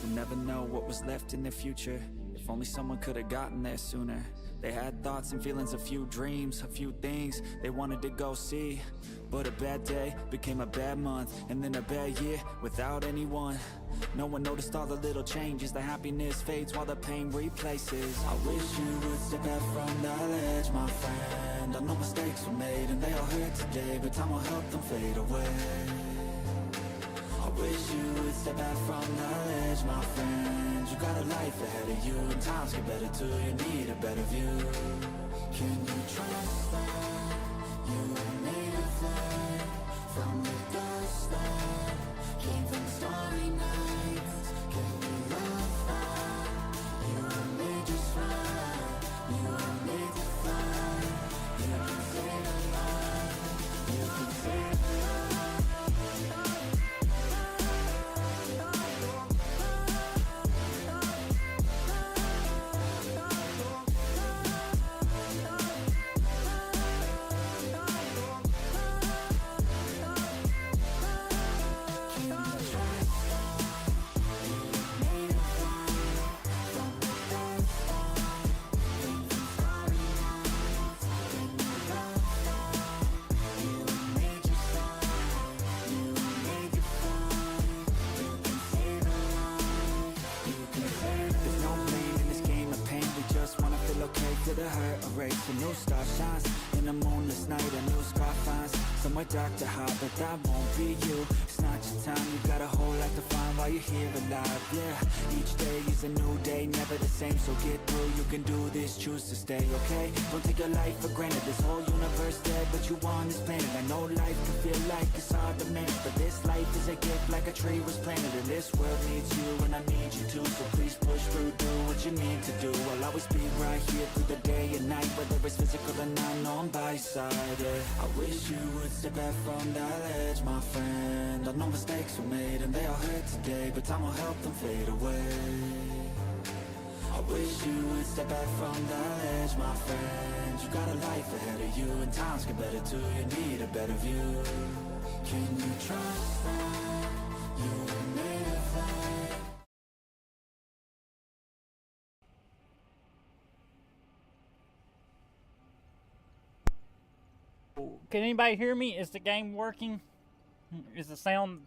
You'll never know what was left in the future. If only someone could have gotten there sooner. They had thoughts and feelings, a few dreams, a few things they wanted to go see. But a bad day became a bad month, and then a bad year without anyone. No one noticed all the little changes. The happiness fades while the pain replaces. I wish you would step back from that ledge, my friend. I know mistakes were made and they all hurt today, but time will help them fade away. I wish you would step back from that ledge, my friend. You got a life ahead of you, and times get better too. You need a better view. Can you trust that you were made of light from the dust that came from starry nights? Can you love that you were made just right? You were made to fly. You can save a life. You can save a life. The hurt erase, a new star shines in a moonless night. A new scar finds somewhere dark to hide, but that won't be you. It's not your time, you got a whole lot to find while you're here alive. Yeah, each day is a new day, never the same. So get through, you can do this, choose to stay, okay? Don't take your life for granted. This whole universe dead, but you on this planet. I know life can feel like it's hard to manage, but this life is a gift, like a tree was planted. And this world needs you, and I need you too. So please push through, do what you need to do. I'll always be right here through the day and night, whether it's physical or not, I know I'm by your side, yeah. I wish you would step back from that ledge, my friend. I know mistakes were made and they all hurt today, but time will help them fade away. I wish you would step back from that ledge, my friend. You got a life ahead of you, and times get better too. You need a better view. Can you trust that you were made of light? Can anybody hear me? Is the game working? Is the sound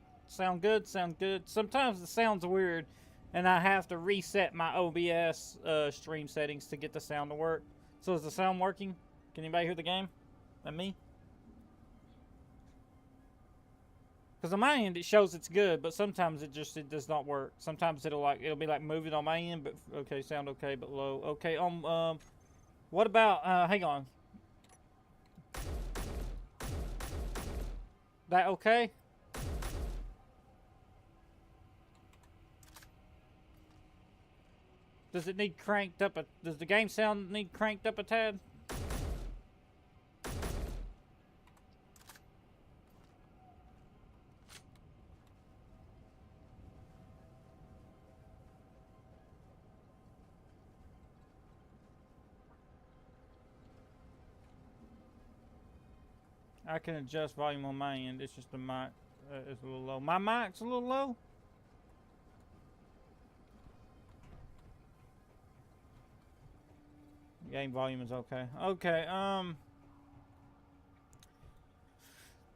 good? Sound good? Sometimes the sound's weird, and I have to reset my OBS stream settings to get the sound to work. So is the sound working? Can anybody hear the game? And me? Because on my end it shows it's good, but sometimes it does not work. Sometimes it'll be like moving on my end, but okay, sound okay, but low. Okay, what about hang on. That okay? Does it need cranked up does the game sound need cranked up a tad? I can adjust volume on my end. It's just the mic is a little low. My mic's a little low. Game volume is okay. Okay,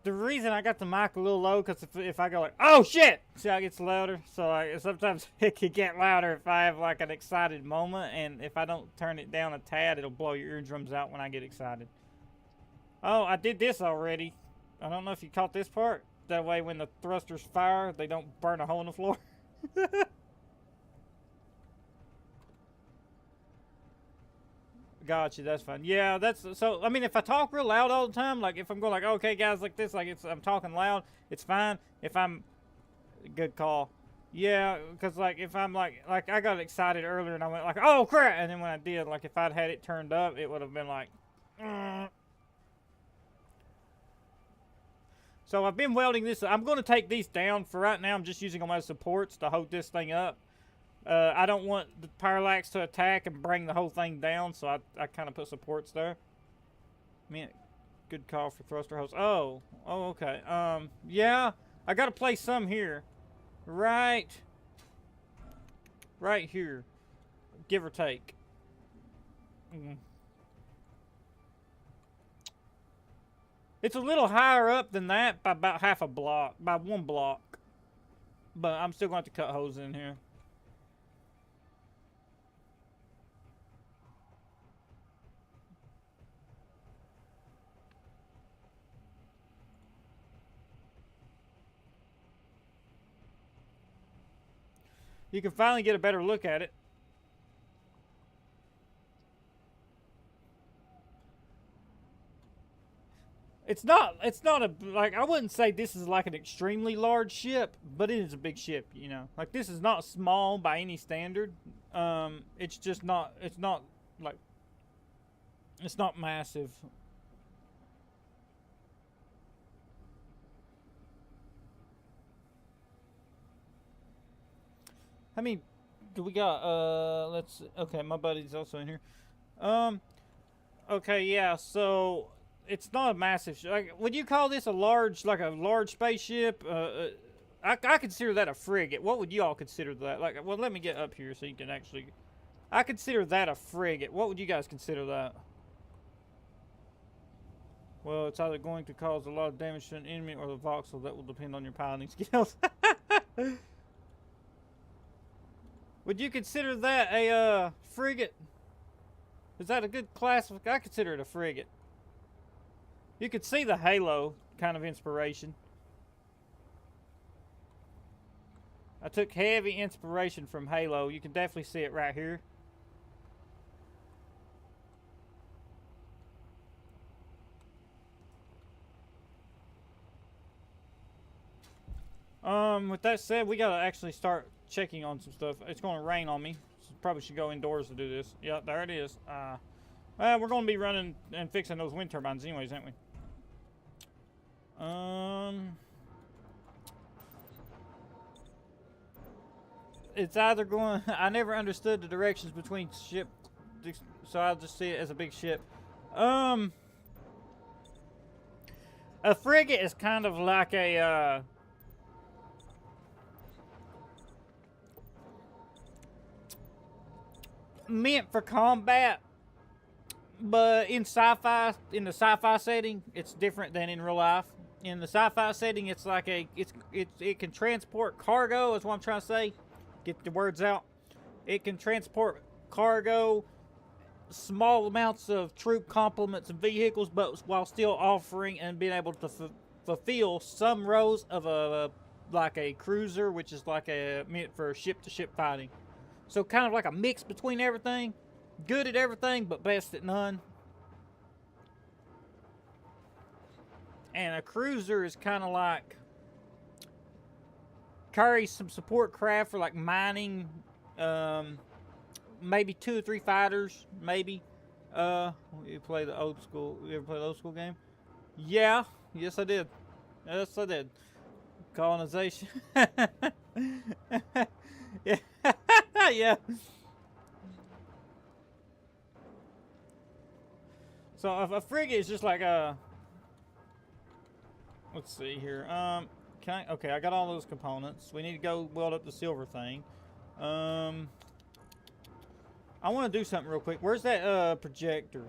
the reason I got the mic a little low, because if I go like, oh shit, see how it gets louder? So like, sometimes it can get louder if I have like an excited moment, and if I don't turn it down a tad, it'll blow your eardrums out when I get excited. Oh, I did this already. I don't know if you caught this part. That way when the thrusters fire, they don't burn a hole in the floor. Gotcha, that's fine. Yeah, that's so. I mean, if I talk real loud all the time, like if I'm going like, okay, guys, like this, like I'm talking loud, it's fine. If I'm, good call. Yeah, because like if I'm like I got excited earlier and I went like, oh crap, and then when I did, like if I'd had it turned up, it would have been like. So I've been welding this. I'm going to take these down for right now. I'm just using them as supports to hold this thing up. I don't want the parallax to attack and bring the whole thing down, so I kind of put supports there. I mean, good call for thruster hose. Oh, okay. Yeah, I got to place some here. Right right here, give or take. It's a little higher up than that by about half a block, by 1 block. But I'm still going to have to cut holes in here. You can finally get a better look at it. It's not a, like, I wouldn't say this is like an extremely large ship, but it is a big ship, you know. Like, this is not small by any standard. It's just not, it's not massive. How many do we got? Let's, okay, my buddy's also in here. Okay, yeah, so it's not a massive, like, would you call this a large, like a large spaceship? I consider that a frigate. What would you all consider that? Like, well, let me get up here so you can actually, I consider that a frigate. What would you guys consider that? Well, it's either going to cause a lot of damage to an enemy or the voxel. That will depend on your piloting skills. Would you consider that a frigate? Is that a good classification? I consider it a frigate. You could see the halo kind of inspiration. I took heavy inspiration from Halo. You can definitely see it right here. With that said, we gotta actually start checking on some stuff. It's gonna rain on me. So probably should go indoors to do this. Yeah, there it is. We're gonna be running and fixing those wind turbines anyways, aren't we? It's either going, I never understood the directions between ship, so I'll just see it as a big ship. A frigate is kind of like a, meant for combat, but in sci-fi, in the sci-fi setting, it's different than in real life. In the sci-fi setting, it's like it can transport cargo, is what I'm trying to say. Get the words out. It can transport cargo, small amounts of troop complements and vehicles, but while still offering and being able to fulfill some roles of like a cruiser, which is like a meant for ship-to-ship fighting. So kind of like a mix between everything. Good at everything, but best at none. And a cruiser is kind of like carries some support craft for like mining, maybe 2 or 3 fighters, maybe. You play the old school? You ever play the old school game? Yeah, yes I did. Yes I did. Colonization. Yeah, yeah. So a frigate is just like a. Let's see here. Can I? Okay, I got all those components. We need to go weld up the silver thing. I want to do something real quick. Where's that projector?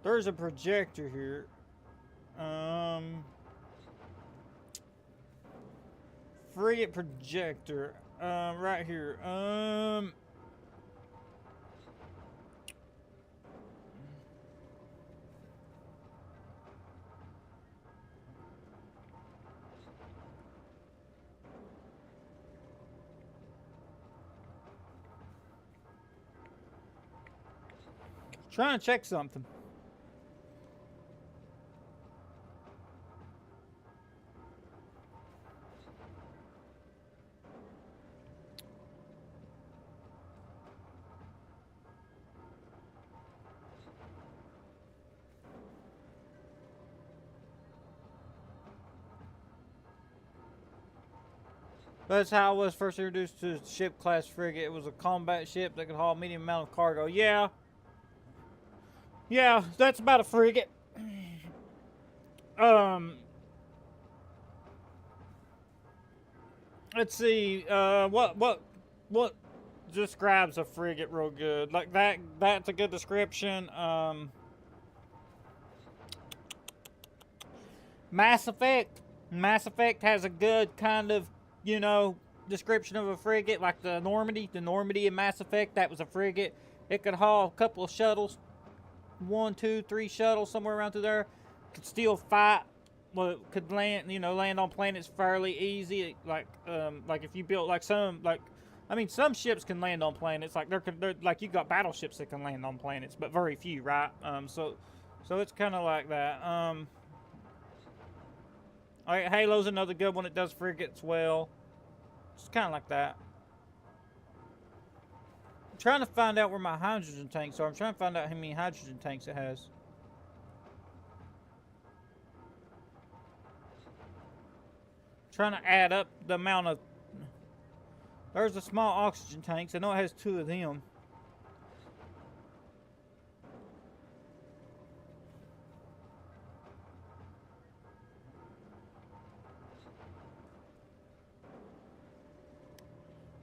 There's a projector here. Frigate projector. Right here. Trying to check something. That's how I was first introduced to ship class frigate. It was a combat ship that could haul a medium amount of cargo. Yeah. Yeah, that's about a frigate. let's see. What describes a frigate real good? Like that. That's a good description. Mass Effect. Mass Effect has a good kind of, description of a frigate, like the Normandy. The Normandy in Mass Effect, that was a frigate. It could haul a couple of shuttles, 1, 2, 3 shuttles, somewhere around through there. Could still fight. Well, it could land on planets fairly easy. Like if you built some ships can land on planets. Like they're like you got battleships that can land on planets, but very few, right? So it's kind of like that. All right, Halo's another good one. It does frigates well. It's kind of like that. I'm trying to find out where my hydrogen tanks are. I'm trying to find out how many hydrogen tanks it has. Trying to add up the amount of... There's the small oxygen tanks. I know it has 2 of them.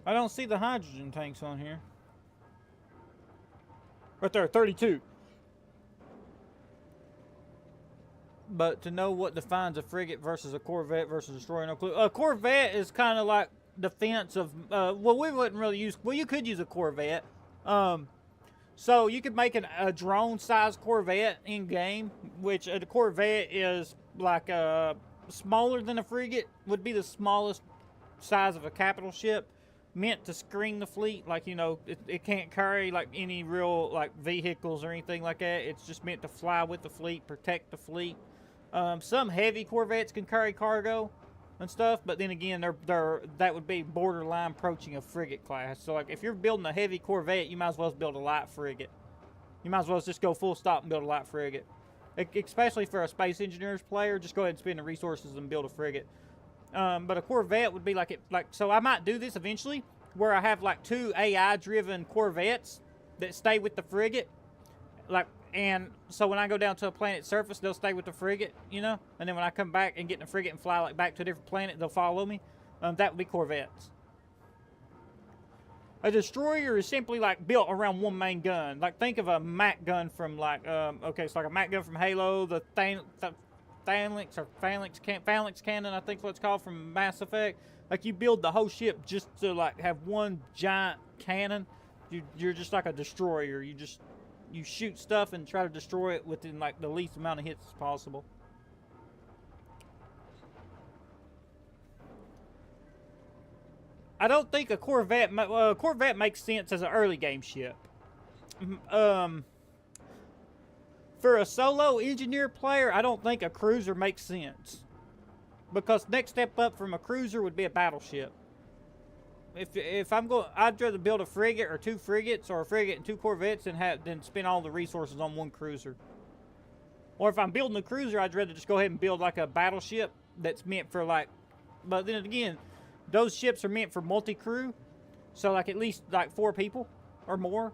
I don't see the hydrogen tanks on here. Right there, 32. But to know what defines a frigate versus a corvette versus a destroyer, no clue. A corvette is kind of like defense of... well, we wouldn't really use... Well, you could use a corvette. So you could make a drone-sized corvette in-game, which a corvette is like smaller than a frigate. Would be the smallest size of a capital ship. Meant to screen the fleet, like, it can't carry like any real like vehicles or anything like that. It's just meant to fly with the fleet, protect the fleet. Some heavy corvettes can carry cargo and stuff, but then again, that would be borderline approaching a frigate class. So like if you're building a heavy corvette, you might as well build a light frigate. You might as well just go full stop and build a light frigate. Especially for a space engineers player, just go ahead and spend the resources and build a frigate. But a corvette would be so I might do this eventually, where I have like 2 AI-driven corvettes that stay with the frigate, and so when I go down to a planet's surface, they'll stay with the frigate, and then when I come back and get in the frigate and fly back to a different planet, they'll follow me. That would be corvettes. A destroyer is simply built around one main gun. Like think of a MAC gun from it's like a MAC gun from Halo, the Phalanx cannon, I think is what it's called, from Mass Effect. Like you build the whole ship just to have one giant cannon. You're just like a destroyer. You shoot stuff and try to destroy it within the least amount of hits as possible. I don't think a corvette makes sense as an early game ship. For a solo engineer player, I don't think a cruiser makes sense. Because next step up from a cruiser would be a battleship. If I'm going, I'd rather build a frigate or 2 frigates, or a frigate and 2 corvettes than spend all the resources on one cruiser. Or if I'm building a cruiser, I'd rather just go ahead and build a battleship that's meant for but then again, those ships are meant for multi-crew. So at least 4 people or more.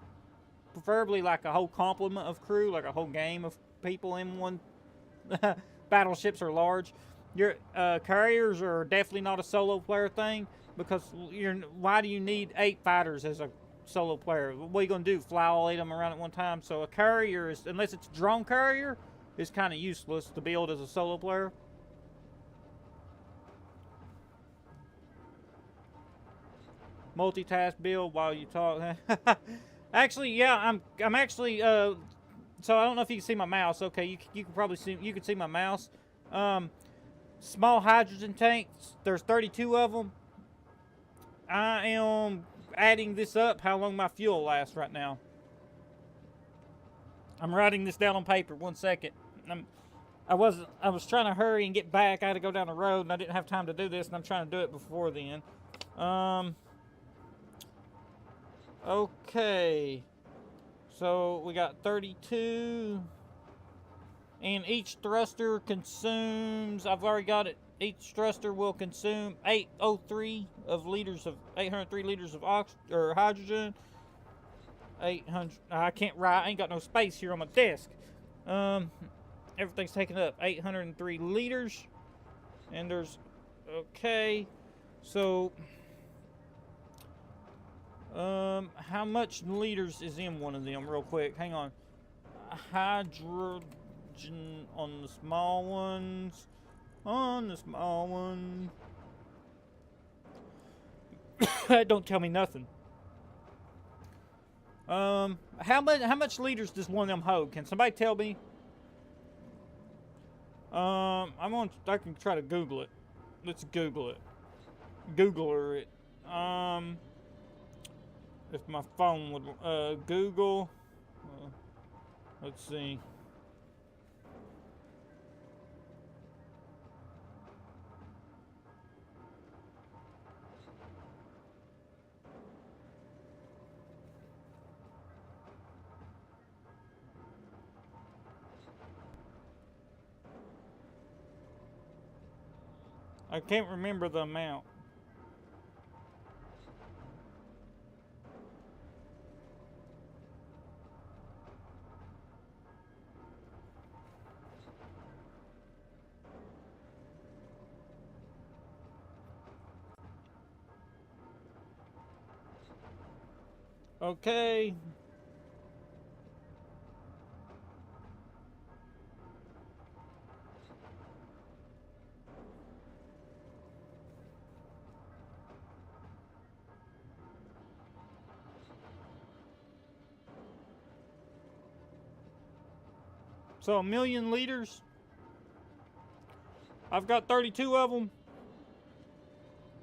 Preferably a whole complement of crew, like a whole game of people in one. Battleships are large. Your carriers are definitely not a solo player thing, because why do you need 8 fighters as a solo player? What are you going to do, fly all 8 of them around at one time? So a carrier is, unless it's a drone carrier, is kind of useless to build as a solo player. Multitask build while you talk. Actually, yeah, I'm actually so I don't know if you can see my mouse. Okay, you can probably see, you can see my mouse. Small hydrogen tanks. There's 32 of them. I am adding this up. How long my fuel lasts right now? I'm writing this down on paper. 1 second. I was trying to hurry and get back. I had to go down the road, and I didn't have time to do this, and I'm trying to do it before then. Okay. So we got 32. And each thruster consumes, I've already got it, each thruster will consume 803 liters of hydrogen. 800, I can't write, I ain't got no space here on my desk. Everything's taken up, 803 liters. And there's, okay. So, how much liters is in one of them? Real quick, hang on. Hydrogen on the small ones. On the small one. That don't tell me nothing. How much liters does one of them hold? Can somebody tell me? I can try to Google it. Let's Google it. Googler it. If my phone would Google. Let's see. I can't remember the amount. Okay. So 1,000,000 liters. I've got 32 of them.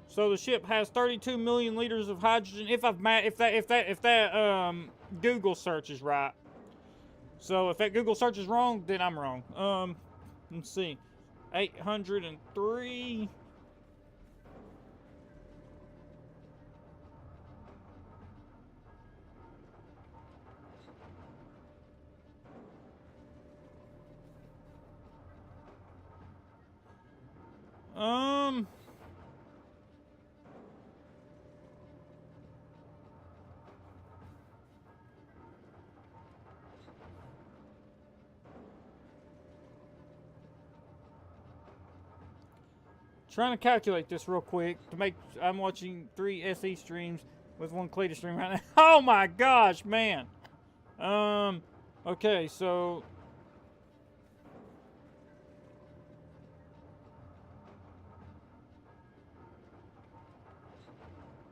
So the ship has 32 million liters of hydrogen. If that Google search is right. So if that Google search is wrong, then I'm wrong. Let's see, 803. Trying to calculate this real quick to make. I'm watching 3 SE streams with 1 Cletus stream right now. Oh my gosh, man. Okay, so.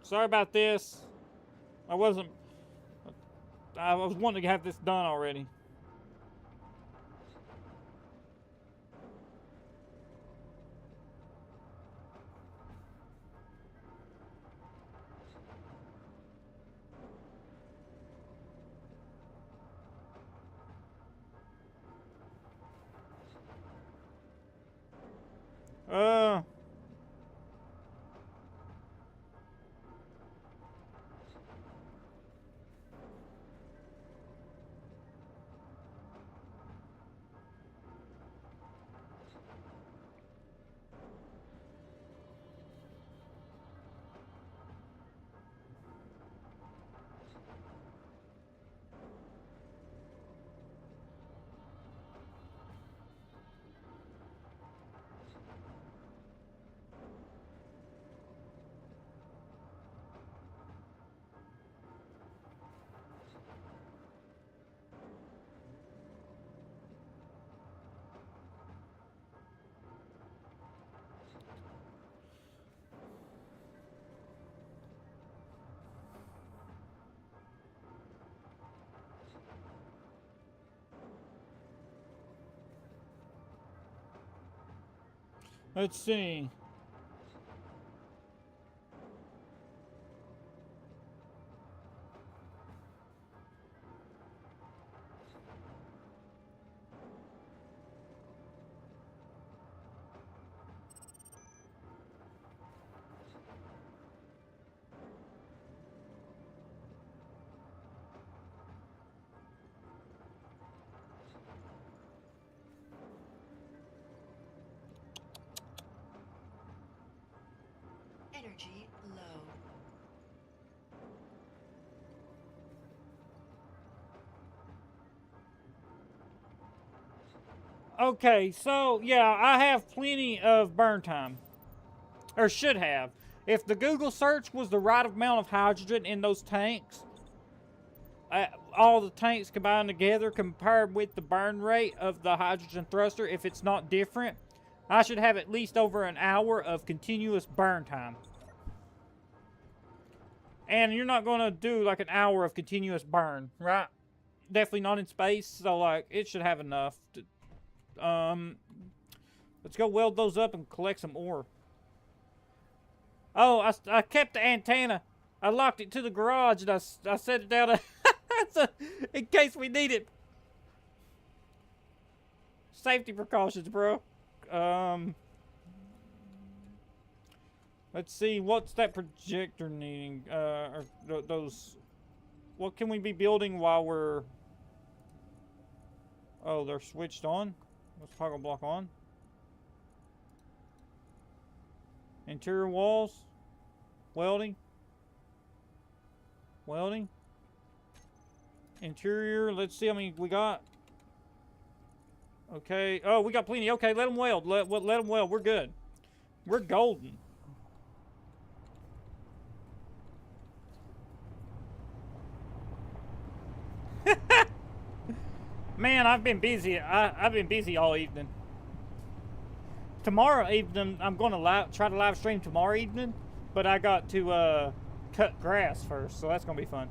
Sorry about this. I was wanting to have this done already. Let's see. Energy low. Okay, so yeah, I have plenty of burn time, or should have. If the Google search was the right amount of hydrogen in those tanks, all the tanks combined together compared with the burn rate of the hydrogen thruster, if it's not different, I should have at least over an hour of continuous burn time. And you're not going to do like an hour of continuous burn, right? Definitely not in space, so like it should have enough. Let's go weld those up and collect some ore. Oh, I kept the antenna. I locked it to the garage and I set it down in case we need it. Safety precautions, bro. Let's see, what's that projector needing? Or those... What can we be building while we're... Oh, they're switched on? Let's toggle block on. Interior walls. Welding. Welding. Interior, let's see how many we got. Okay, oh, we got plenty. Okay, let them weld. Let them weld. We're good. We're golden. Man, I've been busy. I've been busy all evening. Tomorrow evening, I'm going to try to live stream tomorrow evening, but I got to cut grass first, so that's going to be fun.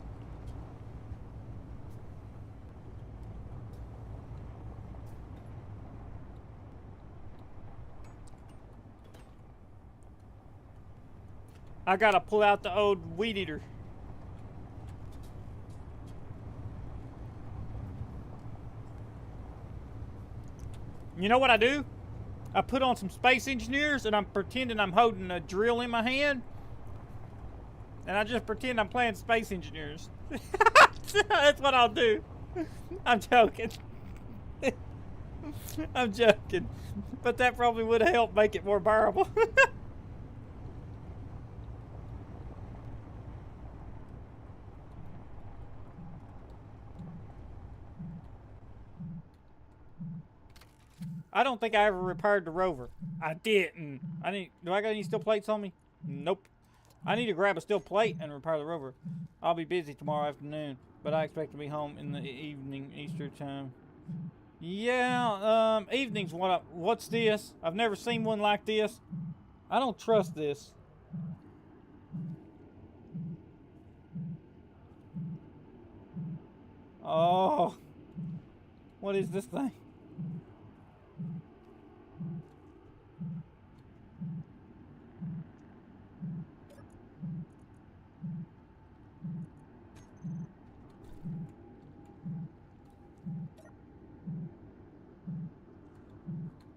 I got to pull out the old weed eater. You know what I do? I put on some Space Engineers and I'm pretending I'm holding a drill in my hand. And I just pretend I'm playing Space Engineers. That's what I'll do. I'm joking. I'm joking. But that probably would help make it more bearable. I don't think I ever repaired the rover. I didn't. Do I got any steel plates on me? Nope. I need to grab a steel plate and repair the rover. I'll be busy tomorrow afternoon, but I expect to be home in the evening, Easter time. Yeah, evening's what's this? I've never seen one like this. I don't trust this. Oh. What is this thing?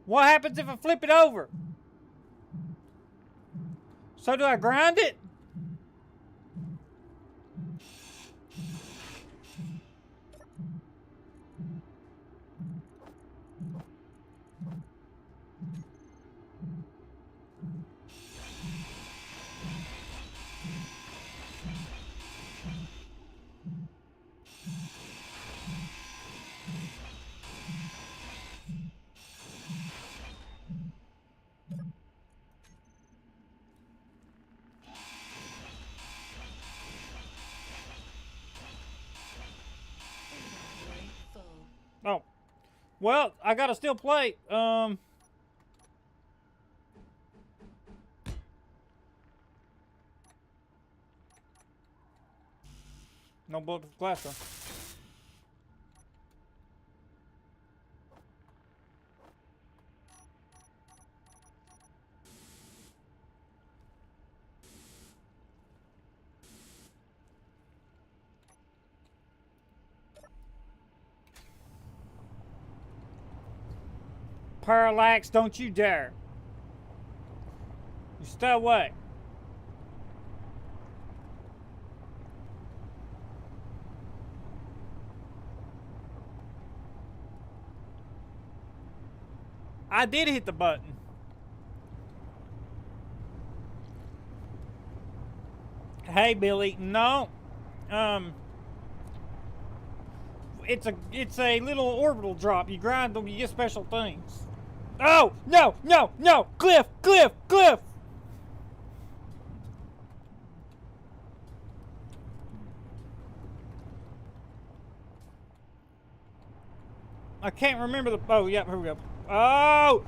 What happens if I flip it over? So do I grind it? Oh. Well, I got a steel plate. No bulletproof glass though. Parallax, don't you dare. You stay away. I did hit the button. Hey, Billy. No. It's a little orbital drop. You grind them, you get special things. Oh, no, no, no! Cliff, Cliff, Cliff! I can't remember the. Oh, yeah, here we go. Oh,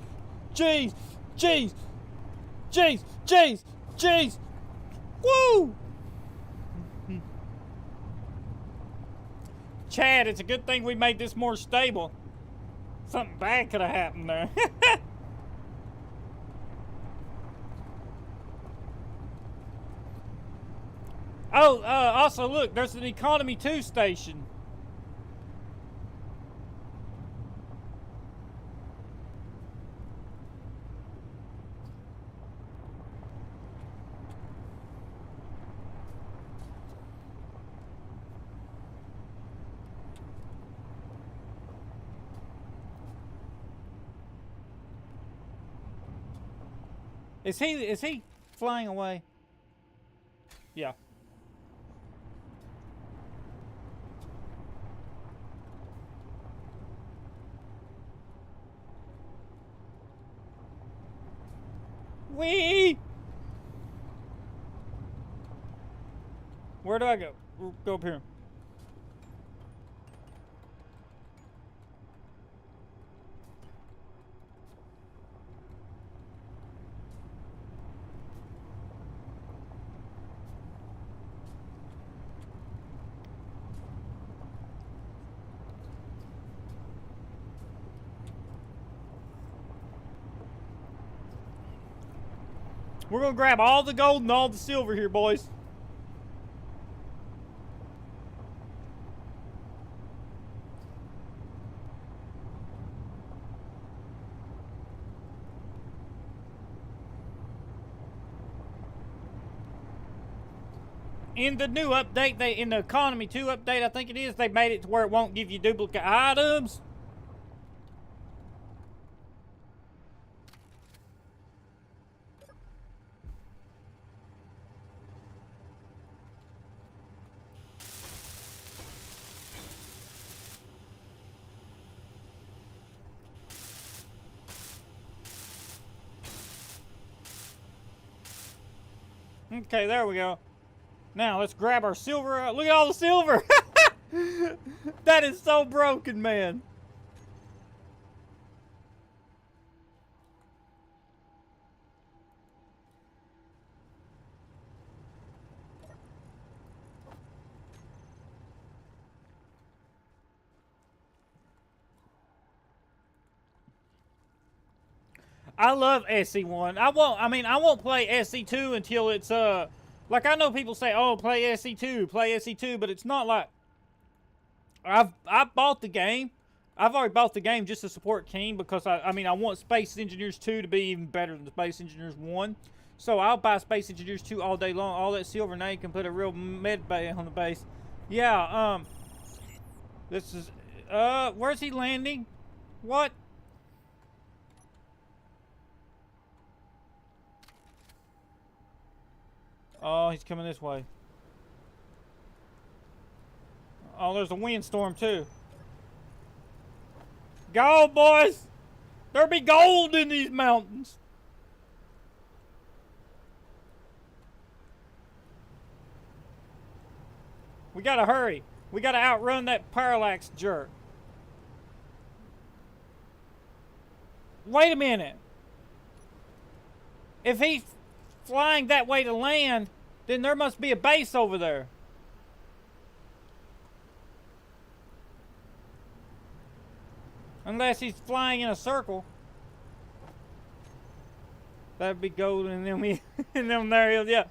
jeez, jeez, jeez, jeez, jeez. Woo! Chad, it's a good thing we made this more stable. Something bad could have happened there. Oh, also look, there's an Economy 2 station. Is he flying away? Yeah. Wee! Where do I go? Go up here. We're gonna grab all the gold and all the silver here, boys. In the new update, in the Economy 2 update, I think it is, they made it to where it won't give you duplicate items. Okay, there we go. Now, let's grab our silver. Look at all the silver! That is so broken, man. I love SC1. I won't play SC2 until it's, like I know people say, oh, play SC2, but it's not like, I bought the game. I've already bought the game just to support King because, I want Space Engineers 2 to be even better than Space Engineers 1. So I'll buy Space Engineers 2 all day long. All that silver now you can put a real med bay on the base. Yeah, this is, where's he landing? What? Oh, he's coming this way. Oh, there's a windstorm too. Go, boys! There be gold in these mountains. We gotta hurry. We gotta outrun that parallax jerk. Wait a minute. If he's flying that way to land, then there must be a base over there. Unless he's flying in a circle. That'd be gold, and then we, and then there he is, yeah.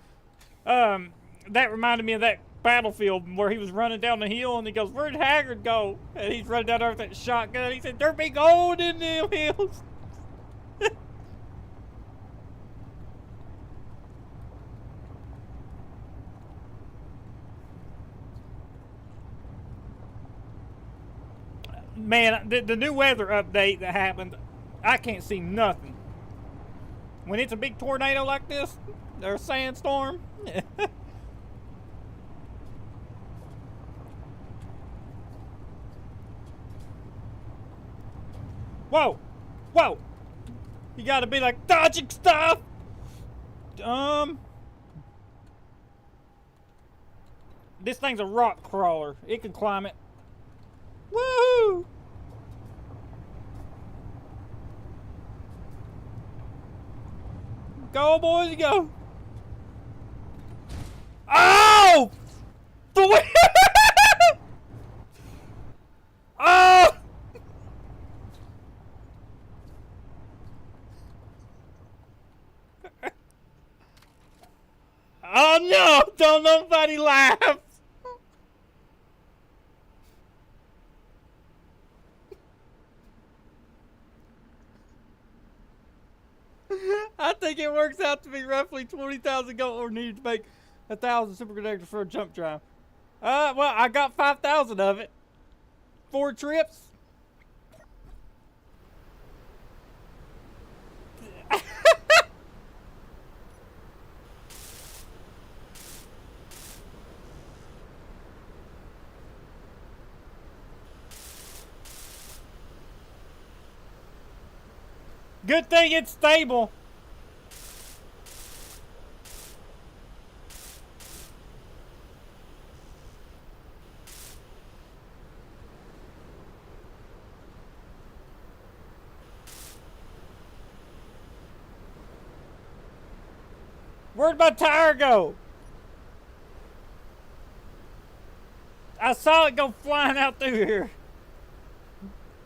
That reminded me of that battlefield where he was running down the hill, and he goes, "Where'd Haggard go?" And he's running down there with that shotgun. He said, "There be gold in them hills." Man, the new weather update that happened, I can't see nothing. When it's a big tornado like this, or a sandstorm. Whoa! Whoa! You gotta be like dodging stuff! This thing's a rock crawler. It can climb it. Woo! Go, boys, go. Oh! The way. Oh! Oh no! Don't nobody laugh! I think it works out to be roughly 20,000 gold or needed to make 1,000 super connectors for a jump drive. Well, I got 5,000 of it. 4 trips. Good thing it's stable. Where'd my tire go? I saw it go flying out through here.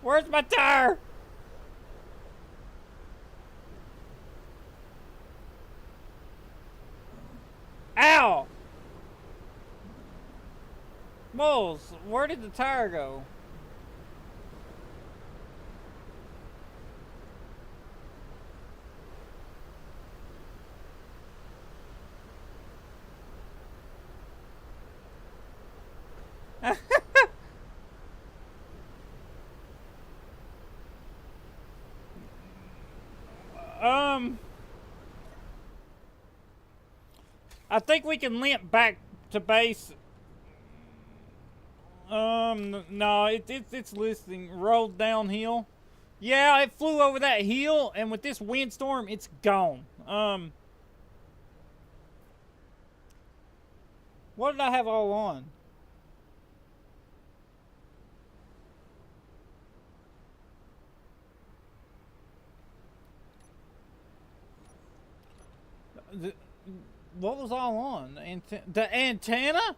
Where's my tire? Ow! Moles, where did the tire go? I think we can limp back to base. No, it's listing rolled downhill. Yeah, it flew over that hill, and with this windstorm, it's gone. What did I have all on? What was all on? The antenna?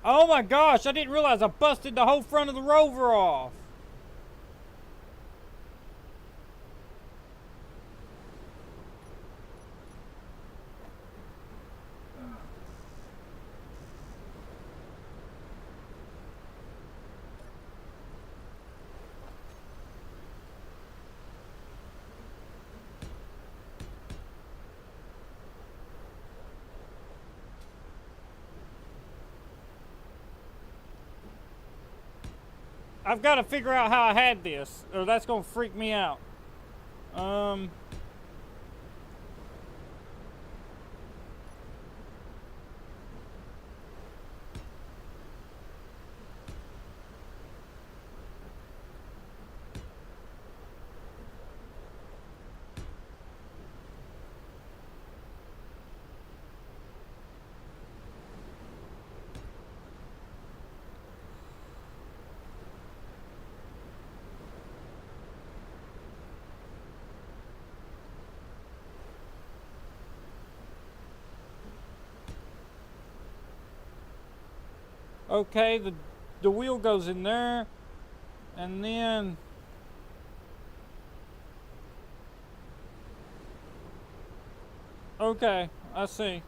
Oh my gosh, I didn't realize I busted the whole front of the rover off. I've got to figure out how I had this, or that's gonna freak me out. Okay, the wheel goes in there, and then okay, I see.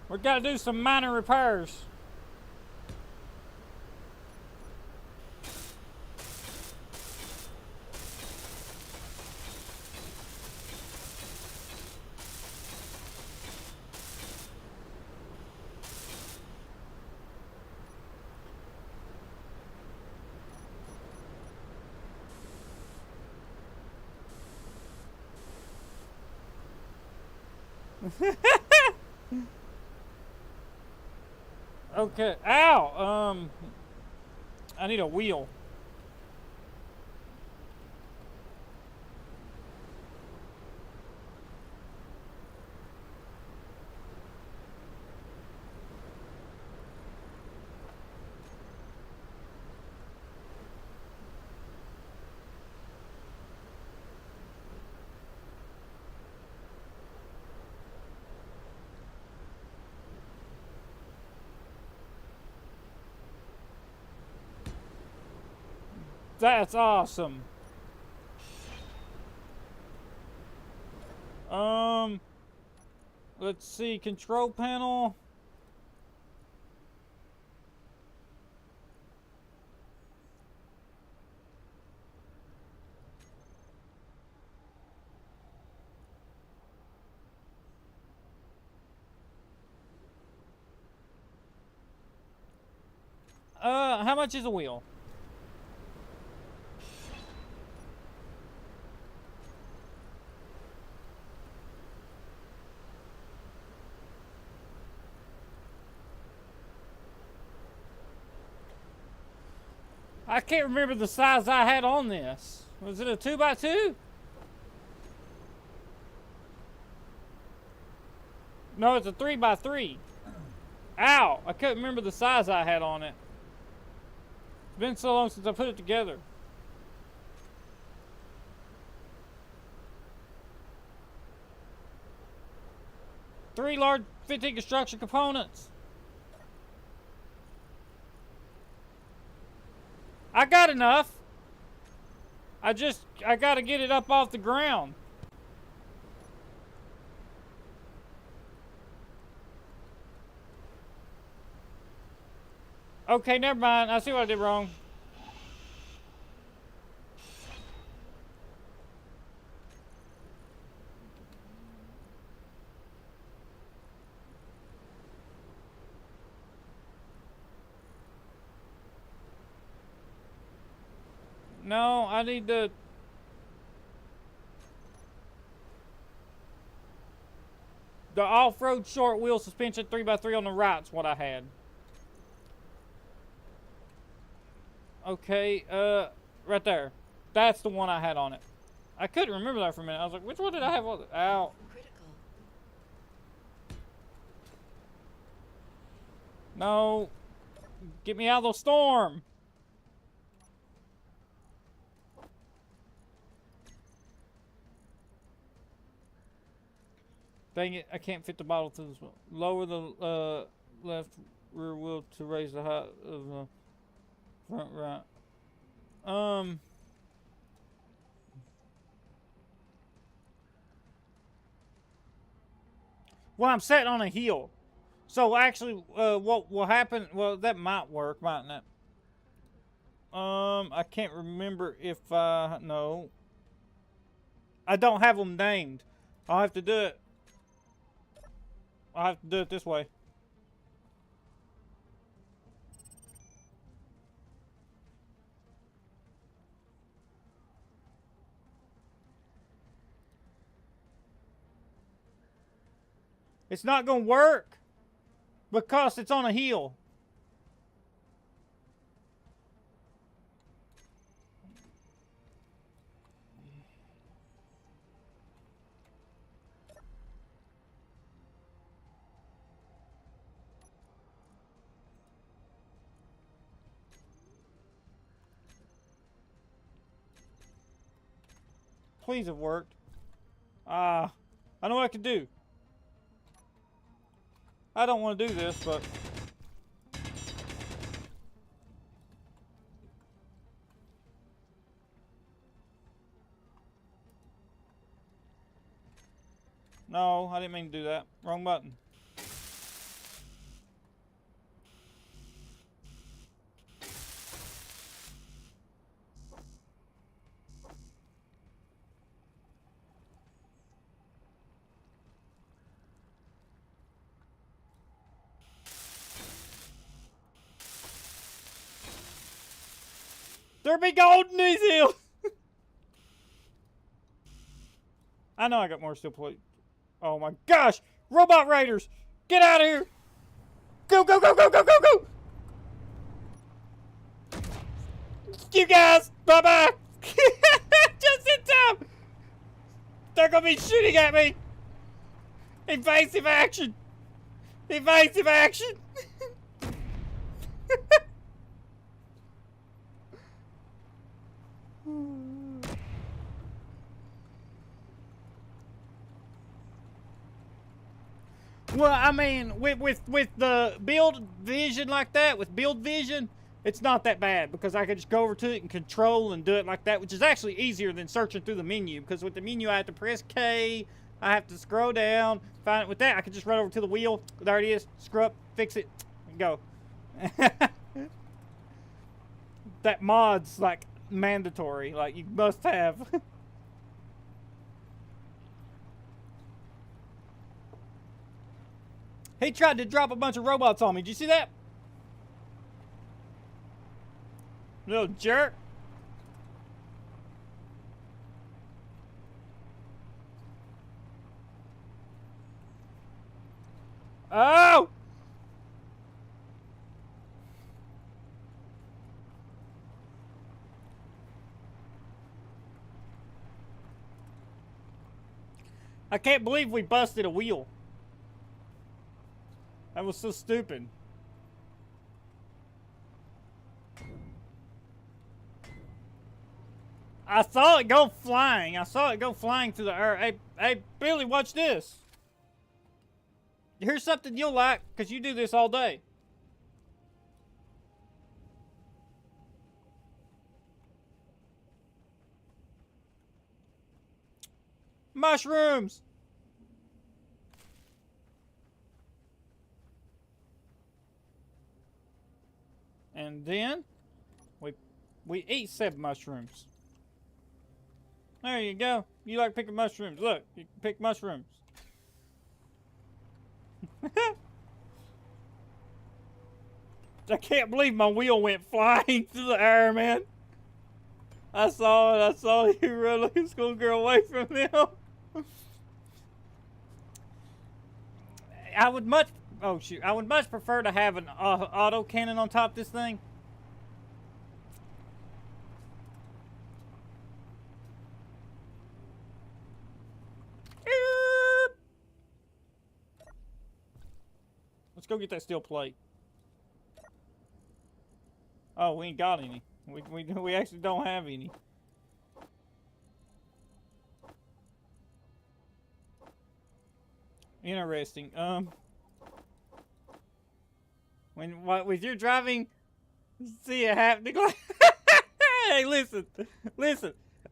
We gotta do some minor repairs. Okay. Ow! I need a wheel. That's awesome. Let's see, control panel. How much is a wheel? I can't remember the size I had on this. Was it a 2x2? No, it's a 3x3. Ow! I couldn't remember the size I had on it. It's been so long since I put it together. Three large 15 construction components. I got enough. I gotta get it up off the ground. Okay, never mind. I see what I did wrong. No, I need the off-road short wheel suspension 3x3 on the right's what I had. Okay, right there. That's the one I had on it. I couldn't remember that for a minute. I was like, which one did I have on it? Ow. No. Get me out of the storm. Dang it, I can't fit the bottle through this one. Lower the left rear wheel to raise the height of the front right. Well, I'm sitting on a hill. So actually, what will happen, well, that might work, mightn't it? I can't remember if no. I don't have them named. I'll have to do it. I'll have to do it this way. It's not gonna work because it's on a hill. Please have worked. I know what I can do. I don't want to do this, but... No, I didn't mean to do that. Wrong button. There be gold in these hills! I know I got more steel plate. Oh my gosh! Robot Raiders! Get out of here! Go, go, go, go, go, go, go! You guys! Bye-bye! Just in time! They're gonna be shooting at me! Evasive action! Evasive action! Well, I mean, with the build vision like that, with build vision, it's not that bad because I can just go over to it and control and do it like that, which is actually easier than searching through the menu, because with the menu I have to press K, I have to scroll down, find it. With that I can just run over to the wheel, there it is, screw up, fix it, and go. That mod's like mandatory, like you must have. He tried to drop a bunch of robots on me, did you see that? Little jerk. Oh! I can't believe we busted a wheel. That was so stupid. I saw it go flying. I saw it go flying through the air. Hey, Billy, watch this. Here's something you'll like, because you do this all day. Mushrooms! And then we eat said mushrooms. There you go. You like picking mushrooms. Look, you can pick mushrooms. I can't believe my wheel went flying through the air, man. I saw it. I saw you run like a schoolgirl away from them. I would much prefer to have an auto cannon on top of this thing. Let's go get that steel plate. Oh, we ain't got any. We actually don't have any. Interesting. When you're driving, see it happening. Hey, listen.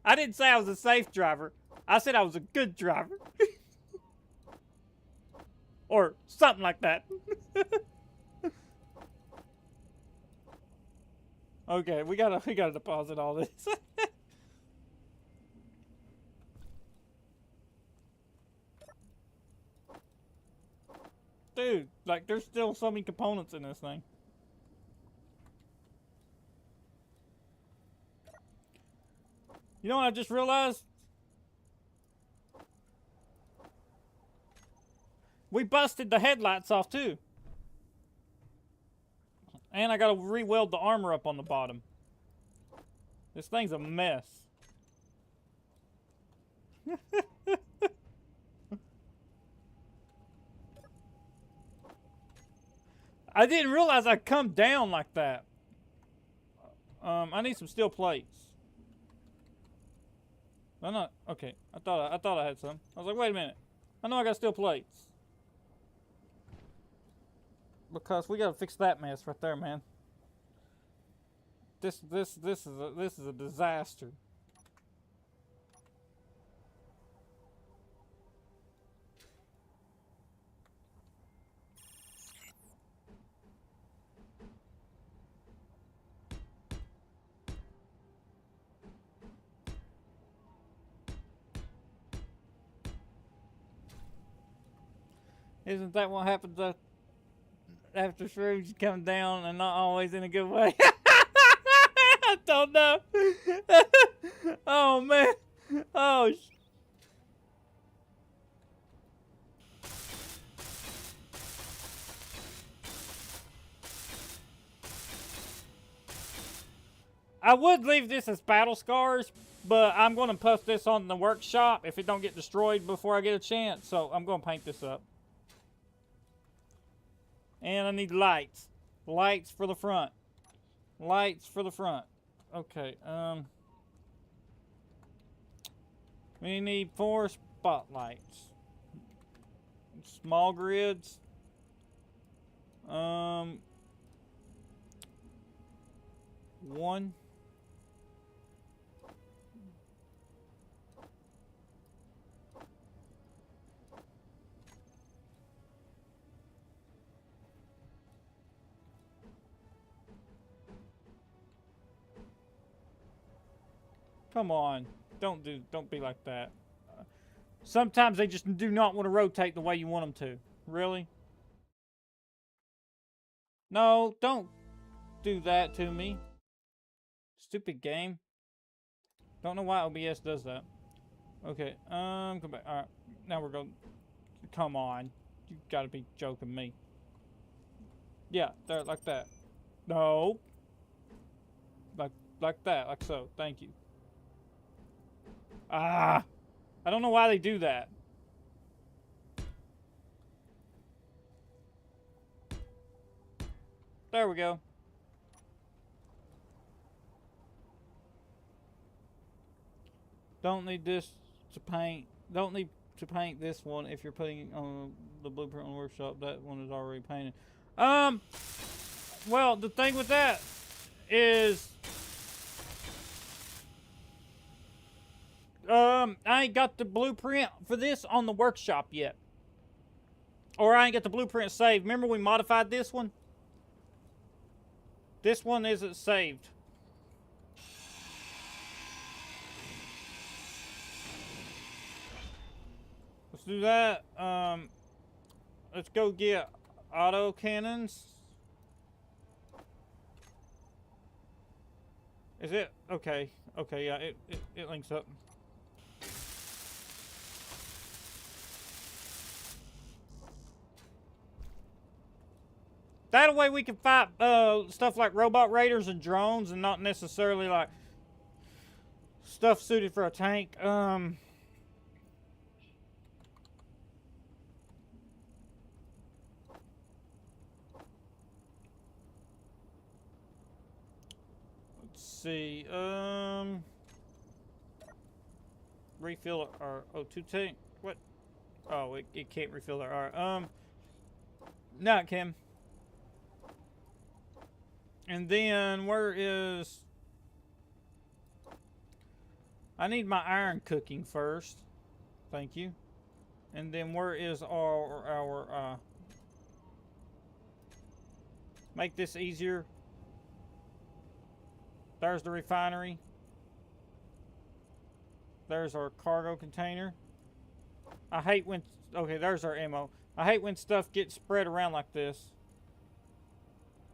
I didn't say I was a safe driver. I said I was a good driver. Or something like that. Okay, we gotta deposit all this. Dude, like there's still so many components in this thing. You know what I just realized? We busted the headlights off too. And I gotta re-weld the armor up on the bottom. This thing's a mess. I didn't realize I'd come down like that. I need some steel plates. I'm not okay. I thought I had some. I was like, wait a minute. I know I got steel plates. Because we gotta fix that mess right there, man. This is a disaster. Isn't that what happens after shrooms come down, and not always in a good way? I don't know. Oh man. Oh. I would leave this as battle scars, but I'm going to post this on the workshop if it don't get destroyed before I get a chance. So I'm going to paint this up. And I need lights. Lights for the front. Lights for the front. Okay, we need 4 spotlights. Small grids. one. Come on. Don't be like that. Sometimes they just do not want to rotate the way you want them to. Really? No, don't do that to me. Stupid game. Don't know why OBS does that. Okay, come back. Alright, now we're going. Come on. You gotta be joking me. Yeah, there, like that. No. Like that, like so. Thank you. Ah! I don't know why they do that. There we go. Don't need this to paint. Don't need to paint this one if you're putting on the blueprint on the workshop. That one is already painted. Well, the thing with that is, I ain't got the blueprint for this on the workshop yet. Or I ain't got the blueprint saved. Remember we modified this one? This one isn't saved. Let's do that. Let's go get auto cannons. Is it? Okay. Okay, yeah, it links up. That way we can fight stuff like robot raiders and drones, and not necessarily like stuff suited for a tank. Let's see. Refill our O2 tank. What? Oh, it can't refill our. Alright. No, it can. And then, where is... I need my iron cooking first. Thank you. And then, where is our make this easier. There's the refinery. There's our cargo container. I hate when... Okay, there's our ammo. I hate when stuff gets spread around like this.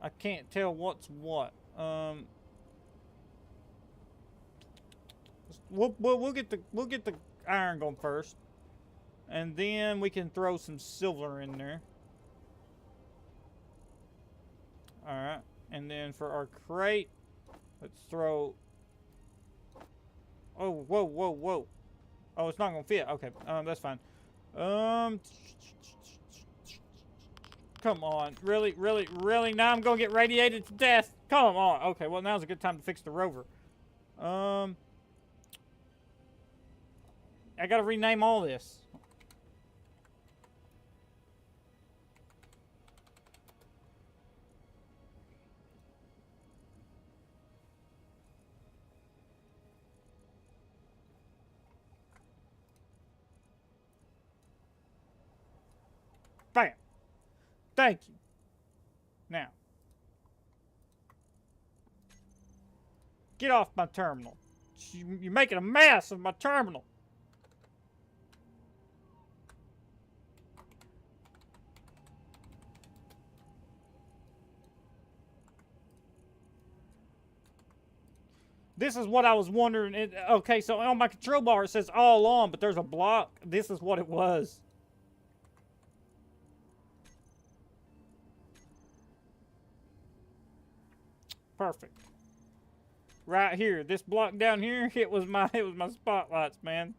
I can't tell what's what. We'll get the iron going first, and then we can throw some silver in there. All right, and then for our crate, let's throw. Oh, whoa, whoa, whoa! Oh, it's not gonna fit. Okay, that's fine. Come on, really, really, really? Now I'm gonna get radiated to death. Come on. Okay, well now's a good time to fix the rover. I gotta rename all this. Bam. Thank you. Now, get off my terminal. You're making a mess of my terminal. This is what I was wondering. Okay, so on my control bar it says all on, but there's a block. This is what it was. Perfect. Right here, this block down here, it was my spotlights, man.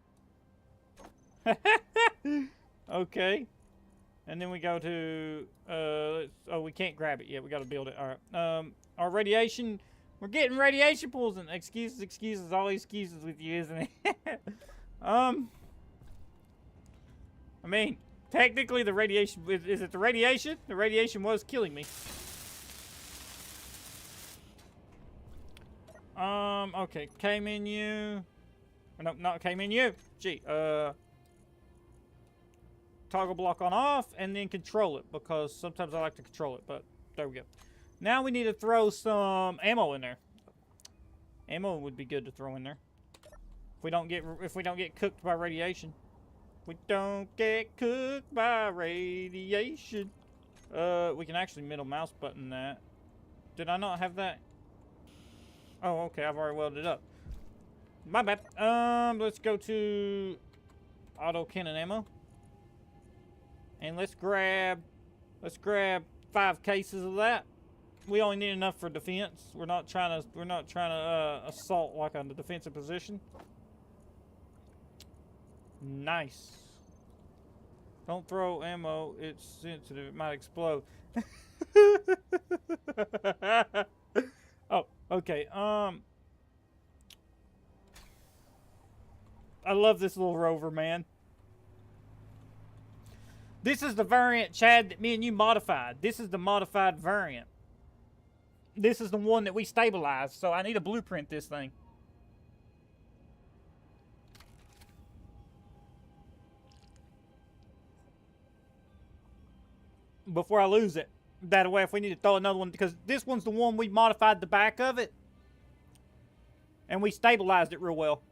Okay. And then we go to oh, we can't grab it yet. We got to build it. All right. Our radiation, we're getting radiation pools, and excuses, all excuses with you, isn't it? I mean, technically the radiation, is it the radiation? The radiation was killing me. Okay, K menu. No, not K menu. Gee, toggle block on off, and then control it, because sometimes I like to control it, but there we go. Now we need to throw some ammo in there. Ammo would be good to throw in there. If we don't get cooked by radiation. We don't get cooked by radiation. We can actually middle mouse button that. Did I not have that? Oh, okay, I've already welded it up. My bad. Let's go to auto cannon ammo. And let's grab 5 cases of that. We only need enough for defense. We're not trying to assault like on the defensive position. Nice. Don't throw ammo, it's sensitive, it might explode. Oh, okay. I love this little rover, man. This is the variant, Chad, that me and you modified. This is the modified variant. This is the one that we stabilized, so I need to blueprint this thing. Before I lose it. That way, if we need to throw another one, because this one's the one we modified the back of it. And we stabilized it real well.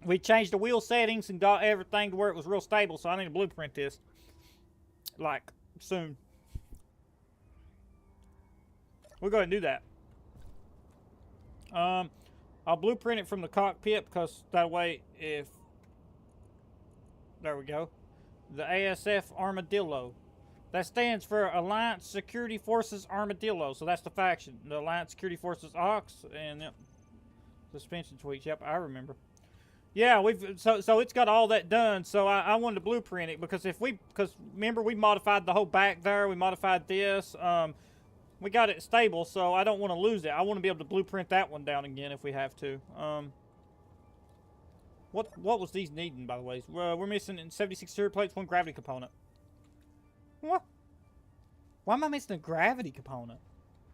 We changed the wheel settings and got everything to where it was real stable, so I need to blueprint this. Like, soon. We'll go ahead and do that. I'll blueprint it from the cockpit, because that way if... There we go. The ASF Armadillo. That stands for Alliance Security Forces Armadillo. So that's the faction. The Alliance Security Forces Ox and yep, suspension tweaks. Yep, I remember. Yeah, so it's got all that done. So I wanted to blueprint it because remember we modified the whole back there. We modified this. We got it stable, so I don't want to lose it. I want to be able to blueprint that one down again if we have to. What was these needing, by the way? We're missing 76 exterior plates, 1 gravity component. What? Why am I missing a gravity component?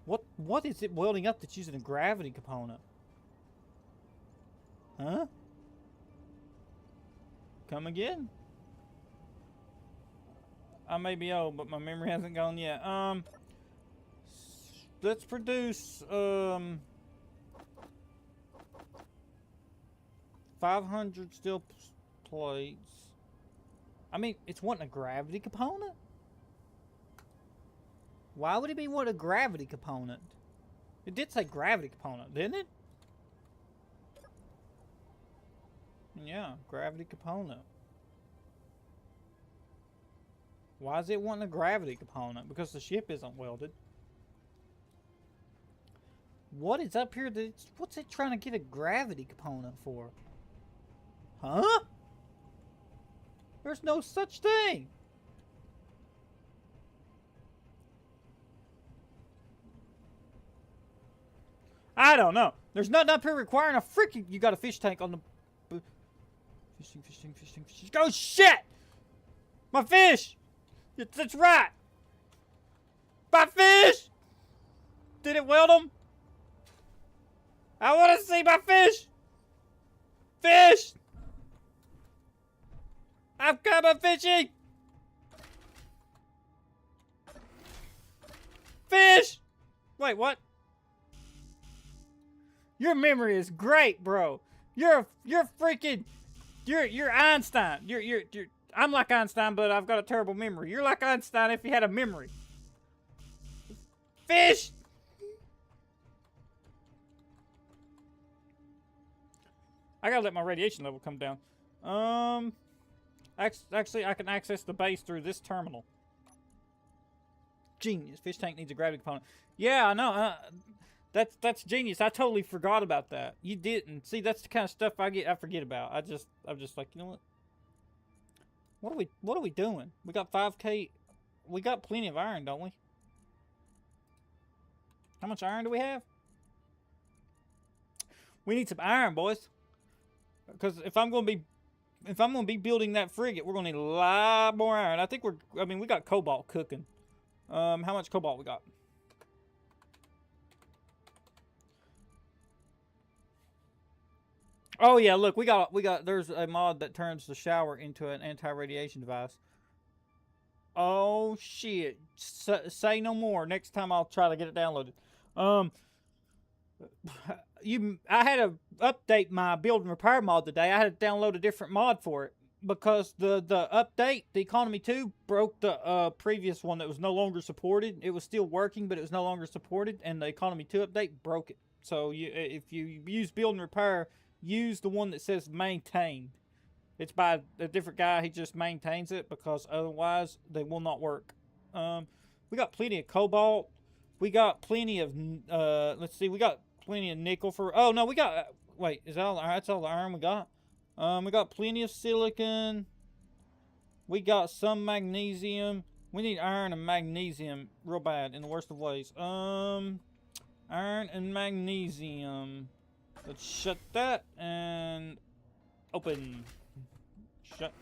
What is it welding up that's using a gravity component? Huh? Come again? I may be old, but my memory hasn't gone yet. Let's produce 500 steel plates. I mean, it's wanting a gravity component? Why would it be wanting a gravity component? It did say gravity component, didn't it? Yeah, gravity component. Why is it wanting a gravity component? Because the ship isn't welded. What is up here? What's it trying to get a gravity component for? Huh? There's no such thing. I don't know. There's nothing up here requiring a freaking... You got a fish tank on the... Fishing. Oh, shit! My fish! That's right! My fish! Did it weld them? I want to see my fish! Fish! I've got my fishy! Fish! Wait, what? Your memory is great, bro. You're freaking... You're Einstein. I'm like Einstein, but I've got a terrible memory. You're like Einstein if you had a memory. Fish! I gotta let my radiation level come down. Actually, I can access the base through this terminal. Genius. Fish tank needs a gravity component. Yeah, I know. That's genius. I totally forgot about that. You didn't. See, that's the kind of stuff I forget about. I'm just like, you know what? What are we doing? We got 5K. We got plenty of iron, don't we? How much iron do we have? We need some iron, boys. Because if I'm going to be if I'm gonna be building that frigate, we're gonna need a lot more iron. I mean, we got cobalt cooking. How much cobalt we got? Oh yeah, look, we got. There's a mod that turns the shower into an anti-radiation device. Oh shit! Say no more. Next time I'll try to get it downloaded. I had to update my build and repair mod today. I had to download a different mod for it because the update, the economy 2, broke the previous one that was no longer supported. It was still working, but it was no longer supported, and the economy 2 update broke it. So if you use build and repair, use the one that says maintained. It's by a different guy. He just maintains it because otherwise they will not work. We got plenty of cobalt. We got plenty of let's see. We got plenty of nickel for. Oh no, we got. Wait, is that all? That's all the iron we got. We got plenty of silicon. We got some magnesium. We need iron and magnesium real bad in the worst of ways. Iron and magnesium. Let's shut that and open. Shut.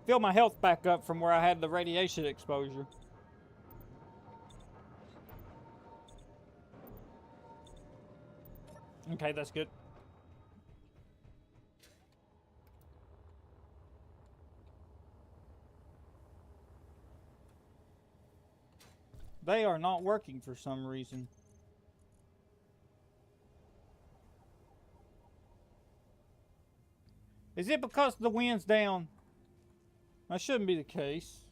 Fill my health back up from where I had the radiation exposure. Okay, that's good. They are not working for some reason. Is it because the wind's down? That shouldn't be the case.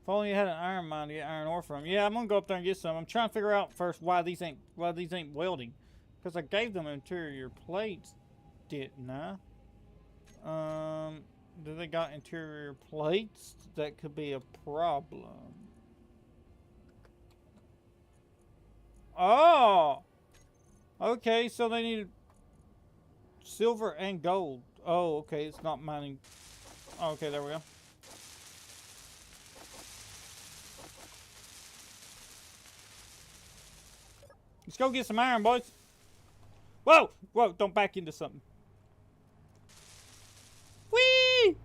If only you had an iron mine to get iron ore from. Yeah, I'm gonna go up there and get some. I'm trying to figure out first why these ain't welding. Because I gave them interior plates, didn't I? Do they got interior plates? That could be a problem. Oh! Okay, so they need silver and gold. Oh, okay, it's not mining. Oh, okay, there we go. Let's go get some iron, boys. Whoa! Whoa, don't back into something. Whee!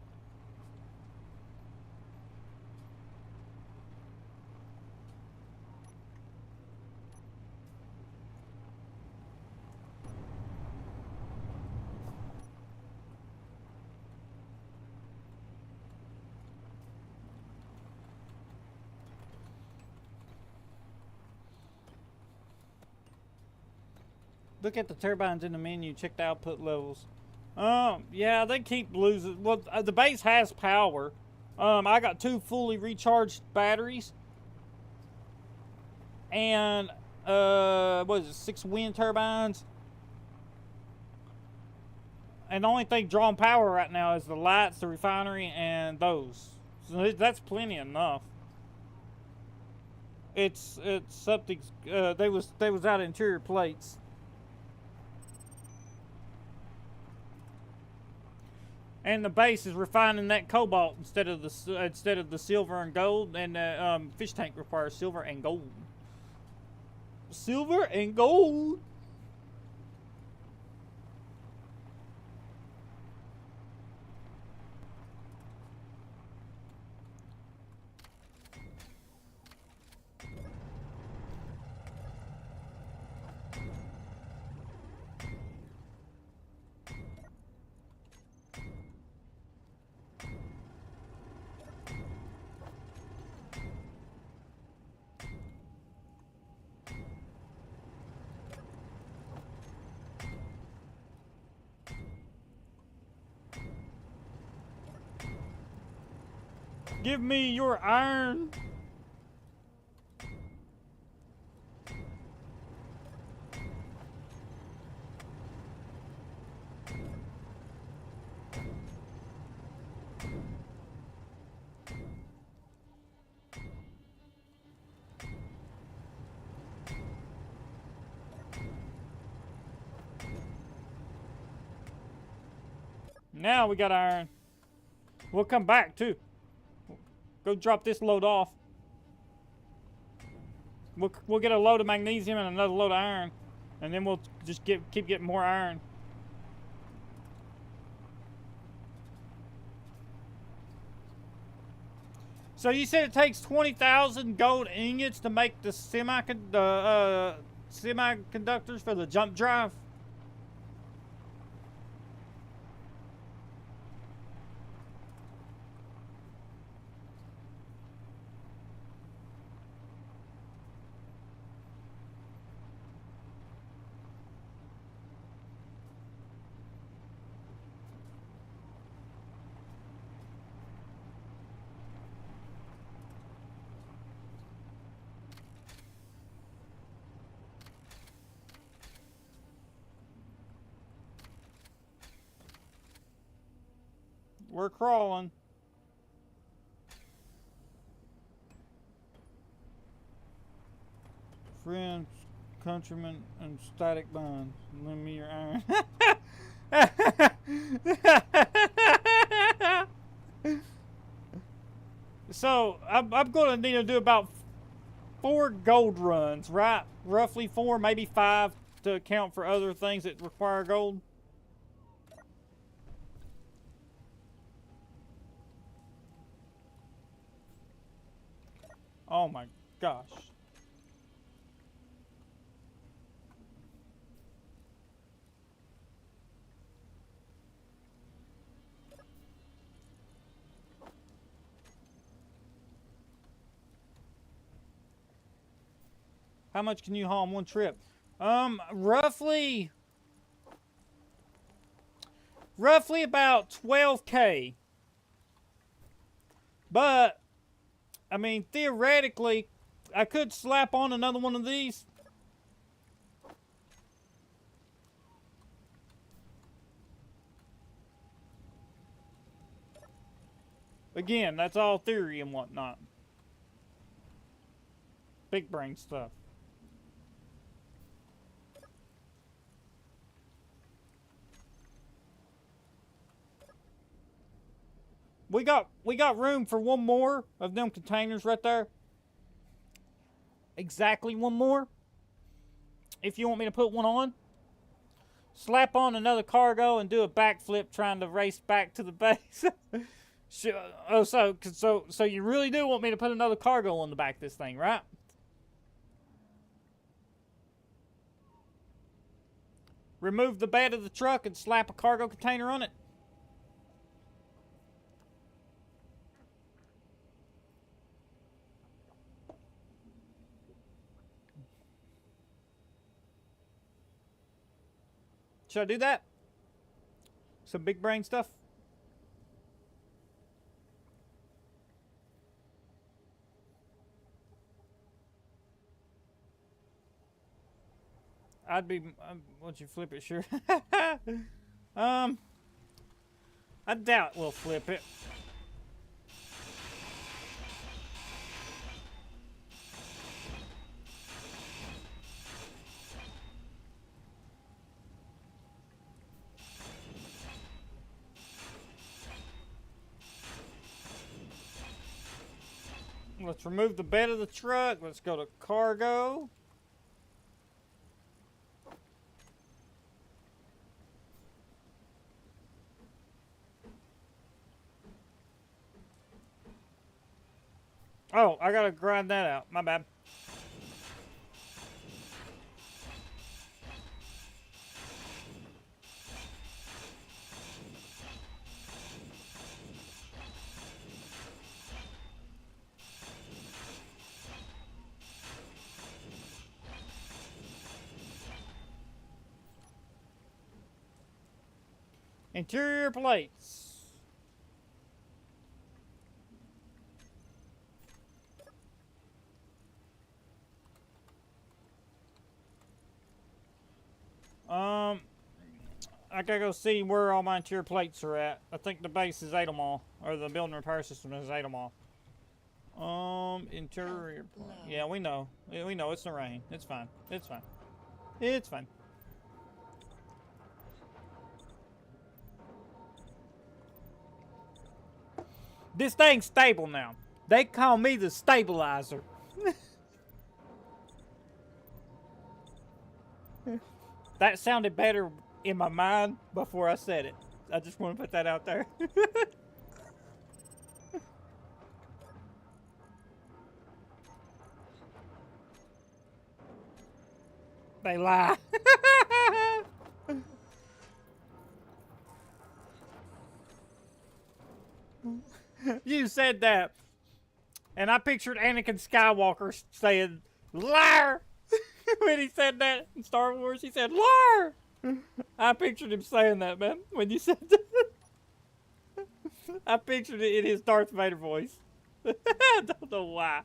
Look at the turbines in the menu. Check the output levels. Yeah, they keep losing. Well, the base has power. I got 2 fully recharged batteries. And, what is it, 6 wind turbines. And the only thing drawing power right now is the lights, the refinery, and those. So that's plenty enough. It's something, they was out of interior plates. And the base is refining that cobalt instead of the silver and gold. And fish tank requires silver and gold. Silver and gold. Give me your iron. Now we got iron. We'll come back too. Go drop this load off. We'll get a load of magnesium and another load of iron, and then we'll just keep getting more iron. So you said it takes 20,000 gold ingots to make the semiconductors for the jump drive? We're crawling. Friends, countrymen, and static bonds. Lend me your iron. So, I'm going to need to do about 4 gold runs, right? Roughly 4, maybe 5 to account for other things that require gold. Oh my gosh. How much can you haul on one trip? Roughly about 12K. But I mean, theoretically, I could slap on another one of these. Again, that's all theory and whatnot. Big brain stuff. We got room for one more of them containers right there. Exactly one more. If you want me to put one on, slap on another cargo and do a backflip trying to race back to the base. So you really do want me to put another cargo on the back of this thing, right? Remove the bed of the truck and slap a cargo container on it. Should I do that? Some big brain stuff? I'd be, once you flip it, sure. I doubt we'll flip it. Let's remove the bed of the truck. Let's go to cargo. Oh, I gotta grind that out. My bad. Interior plates. I gotta go see where all my interior plates are at. I think the base is ate them all, or the building repair system has ate them all. Interior plate. Yeah, we know. We know it's the rain. It's fine. It's fine. It's fine. This thing's stable now. They call me the stabilizer. That sounded better in my mind before I said it. I just want to put that out there. They lie. You said that. And I pictured Anakin Skywalker saying, liar! When he said that in Star Wars, he said, liar! I pictured him saying that, man, when you said that. I pictured it in his Darth Vader voice. I don't know why.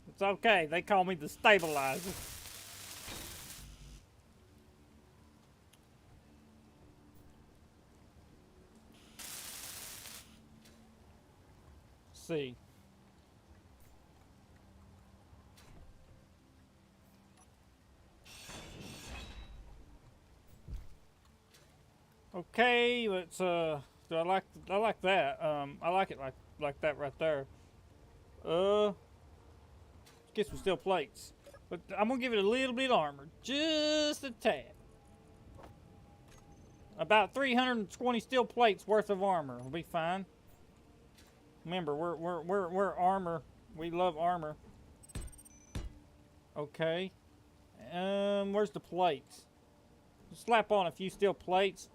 It's okay. They call me the stabilizer. See. Okay, let's I like that. I like it like that right there. Let's get some steel plates. But I'm gonna give it a little bit of armor. Just a tad. About 320 steel plates worth of armor will be fine. Remember, we're armor. We love armor. Okay. Where's the plates? Just slap on a few steel plates.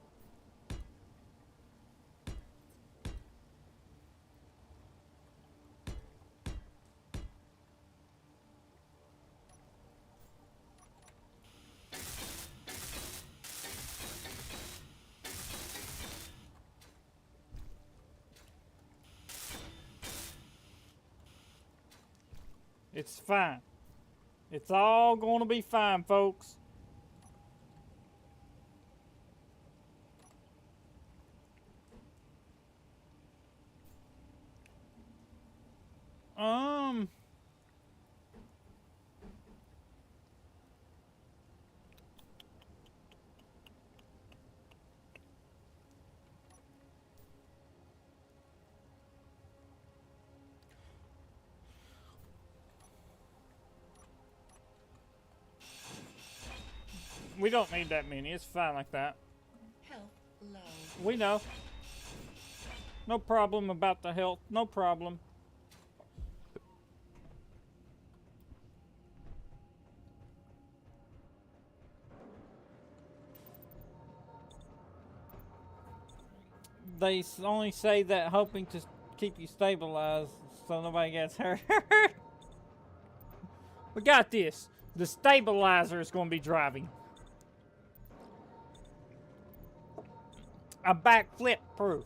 It's fine. It's all gonna be fine, folks. We don't need that many. It's fine like that. Health low. We know. No problem about the health. No problem. They only say that hoping to keep you stabilized so nobody gets hurt. We got this. The stabilizer is going to be driving. I'm backflip proof.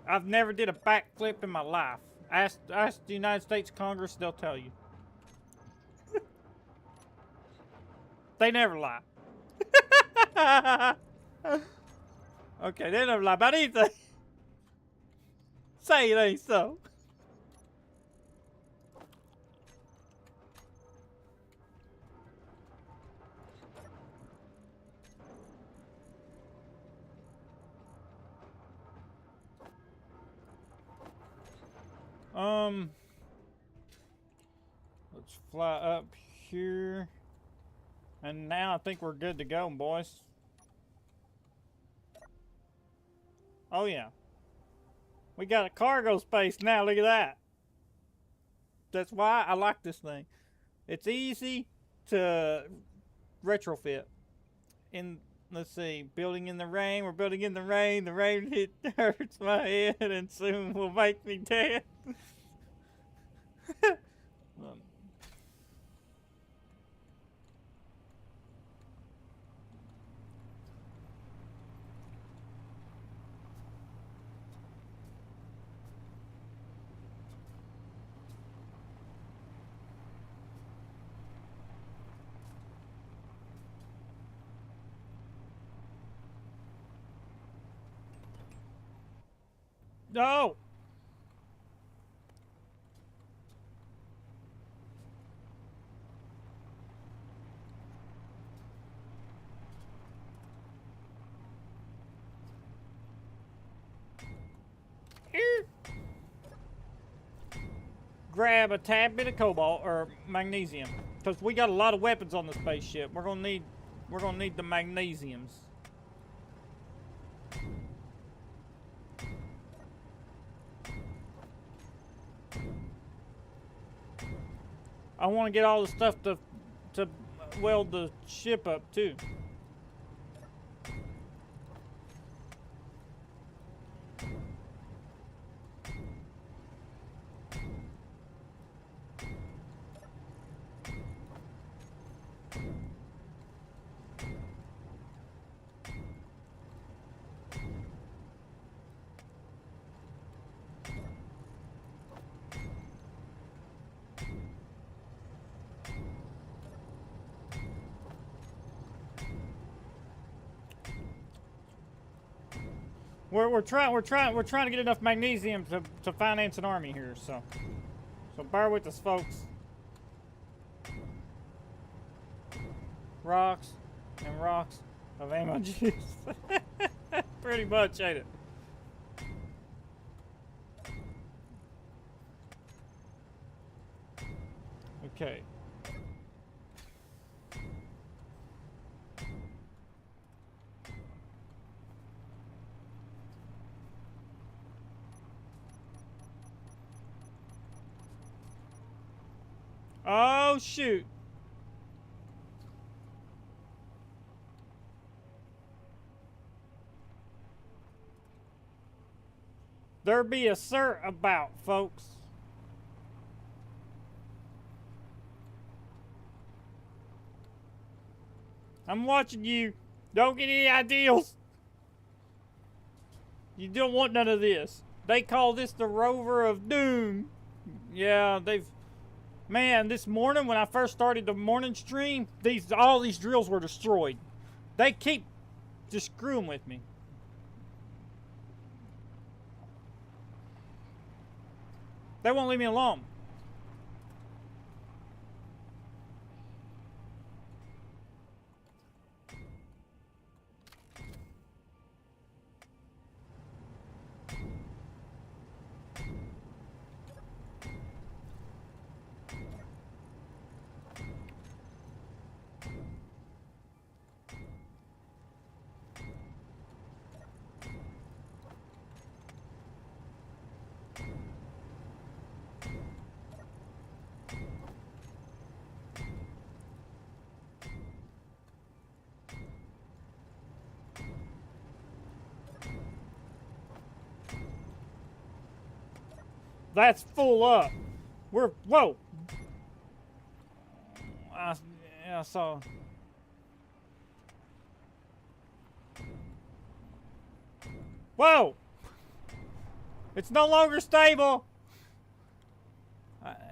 I've never did a backflip in my life. Ask the United States Congress, they'll tell you. They never lie. Okay, they never lie about anything. Say it ain't so. Let's fly up here. And now I think we're good to go, boys. Oh yeah. We got a cargo space now, look at that. That's why I like this thing. It's easy to retrofit. Let's see, building in the rain, we're building in the rain hurts my head and soon will make me dead. No! grab a tad bit of cobalt or magnesium, because we got a lot of weapons on the spaceship. We're gonna need the magnesiums. I want to get all the stuff to weld the ship up too. We're trying to get enough magnesium to finance an army here, so bear with us, folks. Rocks and rocks of ammo juice. Pretty much, ain't it? Okay. Oh, shoot. There be a cert about, folks. I'm watching you. Don't get any ideals. You don't want none of this. They call this the Rover of Doom. Yeah, man, this morning when I first started the morning stream, all these drills were destroyed. They keep just screwing with me. They won't leave me alone. That's full up. Whoa. I saw. Whoa. It's no longer stable.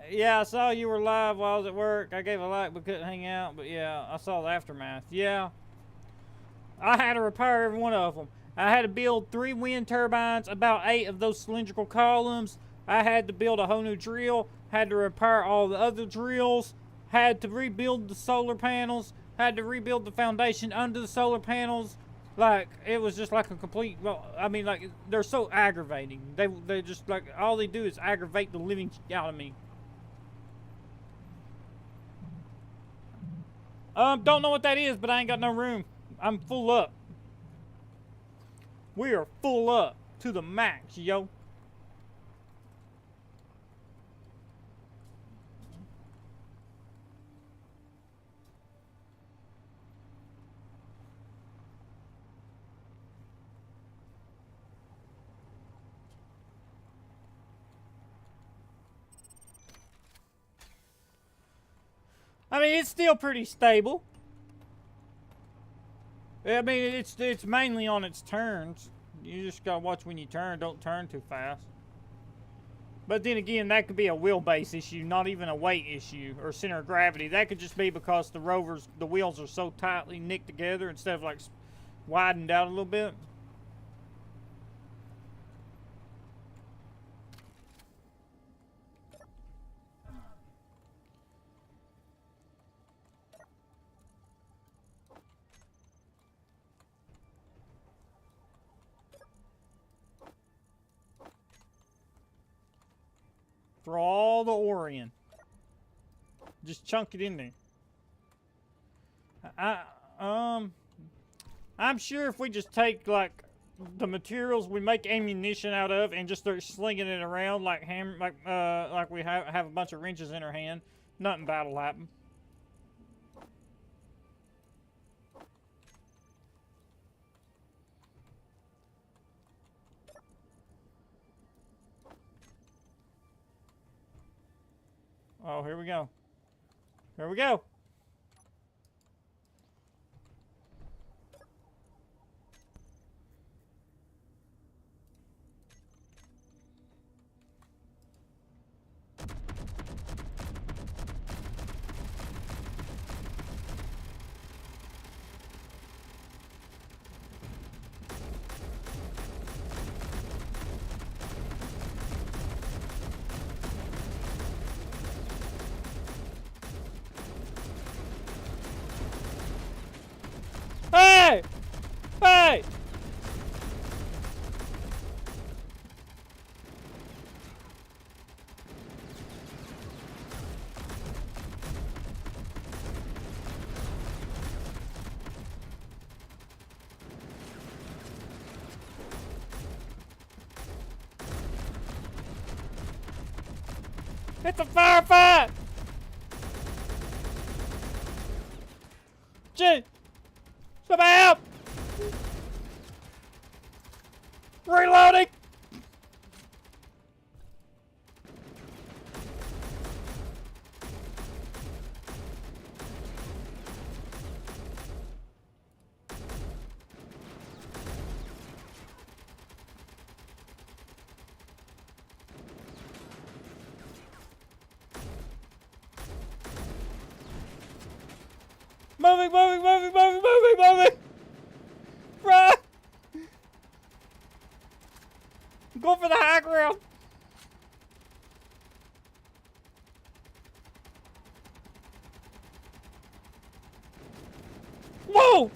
Yeah, I saw you were live while I was at work. I gave a like but couldn't hang out. But yeah, I saw the aftermath. Yeah. I had to repair every one of them. I had to build 3 wind turbines, about 8 of those cylindrical columns. I had to build a whole new drill, had to repair all the other drills, had to rebuild the solar panels, had to rebuild the foundation under the solar panels. Like, it was just like a complete, well, I mean, like, they're so aggravating. They just, like, all they do is aggravate the living out of me. Don't know what that is, but I ain't got no room. I'm full up. We are full up to the max, yo. I mean, it's still pretty stable. I mean, it's mainly on its turns. You just gotta watch when you turn. Don't turn too fast. But then again, that could be a wheelbase issue, not even a weight issue or center of gravity. That could just be because the wheels are so tightly nicked together instead of like widened out a little bit. Throw all the ore in. Just chunk it in there. I'm sure if we just take like the materials we make ammunition out of and just start slinging it around like like we have a bunch of wrenches in our hand, nothing bad will happen. Oh, here we go. Here we go. Hey! Hey! It's a firefight! Gee! Somebody help! Reloading! Moving! Run! Go for the high ground! Whoa!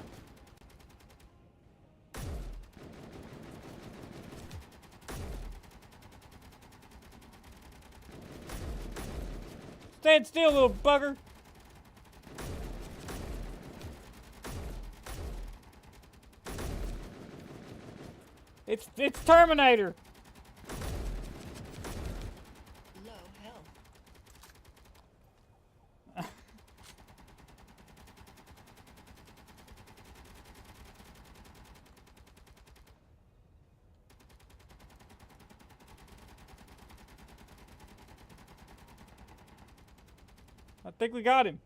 Stand still, little bugger! It's Terminator! Low health. I think we got him.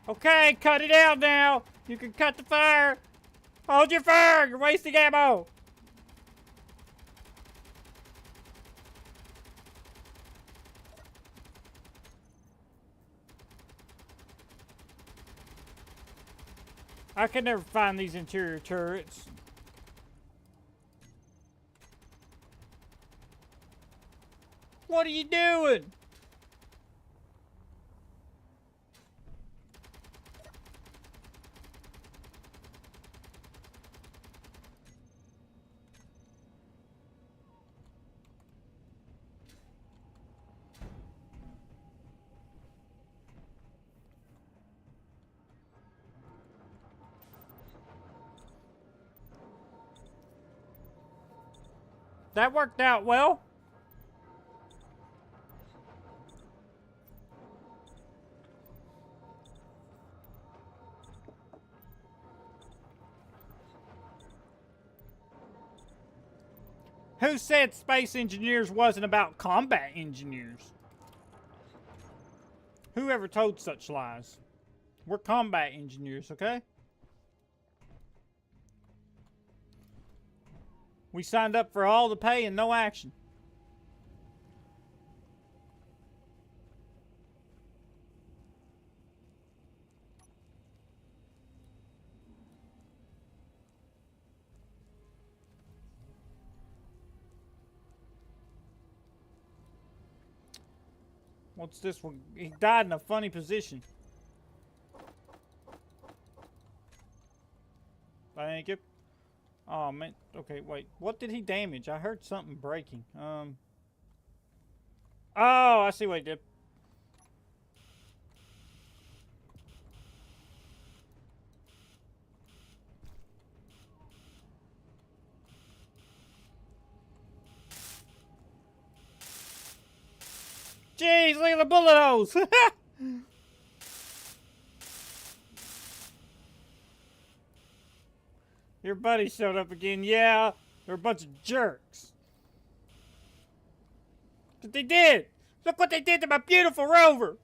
Okay, cut it out now! You can cut the fire! Hold your fire! You're wasting ammo! I can never find these interior turrets. What are you doing? That worked out well. Who said space engineers wasn't about combat engineers? Whoever told such lies? We're combat engineers, okay? We signed up for all the pay and no action. What's this one? He died in a funny position. Thank you. Oh man. Okay, wait. What did he damage? I heard something breaking. Oh, I see what he did. Jeez, look at the bullet holes! Your buddy showed up again. Yeah, they're a bunch of jerks. But they did! Look what they did to my beautiful rover!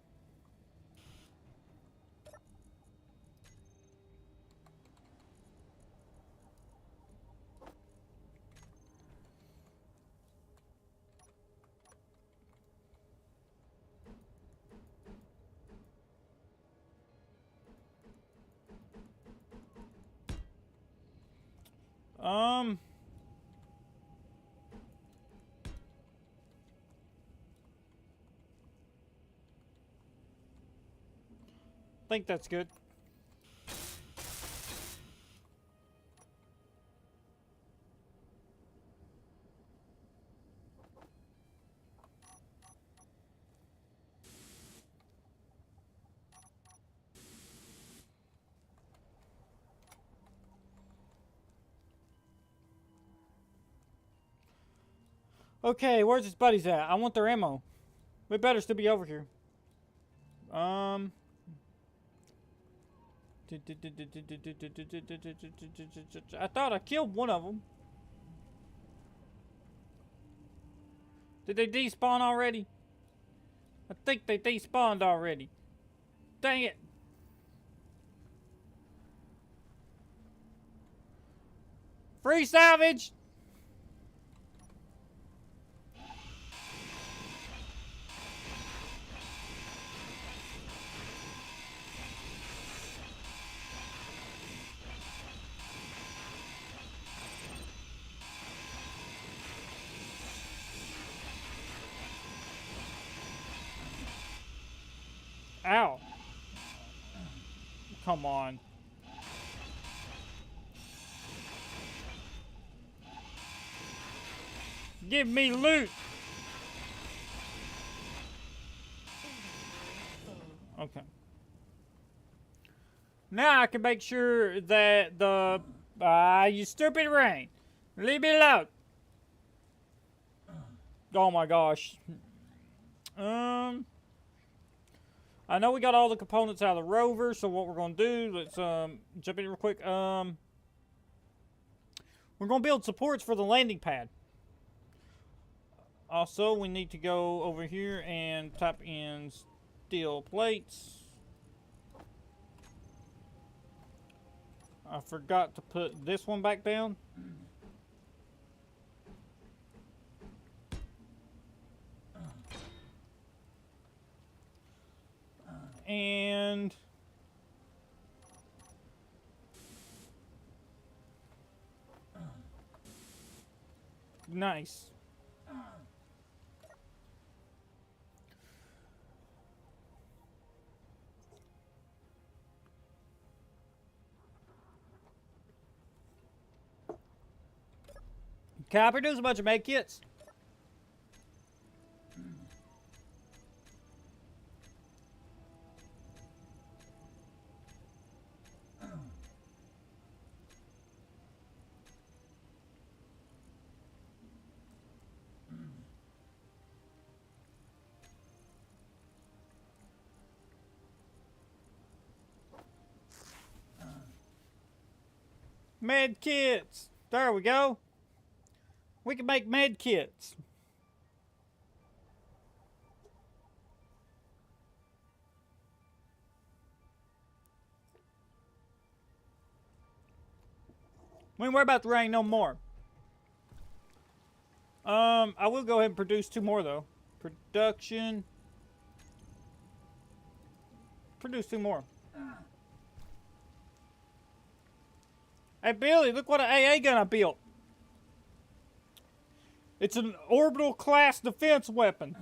I think that's good. Okay, where's his buddies at? I want their ammo. We better still be over here. I thought I killed one of them. Did they despawn already? I think they despawned already. Dang it. Free salvage! Ow. Come on. Give me loot. Okay. Now I can make sure that the... you stupid rain. Leave me alone. Oh my gosh. I know we got all the components out of the rover, so what we're going to do, let's jump in real quick. We're going to build supports for the landing pad. Also, we need to go over here and type in steel plates. I forgot to put this one back down. And nice. Can I produce a bunch of med kits? Med kits. There we go. We can make med kits. We ain't worry about the rain no more. I will go ahead and produce 2 more though. Production. Produce 2 more. Hey Billy, look what an AA gun I built. It's an orbital class defense weapon.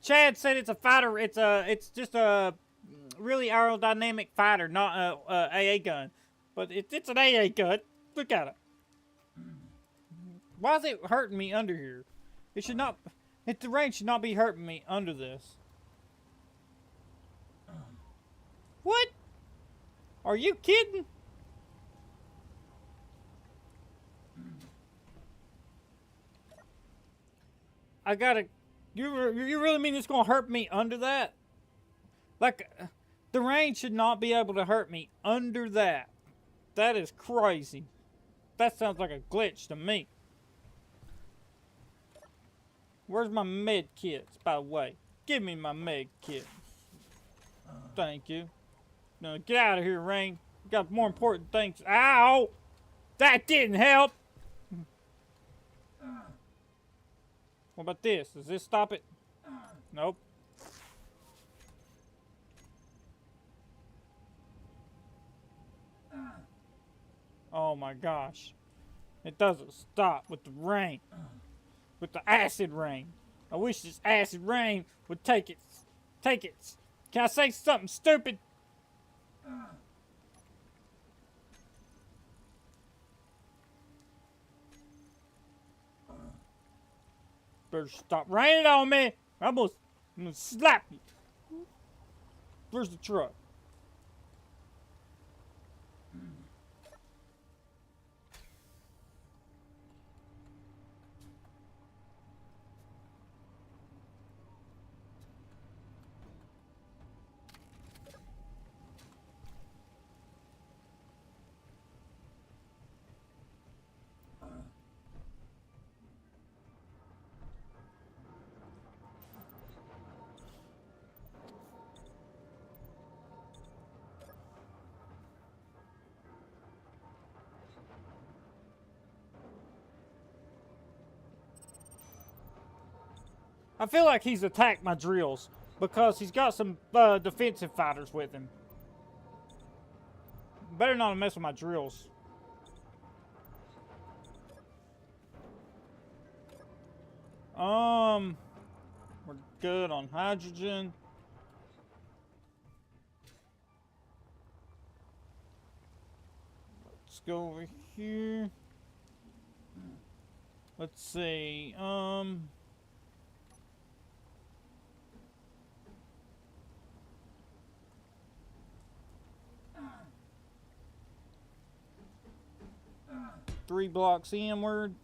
Chad said it's a fighter. It's just a really aerodynamic fighter, not a AA gun. But it's an AA gun. Look at it. Why is it hurting me under here? It should not. The range should not be hurting me under this. What? Are you kidding? I gotta. You really mean it's gonna hurt me under that? Like, the range should not be able to hurt me under that. That is crazy. That sounds like a glitch to me. Where's my med kits, by the way? Give me my med kit. Thank you. No, get out of here, Rain. You got more important things. Ow! That didn't help! What about this? Does this stop it? Nope. Oh my gosh. It doesn't stop with the rain. With the acid rain. I wish this acid rain would take it. Take it. Can I say something stupid? Better stop raining on me. I'm gonna slap you. Where's the truck? I feel like he's attacked my drills because he's got some defensive fighters with him. Better not mess with my drills. We're good on hydrogen. Let's go over here. Let's see. Three blocks inward.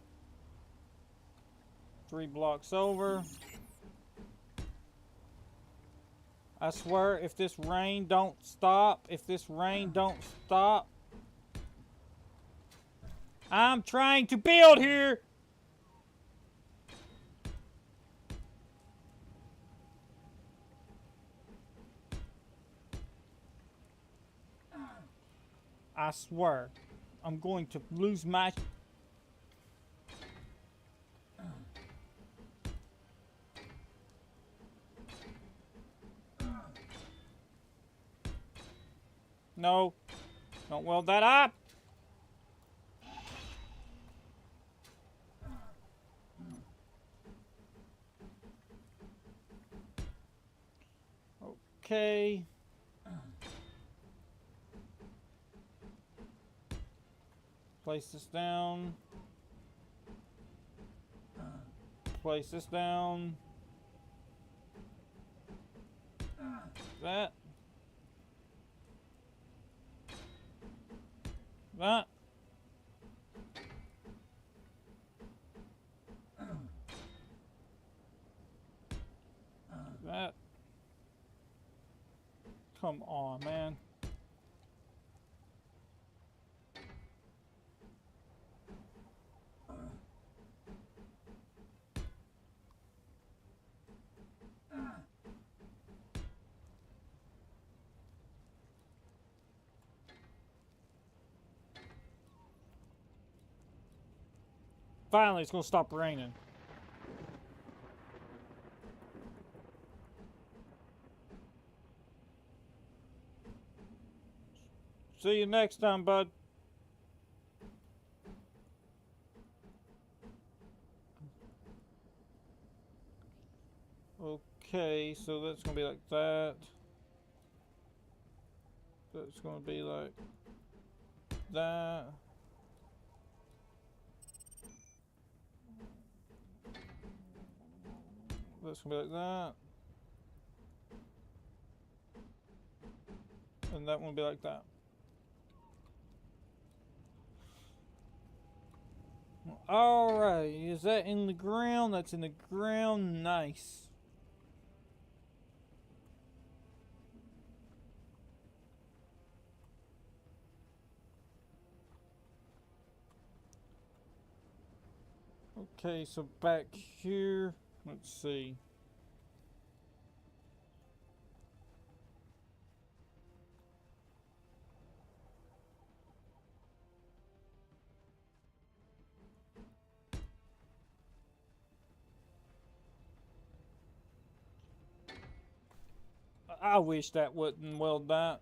3 blocks over. I swear, if this rain don't stop, I'm trying to build here. I swear, I'm going to lose my... No, don't weld that up. Okay. Place this down. Place this down. That. That. That. Come on, man. Finally, it's gonna stop raining. See you next time, bud. Okay, so that's gonna be like that. That's gonna be like that. That's gonna be like that. And that one will be like that. Alright, is that in the ground? That's in the ground. Nice. Okay, so back here, let's see. I wish that wasn't well done.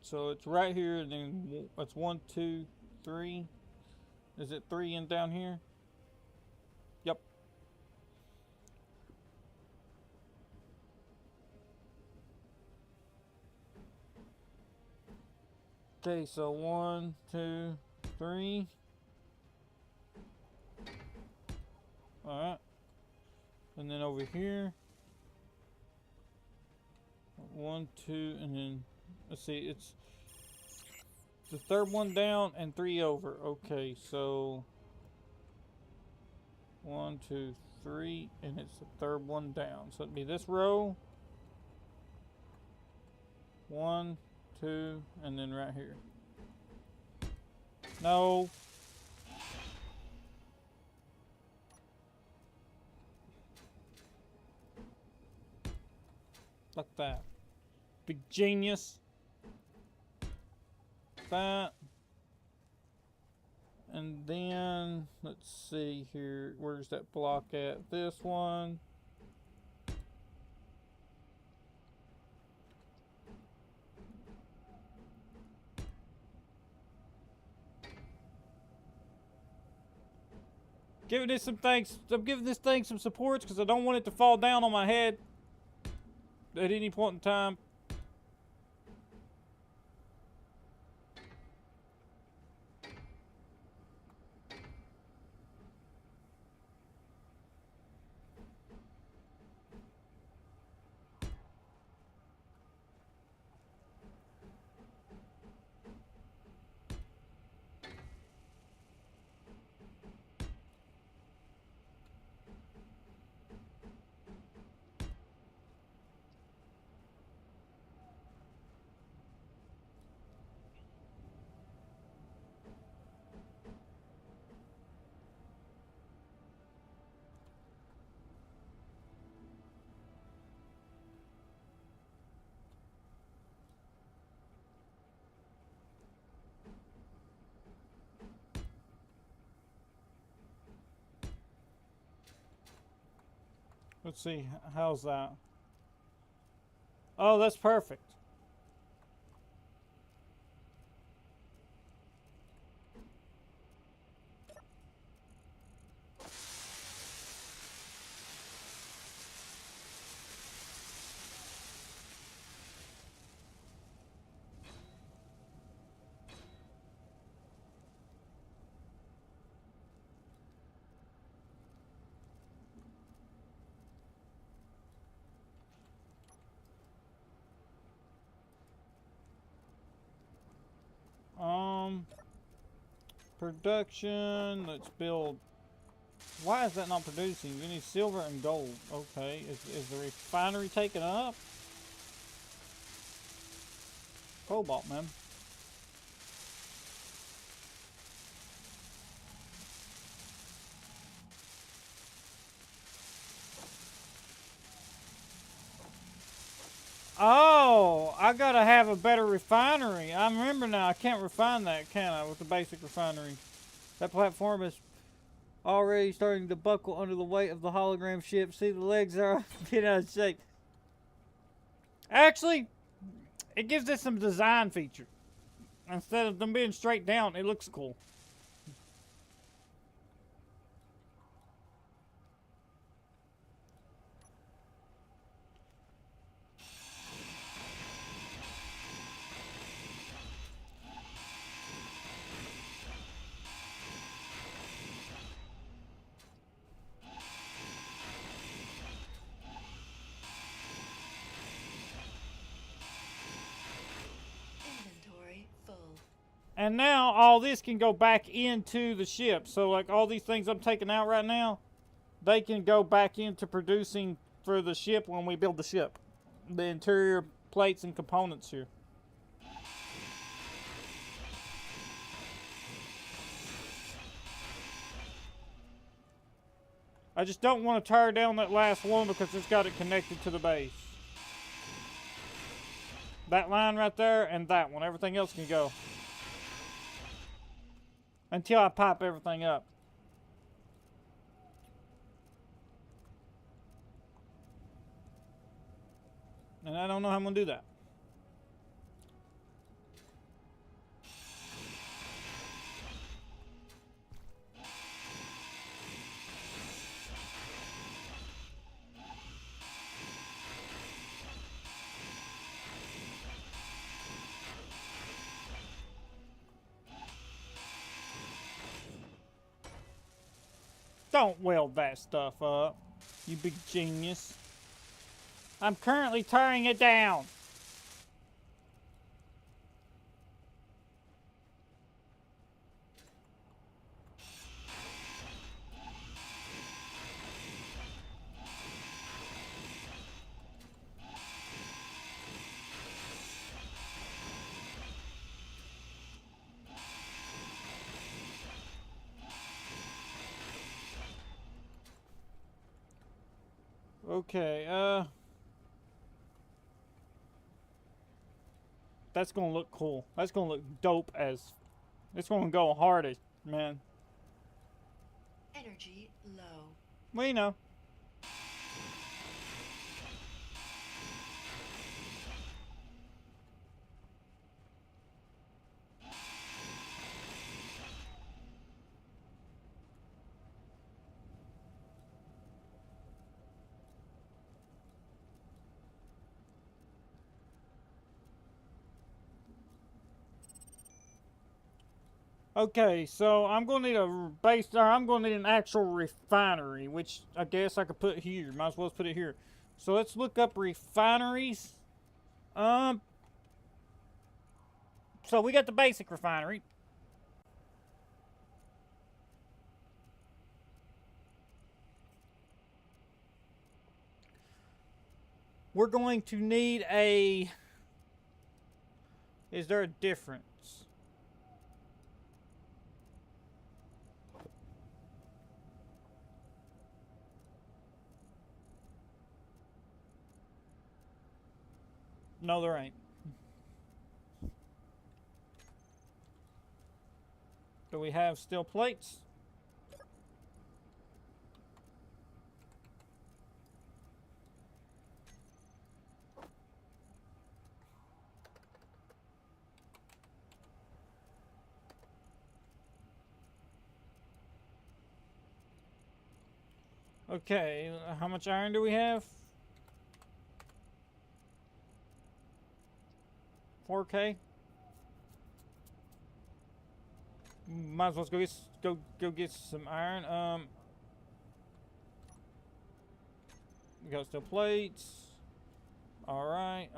So it's right here, and then that's 1, 2, 3. Is it 3 in down here? Yep. Okay, so 1, 2, 3. Alright. And then over here. 1, 2, and then let's see, it's the third one down and 3 over. Okay, so 1, 2, 3, and it's the third one down. So it'd be this row. 1, 2, and then right here. No. Like that. Big genius. That. And then, let's see here. Where's that block at? This one. Giving this some thanks. I'm giving this thing some supports because I don't want it to fall down on my head at any point in time. Let's see, how's that? Oh, that's perfect. Production, let's build. Why is that not producing? We need silver and gold. Okay, is the refinery taken up? Cobalt, man. Oh, I gotta have a better refinery. I remember now. I can't refine that, can I, with the basic refinery? That platform is already starting to buckle under the weight of the hologram ship. See, the legs are getting out of shape. Actually, it gives it some design feature. instead of them being straight down, it looks cool. Inventory full. And now all this can go back into the ship. So like all these things I'm taking out right now, they can go back into producing for the ship when we build the ship. The interior plates and components here. I just don't want to tear down that last one because it's got it connected to the base. That line right there and that one. Everything else can go. Until I pipe everything up. And I don't know how I'm going to do that. Don't weld that stuff up, you big genius. I'm currently tearing it down. Okay, that's gonna look cool. That's gonna look dope as... It's gonna go hard as, man. Energy low. We know. Okay, so I'm gonna need a base, or I'm gonna need an actual refinery, which I guess I could put here. Might as well put it here. So let's look up refineries. So we got the basic refinery. We're going to need a... Is there a difference? No, there ain't. Do we have steel plates? Okay, how much iron do we have? 4K. Might as well go get some iron. We got steel plates. All right.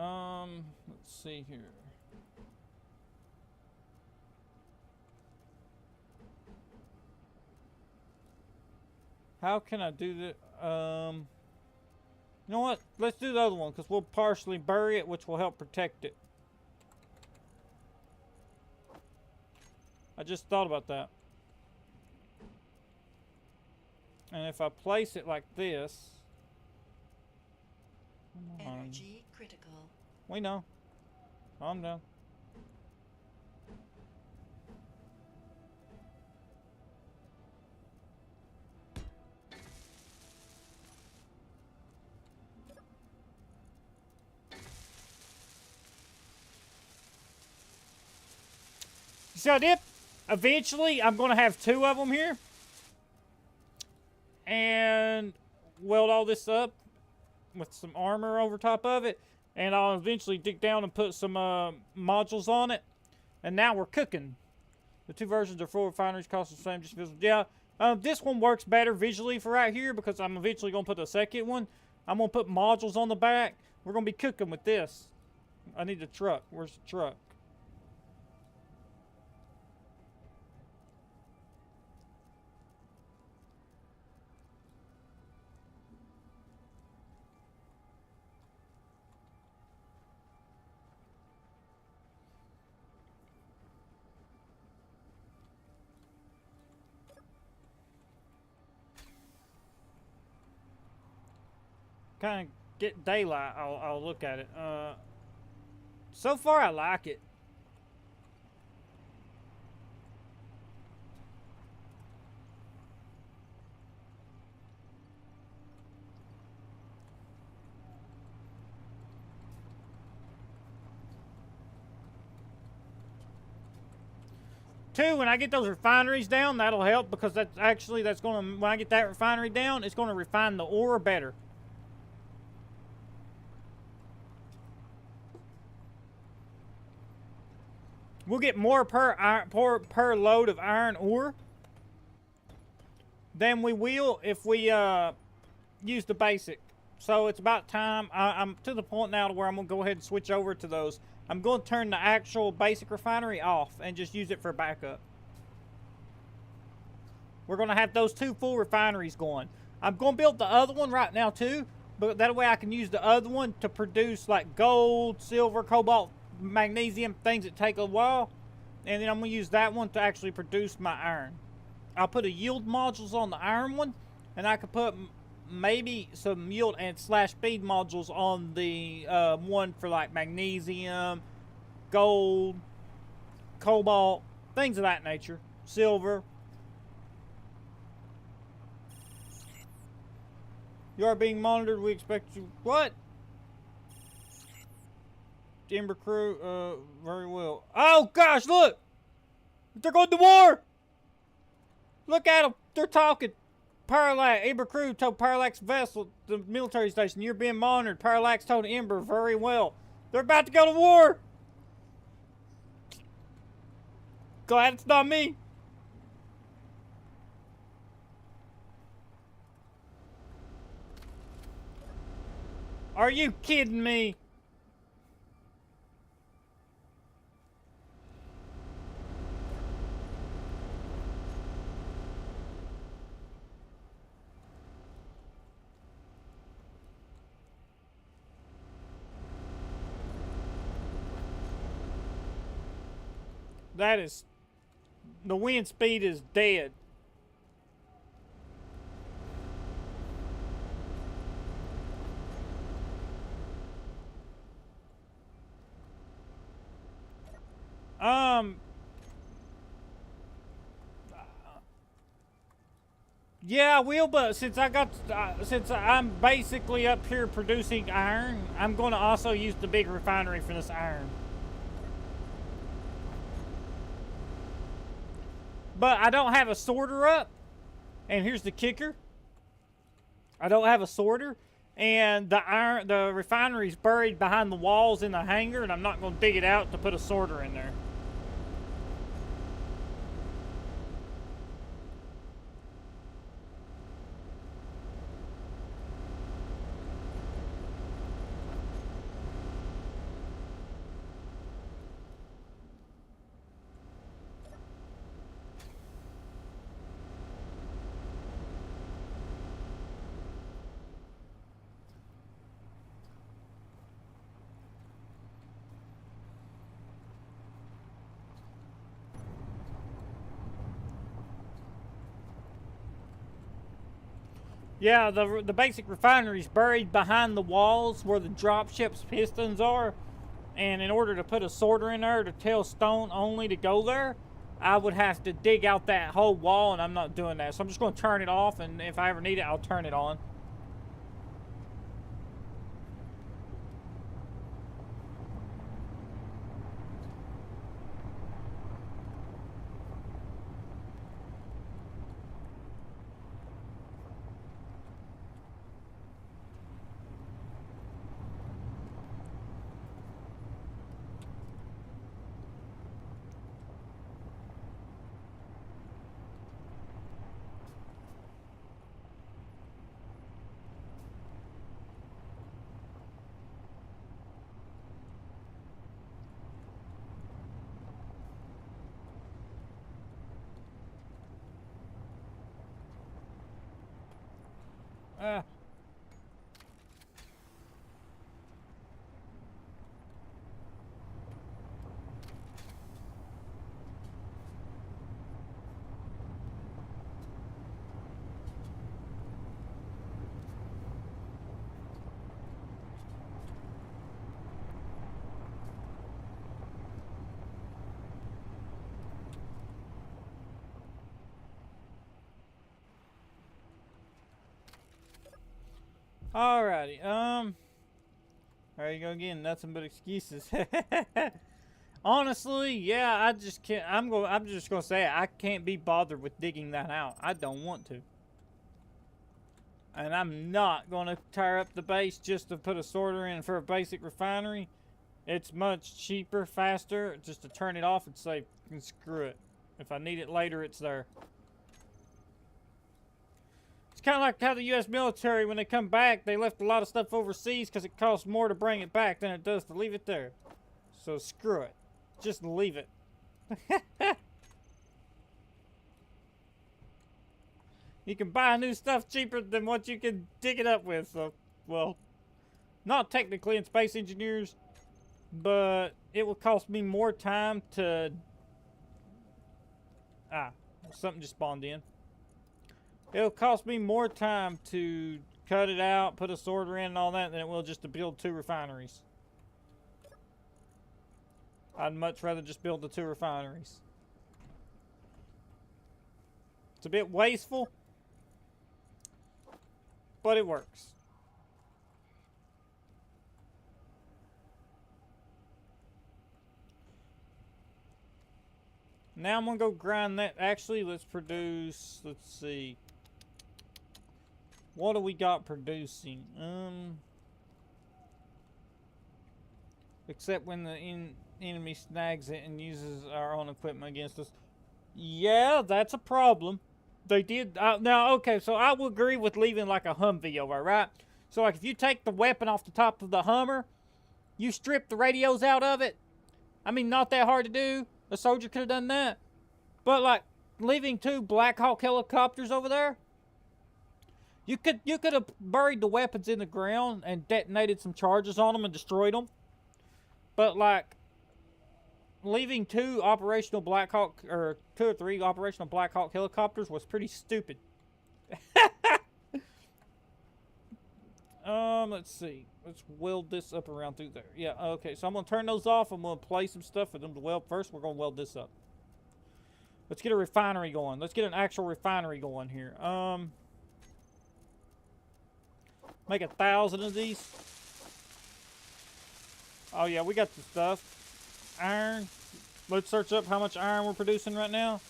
Let's see here. How can I do that? You know what? Let's do the other one because we'll partially bury it, which will help protect it. I just thought about that. And if I place it like this... Energy critical. We know. Calm down. So dip, eventually I'm going to have 2 of them here. And weld all this up with some armor over top of it. And I'll eventually dig down and put some modules on it. And now we're cooking. The 2 versions are full refineries, cost the same, just visible. Yeah, this one works better visually for right here because I'm eventually going to put a second one. I'm going to put modules on the back. We're going to be cooking with this. I need the truck. Where's the truck? Kind of get daylight, I'll look at it. So far I like it. Two, when I get those refineries down, that'll help because that's gonna, when I get that refinery down, it's gonna refine the ore better. We'll get more per load of iron ore than we will if we use the basic. So it's about time. I'm to the point now to where I'm going to go ahead and switch over to those. I'm going to turn the actual basic refinery off and just use it for backup. We're going to have those 2 full refineries going. I'm going to build the other one right now too, but that way I can use the other one to produce like gold, silver, cobalt, magnesium, things that take a while, and then I'm going to use that one to actually produce my iron. I'll put a yield modules on the iron one, and I could put maybe some yield and slash speed modules on the one for like magnesium, gold, cobalt, things of that nature, silver. You are being monitored. We expect you. What? Ember crew, very well. Oh gosh, look! They're going to war! Look at them. They're talking. Parallax, Ember crew told Parallax vessel, the military station, you're being monitored. Parallax told Ember, very well. They're about to go to war! Glad it's not me. Are you kidding me? That is, the wind speed is dead. Yeah, I will, but since I'm basically up here producing iron, I'm going to also use the big refinery for this iron. But I don't have a sorter up, and here's the kicker. I don't have a sorter, and the refinery's buried behind the walls in the hangar, and I'm not going to dig it out to put a sorter in there. Yeah, the basic refinery's buried behind the walls where the dropship's pistons are. And in order to put a sorter in there to tell stone only to go there, I would have to dig out that whole wall, and I'm not doing that. So I'm just going to turn it off, and if I ever need it, I'll turn it on. Ah. Alrighty, there you go again, nothing but excuses. Honestly, yeah, I just can't, I'm just gonna say it, I can't be bothered with digging that out. I don't want to. And I'm not gonna tear up the base just to put a sorter in for a basic refinery. It's much cheaper, faster, just to turn it off and say, screw it. If I need it later, it's there. It's kind of like how the U.S. military, when they come back, they left a lot of stuff overseas because it costs more to bring it back than it does to leave it there. So screw it. Just leave it. You can buy new stuff cheaper than what you can dig it up with. So, well, not technically in Space Engineers, but it will cost me more time to... something just spawned in. It'll cost me more time to cut it out, put a sorter in and all that than it will just to build 2 refineries. I'd much rather just build the 2 refineries. It's a bit wasteful, but it works. Now I'm gonna go grind that. Actually, let's produce, let's see. What do we got producing? Except when the enemy snags it and uses our own equipment against us. Yeah, that's a problem. They did, now, okay, so I will agree with leaving like a Humvee over, right? So like if you take the weapon off the top of the Hummer, you strip the radios out of it. I mean, not that hard to do. A soldier could have done that. But like leaving 2 Black Hawk helicopters over there, you could have buried the weapons in the ground and detonated some charges on them and destroyed them. But like leaving 2 operational Black Hawk, or 2 or 3 operational Black Hawk helicopters was pretty stupid. Let's see. Let's weld this up around through there. Yeah, okay. So I'm going to turn those off. I'm going to play some stuff for them to weld. First, we're going to weld this up. Let's get a refinery going. Let's get an actual refinery going here. Make 1,000 of these. Oh, yeah, we got the stuff. Iron. Let's search up how much iron we're producing right now.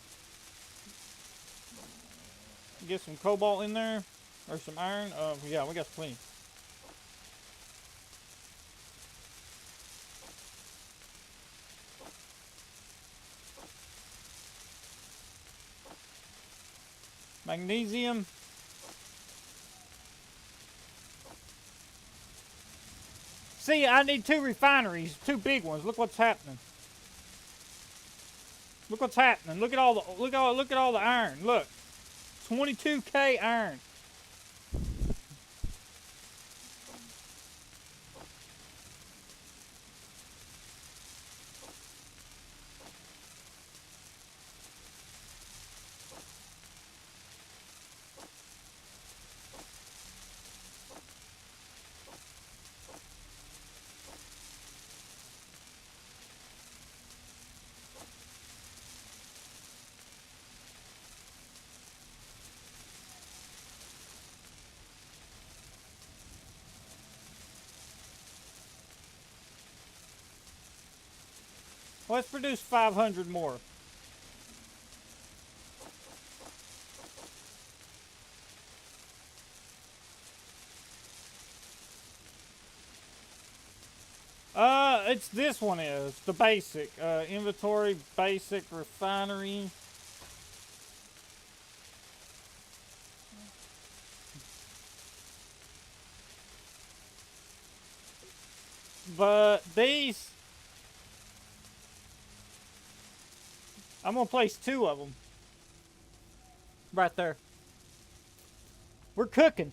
Get some cobalt in there. Or some iron. Yeah, we got plenty. Magnesium. See, I need 2 refineries, 2 big ones. Look what's happening. Look what's happening. Look at all the look at all the iron. Look. 22K iron. Let's produce 500 more. It's this one is the basic inventory, basic refinery. But these, I'm gonna place 2 of them right there. We're cooking.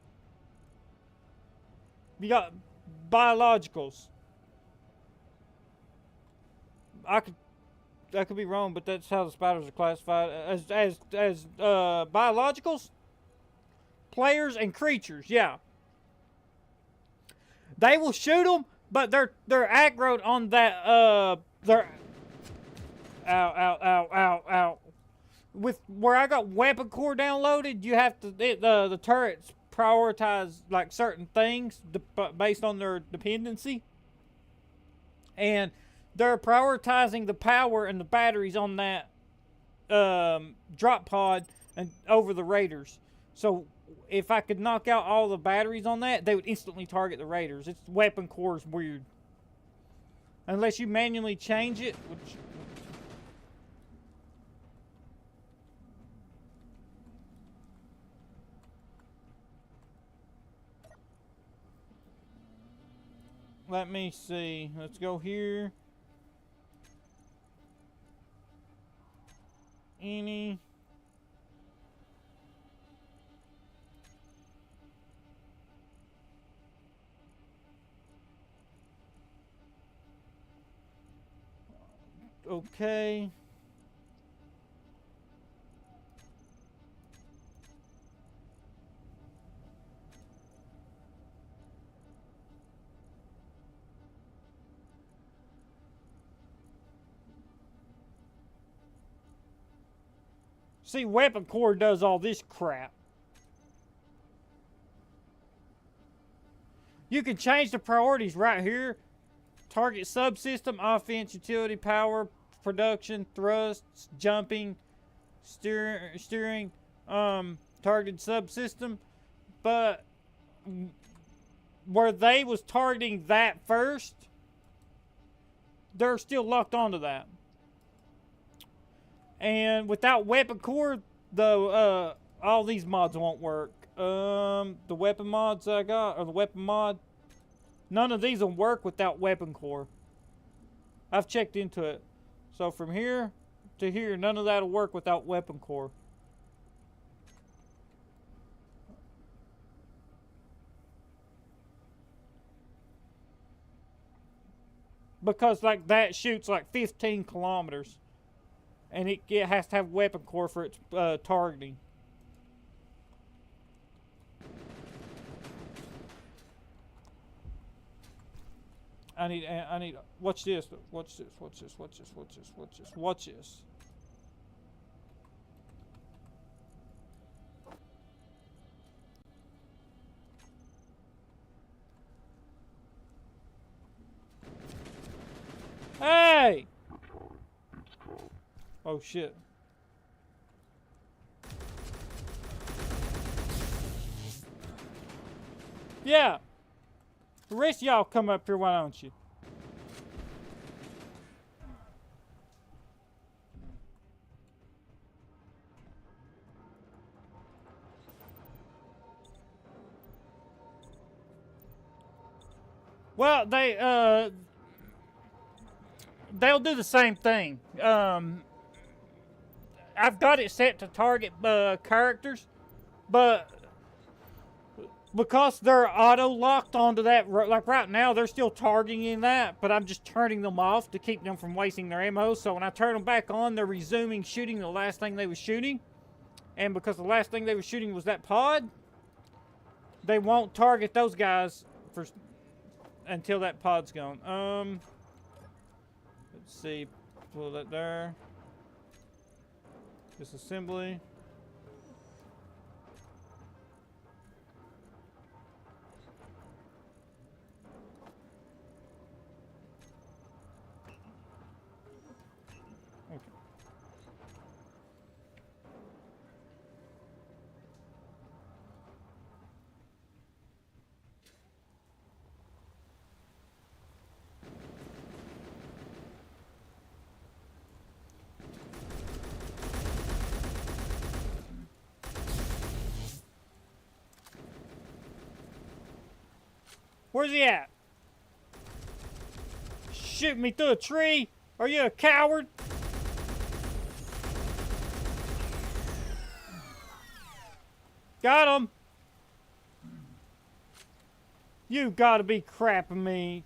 You got biologicals. I could be wrong, but that's how the spiders are classified as biologicals, players, and creatures. Yeah, they will shoot them, but they're aggroed on that. They're ow. With where I got weapon core downloaded, you have to the turrets prioritize like certain things based on their dependency, and they're prioritizing the power and the batteries on that drop pod and over the raiders. So if I could knock out all the batteries on that, they would instantly target the raiders. Its weapon core is weird, unless you manually change it, which. Let me see. Let's go here. Any. Okay. See, weapon core does all this crap. You can change the priorities right here. Target subsystem, offense, utility, power, production, thrusts, jumping, steering, targeted subsystem. But where they was targeting that first, they're still locked onto that. And without weapon core, the all these mods won't work. The weapon mods I got, or the weapon mod, none of these will work without weapon core. I've checked into it. So from here to here, none of that'll work without weapon core. Because like that shoots like 15 kilometers. And it has to have weapon core for its targeting. I need, watch this, watch this. Hey! Oh shit. Yeah. The rest of y'all come up here, why don't you? Well, they'll do the same thing. I've got it set to target characters, but because they're auto-locked onto that, like right now, they're still targeting that, but I'm just turning them off to keep them from wasting their ammo. So when I turn them back on, they're resuming shooting the last thing they were shooting. And because the last thing they were shooting was that pod, they won't target those guys until that pod's gone. Let's see, pull that there. Disassembly. Okay. Where's he at? Shoot me through a tree? Are you a coward? Got him. You gotta be crapping me.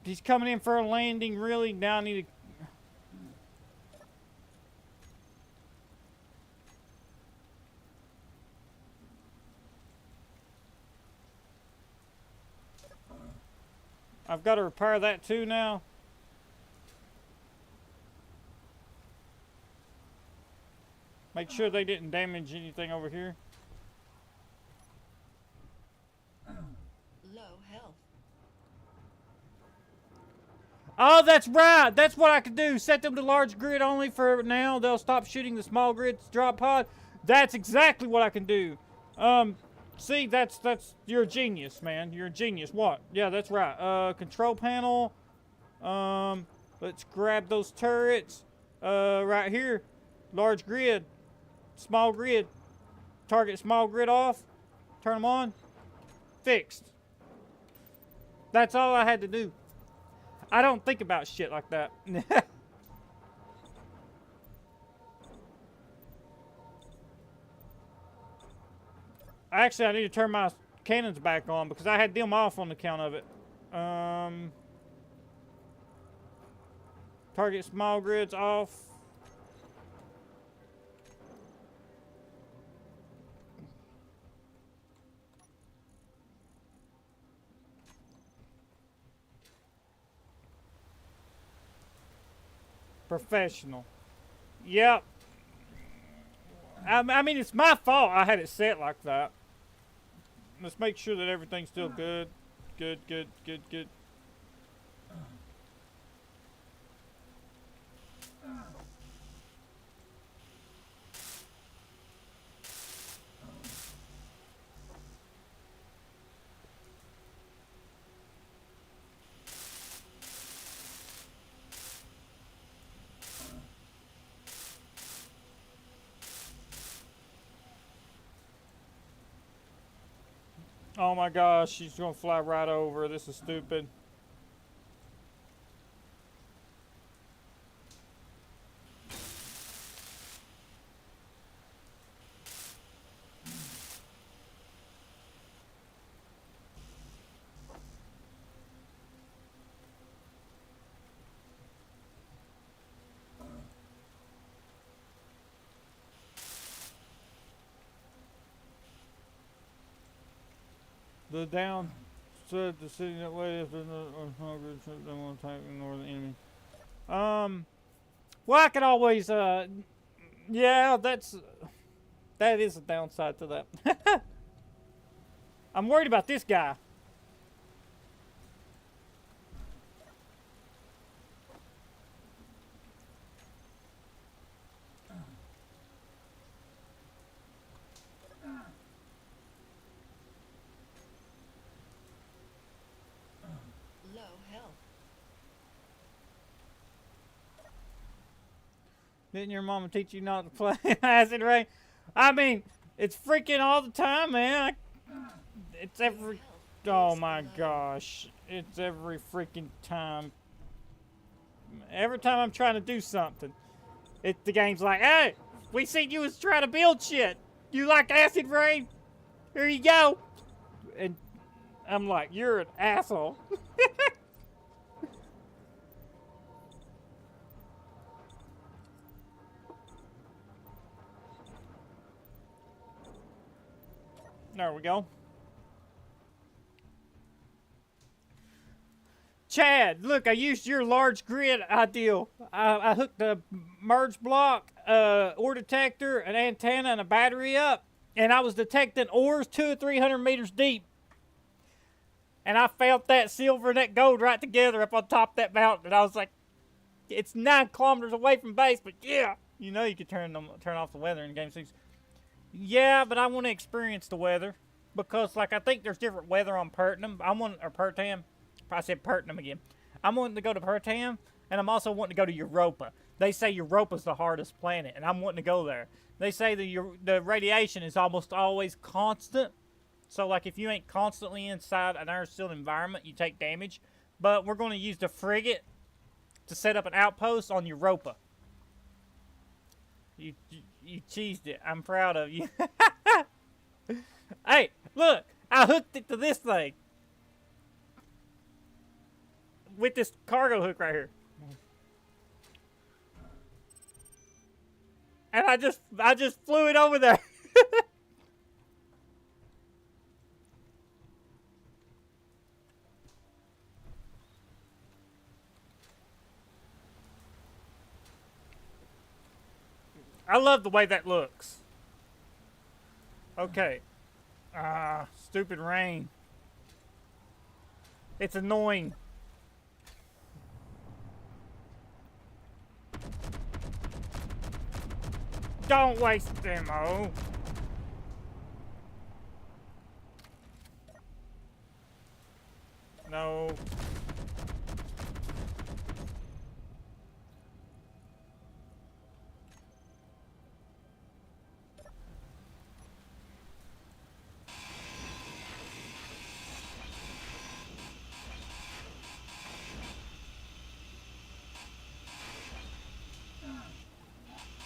He's coming in for a landing, really? Now I need to... I've got to repair that too now. Make sure they didn't damage anything over here. Low health. Oh, that's right. That's what I could do. Set them to large grid only for now. They'll stop shooting the small grids drop pod. That's exactly what I can do. See, that's you're a genius, man. You're a genius. What? Yeah, that's right. Control panel. Let's grab those turrets. Right here. Large grid. Small grid. Target small grid off. Turn them on. Fixed. That's all I had to do. I don't think about shit like that. Actually, I need to turn my cannons back on because I had them off on account of it. Target small grids off. Professional. Yep. I mean, it's my fault I had it set like that. Let's make sure that everything's still good. Good. Oh my gosh, she's gonna fly right over. This is stupid. The down said the city that way if they're not hungry, they want to attack and ignore the enemy. Well, I could always, yeah, that is a downside to that. I'm worried about this guy. Low health. Didn't your mama teach you not to play acid rain? I mean, it's freaking all the time, man. It's every... Oh my gosh. It's every freaking time. Every time I'm trying to do something, the game's like, hey, we seen you was trying to build shit. You like acid rain? Here you go. And I'm like, you're an asshole. There we go. Chad, look, I used your large grid ideal. I hooked a merge block, ore detector, an antenna, and a battery up. And I was detecting ores 200 or 300 meters deep. And I felt that silver and that gold right together up on top of that mountain. And I was like, it's 9 kilometers away from base, but yeah. You know you could turn off the weather in Game 6. Yeah, but I want to experience the weather. Because, like, I think there's different weather on Pertinum. Or Pertam. I said Pertinum again. I'm wanting to go to Pertam, and I'm also wanting to go to Europa. They say Europa's the hardest planet, and I'm wanting to go there. They say the radiation is almost always constant. So, like, if you ain't constantly inside an air-sealed environment, you take damage. But we're going to use the frigate to set up an outpost on Europa. You cheesed it. I'm proud of you. Hey, look. I hooked it to this thing. With this cargo hook right here. And I just flew it over there. I love the way that looks. Okay. Stupid rain. It's annoying. Don't waste ammo. No.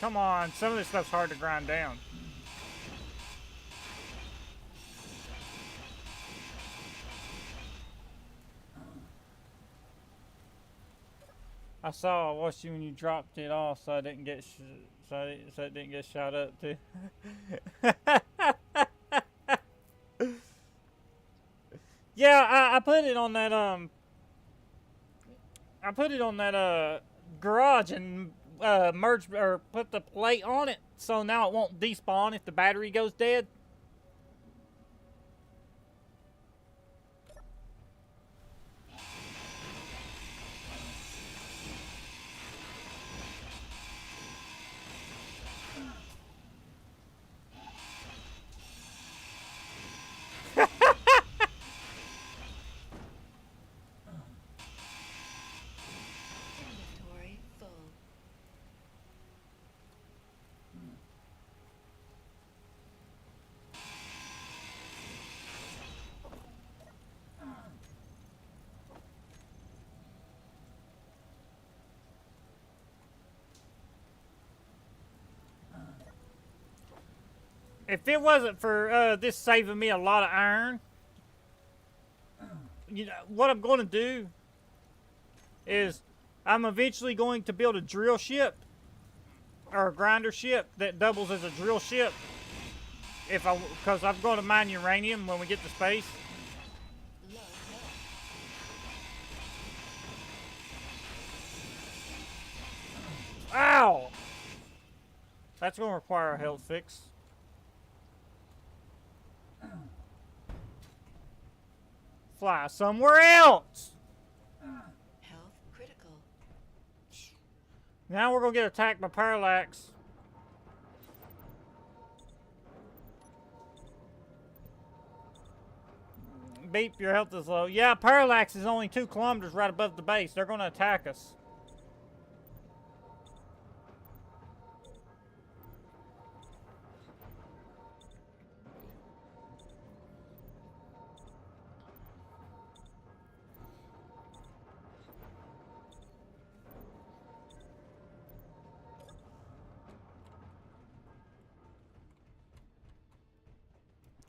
Come on, some of this stuff's hard to grind down. I watched you when you dropped it off, so I didn't get so it didn't get shot up too. Yeah, I put it on that I put it on that garage and merge or put the plate on it, so now it won't despawn if the battery goes dead. Inventory full. If it wasn't for this saving me a lot of iron, you know what I'm going to do is I'm eventually going to build a drill ship or a grinder ship that doubles as a drill ship. Because I'm going to mine uranium when we get to space. Low health. Ow! That's going to require a health fix. Fly somewhere else! Health critical. Now we're going to get attacked by parallax. Beep, your health is low. Yeah, parallax is only 2 kilometers right above the base. They're going to attack us.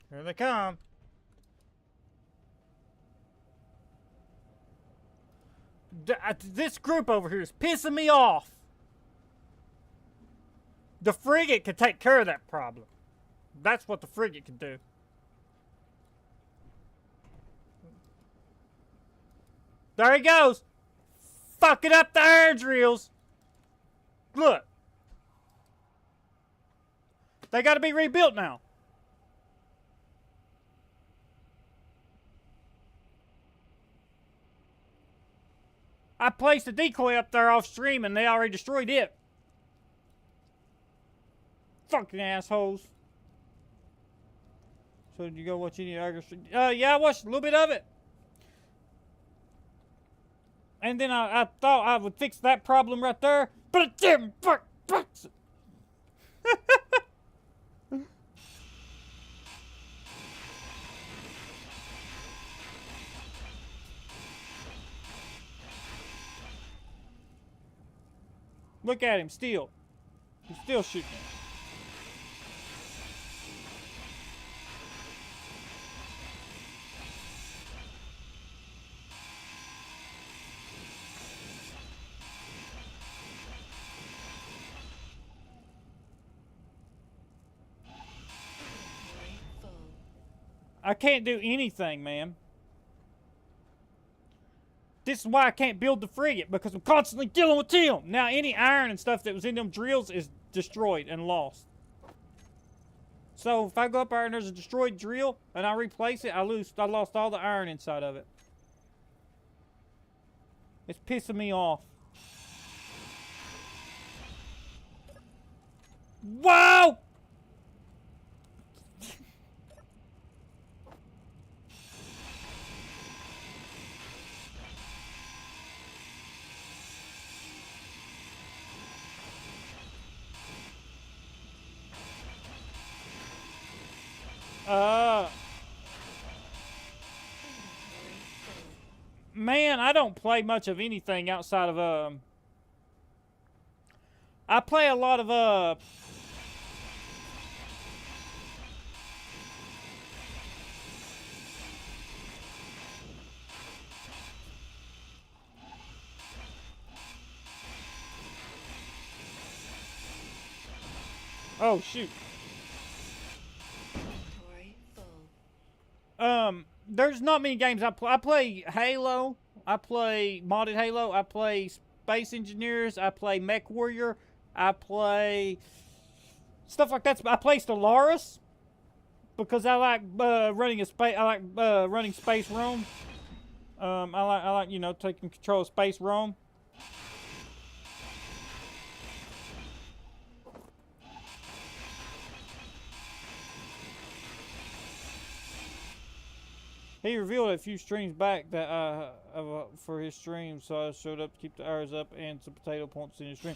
Here they come. This group over here is pissing me off. The frigate could take care of that problem. That's what the frigate could do. There he goes. Fucking up the air drills. Look. They got to be rebuilt now. I placed a decoy up there off stream and they already destroyed it. Fucking assholes. So did you go watch any Argus? Yeah, I watched a little bit of it. And then I thought I would fix that problem right there, but it didn't fix it. Look at him, still. He's still shooting. I can't do anything, man. This is why I can't build the frigate, because I'm constantly dealing with him. Now, any iron and stuff that was in them drills is destroyed and lost. So, if I go up there and there's a destroyed drill, and I replace it, I lost all the iron inside of it. It's pissing me off. Wow! Man, I don't play much of anything outside of, I play a lot of, oh, shoot. Inventory full. There's not many games I play. I play Halo. I play modded Halo. I play Space Engineers. I play Mech Warrior. I play stuff like that. I play Stellaris because I like running a space. I like running Space Roam. I like you know, taking control of Space Roam. He revealed a few streams back that for his stream, so I showed up to keep the hours up and some potato points in his stream.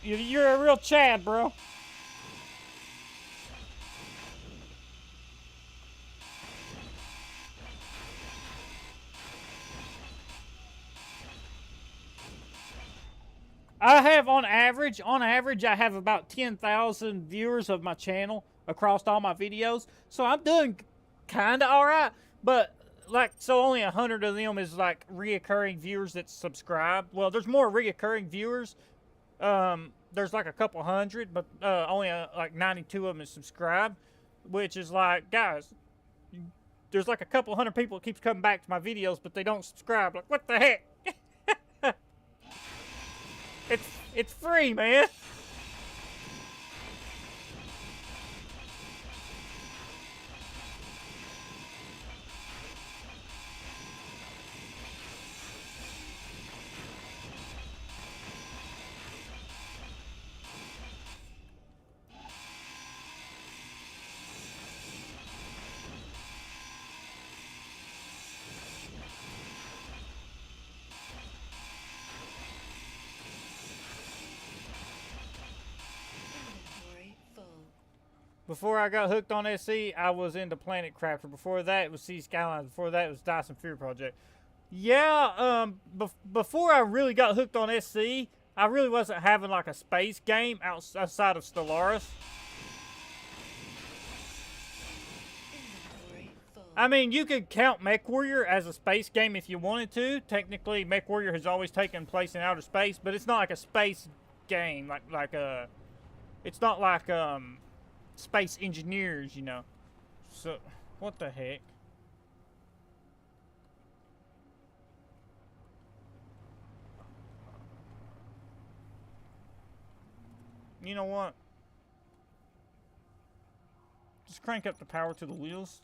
You're a real Chad, bro. I have on average, I have about 10,000 viewers of my channel across all my videos, so I'm doing kind of alright, but like, so only 100 of them is like reoccurring viewers that subscribe. Well, there's more reoccurring viewers. There's like a couple hundred, but only like 92 of them is subscribed, which is like, guys, there's like a couple hundred people that keeps coming back to my videos, but they don't subscribe. Like, what the heck? It's free, man. Inventory full. Before I got hooked on SC, I was into Planet Crafter. Before that, it was Sea Skylines. Before that, it was Dyson Fear Project. Yeah, before I really got hooked on SC, I really wasn't having like a space game outside of Stellaris. Inventory full. I mean, you could count Mech Warrior as a space game if you wanted to. Technically, Mech Warrior has always taken place in outer space, but it's not like a space game. It's not like Space Engineers, you know. So, what the heck? You know what? Just crank up the power to the wheels.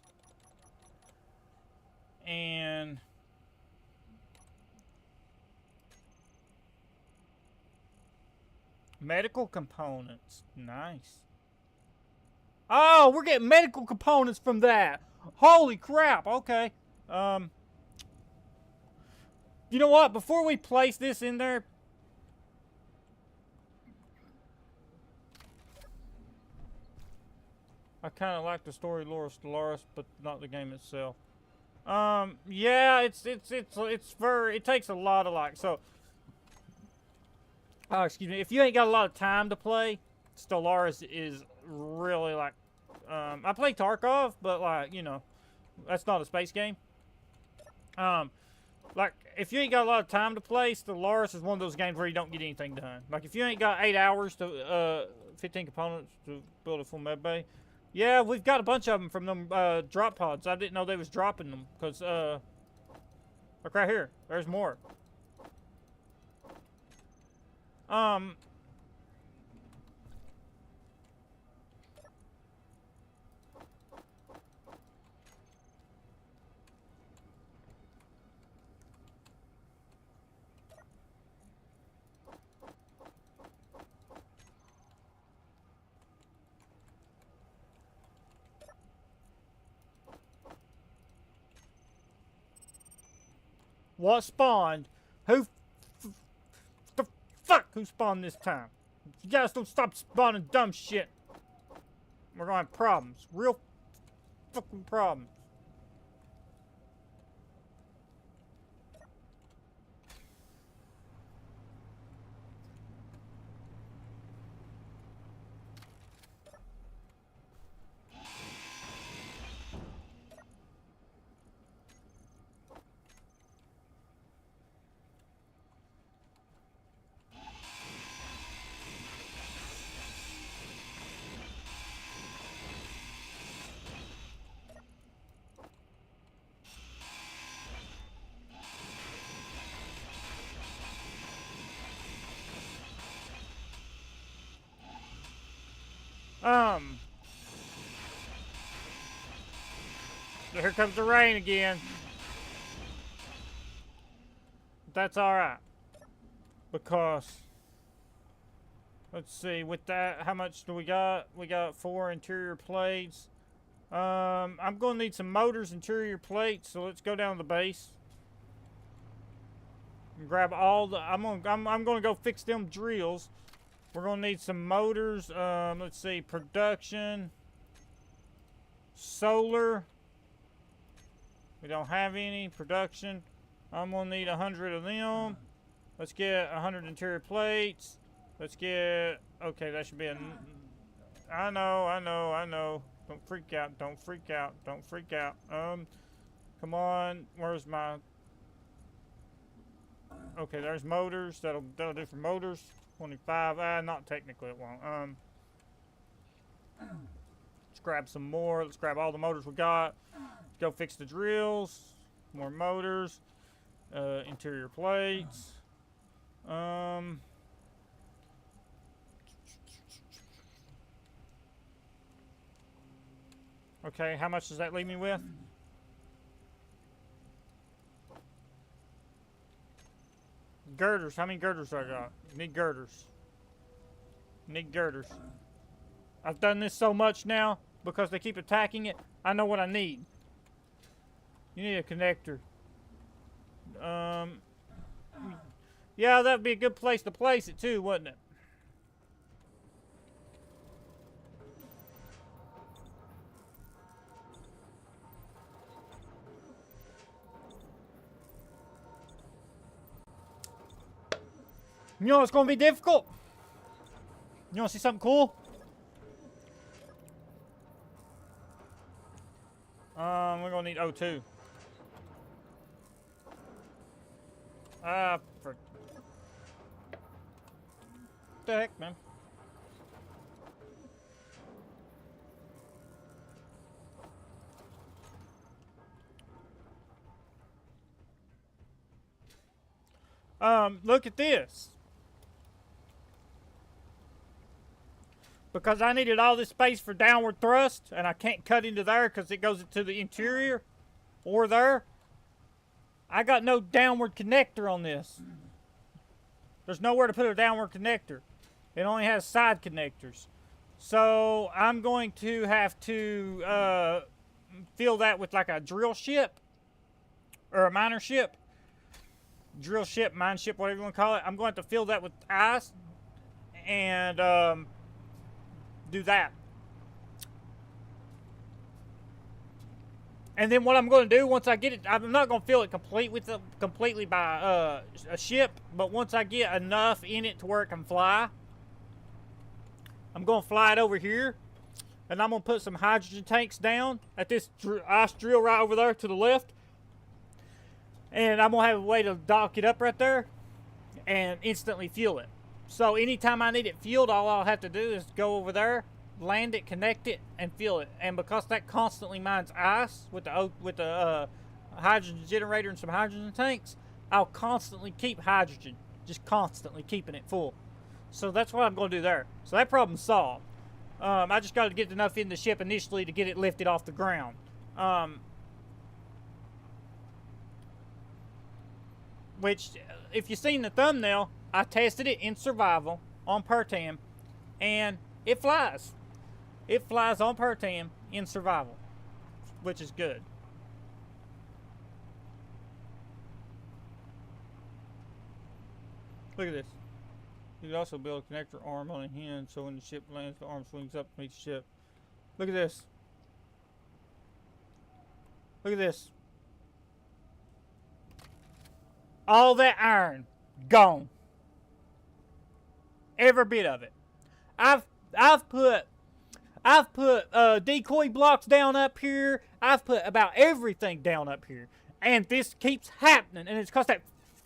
And medical components. Nice. Oh, we're getting medical components from that. Holy crap. Okay. You know what? Before we place this in there, I kind of like the story lore of Stellaris, but not the game itself. Yeah, it takes a lot of like, so, oh, excuse me, if you ain't got a lot of time to play, Stellaris is really like, I play Tarkov, but like, you know, that's not a space game. Like, if you ain't got a lot of time to play, Stellaris is one of those games where you don't get anything done. Like, if you ain't got 8 hours to, 15 components to build a full med bay, Yeah, we've got a bunch of them from them drop pods. I didn't know they was dropping them because look right here. There's more. What spawned? The fuck who spawned this time? You guys don't stop spawning dumb shit. We're gonna have problems. Real fucking problems. Here comes the rain again. That's alright. Because, let's see, with that, how much do we got? We got 4 interior plates. I'm going to need some motors, interior plates, so let's go down to the base. And grab all the, I'm going to go fix them drills. We're going to need some motors. Let's see, production, solar. We don't have any production. I'm gonna need 100 of them. Let's get 100 interior plates. Let's get, okay, that should be a, I know. Don't freak out, don't freak out, don't freak out. Come on, where's my, okay, there's motors. That'll do for motors. 25, not technically it won't. Let's grab some more. Let's grab all the motors we got. Go fix the drills, more motors, interior plates. Okay, how much does that leave me with? Girders, how many girders do I got? Need girders. Need girders. I've done this so much now because they keep attacking it. I know what I need. You need a connector. Yeah, that'd be a good place to place it too, wouldn't it? You know it's gonna be difficult? You wanna see something cool? We're gonna need O2. For the heck, man. Look at this. Because I needed all this space for downward thrust, and I can't cut into there because it goes into the interior or there. I got no downward connector on this. There's nowhere to put a downward connector. It only has side connectors. So I'm going to have to fill that with like a drill ship or a miner ship. Drill ship, mine ship, whatever you want to call it. I'm going to fill that with ice and do that. And then what I'm going to do once I get it, I'm not going to fill it completely by a ship, but once I get enough in it to where it can fly, I'm going to fly it over here, and I'm going to put some hydrogen tanks down at this ice drill right over there to the left, and I'm going to have a way to dock it up right there and instantly fuel it. So anytime I need it fueled, all I'll have to do is go over there land it, connect it, and fuel it. And because that constantly mines ice with the hydrogen generator and some hydrogen tanks, I'll constantly keep hydrogen, just constantly keeping it full. So that's what I'm going to do there. So that problem's solved. I just got to get enough in the ship initially to get it lifted off the ground. Which, if you've seen the thumbnail, I tested it in survival on Pertam, and it flies. It flies on Pertam in survival, which is good. Look at this. You can also build a connector arm on a hinge so when the ship lands, the arm swings up to meet the ship. Look at this. Look at this. All that iron gone. Every bit of it. I've put decoy blocks down up here. I've put about everything down up here, and this keeps happening. And it's because that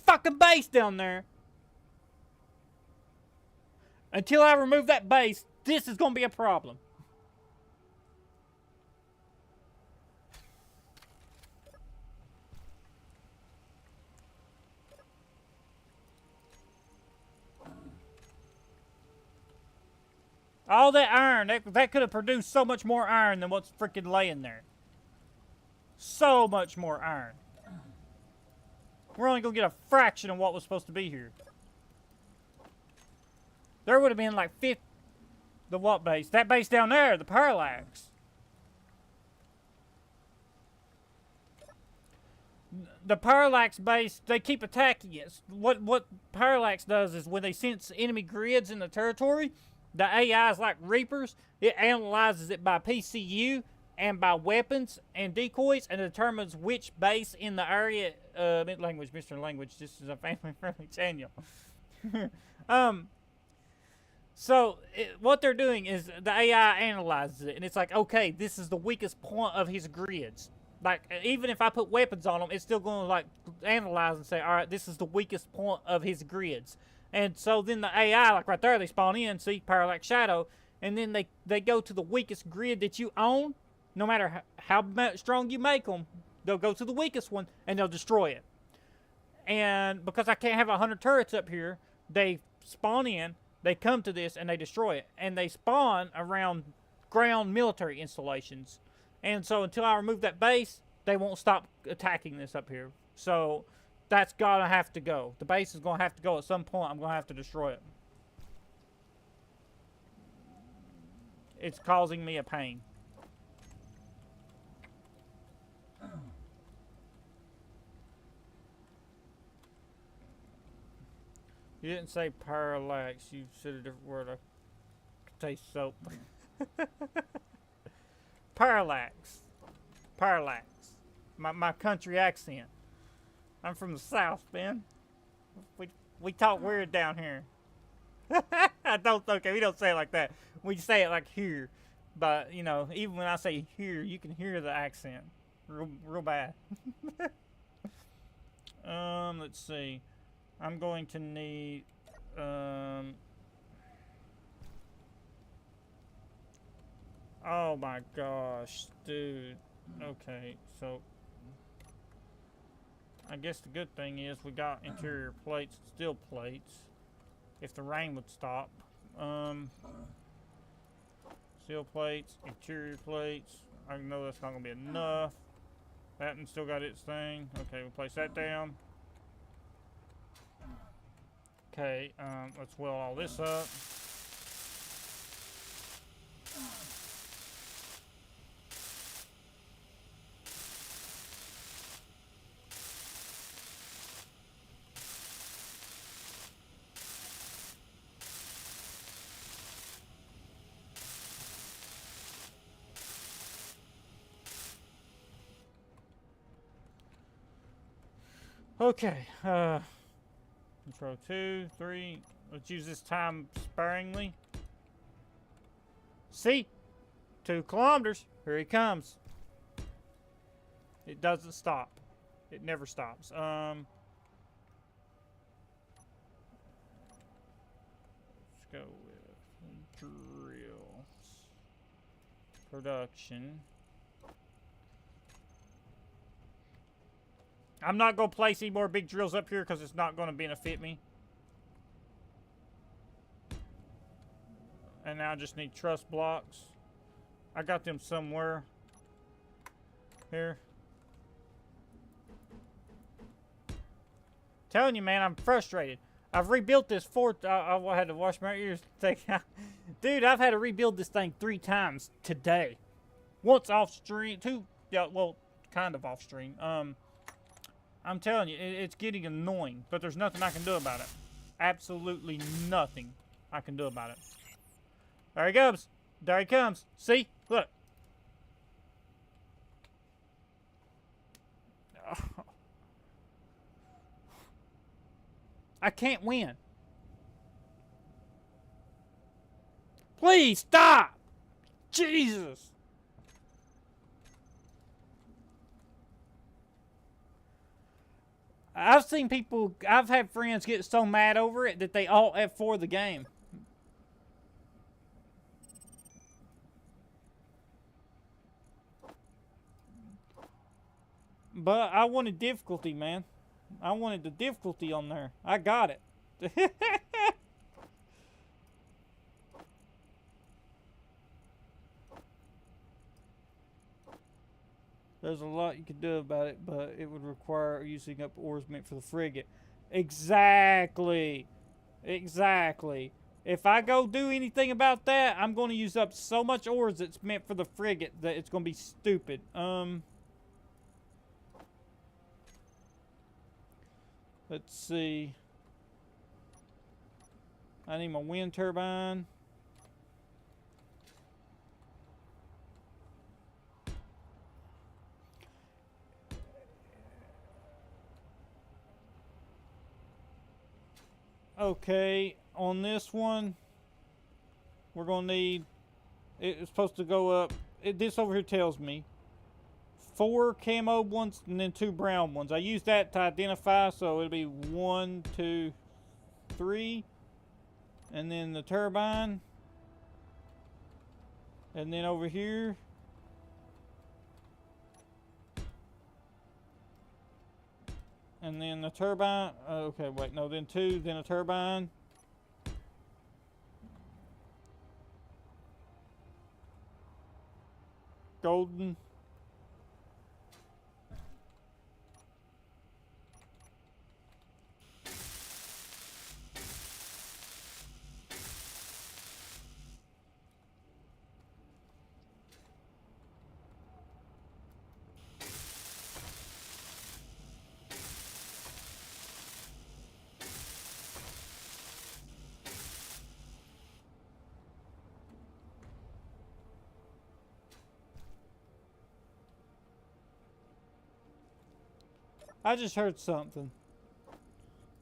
fucking base down there. Until I remove that base, this is gonna be a problem. All that iron, that could have produced so much more iron than what's freaking laying there. So much more iron. We're only going to get a fraction of what was supposed to be here. There would have been like 50... The what base? That base down there, the parallax. The parallax base, they keep attacking it. What parallax does is when they sense enemy grids in the territory... The AI is like Reapers. It analyzes it by PCU and by weapons and decoys and determines which base in the area. Language, Mr. Language. This is a family-friendly channel. What they're doing is the AI analyzes it, and it's like, okay, this is the weakest point of his grids. Like, even if I put weapons on them, it's still going to like analyze and say, all right, this is the weakest point of his grids. And so then the AI, like right there, they spawn in, see, Parallax Shadow, and then they go to the weakest grid that you own. No matter how strong you make them, they'll go to the weakest one, and they'll destroy it. And because I can't have 100 turrets up here, they spawn in, they come to this, and they destroy it. And they spawn around ground military installations. And so until I remove that base, they won't stop attacking this up here. So... that's gotta have to go. The base is gonna have to go at some point. I'm gonna have to destroy it. It's causing me a pain. You didn't say parallax. You said a different word. I could taste soap. Parallax. Parallax. My country accent. I'm from the South, man. We talk weird down here. Okay, we don't say it like that. We say it like here. But, you know, even when I say here, you can hear the accent. Real bad. Let's see. I'm going to need, oh my gosh, dude. Okay, so... I guess the good thing is we got interior plates, steel plates. If the rain would stop. Steel plates, interior plates. I know that's not going to be enough. That one still got its thing. Okay, we'll place that down. Okay, let's weld all this up. Okay, control 2, 3, let's use this time sparingly. See? 2 kilometers, here he comes. It doesn't stop. It never stops. Let's go with drill. Production. I'm not going to place any more big drills up here because it's not going to benefit me. And now I just need truss blocks. I got them somewhere. Here. Telling you, man, I'm frustrated. I've rebuilt this I had to wash my ears. Dude, I've had to rebuild this thing 3 times today. Once off stream, 2, yeah, well, kind of off stream. I'm telling you, it's getting annoying, but there's nothing I can do about it. Absolutely nothing I can do about it. There he comes. There he comes. See? Look. Oh. I can't win. Please stop. Jesus. I've seen people, I've had friends get so mad over it that they alt F4 the game. But I wanted difficulty, man. I wanted the difficulty on there. I got it. There's a lot you could do about it, but it would require using up ores meant for the frigate. Exactly. Exactly. If I go do anything about that, I'm going to use up so much ores that's meant for the frigate that it's going to be stupid. Let's see. I need my wind turbine. Okay, on this one, we're going to need, it's supposed to go up, this over here tells me, 4 camo ones and then 2 brown ones. I use that to identify, so it'll be 1, 2, 3, and then the turbine, and then over here, and then the turbine. Okay, wait, no, then 2, then a turbine. Golden. I just heard something.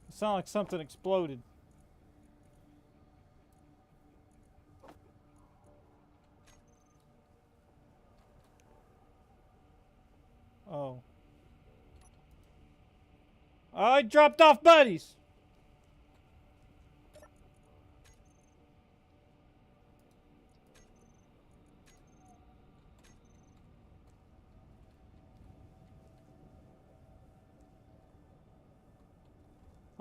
It sounded like something exploded. Oh. I dropped off buddies.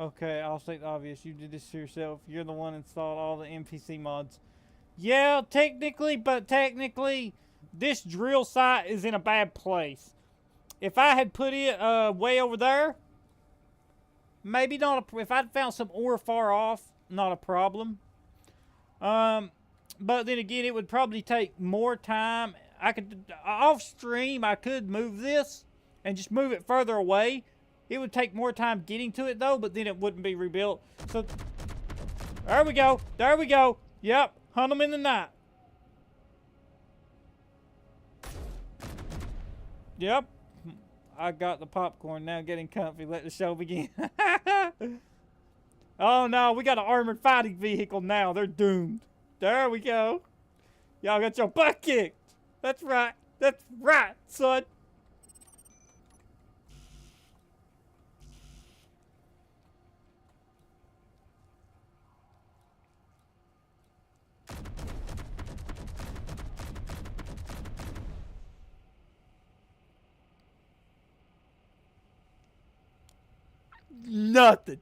Okay, I'll state the obvious. You did this to yourself. You're the one installed all the NPC mods. Yeah, technically, but technically, this drill site is in a bad place. If I had put it way over there, maybe not. If I'd found some ore far off, not a problem. But then again, it would probably take more time. I could, off stream, I could move this and just move it further away. It would take more time getting to it, though, but then it wouldn't be rebuilt. So, there we go. There we go. Yep. Hunt them in the night. Yep. I got the popcorn. Now getting comfy. Let the show begin. Oh, no. We got an armored fighting vehicle now. They're doomed. There we go. Y'all got your butt kicked. That's right. That's right, son. nothing.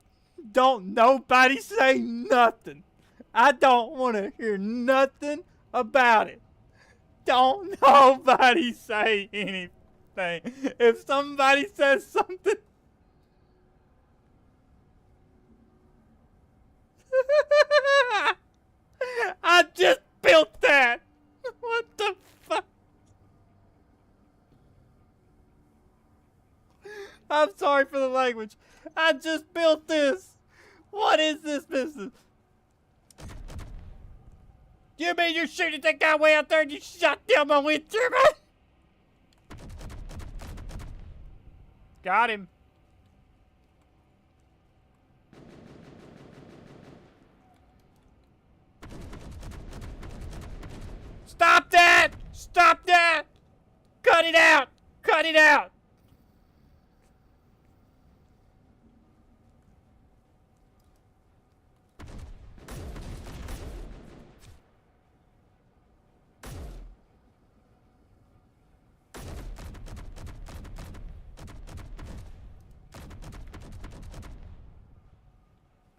Don't nobody say nothing. I don't want to hear nothing about it. Don't nobody say anything. If somebody says something, I just built that. What the fuck? I'm sorry for the language. I just built this. What is this business? You mean you're shooting that guy way out there and you shot down my wind turbine? Got him. Stop that! Stop that! Cut it out! Cut it out!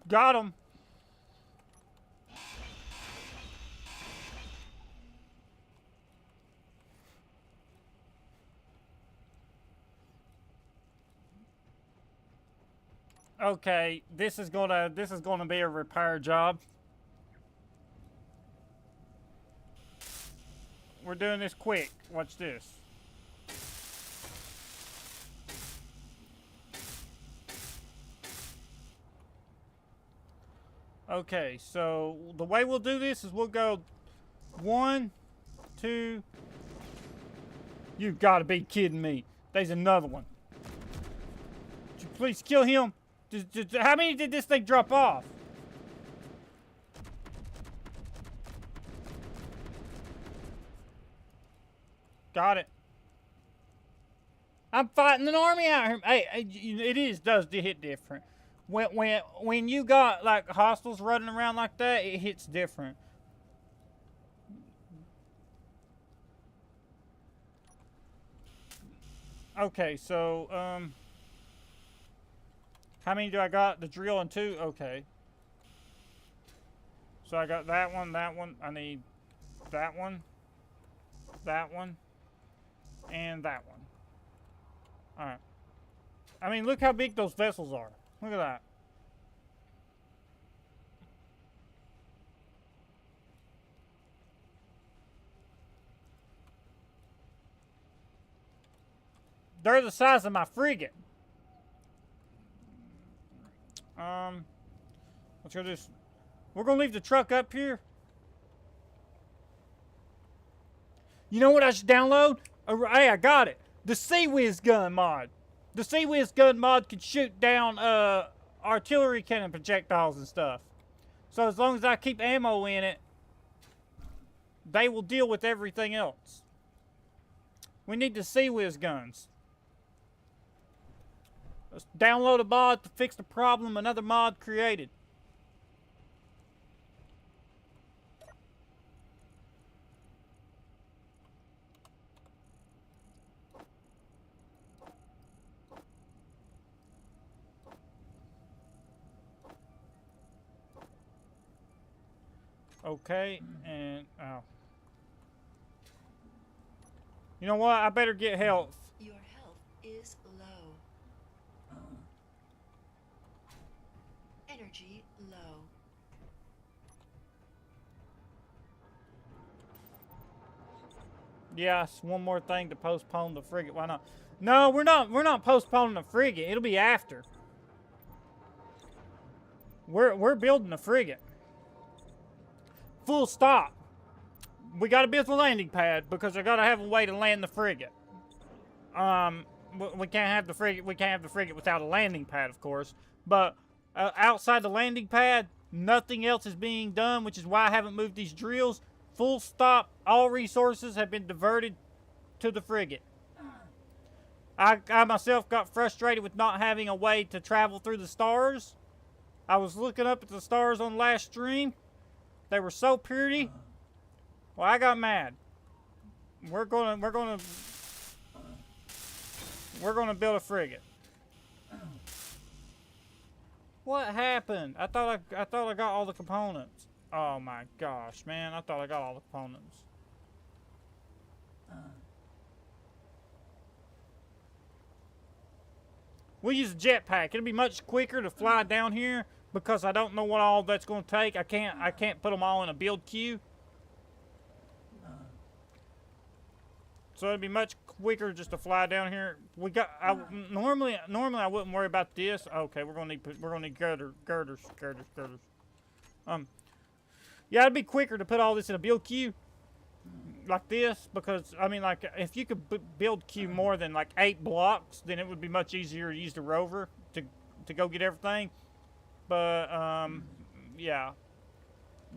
Got him. Okay, this is gonna be a repair job. We're doing this quick. Watch this. Okay, so the way we'll do this is we'll go 1, 2. You've got to be kidding me. There's another one. Would you please kill him? How many did this thing drop off? Got it. I'm fighting an army out here. Hey, it does hit different. When you got like hostiles running around like that, it hits different. Okay, so how many do I got? The drill and 2. Okay. So I got that one, that one. I need that one, and that one. All right. I mean, look how big those vessels are. Look at that. They're the size of my frigate. Let's go this. We're gonna leave the truck up here. You know what I should download? Hey, I got it. The Sea Whiz gun mod. The Sea Whiz gun mod can shoot down artillery cannon projectiles and stuff. So as long as I keep ammo in it, they will deal with everything else. We need the Sea Whiz guns. Let's download a mod to fix the problem another mod created. Okay, and oh. You know what? I better get health. Your health is low. Energy low. Yes, one more thing to postpone the frigate. Why not? No, we're not postponing the frigate. It'll be after. We're building the frigate. Full stop. We got to build the landing pad because I got to have a way to land the frigate. We can't have the frigate. We can't have the frigate without a landing pad, of course. But outside the landing pad, nothing else is being done, which is why I haven't moved these drills. Full stop. All resources have been diverted to the frigate. I myself got frustrated with not having a way to travel through the stars. I was looking up at the stars on last stream. They were so pretty. Well, I got mad. We're gonna build a frigate. What happened? I thought I got all the components. Oh my gosh, man! I thought I got all the components. We'll use a jetpack. It'll be much quicker to fly down here because I don't know what all that's going to take. I can't put them all in a build queue. So it'd be much quicker just to fly down here. We got normally I wouldn't worry about this. Okay, we're gonna need girders. Yeah, it'd be quicker to put all this in a build queue like this because I mean, like if you could build queue more than like 8 blocks, then it would be much easier to use the rover to go get everything. But yeah,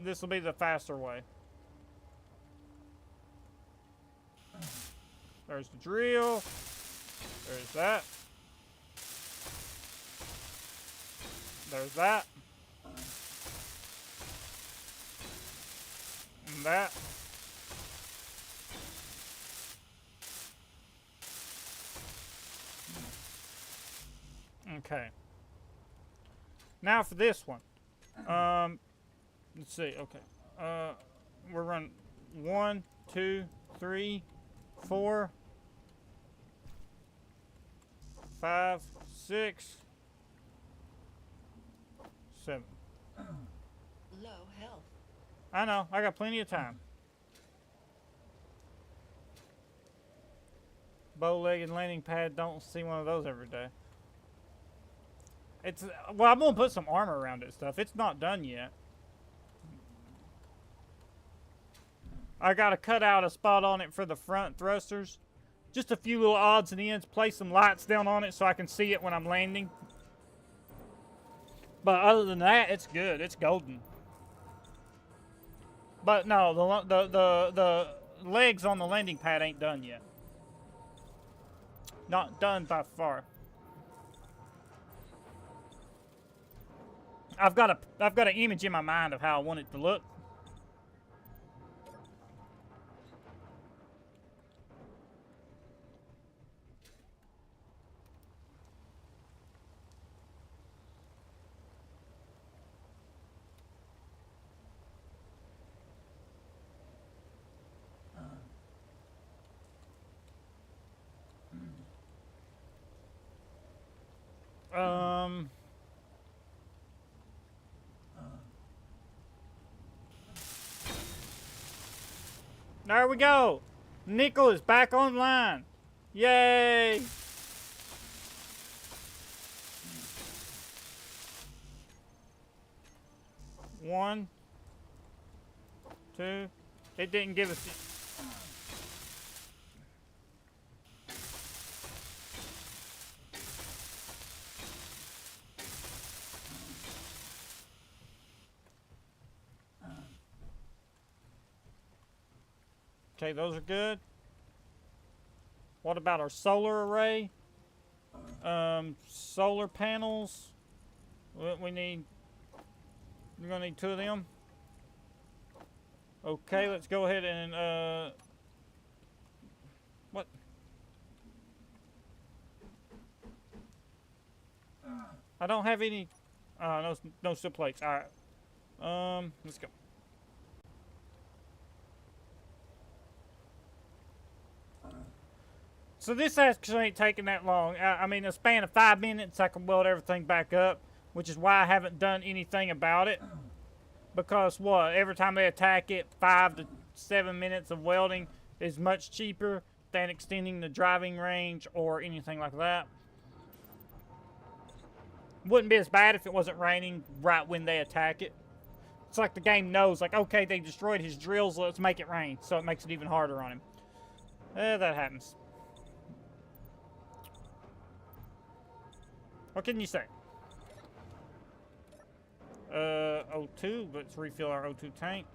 this will be the faster way. There's the drill. There's that. There's that. And that. Okay. Now for this one. Let's see. Okay. We're running 1, 2, 3, 4, 5, 6, 7. Low health. I know. I got plenty of time. Bow-legged landing pad. Don't see one of those every day. It's well. I'm gonna put some armor around it. Stuff. It's not done yet. I gotta cut out a spot on it for the front thrusters. Just a few little odds and ends. Place some lights down on it so I can see it when I'm landing. But other than that, it's good. It's golden. But no, the legs on the landing pad ain't done yet. Not done by far. I've got an image in my mind of how I want it to look. There we go. Nickel is back online. Yay! One, two. It didn't give us. Okay, those are good. What about our solar array? Solar panels. We're gonna need 2 of them. Okay, let's go ahead and what? I don't have any. No steel plates. All right. Let's go. So this actually ain't taking that long. I mean, a span of 5 minutes, I can weld everything back up, which is why I haven't done anything about it. Because what? Every time they attack it, 5 to 7 minutes of welding is much cheaper than extending the driving range or anything like that. Wouldn't be as bad if it wasn't raining right when they attack it. It's like the game knows, like, okay, they destroyed his drills, let's make it rain. So it makes it even harder on him. That happens. What can you say? O2, let's refill our O2 tank.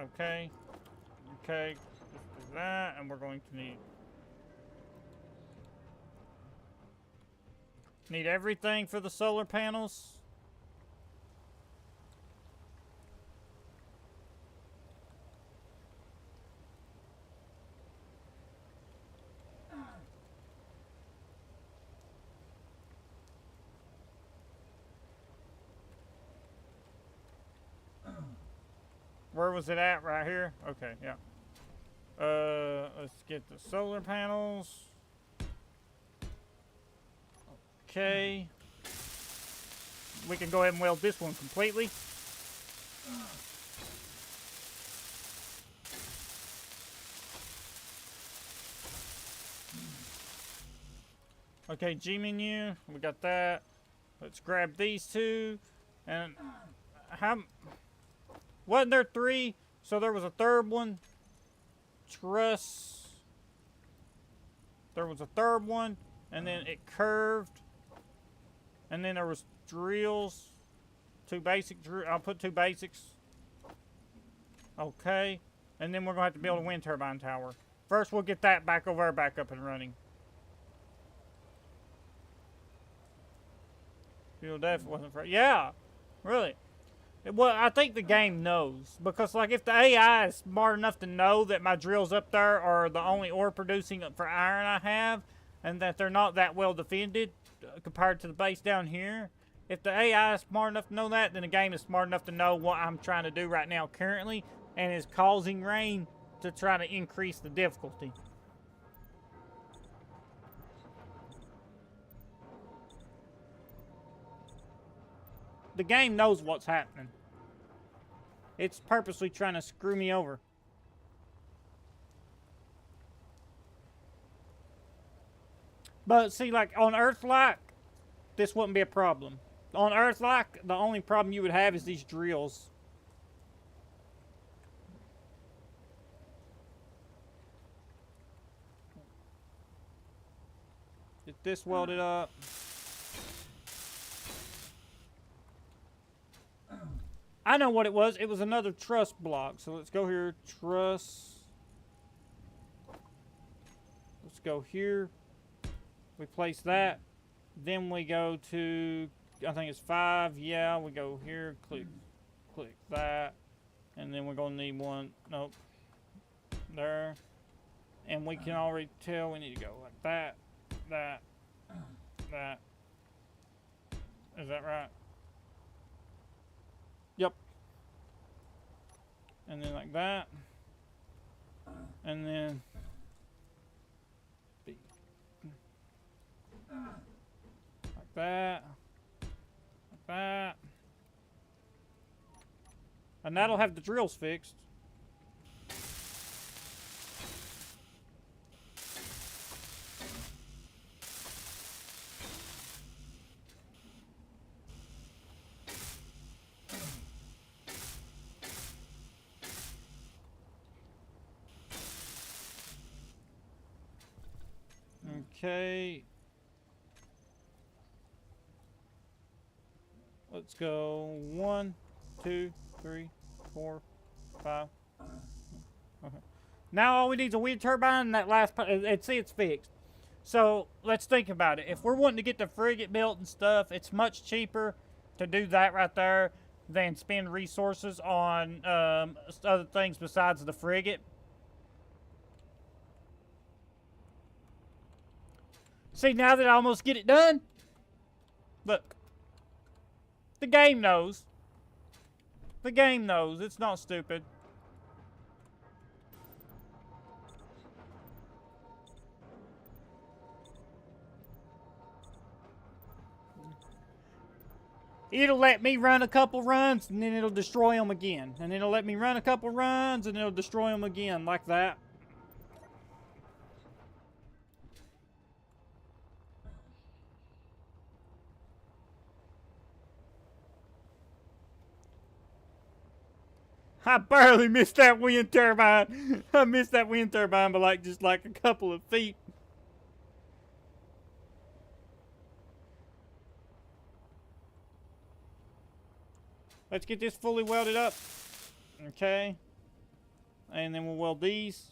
Okay. Okay, let's do that, and we're going to need everything for the solar panels. Where was it at? Right here? Okay, yeah. Let's get the solar panels. Okay. We can go ahead and weld this one completely. Okay, G menu. We got that. Let's grab these two. And how... Wasn't there 3? So there was a third one. Truss. There was a third one. And then it curved. And then there was drills. 2 basic drills. I'll put 2 basics. Okay. And then we're going to have to build a wind turbine tower. First, we'll get that back over there, back up and running. Fuel def wasn't for... Yeah! Really. Well, I think the game knows. Because, like, if the AI is smart enough to know that my drills up there are the only ore producing for iron I have, and that they're not that well defended compared to the base down here, if the AI is smart enough to know that, then the game is smart enough to know what I'm trying to do right now currently, and is causing rain to try to increase the difficulty. The game knows what's happening. It's purposely trying to screw me over. But see, like on Earth-like, this wouldn't be a problem. On Earth-like, the only problem you would have is these drills. Get this welded up. I know what it was. It was another truss block. So let's go here. Truss. Let's go here. We place that. Then we go to, I think it's 5. Yeah, we go here. Click that. And then we're going to need one. Nope. There. And we can already tell we need to go like that. That. Is that right? Yep. And then like that. And then B. Like that. Like that. And that'll have the drills fixed. Okay. Let's go 1, 2, 3, 4, 5. Okay. Now all we need is a wind turbine and that last part, and see it's fixed. So let's think about it. If we're wanting to get the frigate built and stuff, it's much cheaper to do that right there than spend resources on other things besides the frigate. See, now that I almost get it done, look, the game knows. The game knows. It's not stupid. It'll let me run a couple runs, and then it'll destroy them again. And it'll let me run a couple runs, and it'll destroy them again, like that. I barely missed that wind turbine. I missed that wind turbine by just like a couple of feet. Let's get this fully welded up. Okay. And then we'll weld these.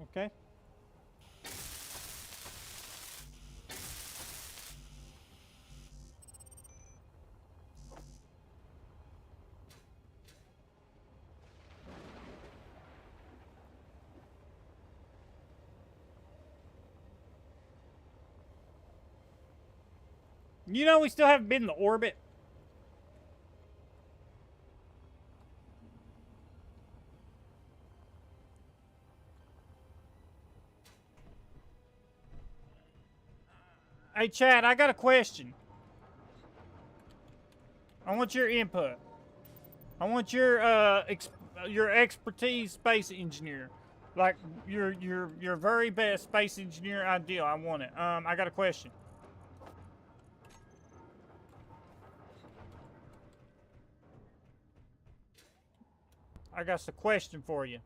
Okay. You know we still haven't been to orbit. Hey, Chad, I got a question. I want your input. I want your expertise, space engineer, like your very best space engineer ideal. I want it. I got a question. I got a question for you.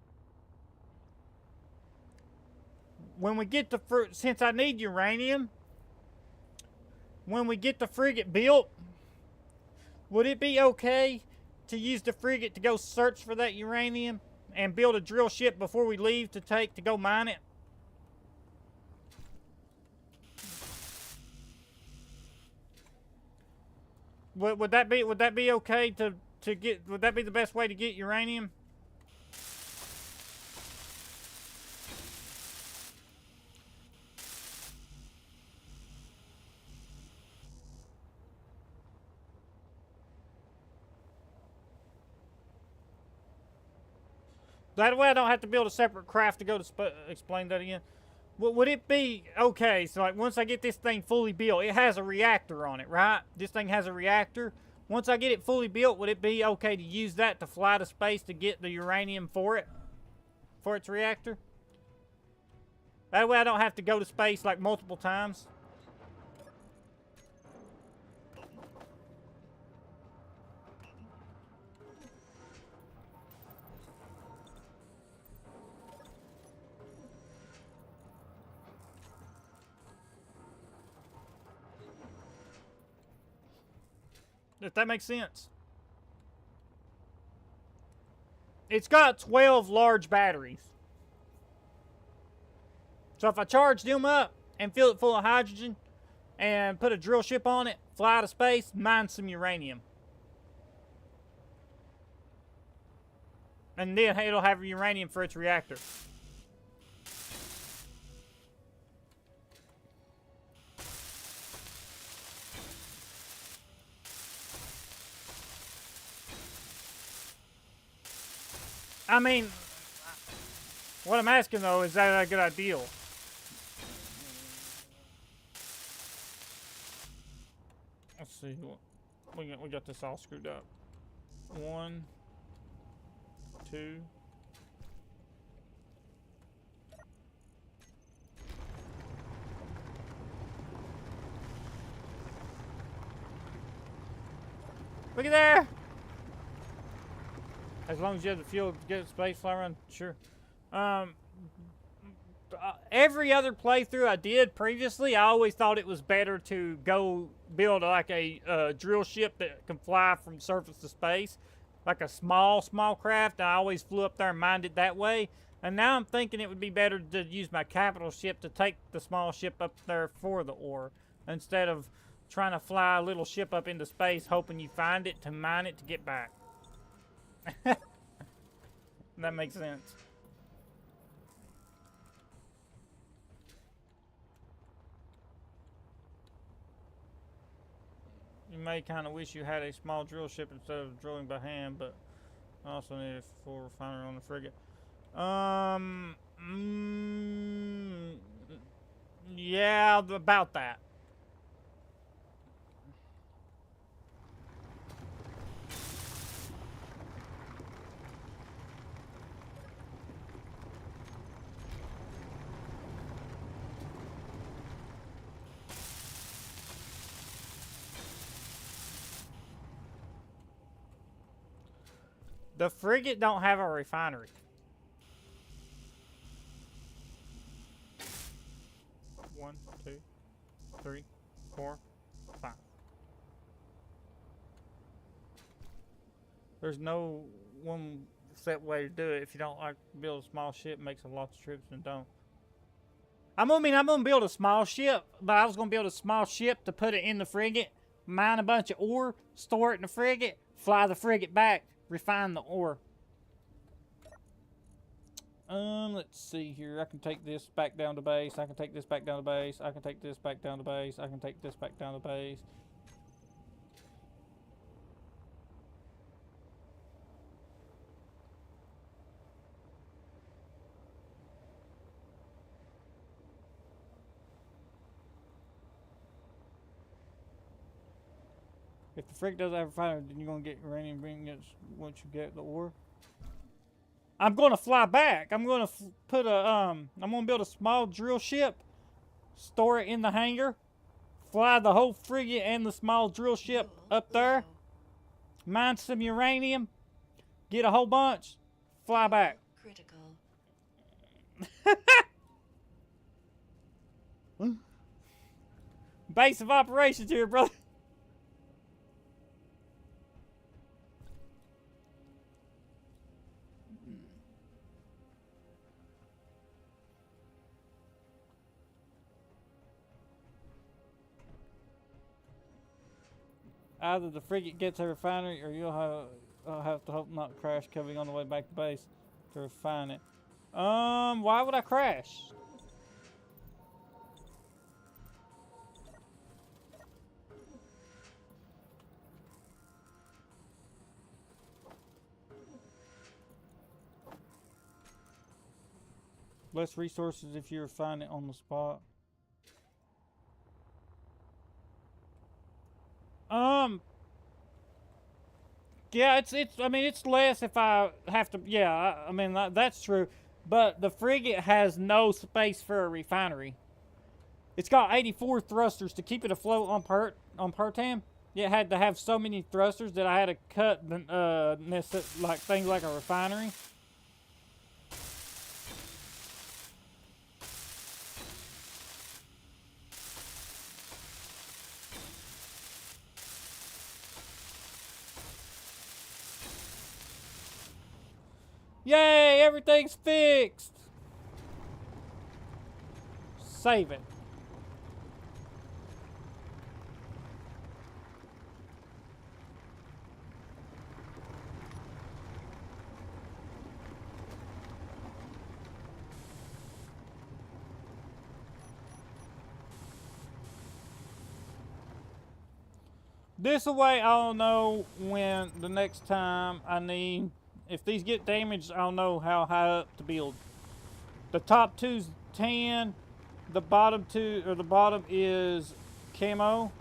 When we get the since I need uranium, when we get the frigate built, would it be okay to use the frigate to go search for that uranium and build a drill ship before we leave to go mine it? Would that be okay to get? Would that be the best way to get uranium? That way I don't have to build a separate craft to go to explain that again. Would it be okay? So like once I get this thing fully built, it has a reactor on it, right? This thing has a reactor. Once I get it fully built, would it be okay to use that to fly to space to get the uranium for it? For its reactor? That way I don't have to go to space like multiple times. If that makes sense. It's got 12 large batteries. So if I charge them up and fill it full of hydrogen and put a drill ship on it, fly to space, mine some uranium. And then it'll have uranium for its reactor. I mean, what I'm asking though, is that a good idea? Let's see. We got this all screwed up. 1, 2. Look at there! As long as you have the fuel to get space fly around, sure. Every other playthrough I did previously, I always thought it was better to go build like a drill ship that can fly from surface to space. Like a small craft. I always flew up there and mined it that way. And now I'm thinking it would be better to use my capital ship to take the small ship up there for the ore. Instead of trying to fly a little ship up into space hoping you find it to mine it to get back. That makes sense. You may kind of wish you had a small drill ship instead of drilling by hand, but I also need a full refinery on the frigate. Yeah, about that. The frigate don't have a refinery. One, 2, 3, 4, 5. There's no one set way to do it. If you don't like build a small ship, makes a lot of trips and don't. I'm gonna build a small ship, but I was gonna build a small ship to put it in the frigate, mine a bunch of ore, store it in the frigate, fly the frigate back, refine the ore. Let's see here. I can take this back down to base. I can take this back down to base. I can take this back down to base. I can take this back down to base. If the frigate doesn't have a refinery, then you're gonna get uranium once you get the ore. I'm gonna fly back. I'm gonna put a I'm gonna build a small drill ship, store it in the hangar, fly the whole frigate and the small drill ship up there, mine some uranium, get a whole bunch, fly back. Critical. Base of operations here, brother. Either the frigate gets a refinery, or you'll have to hope not crash coming on the way back to base to refine it. Why would I crash? Less resources if you refine it on the spot. Yeah, I mean, it's less if I have to, yeah, I mean, that's true. But the frigate has no space for a refinery. It's got 84 thrusters to keep it afloat on Pertam. It had to have so many thrusters that I had to cut like things like a refinery. Yay, everything's fixed. Save it. This way I'll know when the next time I need, if these get damaged, I'll know how high up to build. The top two's tan, the bottom is camo.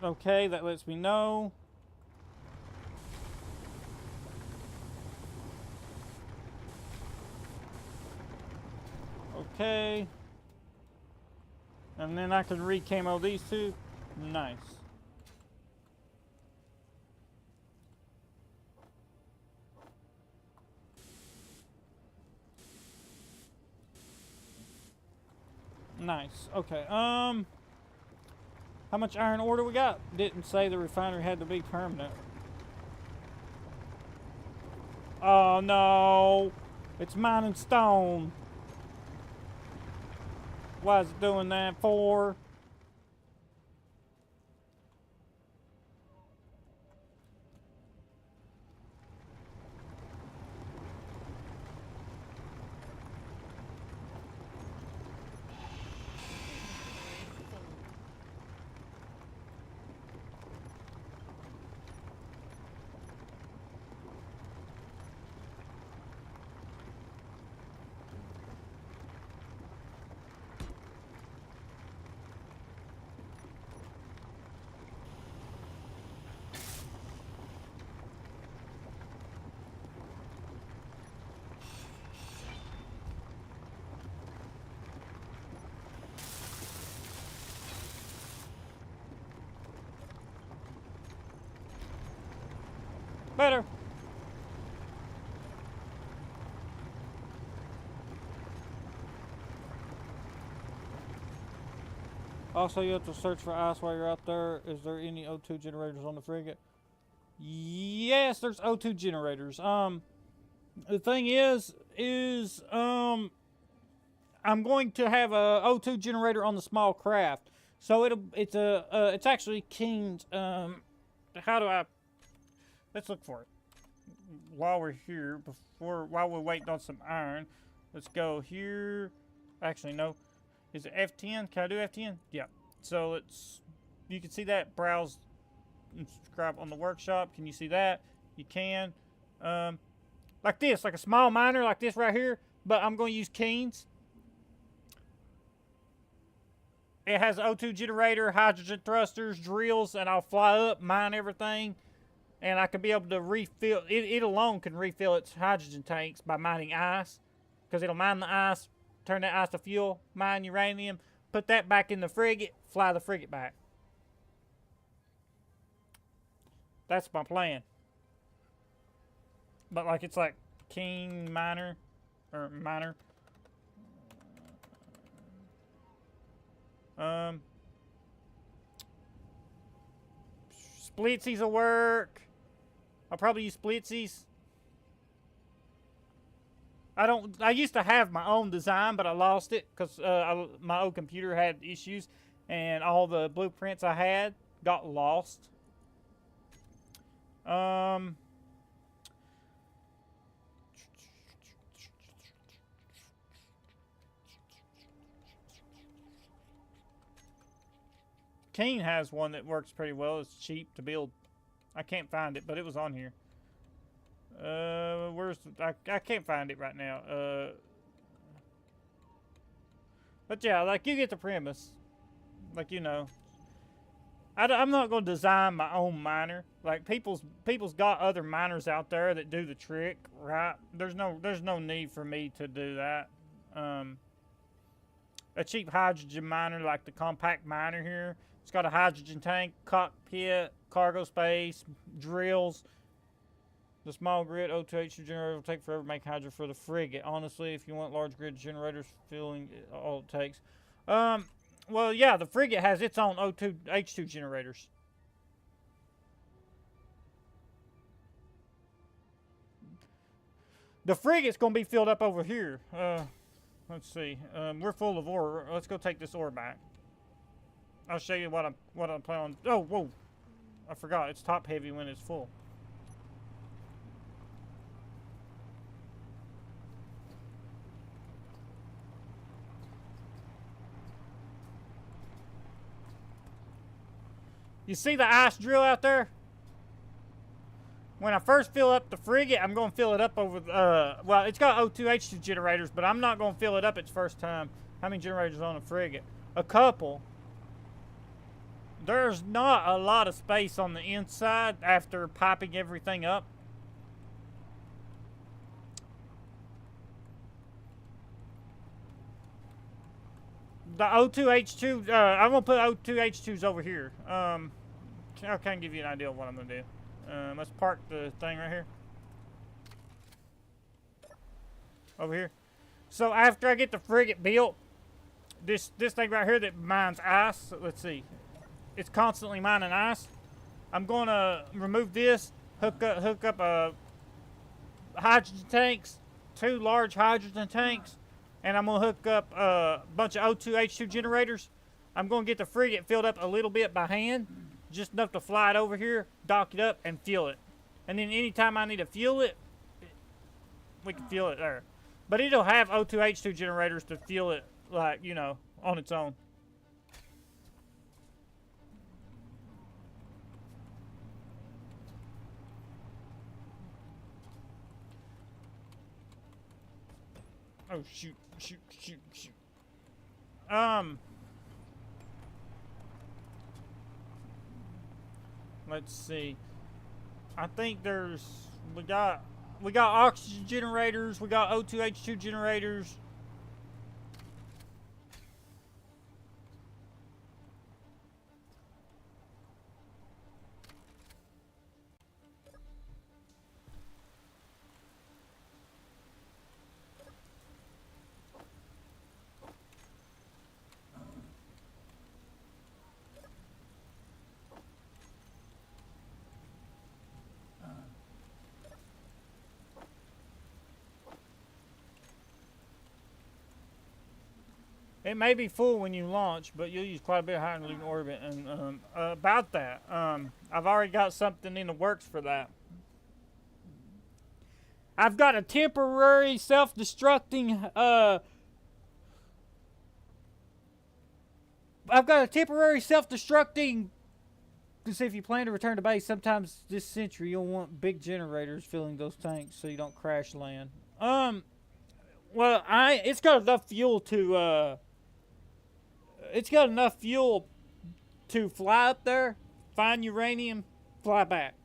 Okay, that lets me know. Okay. And then I can re-camo these two. Nice. Nice. Okay. How much iron ore do we got? Didn't say the refinery had to be permanent. Oh no. It's mining stone. Why is it doing that for? Better. Also, you have to search for ice while you're out there. Is there any O2 generators on the frigate? Yes, there's O2 generators. The thing is I'm going to have a O2 generator on the small craft. So it's actually King's, how do I, let's look for it. While we're here, while we're waiting on some iron, let's go here. Actually, no. Is it F10? Can I do F10? Yeah. So you can see that. Browse and subscribe on the workshop. Can you see that? You can. Like this, like a small miner like this right here. But I'm going to use Keynes. It has O2 generator, hydrogen thrusters, drills, and I'll fly up, mine everything, and I can be able to refill. It alone can refill its hydrogen tanks by mining ice, because it'll mine the ice, turn that ice to fuel, mine uranium, put that back in the frigate, fly the frigate back. That's my plan. But like it's like King Miner or Miner. Splitsies will work. I'll probably use splitsies. I used to have my own design, but I lost it because my old computer had issues, and all the blueprints I had got lost. Keen has one that works pretty well. It's cheap to build. I can't find it, but it was on here. I can't find it right now. But yeah, like you get the premise. Like, you know, I'm not going to design my own miner. Like people's got other miners out there that do the trick, right? There's no need for me to do that. A cheap hydrogen miner like the compact miner here. It's got a hydrogen tank, cockpit, cargo space, drills. The small grid O2H2 generator will take forever to make hydro for the frigate. Honestly, if you want large grid generators, filling all it takes. Well, yeah, the frigate has its own O2H2 generators. The frigate's going to be filled up over here. Let's see. We're full of ore. Let's go take this ore back. I'll show you what I'm planning on. Oh, whoa! I forgot. It's top heavy when it's full. You see the ice drill out there? When I first fill up the frigate, I'm going to fill it up over well, it's got O2H2 generators, but I'm not going to fill it up its first time. How many generators on a frigate? A couple. There's not a lot of space on the inside after piping everything up. The O2H2, I'm going to put O2H2s over here. I'll kind of give you an idea of what I'm going to do. Let's park the thing right here. Over here. So after I get the frigate built, this thing right here that mines ice, let's see. It's constantly mining ice. I'm going to remove this, hook up hydrogen tanks, 2 large hydrogen tanks, and I'm going to hook up a bunch of O2H2 generators. I'm going to get the frigate filled up a little bit by hand, just enough to fly it over here, dock it up, and fuel it. And then anytime I need to fuel it, we can fuel it there. But it'll have O2H2 generators to fuel it, like, you know, on its own. Oh, shoot. Let's see. I think we got oxygen generators, we got O2H2 generators. It may be full when you launch, but you'll use quite a bit of hydrogen in orbit. And about that, I've already got something in the works for that. I've got a temporary self-destructing. I've got a temporary self-destructing. Because if you plan to return to base, sometimes this century you'll want big generators filling those tanks so you don't crash land. Well, it's got enough fuel to it's got enough fuel to fly up there, find uranium, fly back.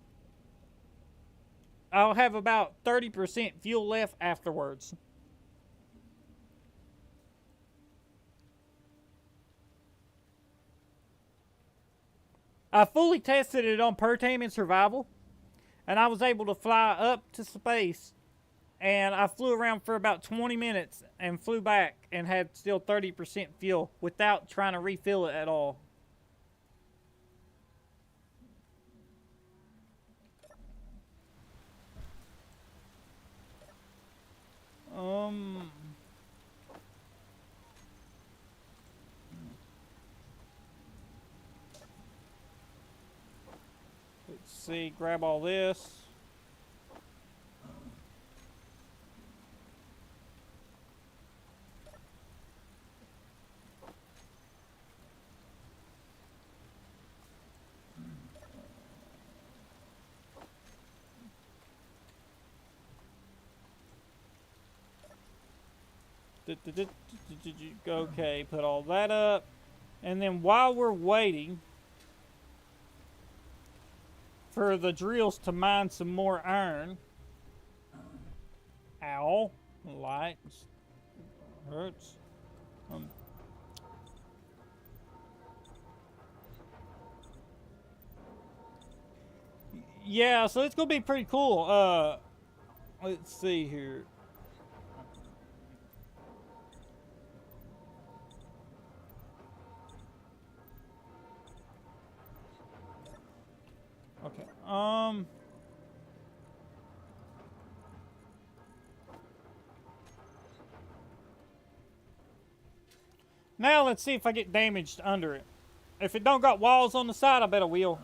I'll have about 30% fuel left afterwards. I fully tested it on Pertame and survival, and I was able to fly up to space, and I flew around for about 20 minutes and flew back and had still 30% fuel without trying to refill it at all. Let's see, grab all this. Okay, put all that up. And then while we're waiting for the drills to mine some more iron. Ow. Lights. Hurts. Yeah, so it's gonna be pretty cool. Let's see here. Okay. Now let's see if I get damaged under it. If it don't got walls on the side, I bet it will.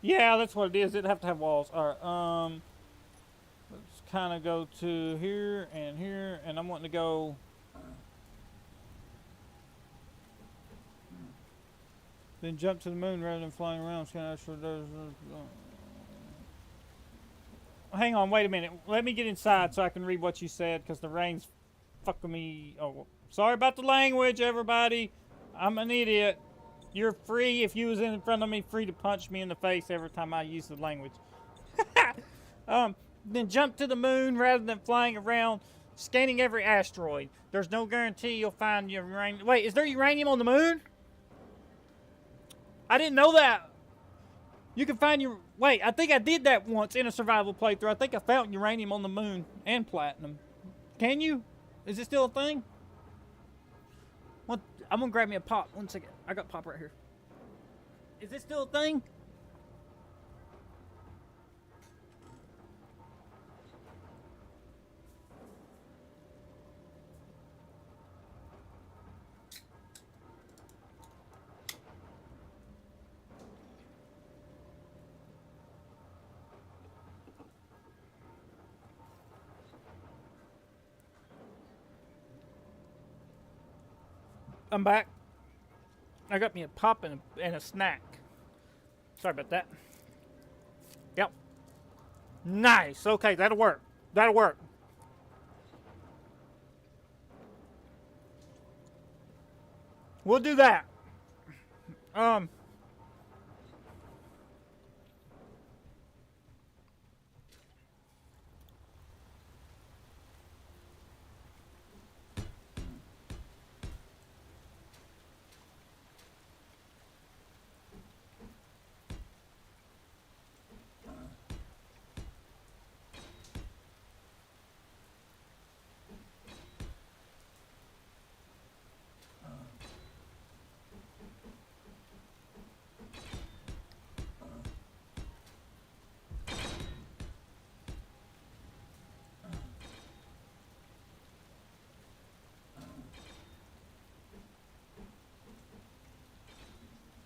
Yeah, that's what it is. It'd have to have walls. Alright, let's kind of go to here, and I'm wanting to go... Then jump to the moon rather than flying around. Hang on, wait a minute. Let me get inside so I can read what you said, because the rain's fucking me. Oh, sorry about the language, everybody. I'm an idiot. You're free, if you was in front of me, free to punch me in the face every time I use the language. Then jump to the moon rather than flying around, scanning every asteroid. There's no guarantee you'll find uranium. Wait, is there uranium on the moon? I didn't know that. You can find your... Wait, I think I did that once in a survival playthrough. I think I found uranium on the moon and platinum. Can you? Is it still a thing? What? I'm gonna grab me a pop. 1 second. I got pop right here. Is it still a thing? I'm back. I got me a pop and a snack. Sorry about that. Yep. Nice. Okay, that'll work. That'll work. We'll do that.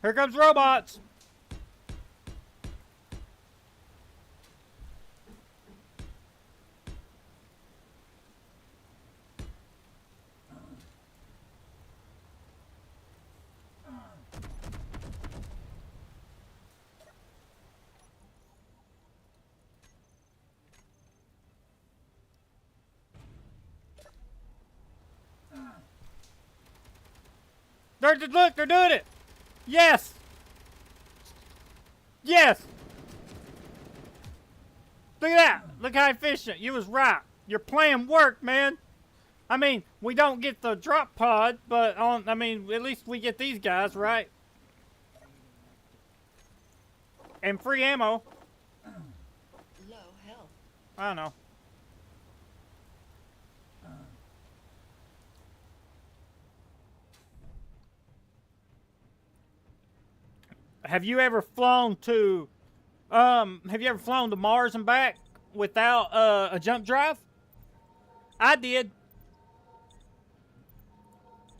Here comes robots. Look, they're doing it. Yes. Yes. Look at that. Look how efficient. You was right. Your plan worked, man. I mean, we don't get the drop pod, but I mean, at least we get these guys, right? And free ammo. Low health. I don't know. Have you ever flown to Mars and back without a jump drive? I did.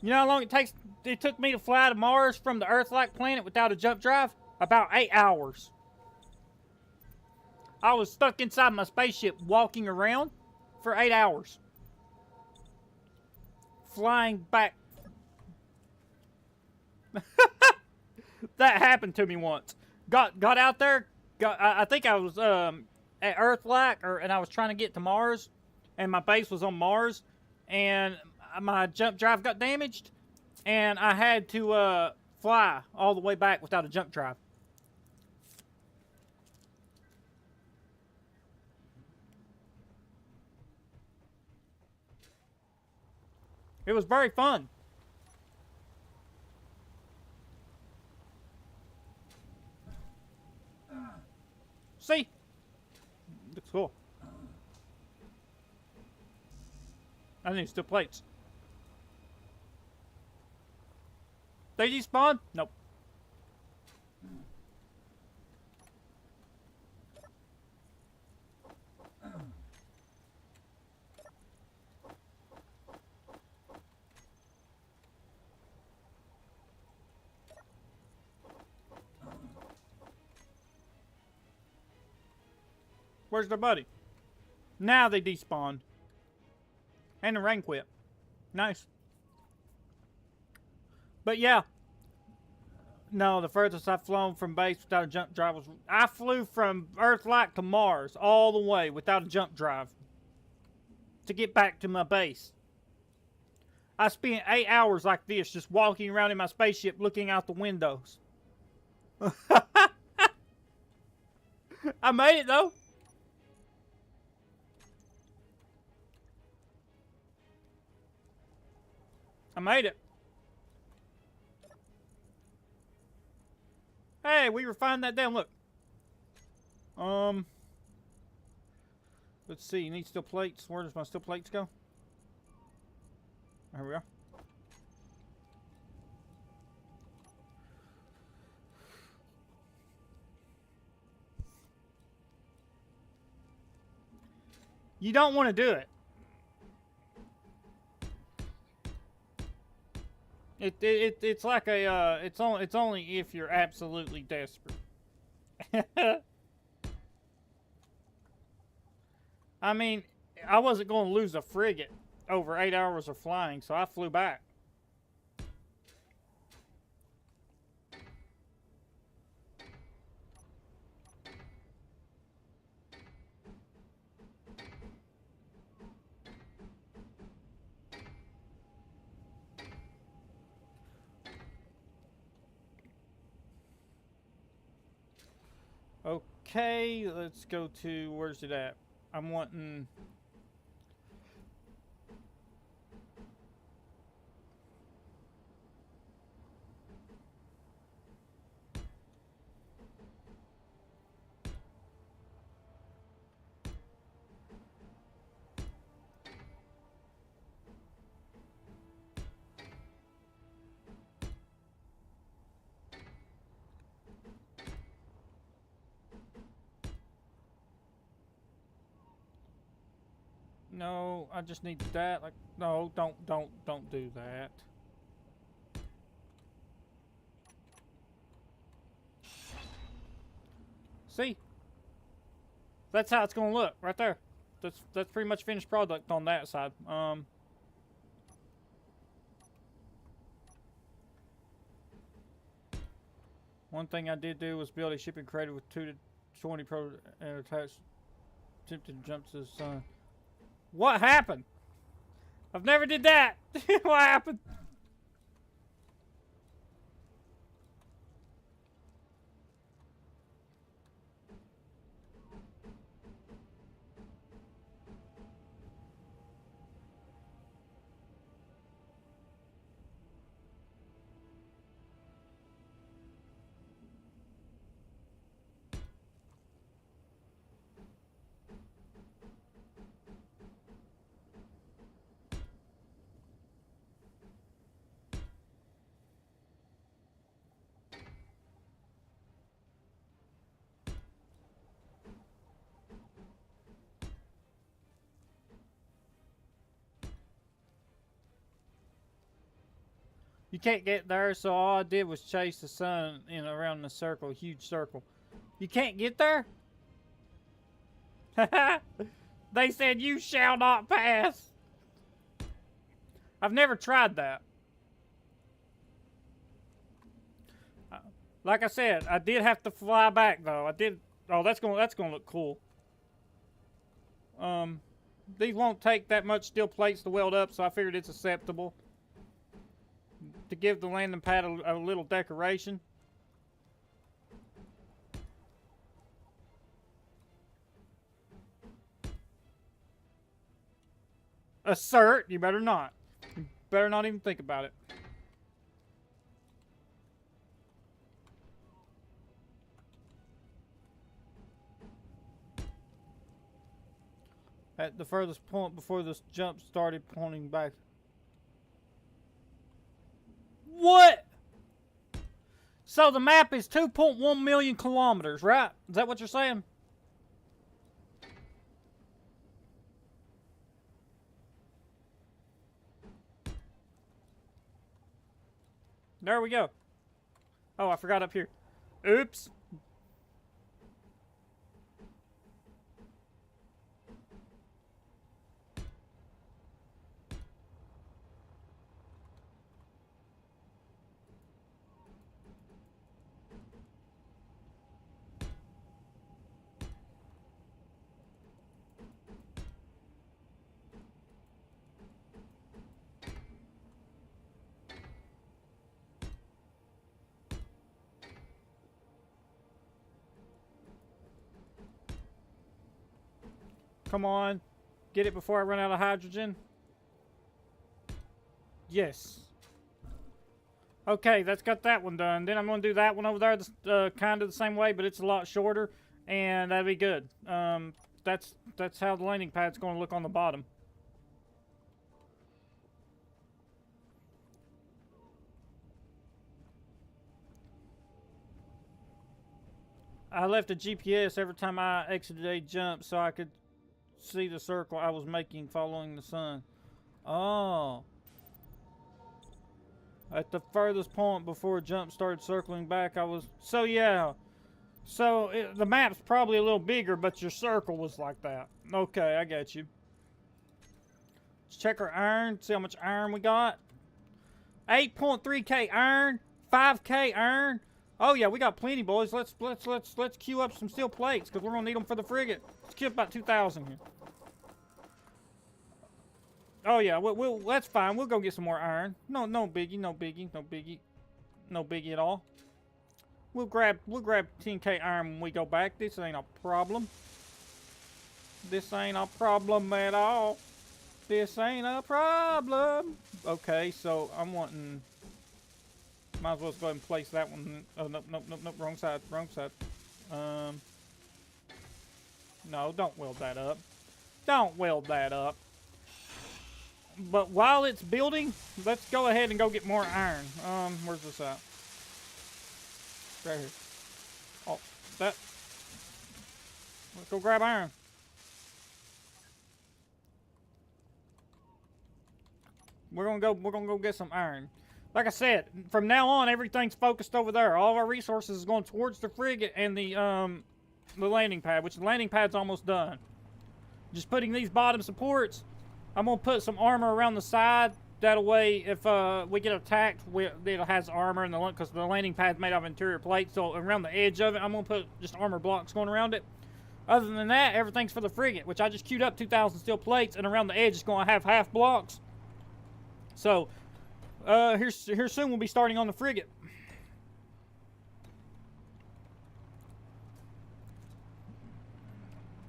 You know how long it took me to fly to Mars from the Earth-like planet without a jump drive? About 8 hours. I was stuck inside my spaceship walking around for 8 hours. Flying back. That happened to me once. Got out there. I think I was at Earth-like, and I was trying to get to Mars, and my base was on Mars, and my jump drive got damaged, and I had to fly all the way back without a jump drive. It was very fun. See? Looks cool. I think it's still plates. They despawn? Nope. Where's their buddy? Now they despawned. And the rain quit. Nice. But yeah. No, the furthest I've flown from base without a jump drive was... I flew from Earth-like to Mars all the way without a jump drive. To get back to my base. I spent 8 hours like this just walking around in my spaceship looking out the windows. I made it though. I made it. Hey, we refined that down. Look. Let's see. You need steel plates. Where does my steel plates go? There we are. You don't want to do it. It's like a it's only if you're absolutely desperate. I mean, I wasn't going to lose a frigate over 8 hours of flying, so I flew back. Okay, let's go to, where's it at? I'm wanting... No, I just need that. Like, no, don't do that. See? That's how it's gonna look right there. That's pretty much finished product on that side. One thing I did do was build a shipping crater with 2 to 20 pro and attached attempted jumps to the sun. What happened? I've never did that. What happened? You can't get there, so all I did was chase the sun in around the circle, huge circle. You can't get there? They said you shall not pass. I've never tried that. Like I said, I did have to fly back though. I did. Oh, that's gonna look cool. These won't take that much steel plates to weld up, so I figured it's acceptable to give the landing pad a little decoration. Assert, you better not. You better not even think about it. At the furthest point before this jump started pointing back. What? So the map is 2.1 million kilometers, right? Is that what you're saying? There we go. Oh, I forgot up here. Oops. Come on. Get it before I run out of hydrogen. Yes. Okay, that's got that one done. Then I'm going to do that one over there kind of the same way, but it's a lot shorter, and that'll be good. That's how the landing pad's going to look on the bottom. I left a GPS every time I exited a jump so I could see the circle I was making following the sun. Oh. At the furthest point before a jump started circling back, I was... So, yeah. So, the map's probably a little bigger, but your circle was like that. Okay, I got you. Let's check our iron, see how much iron we got. 8.3k iron, 5k iron. Oh yeah, we got plenty, boys. Let's queue up some steel plates because we're gonna need them for the frigate. Let's queue up about 2,000 here. Oh yeah, that's fine. We'll go get some more iron. No biggie, no biggie, no biggie, no biggie at all. We'll grab 10k iron when we go back. This ain't a problem. This ain't a problem at all. This ain't a problem. Okay, so I'm wanting. Might as well go ahead and place that one. Oh, nope, wrong side, wrong side. No, don't weld that up. Don't weld that up. But while it's building, let's go ahead and go get more iron. Where's this at? Right here. Oh, that. Let's go grab iron. We're gonna go get some iron. Like I said, from now on, everything's focused over there. All of our resources is going towards the frigate and the landing pad, which the landing pad's almost done. Just putting these bottom supports. I'm gonna put some armor around the side. That way, if we get attacked, it has armor, and because the landing pad's made out of interior plate, so around the edge of it, I'm gonna put just armor blocks going around it. Other than that, everything's for the frigate, which I just queued up 2,000 steel plates, and around the edge, it's gonna have half blocks. So. Here soon we'll be starting on the frigate.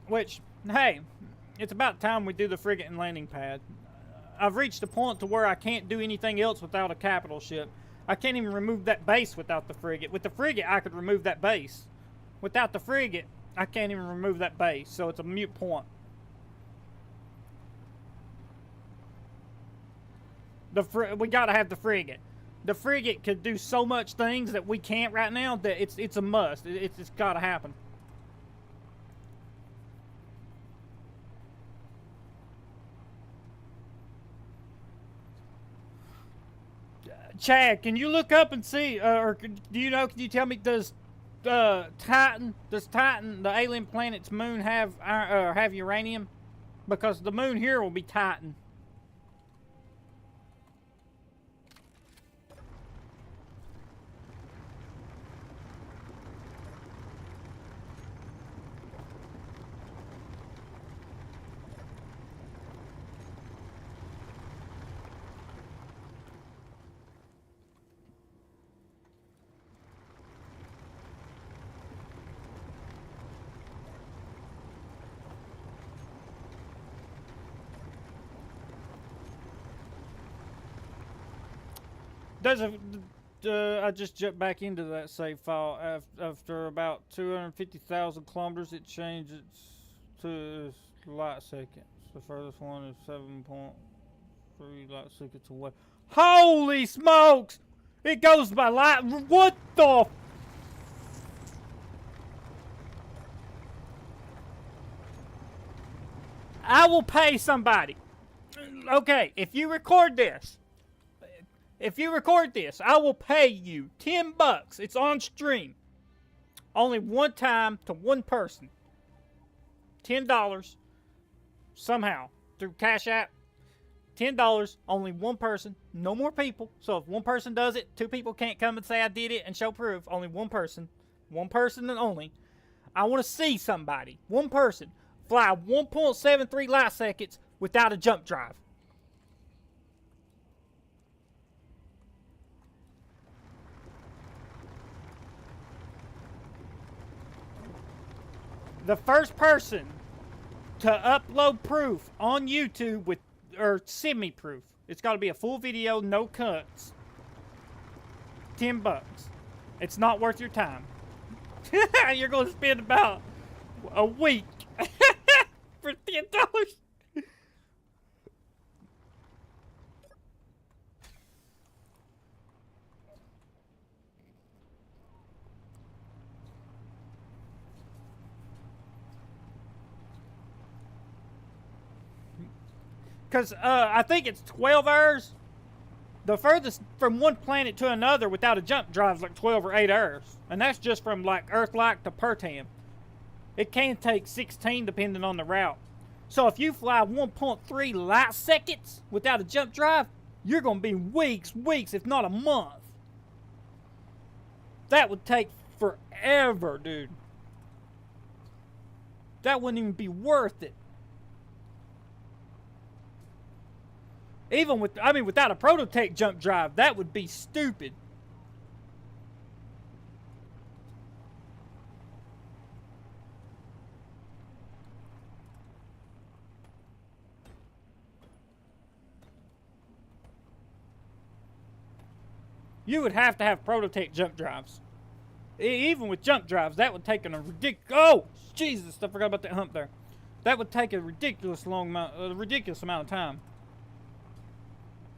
Which, hey, it's about time we do the frigate and landing pad. I've reached a point to where I can't do anything else without a capital ship. I can't even remove that base without the frigate. With the frigate, I could remove that base. Without the frigate, I can't even remove that base, so it's a moot point. We gotta have the frigate. The frigate could do so much things that we can't right now that it's a must. It's gotta happen. Chad, can you look up and see, or do you know? Can you tell me, does Titan, the alien planet's moon, have uranium? Because the moon here will be Titan. I just jumped back into that save file after about 250,000 kilometers. It changes to light seconds. The furthest one is 7.3 light seconds away. Holy smokes! It goes by light. What the? I will pay somebody. Okay, if you record this, I will pay you $10. It's on stream. Only one time to one person. $10 somehow through Cash App. $10, only one person, no more people. So if one person does it, two people can't come and say I did it and show proof. Only one person and only. I want to see somebody, one person, fly 1.73 light seconds without a jump drive. The first person to upload proof on YouTube or semi-proof. It's got to be a full video, no cuts. $10. It's not worth your time. You're going to spend about a week for $10. Because I think it's 12 hours. The furthest from one planet to another without a jump drive is like 12 or 8 hours. And that's just from like Earth-like to Pertam. It can take 16 depending on the route. So if you fly 1.3 light seconds without a jump drive, you're going to be weeks, if not a month. That would take forever, dude. That wouldn't even be worth it. Even without a Prototech jump drive, that would be stupid. You would have to have Prototech jump drives. Even with jump drives, that would take a ridiculous... Oh, Jesus, I forgot about that hump there. That would take a ridiculous amount of time.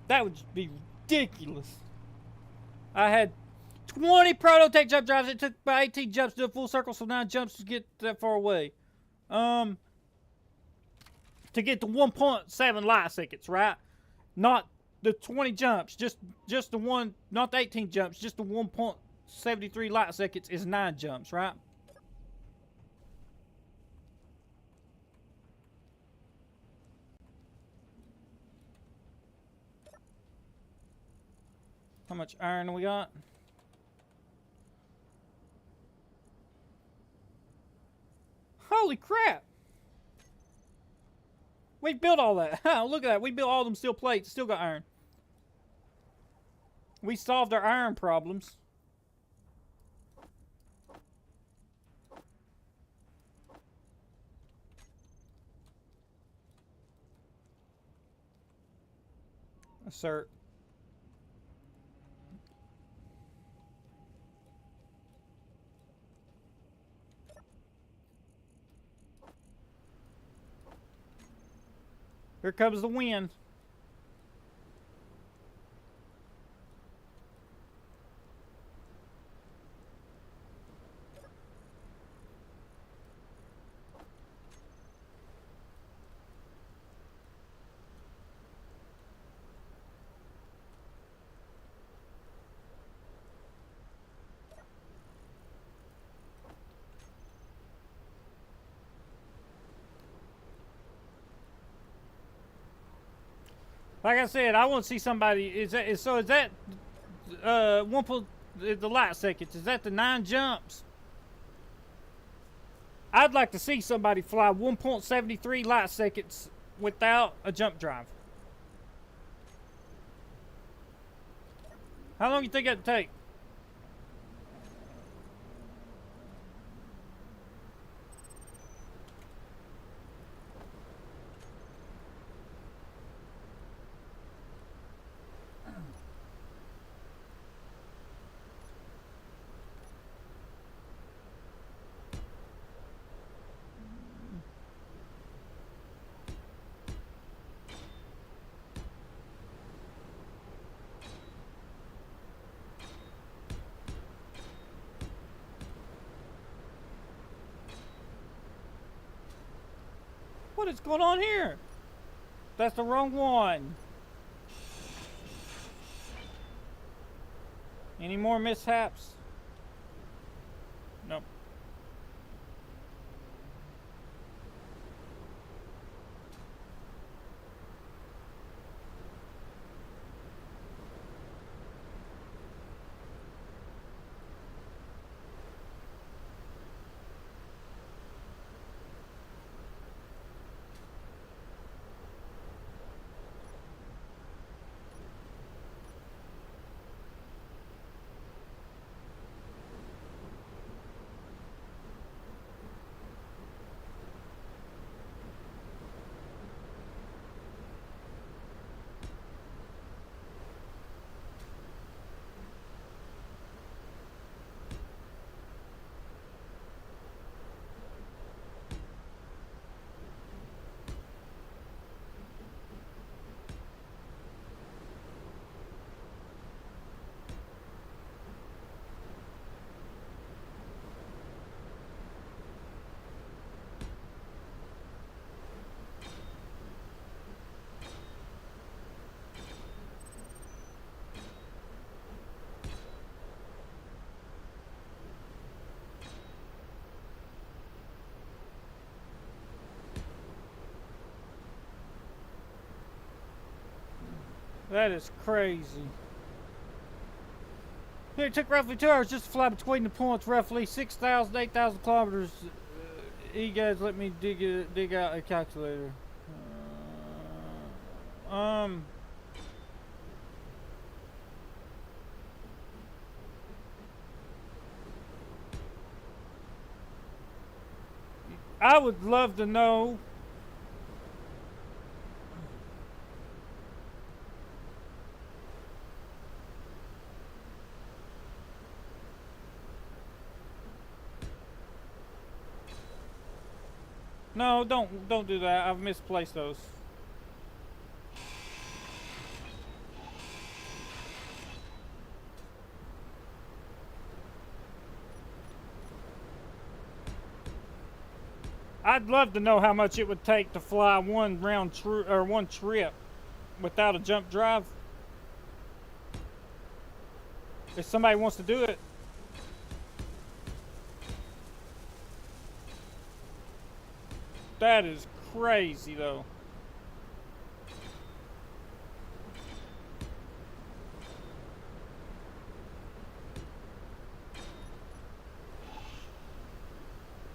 That would be ridiculous. I had 20 Prototech jump drives. It took about 18 jumps to do a full circle, so 9 jumps to get that far away. To get to 1.7 light seconds, right? Not the 20 jumps, just the one, not the 18 jumps, just the 1.73 light seconds is 9 jumps, right? How much iron we got? Holy crap! We built all that. Look at that. We built all them steel plates. Still got iron. We solved our iron problems. Assert. Here comes the wind. Like I said, I want to see somebody. Is that the light seconds? Is that the 9 jumps? I'd like to see somebody fly 1.73 light seconds without a jump drive. How long do you think that'd take? What is going on here? That's the wrong one. Any more mishaps? Nope. That is crazy. It took roughly 2 hours just to fly between the points, roughly 6,000, 8,000 kilometers. You guys, let me dig out a calculator. I would love to know. No, don't do that. I've misplaced those. I'd love to know how much it would take to fly one trip without a jump drive. If somebody wants to do it. That is crazy, though.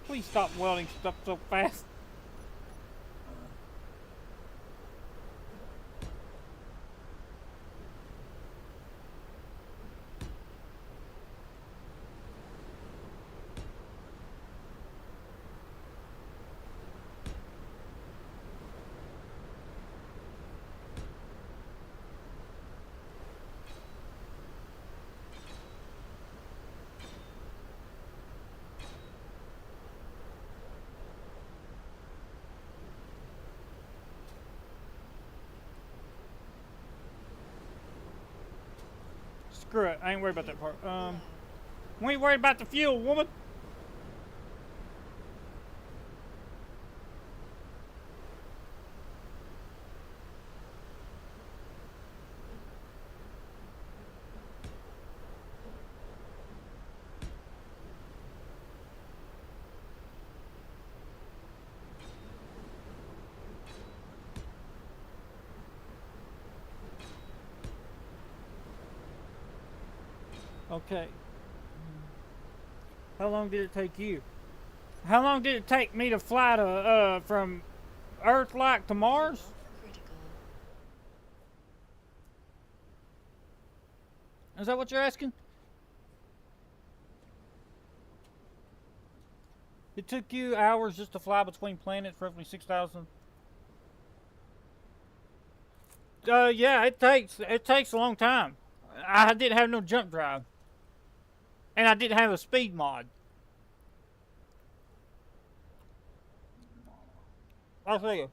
Please stop welding stuff so fast. Screw it. I ain't worried about that part. We ain't worried about the fuel, woman. Okay. How long did it take you? How long did it take me to fly to from Earth-like to Mars? Critical. Is that what you're asking? It took you hours just to fly between planets, roughly 6,000. Yeah, it takes a long time. I didn't have no jump drive, and I didn't have a speed mod. I'll tell you.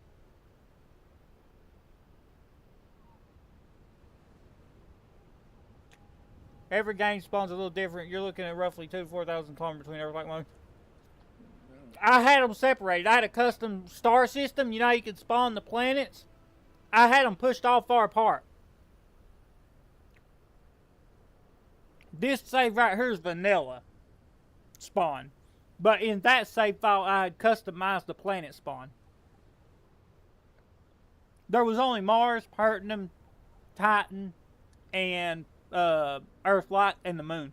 Every game spawns a little different. You're looking at roughly 2,000 to 4,000 kilometers between every like one. I had them separated. I had a custom star system. You know how you can spawn the planets? I had them pushed all far apart. This save right here is vanilla spawn. But in that save file, I had customized the planet spawn. There was only Mars, Pertinum, Titan, and Earth-like, and the Moon.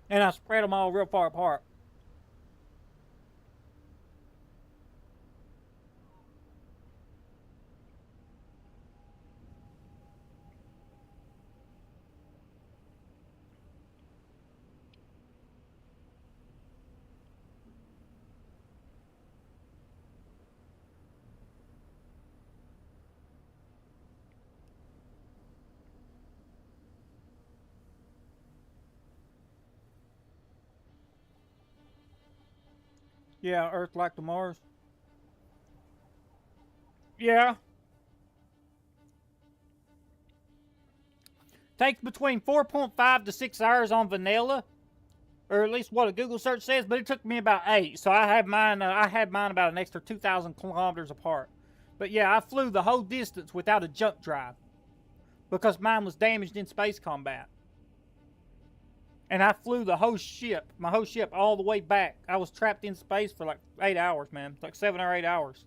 And I spread them all real far apart. Yeah, Earth like to Mars. Yeah. Takes between 4.5 to 6 hours on vanilla, or at least what a Google search says. But it took me about 8, so I had mine. About an extra 2,000 kilometers apart. But yeah, I flew the whole distance without a jump drive because mine was damaged in space combat. And I flew the whole ship, my whole ship, all the way back. I was trapped in space for like 8 hours, man. Like 7 or 8 hours.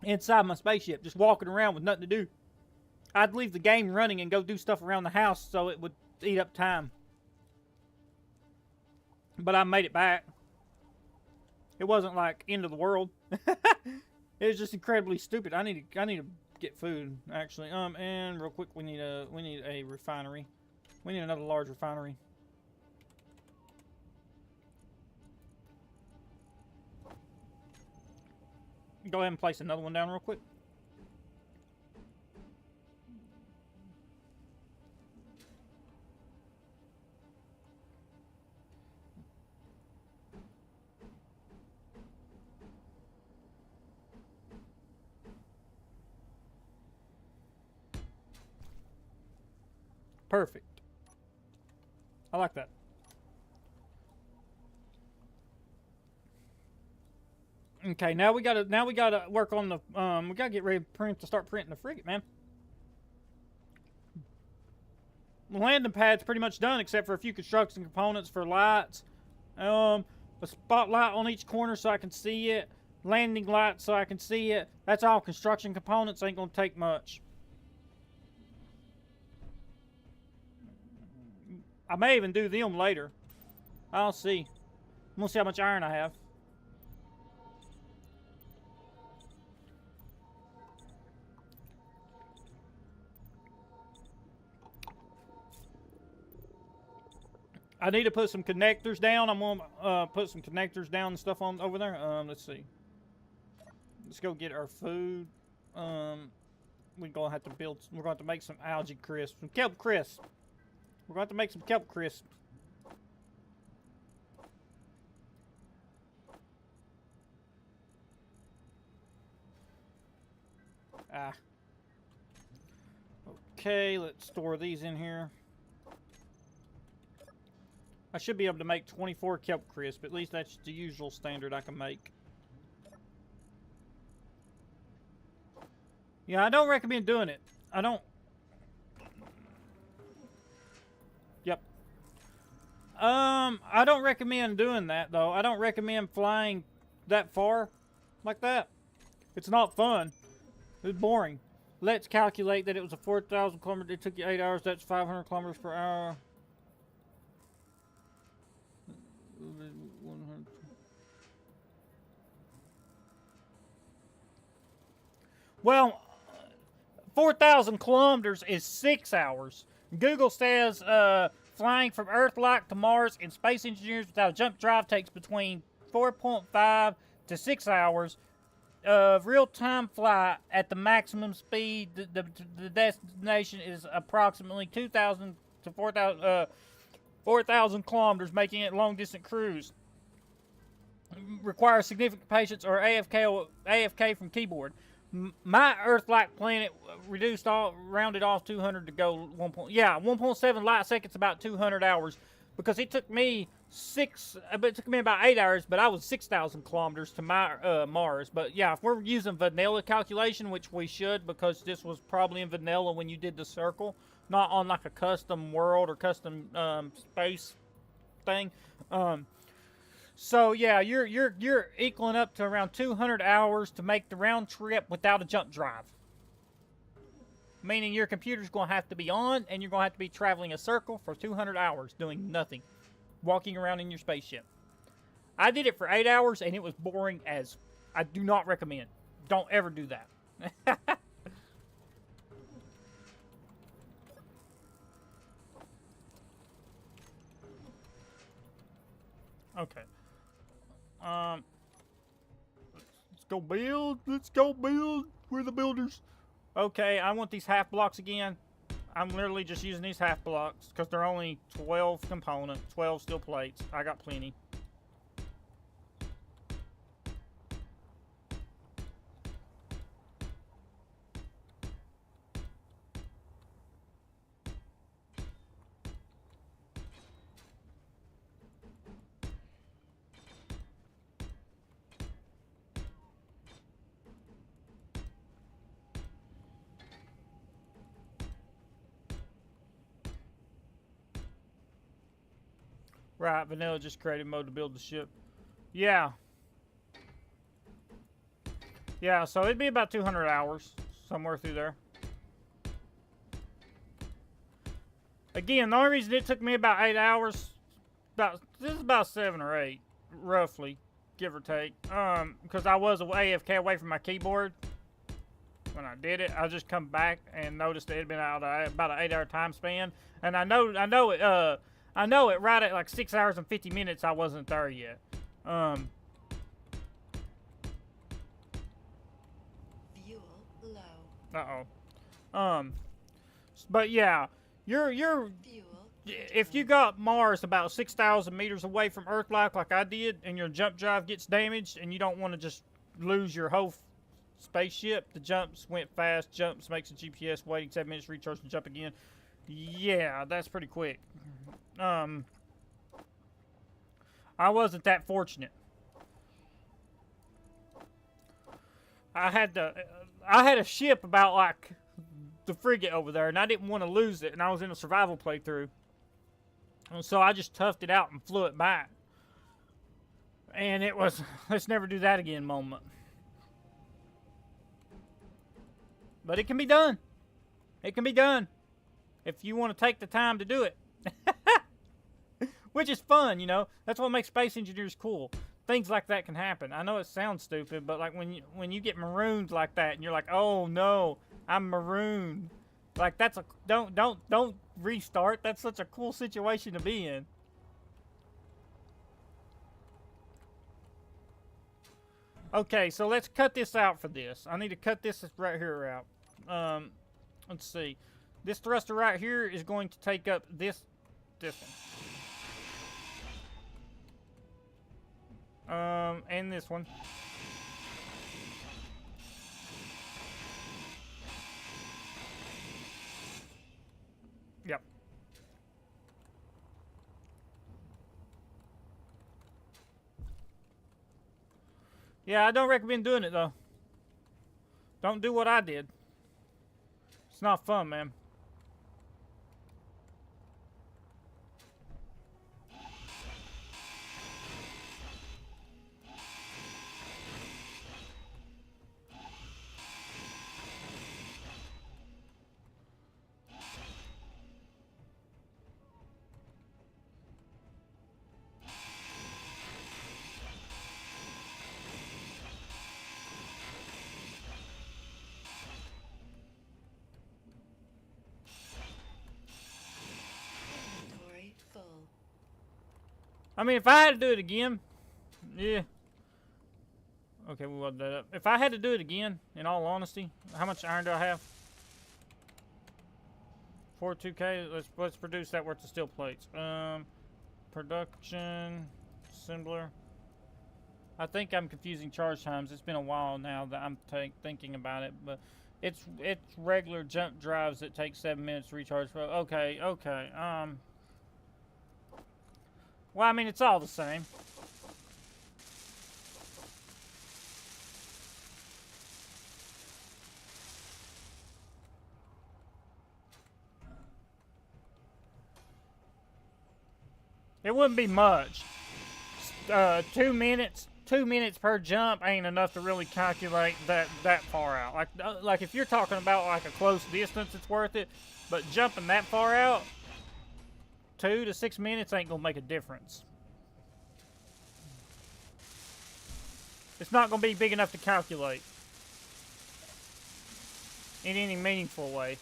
Inside my spaceship, just walking around with nothing to do. I'd leave the game running and go do stuff around the house so it would eat up time. But I made it back. It wasn't like end of the world. It was just incredibly stupid. I need to get food actually. And real quick, we need a refinery. We need another large refinery. Go ahead and place another one down real quick. Perfect. I like that. Okay, now we gotta work on the we gotta get ready to start printing the frigate, man. The landing pad's pretty much done except for a few construction components for lights. A spotlight on each corner so I can see it. Landing lights so I can see it. That's all construction components, ain't gonna take much. I may even do them later. I'll see. I'm gonna see how much iron I have. I need to put some connectors down. I'm gonna put some connectors down and stuff on over there. Let's see. Let's go get our food. We're gonna have to build. We're gonna have to make some algae crisp, some kelp crisp. We're going to have to make some kelp crisp. Okay, let's store these in here. I should be able to make 24 kelp crisp. At least that's the usual standard I can make. Yeah, I don't recommend doing it. I don't. Yep. I don't recommend doing that, though. I don't recommend flying that far like that. It's not fun. It's boring. Let's calculate that it was a 4,000 kilometer. It took you 8 hours. That's 500 kilometers per hour. 100. Well, 4,000 kilometers is 6 hours. Google says flying from Earth-like to Mars in space engineers without a jump drive takes between 4.5 to 6 hours of real-time flight at the maximum speed. The destination is approximately 2,000 to 4,000 kilometers, making it a long-distance cruise. Requires significant patience or AFK from keyboard. My Earth-like planet rounded off 200 to go 1.7 light seconds, about 200 hours, because it took me about 8 hours, but I was 6,000 kilometers to my Mars. But yeah, if we're using vanilla calculation, which we should, because this was probably in vanilla when you did the circle, not on like a custom world or custom space thing. So yeah, you're equaling up to around 200 hours to make the round trip without a jump drive. Meaning your computer's going to have to be on, and you're going to have to be traveling a circle for 200 hours doing nothing, walking around in your spaceship. I did it for 8 hours, and it was boring as I do not recommend. Don't ever do that. Okay. Let's go build. Let's go build. We're the builders. Okay, I want these half blocks again. I'm literally just using these half blocks because they're only 12 components, 12 steel plates. I got plenty. Right, vanilla just created mode to build the ship. Yeah. Yeah, so it'd be about 200 hours, somewhere through there. Again, the only reason it took me about 8 hours, this is about 7 or 8, roughly, give or take. Because I was AFK away from my keyboard when I did it. I just come back and noticed that it had been out about an 8 hour time span. And I know it right at like 6 hours and 50 minutes I wasn't there yet. Fuel low. But yeah, you're Fuel. if you got Mars about 6,000 meters away from Earth like I did, and your jump drive gets damaged, and you don't want to just lose your whole spaceship, the jumps went fast. Jumps makes the GPS waiting 7 minutes to recharge and jump again. Yeah, that's pretty quick. I wasn't that fortunate. I had a ship about like the frigate over there, and I didn't want to lose it, and I was in a survival playthrough. And so I just toughed it out and flew it back. And it was, let's never do that again moment. But it can be done. It can be done. If you want to take the time to do it. Which is fun, you know. That's what makes space engineers cool. Things like that can happen. I know it sounds stupid, but like when you get marooned like that, and you're like, oh no, I'm marooned. Like that's a don't restart. That's such a cool situation to be in. Okay, so let's cut this out for this. I need to cut this right here out. Let's see. This thruster right here is going to take up this one. And this one. Yep. Yeah, I don't recommend doing it though. Don't do what I did. It's not fun, man. I mean, if I had to do it again, yeah. Okay, we load that up. If I had to do it again, in all honesty, how much iron do I have? 42K. Let's produce that worth of steel plates. Production, assembler. I think I'm confusing charge times. It's been a while now that I'm thinking about it, but it's regular jump drives that take 7 minutes to recharge. Okay. Well, I mean, it's all the same. It wouldn't be much. 2 minutes. 2 minutes per jump ain't enough to really calculate that far out. Like if you're talking about like a close distance, it's worth it. But jumping that far out, 2 to 6 minutes ain't gonna make a difference. It's not gonna be big enough to calculate in any meaningful way.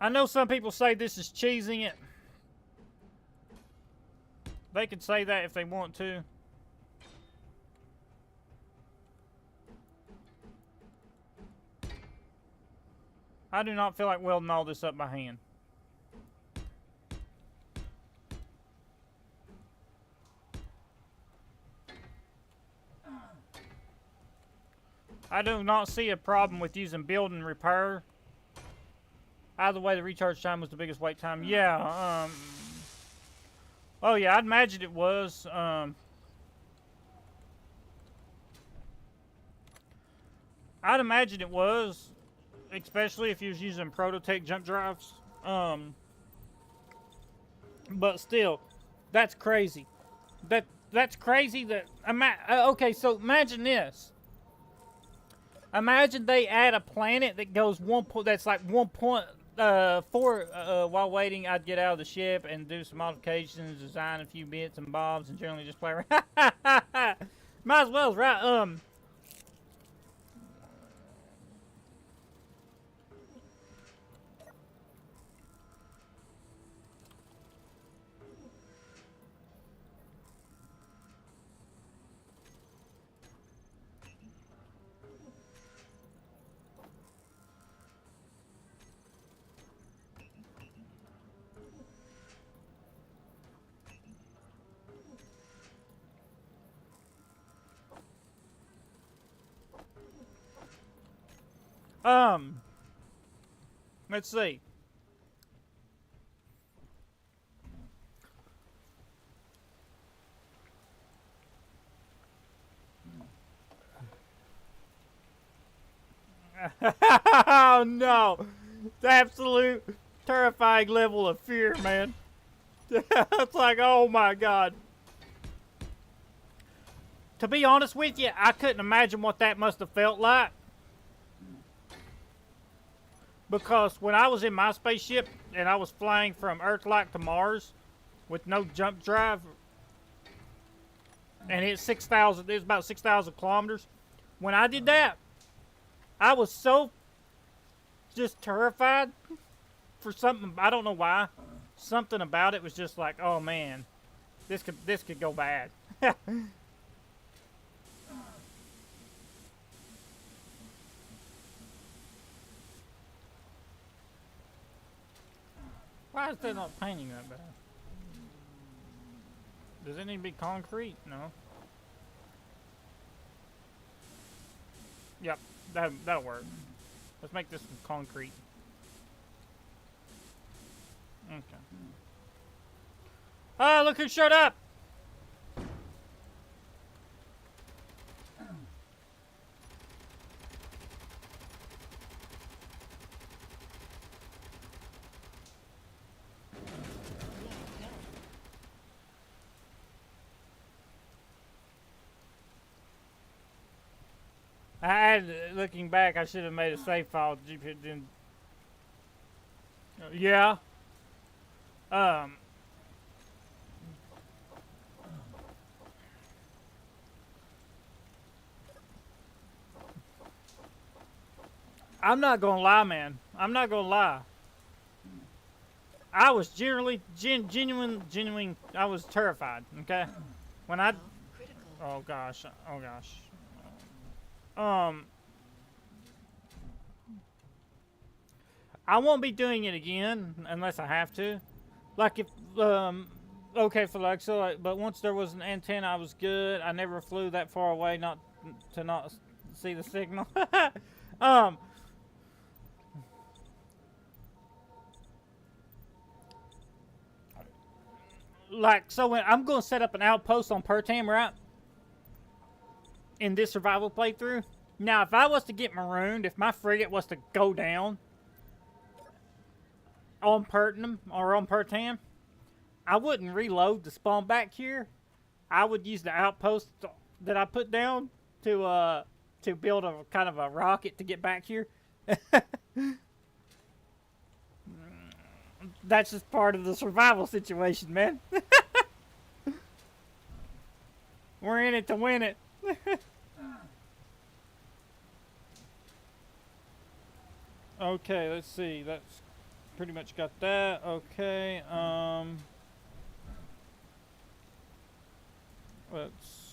I know some people say this is cheesing it. They can say that if they want to. I do not feel like welding all this up by hand. I do not see a problem with using build and repair. Either way, the recharge time was the biggest wait time. Yeah, oh yeah, I'd imagine it was. I'd imagine it was, especially if you was using Prototech jump drives. But still, that's crazy. That's crazy. Okay, so imagine this. Imagine they add a planet that goes that's like 1.4 while waiting. I'd get out of the ship and do some modifications, design a few bits and bobs, and generally just play around. Might as well, right? Let's see. Oh no! The absolute terrifying level of fear, man. It's like, oh my god. To be honest with you, I couldn't imagine what that must have felt like. Because when I was in my spaceship and I was flying from Earth-like to Mars with no jump drive, and it's about 6,000 kilometers. When I did that, I was so just terrified for something. I don't know why. Something about it was just like, oh man, this could go bad. Why is that not painting that bad? Does it need to be concrete? No. Yep, that'll work. Let's make this concrete. Okay. Oh, look who showed up! looking back, I should have made a save file. Yeah. I'm not gonna lie, man. I'm not gonna lie. I was genuine. I was terrified. Okay, when I. Critical. Oh gosh. Oh gosh. Um. I won't be doing it again unless I have to. Like if okay for like so like, but once there was an antenna, I was good. I never flew that far away not see the signal. um. Like, so when I'm going to set up an outpost on Pertam, right? In this survival playthrough. Now, if I was to get marooned, if my frigate was to go down on Pertam or on Pertam, I wouldn't reload to spawn back here. I would use the outpost that I put down to build a kind of a rocket to get back here. That's just part of the survival situation, man. We're in it to win it. Okay, let's see. That's pretty much got that. Okay, let's...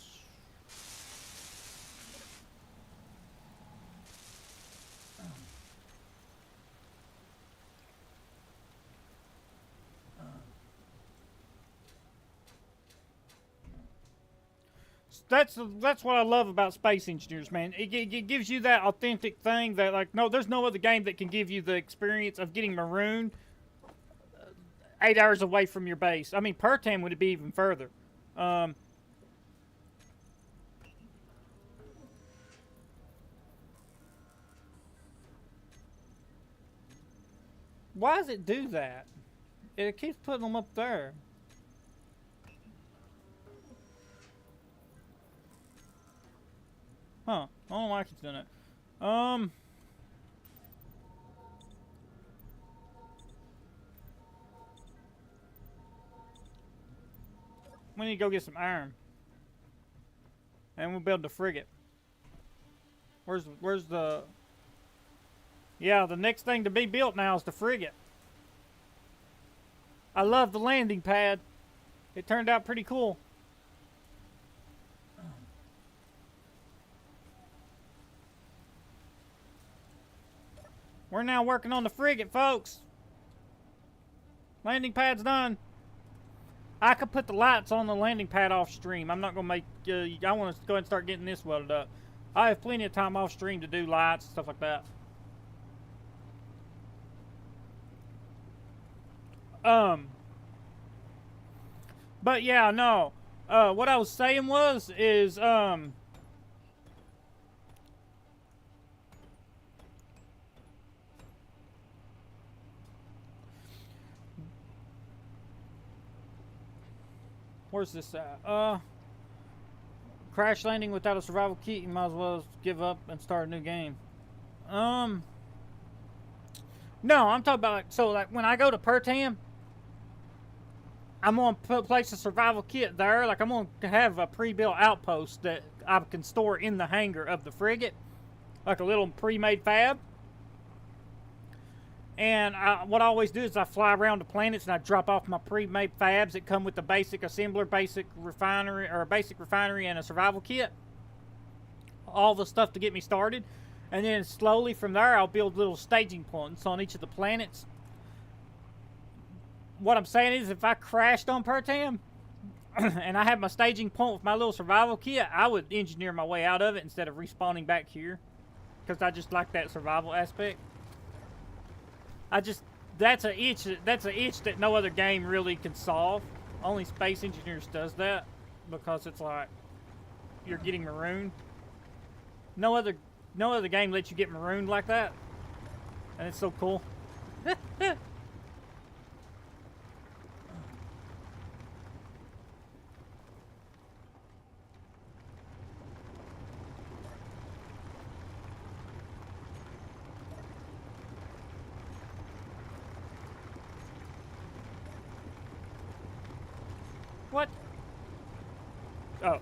That's what I love about Space Engineers, man. It gives you that authentic thing that, like, no, there's no other game that can give you the experience of getting marooned 8 hours away from your base. I mean, Pertam would be even further. Why does it do that? It keeps putting them up there. Huh. I don't like it's doing it. We need to go get some iron. And we'll build the frigate. Where's the... Yeah, the next thing to be built now is the frigate. I love the landing pad. It turned out pretty cool. We're now working on the frigate, folks. Landing pad's done. I could put the lights on the landing pad off stream. I'm not going to make... I want to go ahead and start getting this welded up. I have plenty of time off stream to do lights and stuff like that. But yeah, no. What I was saying is, where's this at? Crash landing without a survival kit, you might as well give up and start a new game. No, I'm talking about, like, so like when I go to Pertam, I'm going to place a survival kit there. Like, I'm going to have a pre-built outpost that I can store in the hangar of the frigate. Like a little pre-made fab. And what I always do is I fly around the planets and I drop off my pre-made fabs that come with the basic assembler, basic refinery and a survival kit. All the stuff to get me started. And then slowly from there I'll build little staging points on each of the planets. What I'm saying is if I crashed on Pertam and I had my staging point with my little survival kit, I would engineer my way out of it instead of respawning back here. Because I just like that survival aspect. That's an itch that no other game really can solve. Only Space Engineers does that because it's like you're getting marooned. No other game lets you get marooned like that. And it's so cool. What? Oh.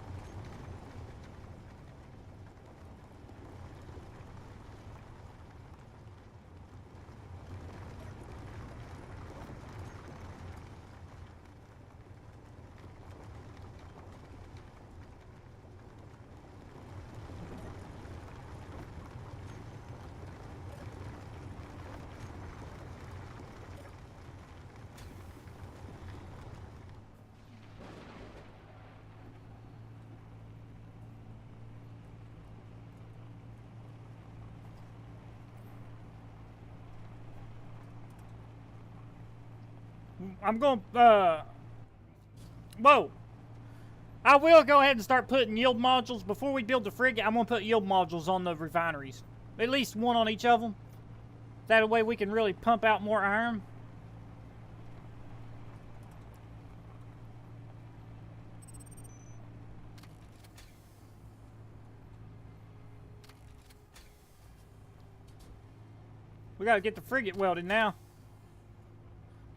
I'm going, whoa. I will go ahead and start putting yield modules. Before we build the frigate, I'm going to put yield modules on the refineries. At least one on each of them. That way we can really pump out more iron. We got to get the frigate welded now.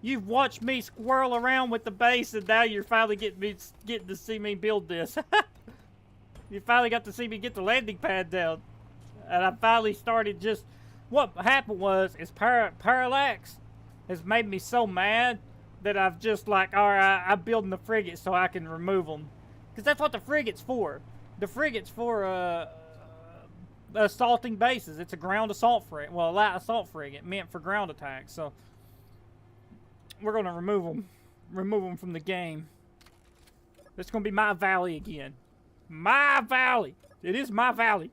You've watched me squirrel around with the base, and now you're finally getting to see me build this. You finally got to see me get the landing pad down. And I finally started just... What happened was, is Parallax has made me so mad that I've just like, alright, I'm building the frigate so I can remove them. Because that's what the frigate's for. The frigate's for, assaulting bases. It's a ground assault frigate. Well, a light assault frigate meant for ground attacks, so... We're gonna remove them from the game. It's gonna be my valley again. My valley. It is my valley.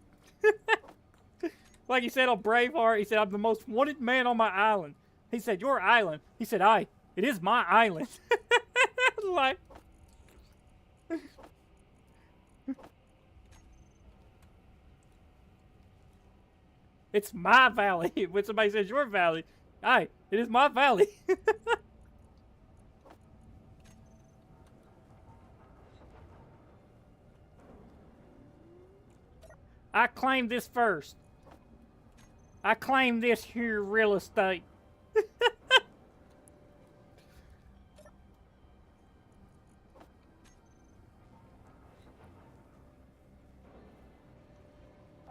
Like he said on Braveheart, he said, I'm the most wanted man on my island. He said, your island. He said, it is my island. Like, it's my valley. When somebody says your valley, it is my valley. I claim this first. I claim this here real estate.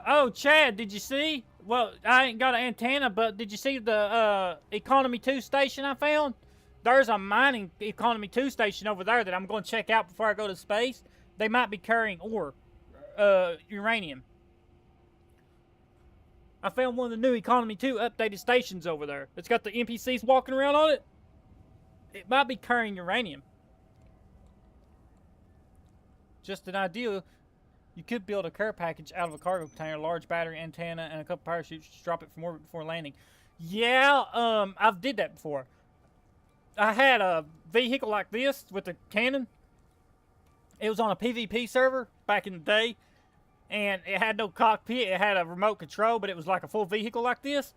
Oh, Chad, did you see? Well, I ain't got an antenna, but did you see the Economy 2 station I found? There's a mining Economy 2 station over there that I'm going to check out before I go to space. They might be carrying ore, uranium. I found one of the new Economy 2 updated stations over there. It's got the NPCs walking around on it. It might be carrying uranium. Just an idea. You could build a care package out of a cargo container, large battery, antenna, and a couple parachutes to drop it from orbit before landing. Yeah, I've did that before. I had a vehicle like this with a cannon. It was on a PvP server back in the day. And it had no cockpit. It had a remote control, but it was like a full vehicle like this.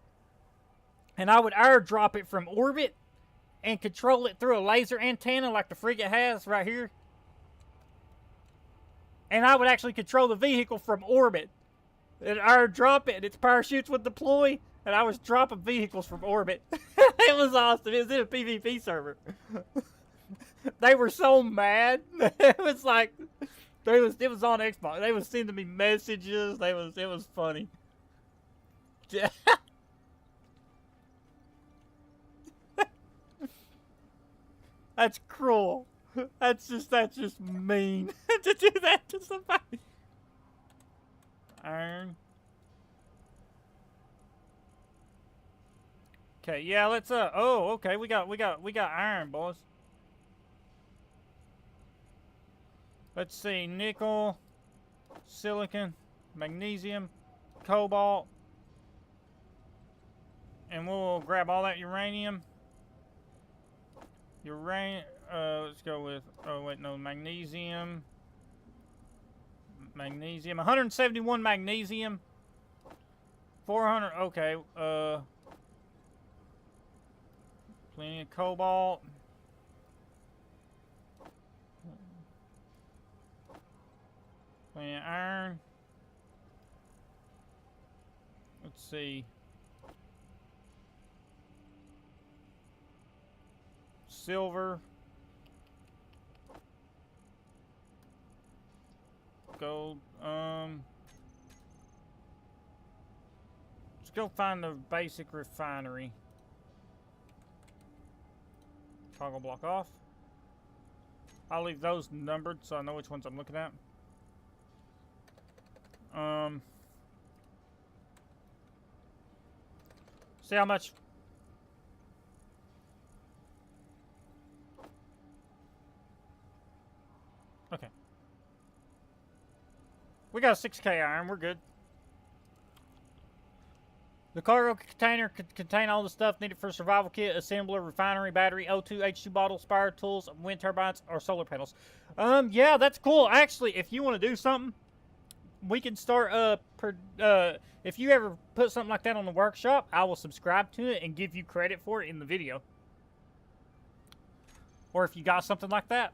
And I would airdrop it from orbit and control it through a laser antenna like the frigate has right here. And I would actually control the vehicle from orbit. And airdrop it, and its parachutes would deploy, and I was dropping vehicles from orbit. It was awesome. It was in a PvP server. They were so mad. It was like... It was on Xbox. They was sending me messages. It was funny. That's cruel. That's just mean to do that to somebody. Iron. Okay, yeah, let's oh, okay, we got iron, boys. Let's see, nickel, silicon, magnesium, cobalt, and we'll grab all that uranium. Let's go with, oh wait, no, magnesium. 171 magnesium. 400, okay, plenty of cobalt. Plenty of iron. Let's see. Silver. gold. Let's go find the basic refinery. Toggle block off. I'll leave those numbered so I know which ones I'm looking at. See how much. Okay. We got a 6K iron. We're good. The cargo container could contain all the stuff needed for a survival kit, assembler, refinery, battery, O2, H2 bottle, spire tools, wind turbines, or solar panels. Yeah, that's cool. Actually, if you want to do something, we can start, if you ever put something like that on the workshop, I will subscribe to it and give you credit for it in the video. Or if you got something like that,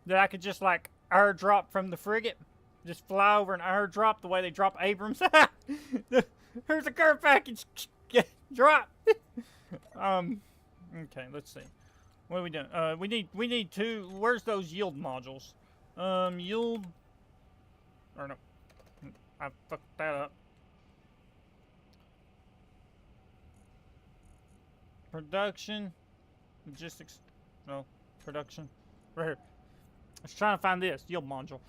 that I could just, like, airdrop from the frigate. Just fly over and airdrop the way they drop Abrams. Here's a care package. Drop. Okay, let's see. What are we doing? We need two. Where's those yield modules? Yield. Or no. I fucked that up. Production. Logistics. No. Production. Right here. Let's try to find this. Yield module.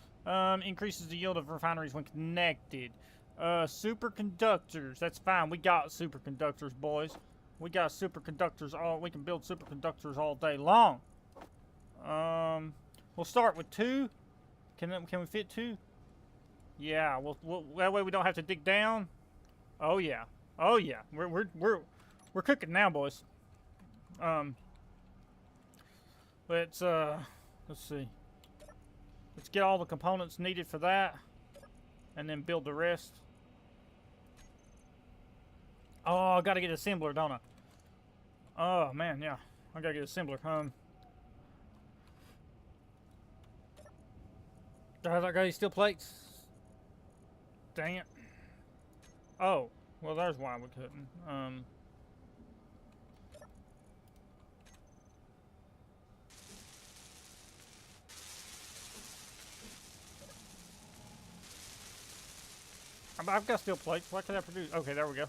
Increases the yield of refineries when connected. Superconductors. That's fine. We got superconductors, boys. We got superconductors all. We can build superconductors all day long. We'll start with 2. Can we fit 2? Yeah. We'll that way we don't have to dig down. Oh yeah. Oh yeah. We're cooking now, boys. Let's see. Let's get all the components needed for that, and then build the rest. Oh, I gotta get an assembler, don't I? Oh man, yeah, I gotta get an assembler. I got any steel plates? Dang it. Oh, well, there's why we couldn't. I've got steel plates. What can I produce? Okay, there we go.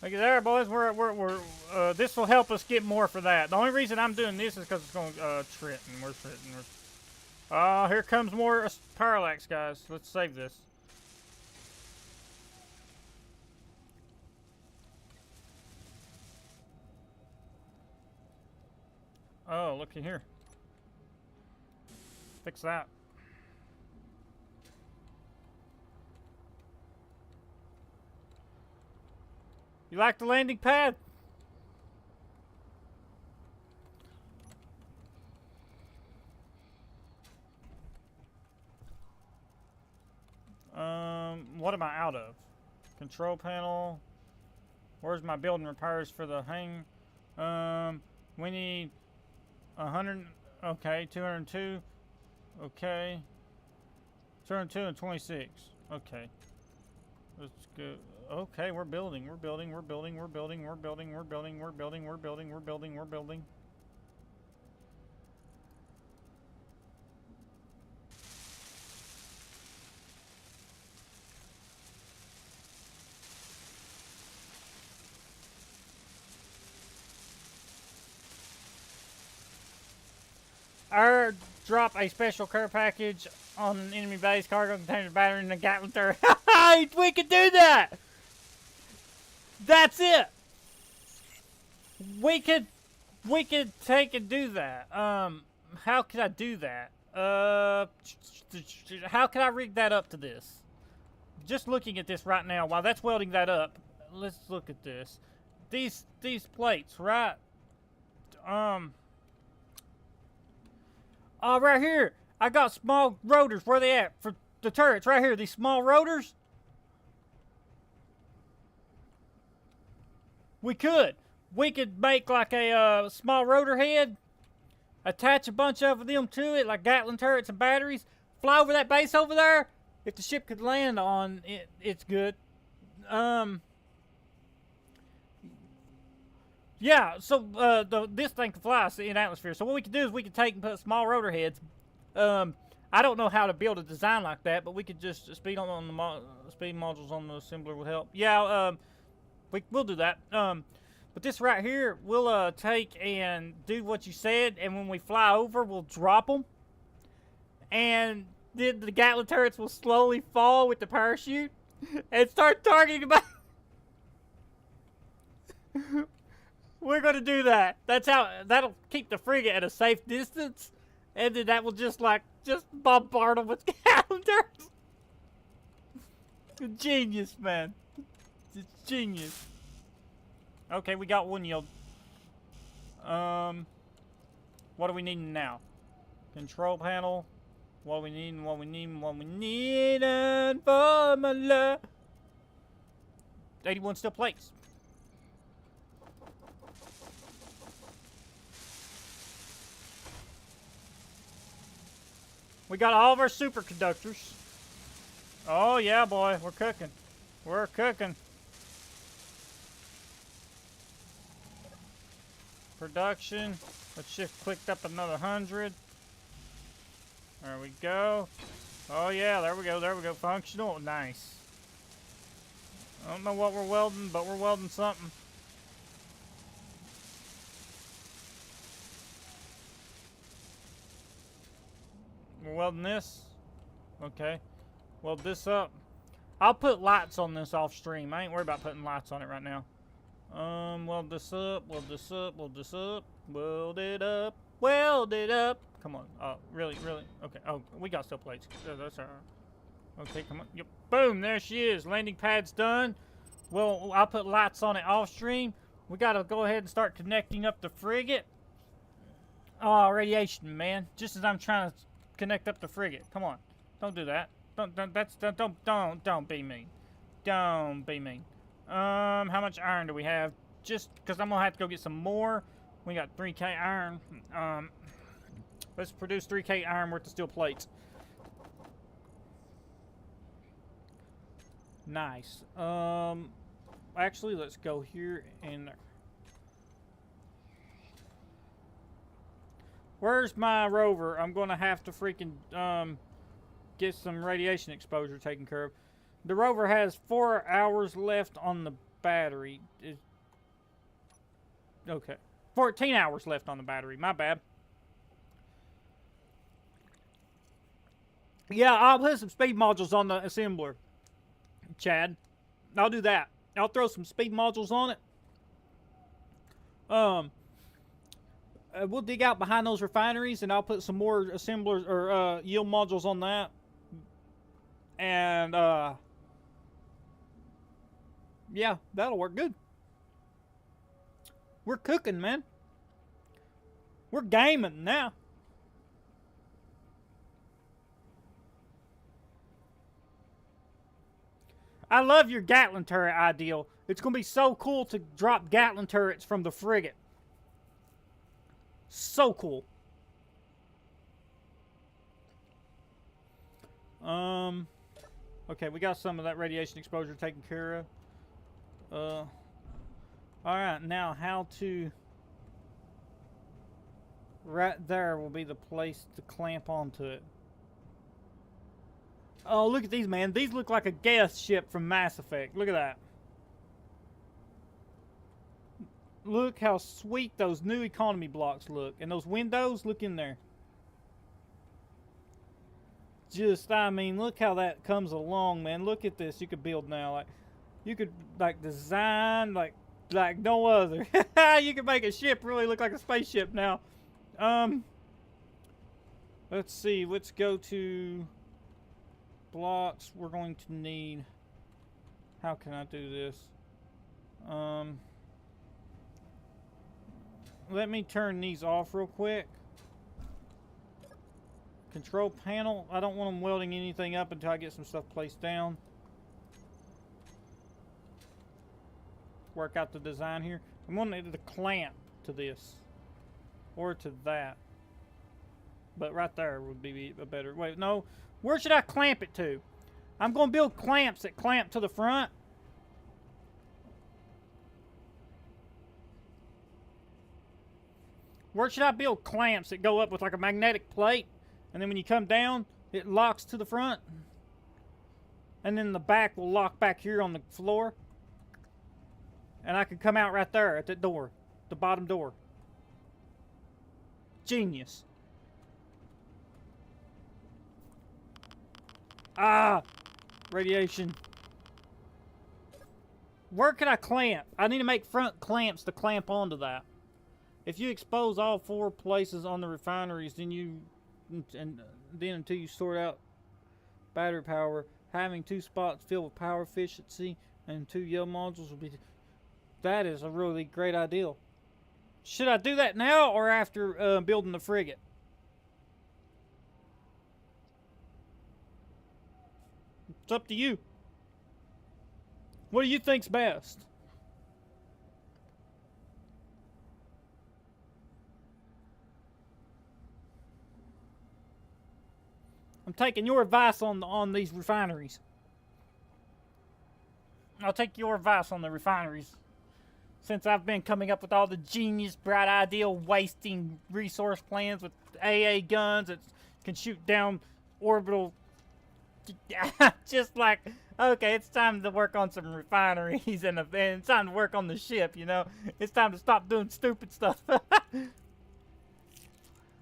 Look at there, boys. This will help us get more for that. The only reason I'm doing this is because it's going Trenton. Where's Trenton? Here comes more parallax, guys. Let's save this. Oh, looky here. Fix that. You like the landing pad? What am I out of? Control panel. Where's my building repairs for the hang? We need 100. Okay, 202. Okay. 202 and 26. Okay. Let's go. Okay, we're building. We're building. We're building. We're building. We're building. We're building. We're building. We're building. We're building. We're building. Drop a special care package on an enemy base, cargo container, battery, and a Gatling turret. We can do that! That's it! We could take and do that. How can I do that? How can I rig that up to this? Just looking at this right now, while that's welding that up, let's look at this. These plates, right? Right here. I got small rotors. Where they at? For the turrets, right here. These small rotors. We could make like a small rotor head. Attach a bunch of them to it, like Gatling turrets and batteries. Fly over that base over there. If the ship could land on it, it's good. Yeah, so this thing can fly in atmosphere. So what we can do is we can take and put small rotor heads. I don't know how to build a design like that, but we could just speed on the speed modules on the assembler would help. Yeah, we'll do that. But this right here, we'll take and do what you said, and when we fly over, we'll drop them, and then the Gatling turrets will slowly fall with the parachute and start targeting about. We're gonna do that. That'll keep the frigate at a safe distance, and then that will just bombard them with Gatling turrets. Genius, man. It's genius. Okay, we got one yield. What do we need now? Control panel. What we need, and formula. 81 steel plates. We got all of our superconductors. Oh yeah, boy, we're cooking. We're cooking. Production. Let's just click up another 100. There we go. Oh yeah, there we go. There we go. Functional. Nice. I don't know what we're welding, but we're welding something. We're welding this. Okay. Weld this up. I'll put lights on this off stream. I ain't worried about putting lights on it right now. Weld this up, weld this up, weld this up, weld it up, weld it up. Come on. Oh, really? Okay. Oh, we got steel plates. That's all right. Okay, come on. Yep. Boom, there she is. Landing pad's done. Well, I'll put lights on it off stream. We gotta go ahead and start connecting up the frigate. Oh, radiation, man. Just as I'm trying to connect up the frigate. Come on. Don't do that. Don't be mean. Don't be mean. How much iron do we have? Just because I'm gonna have to go get some more. We got 3K iron. Let's produce 3K iron worth of steel plates. Nice. Actually, let's go here and there. Where's my rover? I'm gonna have to freaking get some radiation exposure taken care of. The rover has 4 hours left on the battery. Okay. 14 hours left on the battery. My bad. Yeah, I'll put some speed modules on the assembler, Chad. I'll do that. I'll throw some speed modules on it. We'll dig out behind those refineries, and I'll put some more assemblers or yield modules on that. And yeah, that'll work good. We're cooking, man. We're gaming now. I love your Gatling turret ideal. It's going to be so cool to drop Gatling turrets from the frigate. So cool. Okay, we got some of that radiation exposure taken care of. Alright, now how to... Right there will be the place to clamp onto it. Oh, look at these, man. These look like a gas ship from Mass Effect. Look at that. Look how sweet those new economy blocks look. And those windows, look in there. Just, I mean, look how that comes along, man. Look at this. You could build now. Like, you could, like, design, like no other. You could make a ship really look like a spaceship now. Let's see. Let's go to blocks. We're going to need... How can I do this? Let me turn these off real quick. Control panel. I don't want them welding anything up until I get some stuff placed down. Work out the design here. I'm going to need the clamp to this. Or to that. But right there would be a better... Wait, no. Where should I clamp it to? I'm going to build clamps that clamp to the front. Where should I build clamps that go up with like a magnetic plate, and then when you come down, it locks to the front, and then the back will lock back here on the floor, and I can come out right there at that door, the bottom door. Genius. Ah, radiation. Where can I clamp? I need to make front clamps to clamp onto that. If you expose all 4 places on the refineries, then until you sort out battery power, having 2 spots filled with power efficiency and 2 yellow modules will be. That is a really great idea. Should I do that now or after building the frigate? It's up to you. What do you think's best? I'm taking your advice on these refineries. I'll take your advice on the refineries. Since I've been coming up with all the genius, bright idea, wasting resource plans with AA guns that can shoot down orbital. Just like, okay, it's time to work on some refineries and it's time to work on the ship, you know? It's time to stop doing stupid stuff.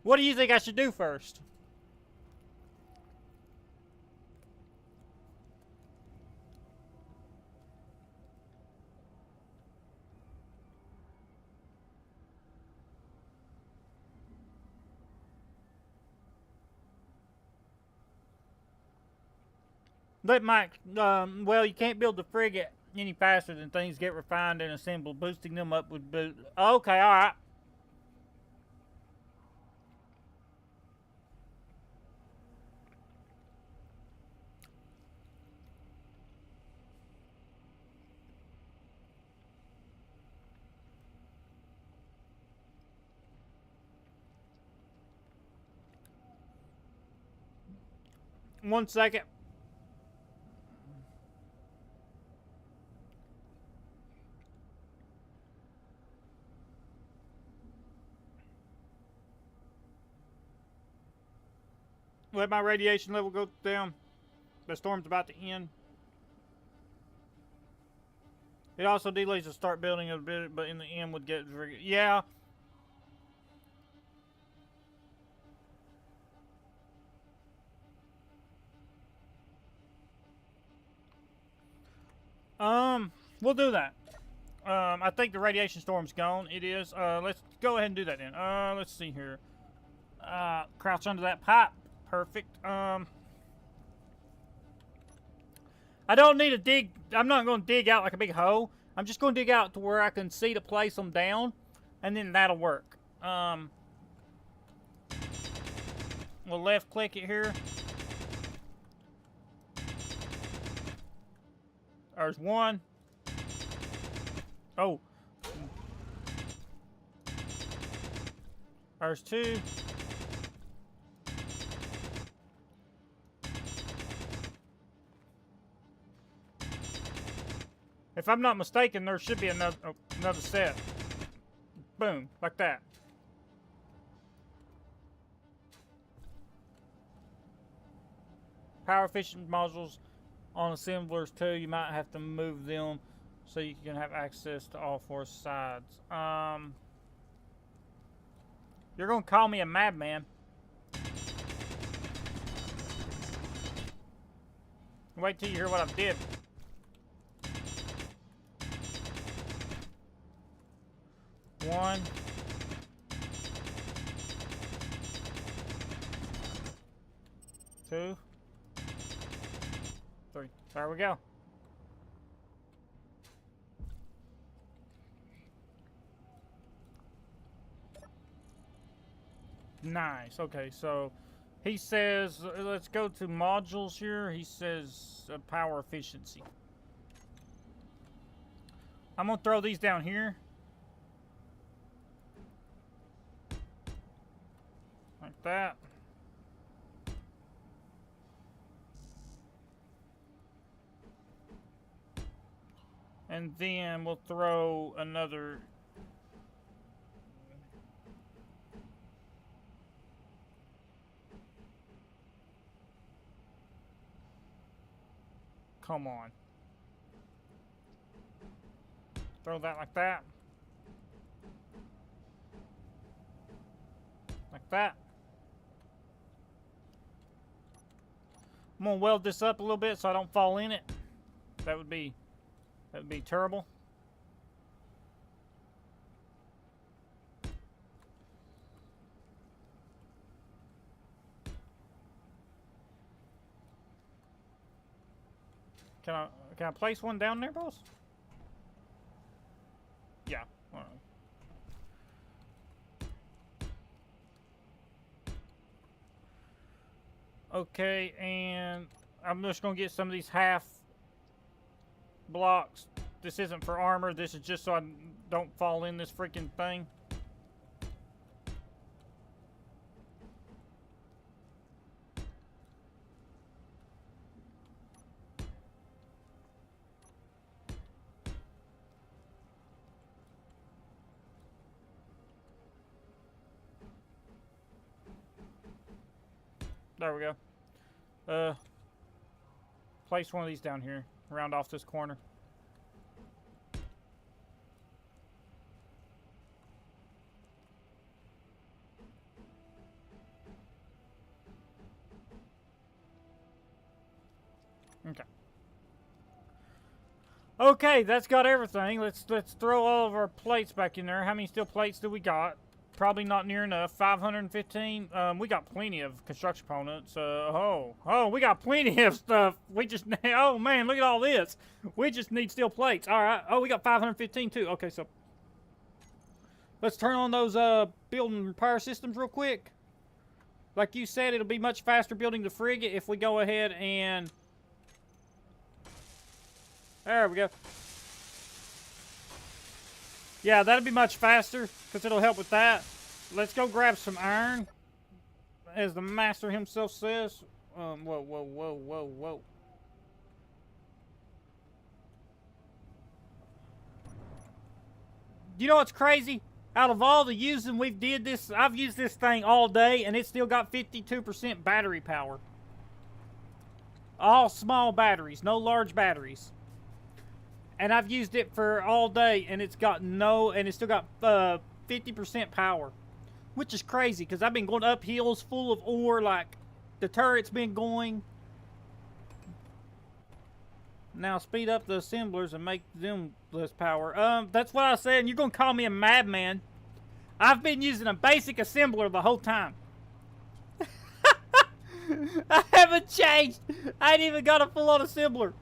What do you think I should do first? Let Mike, well, you can't build the frigate any faster than things get refined and assembled. Boosting them up would boost. Okay, alright. One second. Let my radiation level go down. The storm's about to end. It also delays the start building a bit, but in the end would get... Yeah. We'll do that. I think the radiation storm's gone. It is. Let's go ahead and do that then. Let's see here. Crouch under that pipe. Perfect. I don't need to dig. I'm not going to dig out like a big hole. I'm just going to dig out to where I can see to place them down, and then that'll work. We'll left click it here. There's one. Oh. There's two. If I'm not mistaken, there should be another set. Boom, like that. Power efficient modules on assemblers too. You might have to move them so you can have access to all 4 sides. You're gonna call me a madman. Wait till you hear what I did. One. Two. Three. There we go. Nice. Okay, so he says, let's go to modules here. He says power efficiency. I'm going to throw these down here. Like that. And then we'll throw another Come on. Throw that like that. Like that. I'm gonna weld this up a little bit so I don't fall in it. That would be terrible. Can I place one down there, boss? Yeah. All right. Okay, and I'm just gonna get some of these half blocks. This isn't for armor. This is just so I don't fall in this freaking thing. There we go. Place one of these down here. Round off this corner. Okay. Okay, that's got everything. Let's throw all of our plates back in there. How many steel plates do we got? Probably not near enough. 515. We got plenty of construction components. We got plenty of stuff. We just, oh man, look at all this. We just need steel plates. All right. Oh, we got 515 too. Okay, so let's turn on those building repair systems real quick. Like you said, it'll be much faster building the frigate if we go ahead and, there we go. Yeah, that'll be much faster, because it'll help with that. Let's go grab some iron, as the master himself says. Whoa. You know what's crazy? Out of all the using we've did this, I've used this thing all day, and it's still got 52% battery power. All small batteries, no large batteries. And I've used it for all day, and it's got it's still got 50% power, which is crazy because I've been going up hills full of ore, like the turret's been going. Now speed up the assemblers and make them less power. That's what I said. And you're gonna call me a madman? I've been using a basic assembler the whole time. I haven't changed. I ain't even got a full-on assembler.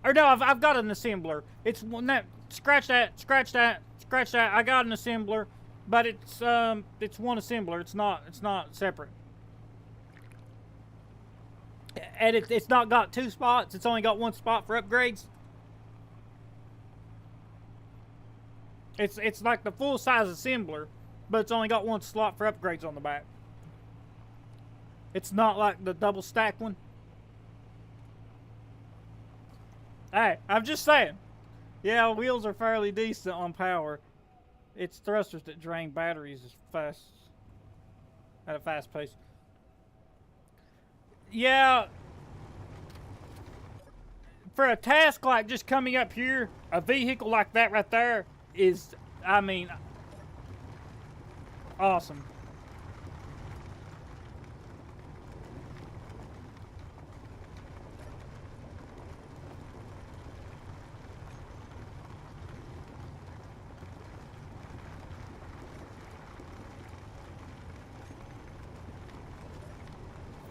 Or no, I've got an assembler. It's one that, scratch that. I got an assembler, but it's one assembler. It's not separate. And it's not got two spots. It's only got one spot for upgrades. It's like the full size assembler, but it's only got one slot for upgrades on the back. It's not like the double stack one. Hey, I'm just saying. Yeah, wheels are fairly decent on power. It's thrusters that drain batteries at a fast pace. Yeah. For a task like just coming up here, a vehicle like that right there is, I mean, awesome.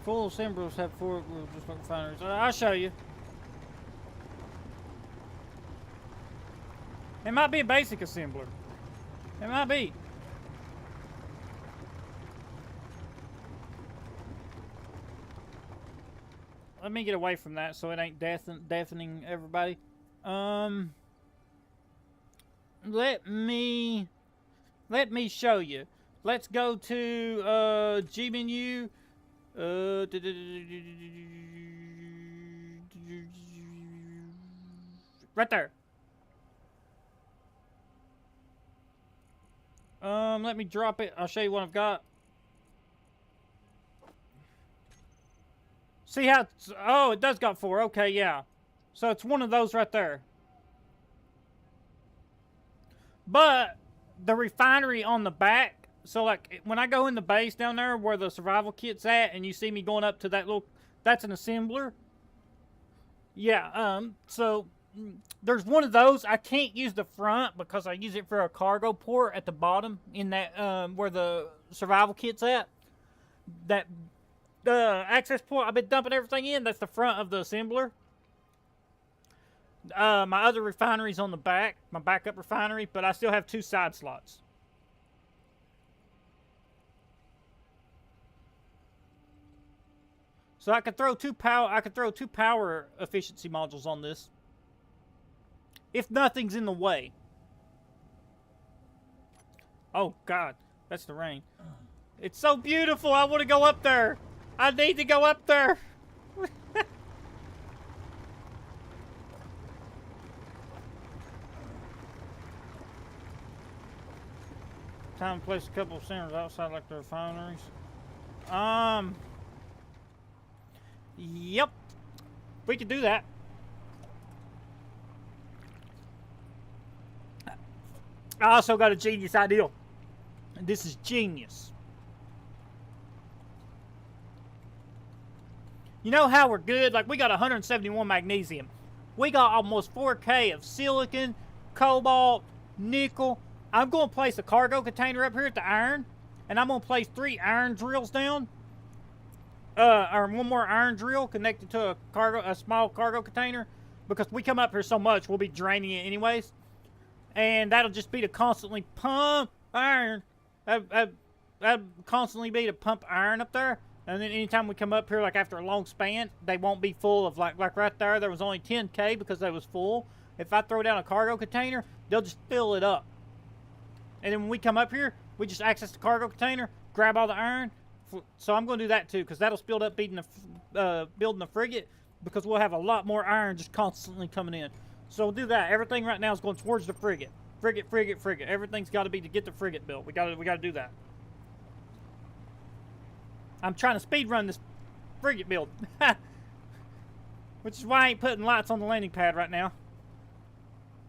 Full assemblers have four just like refineries. I'll show you. It might be a basic assembler. It might be. Let me get away from that so it ain't deafening everybody. Let me show you. Let's go to G menu. Right there. Let me drop it. I'll show you what I've got. See how it's, oh, it does got 4. Okay, yeah. So it's one of those right there. But the refinery on the back, so like when I go in the base down there where the survival kit's at and you see me going up to that little, that's an assembler. Yeah, so there's one of those. I can't use the front because I use it for a cargo port at the bottom in that, where the survival kit's at. That access point I've been dumping everything in, that's the front of the assembler. My other refinery's on the back, my backup refinery, but I still have 2 side slots. So I could throw two power efficiency modules on this. If nothing's in the way. Oh God, that's the rain. It's so beautiful, I want to go up there. I need to go up there. Time to place a couple of centers outside like the refineries. Yep. We could do that. I also got a genius idea. This is genius. You know how we're good? Like, we got 171 magnesium. We got almost 4K of silicon, cobalt, nickel. I'm going to place a cargo container up here at the iron. And I'm going to place 3 iron drills down. Or 1 more iron drill connected to a small cargo container. Because we come up here so much, we'll be draining it anyways. And that'll just be to constantly pump iron. That'll constantly be to pump iron up there. And then anytime we come up here, like after a long span, they won't be full of, like right there was only 10K because they was full. If I throw down a cargo container, they'll just fill it up. And then when we come up here, we just access the cargo container, grab all the iron. So I'm going to do that too, because that'll speed up building the frigate, because we'll have a lot more iron just constantly coming in. So we'll do that. Everything right now is going towards the frigate. Frigate. Everything's got to be to get the frigate built. We got to do that. I'm trying to speed run this frigate build. Which is why I ain't putting lights on the landing pad right now.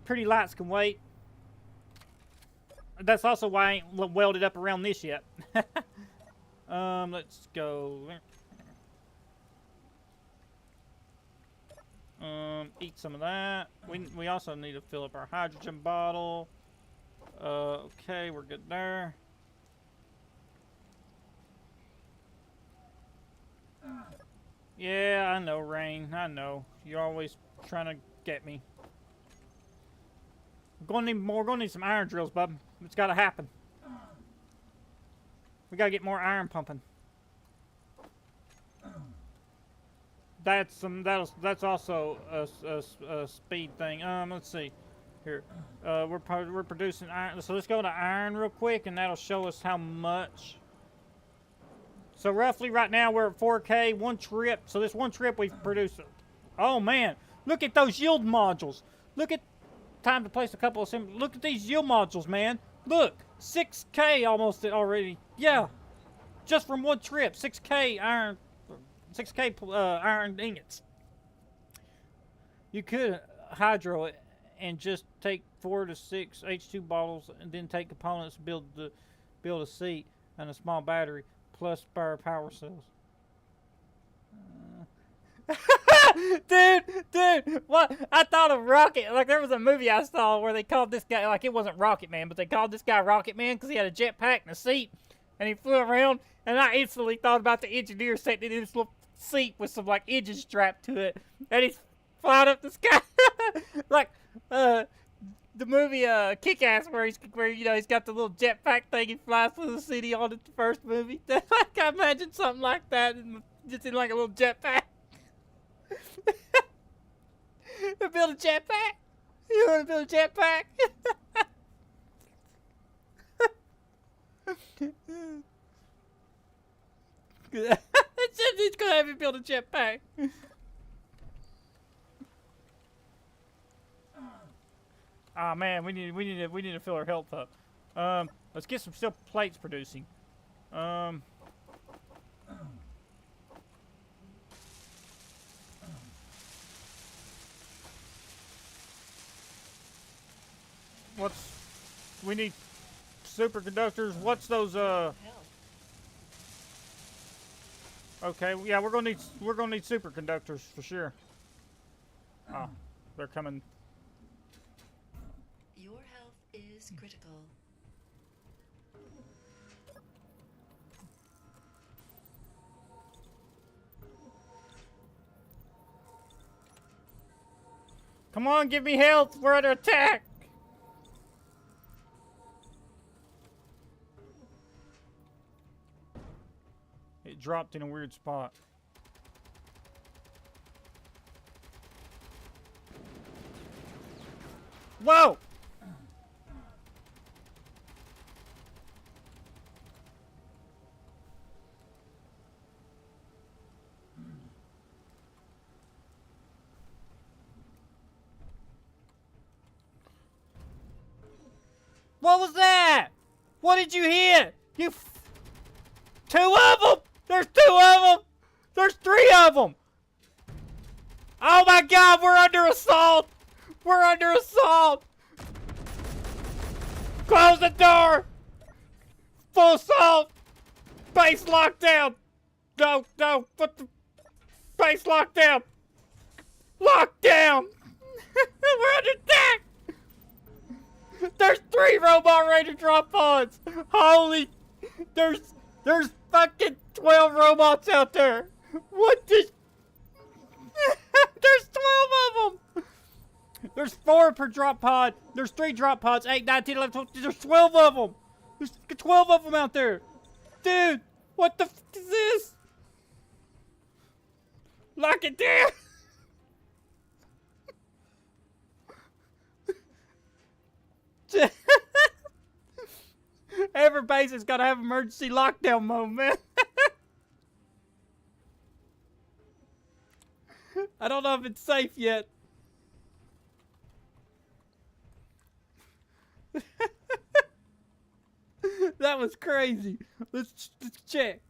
Pretty lights can wait. That's also why I ain't welded up around this yet. Let's go. Eat some of that. We also need to fill up our hydrogen bottle. Okay, we're good there. Yeah, I know, Rain. I know. You're always trying to get me. We're gonna need more. We're gonna need some iron drills, bub. It's gotta happen. We gotta get more iron pumping. That's also a speed thing. Let's see. Here, we're producing iron. So let's go to iron real quick, and that'll show us how much. So roughly right now we're at 4K, 1 trip. So this 1 trip we've produced. Oh man, look at those yield modules. Look at time to place a couple of look at these yield modules, man. Look, 6K almost already. Yeah, just from 1 trip, 6K iron, 6K iron ingots. You could hydro it and just take 4 to 6 H2 bottles, and then take components to build a seat and a small battery plus spare power cells. Dude, what? I thought of Rocket. Like, there was a movie I saw where they called this guy, like, it wasn't Rocket Man, but they called this guy Rocket Man because he had a jetpack and a seat, and he flew around, and I instantly thought about the engineer sitting in this little seat with some, like, engine strapped to it, and he's flying up the sky. Like, the movie Kick-Ass, where you know, he's got the little jetpack thing, he flies through the city on the first movie. Like, I imagine something like that, just in like a little jetpack. Build a jetpack? You want to build a jetpack? It's gonna have you build a jetpack. Ah, man, we need to fill our health up. Let's get some steel plates producing. What's... We need superconductors. What's those, Hell. Okay, yeah, we're gonna need superconductors for sure. Oh, they're coming. Your health is critical. Come on, give me health. We're under attack. It dropped in a weird spot. Whoa! What was that? What did you hit? You... Two of them! There's two of them! There's three of them! Oh my god, we're under assault! We're under assault! Close the door! Full assault! Base lockdown! No, no, what the... Base lockdown! Lockdown! We're under attack! There's 3 robot raider drop pods! Holy... There's fucking 12 robots out there! What the... There's 12 of them! There's 4 per drop pod. There's 3 drop pods. 8, 9, 10, 11, 12. There's 12 of them! There's 12 of them out there! Dude! What the f is this? Lock it down! Every base has got to have emergency lockdown mode, man. I don't know if it's safe yet. That was crazy. Let's check.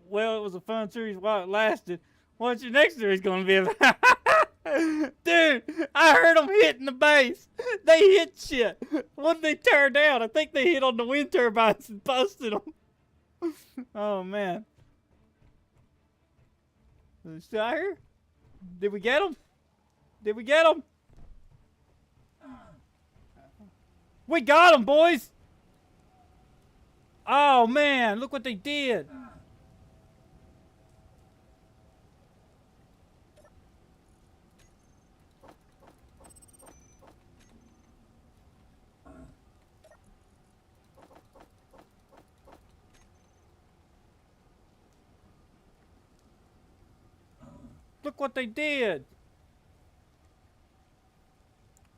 Well, it was a fun series while it lasted. What's your next series gonna be about? Dude, I heard them hitting the base. They hit shit. What did they tear down? I think they hit on the wind turbines and busted them. Oh, man. Are they still out here? Did we get them? Did we get them? We got them, boys. Oh, man. Look what they did. Look what they did.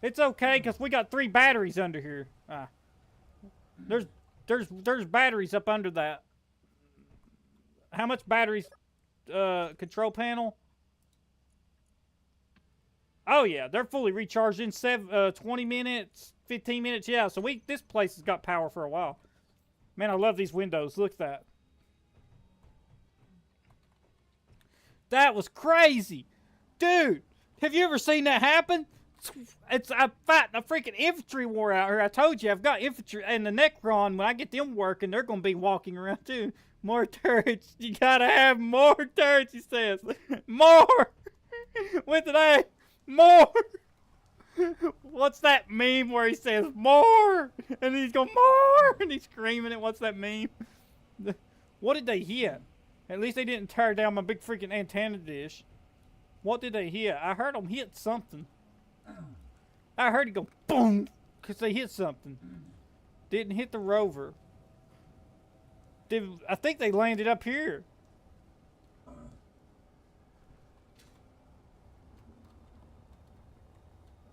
It's okay, because we got 3 batteries under here. There's batteries up under that. How much batteries? Control panel? Oh yeah, they're fully recharged in 20 minutes, 15 minutes. Yeah, so this place has got power for a while. Man, I love these windows. Look at that. That was crazy. Dude, have you ever seen that happen? I'm fighting a freaking infantry war out here. I told you, I've got infantry and the Necron. When I get them working, they're going to be walking around too. More turrets. You got to have more turrets, he says. More. With an A. More. What's that meme where he says, more? And he's going, more. And he's screaming it. What's that meme? What did they hit? At least they didn't tear down my big freaking antenna dish. What did they hit? I heard them hit something. I heard it go boom, because they hit something. Didn't hit the rover. I think they landed up here.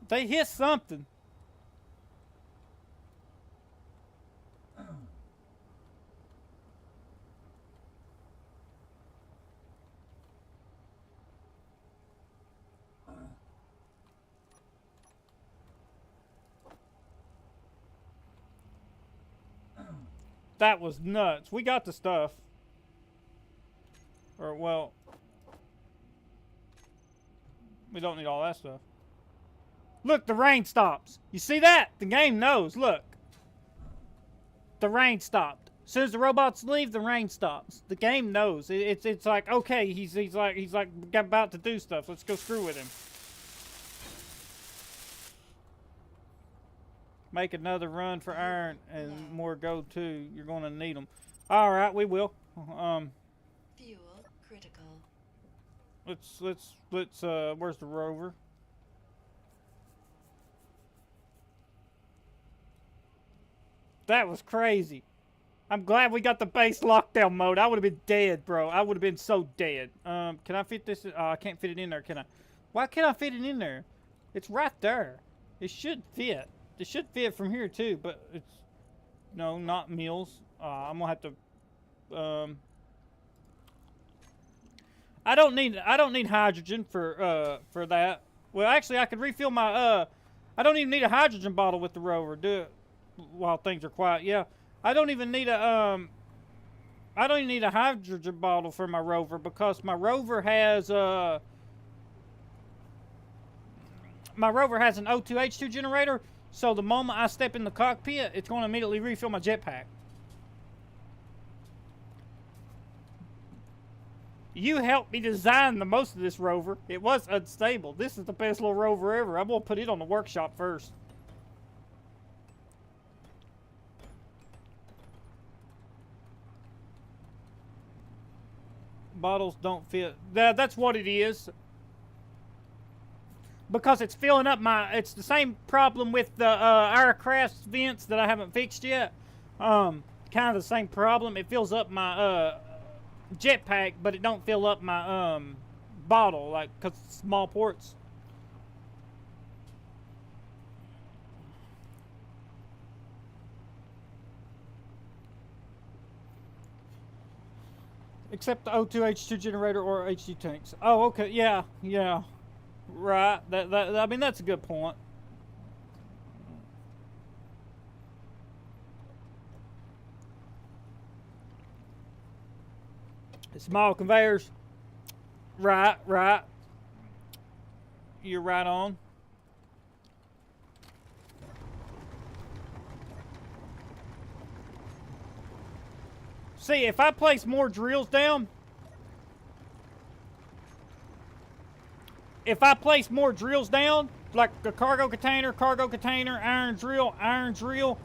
They hit something. That was nuts. We got the stuff. Or, well... We don't need all that stuff. Look, the rain stops. You see that? The game knows. Look. The rain stopped. As soon as the robots leave, the rain stops. The game knows. It's like, okay, he's like about to do stuff. Let's go screw with him. Make another run for iron and more gold too. You're gonna need them. All right, we will. Fuel critical. Let's where's the rover? That was crazy. I'm glad we got the base lockdown mode. I would have been dead, bro. I would have been so dead. Can I fit this? I can't fit it in there, can I? Why can't I fit it in there? It's right there. It should fit. It should fit from here too, but it's no, not meals. I'm gonna have to. I don't need hydrogen for that. Well, actually, I could refill my I don't even need a hydrogen bottle with the rover. Do it while things are quiet. Yeah, I don't even need a hydrogen bottle for my rover because my rover has an O2H2 generator. So the moment I step in the cockpit, it's going to immediately refill my jetpack. You helped me design the most of this rover. It was unstable. This is the best little rover ever. I'm going to put it on the workshop first. Bottles don't fit. That's what it is. Because it's filling up my... It's the same problem with the aircraft vents that I haven't fixed yet. Kind of the same problem. It fills up my jetpack, but it don't fill up my bottle, like, because it's small ports. Except the O2H2 generator or HD tanks. Oh, okay, yeah. Right. I mean, that's a good point. Small conveyors. Right. You're right on. See, if I place more drills down, like a cargo container, iron drill,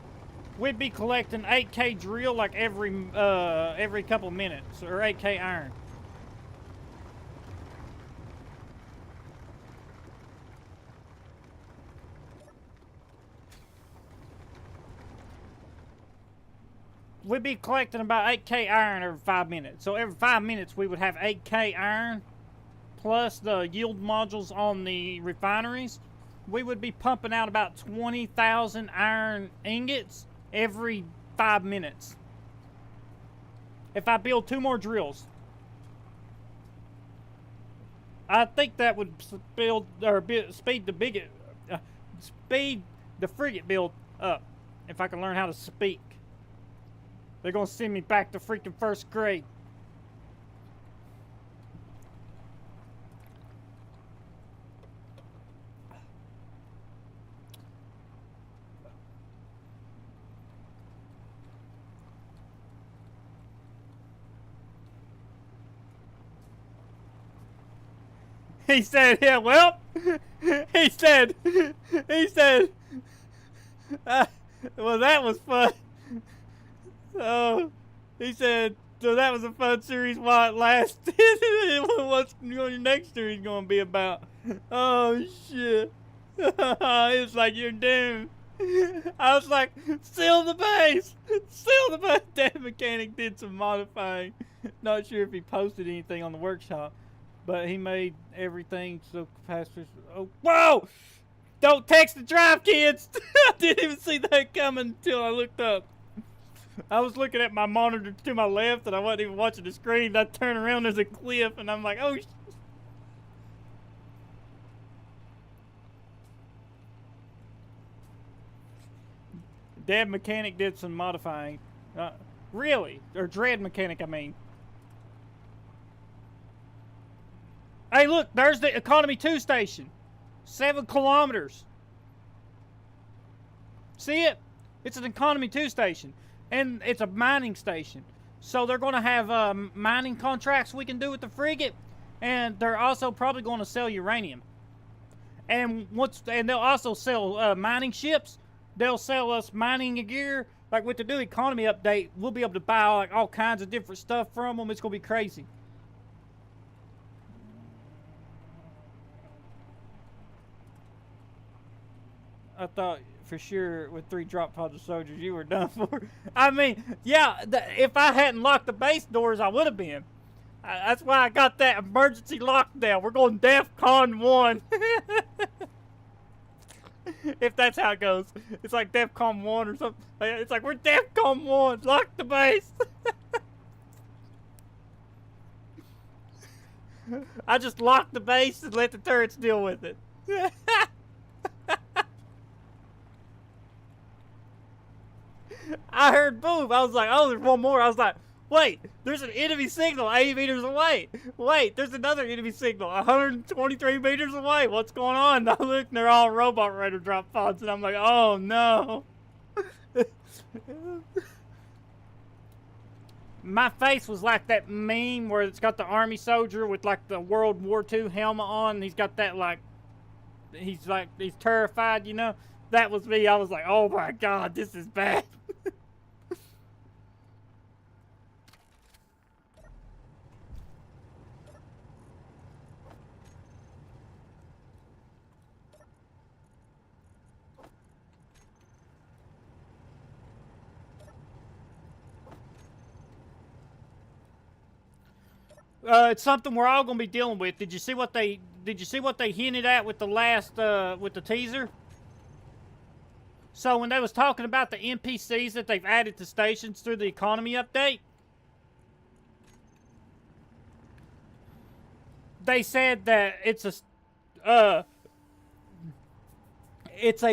we'd be collecting 8K drill like every couple minutes, or 8K iron. We'd be collecting about 8K iron every 5 minutes. So every 5 minutes we would have 8K iron plus the yield modules on the refineries. We would be pumping out about 20,000 iron ingots every 5 minutes. If I build 2 more drills. I think that would speed the frigate build up if I can learn how to speak. They're gonna send me back to freaking first grade. He said, yeah, well, he said, well, that was fun. Oh, he said, so that was a fun series while it lasted. What's your next series going to be about? Oh, shit. It's like you're doomed. I was like, seal the base. Seal the base. That mechanic did some modifying. Not sure if he posted anything on the workshop, but he made everything so capacitors. Oh, whoa! Don't text the drive, kids. I didn't even see that coming until I looked up. I was looking at my monitor to my left, and I wasn't even watching the screen. I turn around, there's a cliff, and I'm like, oh, Dad Mechanic did some modifying. Really? Or Dread Mechanic, I mean. Hey, look, there's the Economy 2 station. 7 kilometers. See it? It's an Economy 2 station. And it's a mining station. So they're going to have mining contracts we can do with the frigate. And they're also probably going to sell uranium. And they'll also sell mining ships. They'll sell us mining gear. Like with the new economy update, we'll be able to buy like all kinds of different stuff from them. It's going to be crazy. I thought for sure with 3 drop pods of soldiers you were done for. I mean, yeah, if I hadn't locked the base doors, I would have been. That's why I got that emergency lockdown. We're going DEFCON 1. If that's how it goes. It's like DEFCON 1 or something. It's like, we're DEFCON 1. Lock the base. I just locked the base and let the turrets deal with it. I heard boom. I was like, oh, there's one more. I was like, wait, there's an enemy signal 80 meters away. Wait, there's another enemy signal 123 meters away. What's going on? I look, they're all robot raider drop pods, and I'm like, oh no. My face was like that meme where it's got the army soldier with like the World War II helmet on, and he's got that like, he's terrified, you know? That was me. I was like, oh my God, this is bad. It's something we're all gonna be dealing with. Did you see what they hinted at with the last with the teaser? So when they was talking about the NPCs that they've added to stations through the economy update, they said that it's a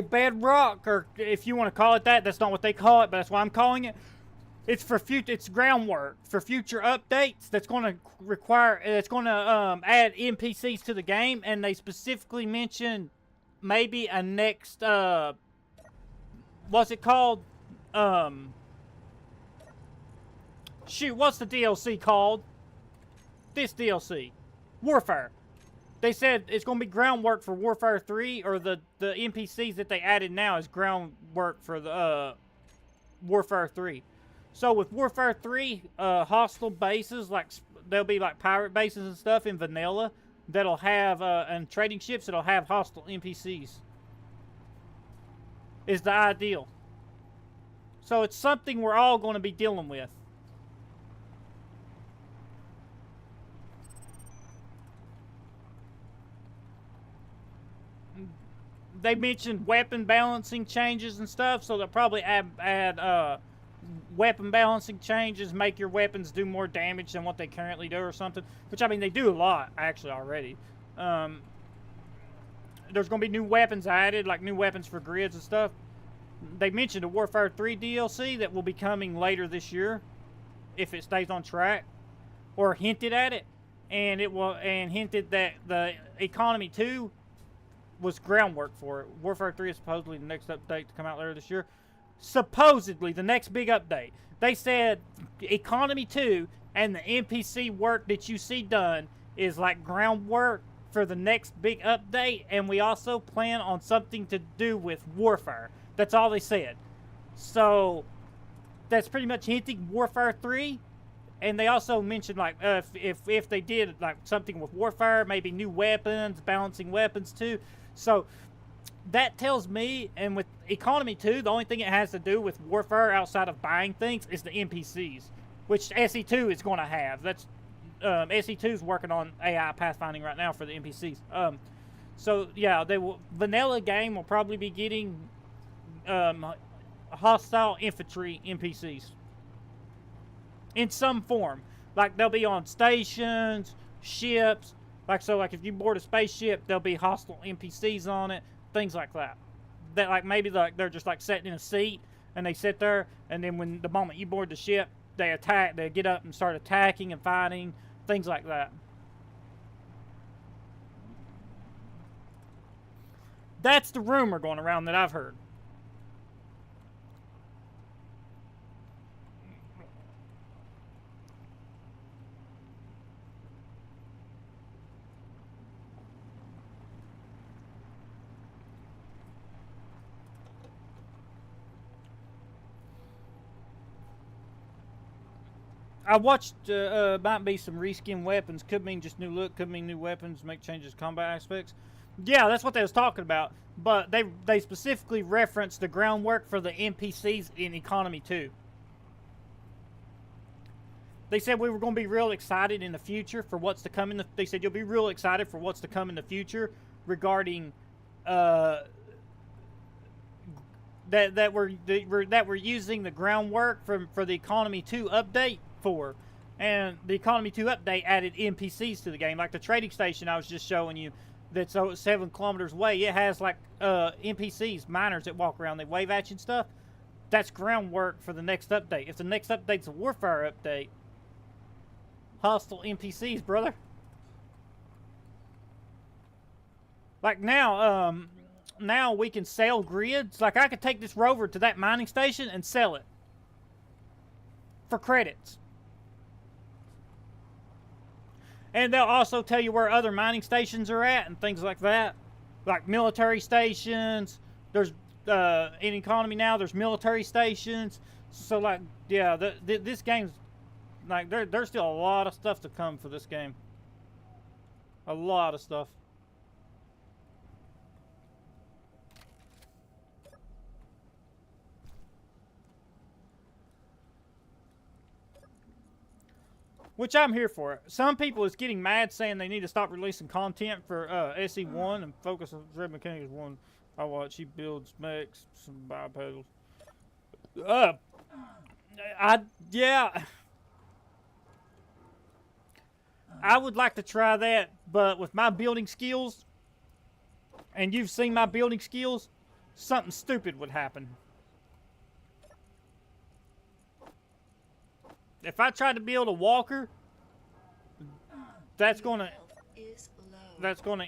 bedrock, or if you want to call it that. That's not what they call it, but that's why I'm calling it. It's for future. It's groundwork for future updates. That's going to require. It's going to add NPCs to the game, and they specifically mentioned maybe a next. What's it called? Shoot, what's the DLC called? This DLC, Warfare. They said it's going to be groundwork for Warfare 3, or the NPCs that they added now is groundwork for the Warfare 3. So with Warfare 3, hostile bases, like there'll be like pirate bases and stuff in vanilla that'll have, and trading ships that'll have hostile NPCs. Is the ideal. So it's something we're all going to be dealing with. They mentioned weapon balancing changes and stuff, so they'll probably add weapon balancing changes, make your weapons do more damage than what they currently do or something. Which, I mean, they do a lot, actually, already. There's going to be new weapons added, like new weapons for grids and stuff. They mentioned a Warfare 3 DLC that will be coming later this year, if it stays on track, or hinted at it, and hinted that the Economy 2 was groundwork for it. Warfare 3 is supposedly the next update to come out later this year. Supposedly the next big update. They said Economy 2 and the NPC work that you see done is like groundwork for the next big update, and we also plan on something to do with Warfare. That's all they said. So that's pretty much hinting Warfare 3. And they also mentioned like if they did like something with Warfare, maybe new weapons, balancing weapons too. So that tells me, and with Economy 2, the only thing it has to do with Warfare outside of buying things is the NPCs, which SE2 is going to have. That's SE2 is working on AI pathfinding right now for the NPCs. So yeah, vanilla game will probably be getting hostile infantry NPCs in some form. Like they'll be on stations, ships. Like if you board a spaceship, there'll be hostile NPCs on it. Things like that. That like maybe like they're just like sitting in a seat and they sit there, and then when the moment you board the ship, they attack. They get up and start attacking and fighting. Things like that. That's the rumor going around that I've heard. I watched, might be some reskin weapons. Could mean just new look. Could mean new weapons. Make changes to combat aspects. Yeah, that's what they was talking about. But they specifically referenced the groundwork for the NPCs in Economy 2. They said we were going to be real excited in the future for what's to come. They said you'll be real excited for what's to come in the future regarding that we're using the groundwork for the Economy 2 update for. And the Economy 2 update added NPCs to the game, like the trading station I was just showing you that's 7 kilometers away. It has like NPCs, miners that walk around, they wave at you and stuff. That's groundwork for the next update. If the next update's a Warfare update, hostile NPCs, brother. Like now, now we can sell grids. Like I could take this rover to that mining station and sell it for credits. And they'll also tell you where other mining stations are at and things like that. Like military stations. There's, in Economy now, there's military stations. So, like, yeah, this game's, like, there's still a lot of stuff to come for this game. A lot of stuff. Which I'm here for. Some people is getting mad saying they need to stop releasing content for SE1 and focus on Red Mechanics 1. I watch. He builds mechs, some bipedals. Yeah. I would like to try that, but with my building skills, and you've seen my building skills, something stupid would happen. If I tried to build a walker, that's gonna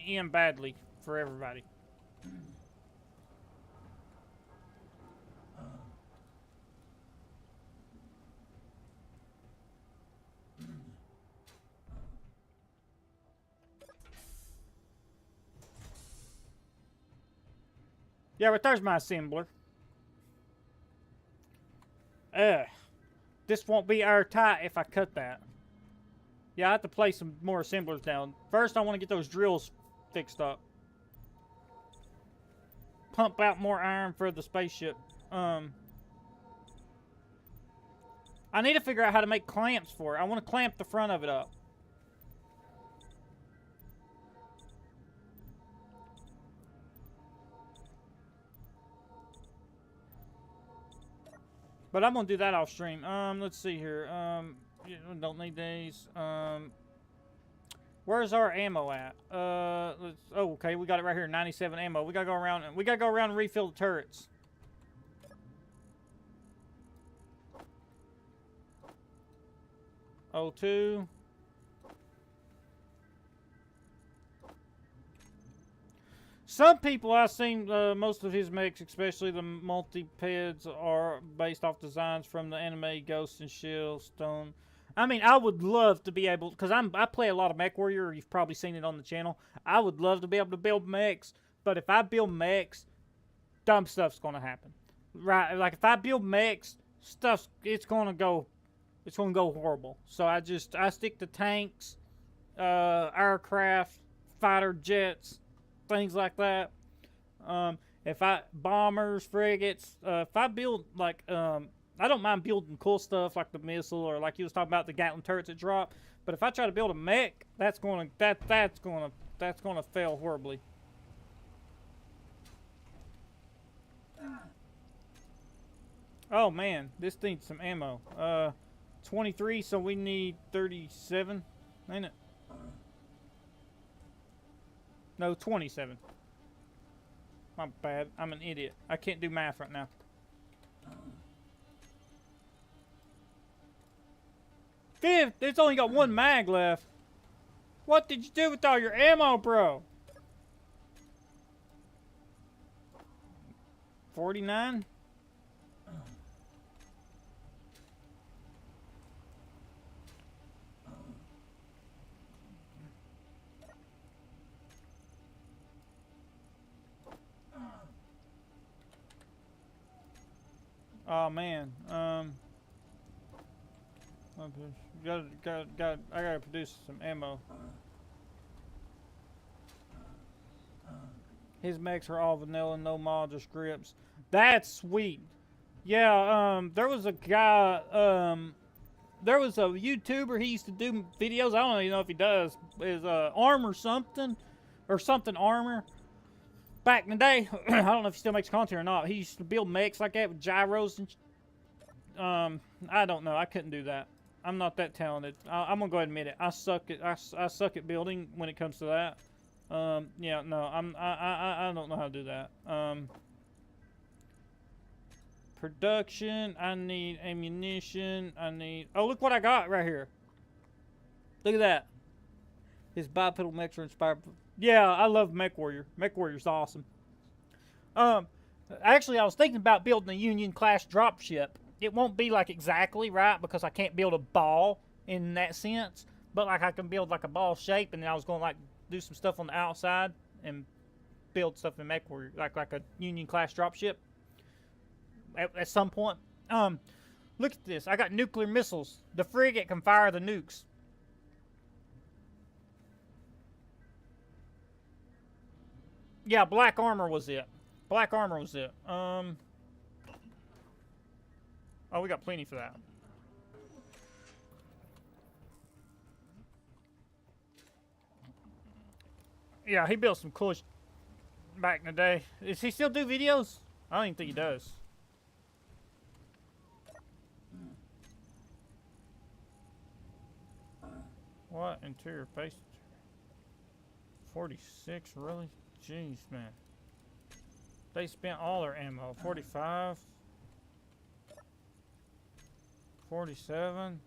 end badly for everybody. Yeah, but there's my assembler. This won't be airtight if I cut that. Yeah, I have to place some more assemblers down. First, I want to get those drills fixed up. Pump out more iron for the spaceship. I need to figure out how to make clamps for it. I want to clamp the front of it up. But I'm gonna do that off stream. Let's see here. Don't need these. Where's our ammo at? Oh, okay, we got it right here. 97 ammo. We gotta go around. We gotta go around and refill the turrets. O2. Some people I've seen, most of his mechs, especially the multi-peds, are based off designs from the anime Ghost and Shell Stone. I mean, I would love to be able, because I play a lot of Mech Warrior. You've probably seen it on the channel. I would love to be able to build mechs, but if I build mechs, dumb stuff's going to happen. Right? Like if I build mechs, it's going to go horrible. So I stick to tanks, aircraft, fighter jets, things like that. Bombers, frigates, if I build like, I don't mind building cool stuff like the missile or like you was talking about the Gatling turrets that drop. But if I try to build a mech, that's gonna fail horribly. Oh man, this needs some ammo. 23, so we need 37, ain't it? No, 27. My bad. I'm an idiot. I can't do math right now. Fifth, it's only got one mag left. What did you do with all your ammo, bro? 49. Oh man, I gotta produce some ammo. His mechs are all vanilla, no mods or scripts. That's sweet. Yeah, there was a guy, there was a YouTuber, he used to do videos, I don't even know if he does, is Armor something, or something Armor. Back in the day, I don't know if he still makes content or not, he used to build mechs like that with gyros and I don't know, I couldn't do that. I'm not that talented. I'm gonna go ahead and admit it. I suck at building when it comes to that. Yeah, no, I don't know how to do that. Production, I need ammunition, I need, oh, look what I got right here. Look at that. His bipedal mechs are inspired. Yeah, I love Mech Warrior. Mech Warrior's awesome. Actually, I was thinking about building a Union class dropship. It won't be like exactly right because I can't build a ball in that sense, but like I can build like a ball shape, and then I was going to like do some stuff on the outside and build stuff in Mech Warrior, like a Union class dropship at some point. Look at this. I got nuclear missiles. The frigate can fire the nukes. Yeah, black armor was it. Black armor was it. Oh, we got plenty for that. Yeah, he built some cool back in the day. Does he still do videos? I don't even think he does. What? Interior paste? 46, really? Jeez, man. They spent all their ammo. 45. 47.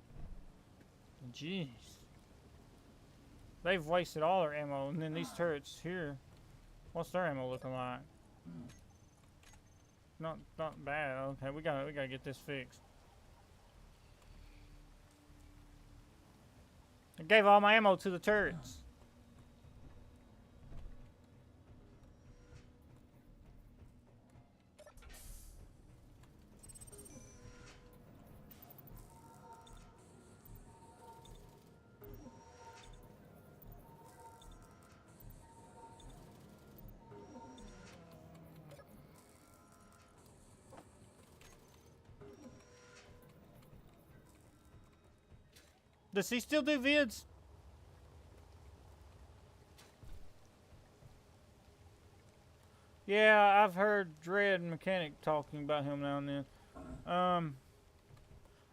Jeez. They've wasted all their ammo, and then these turrets here. What's their ammo looking like? Not bad. Okay, we gotta get this fixed. I gave all my ammo to the turrets. Does he still do vids? Yeah, I've heard Dread Mechanic talking about him now and then.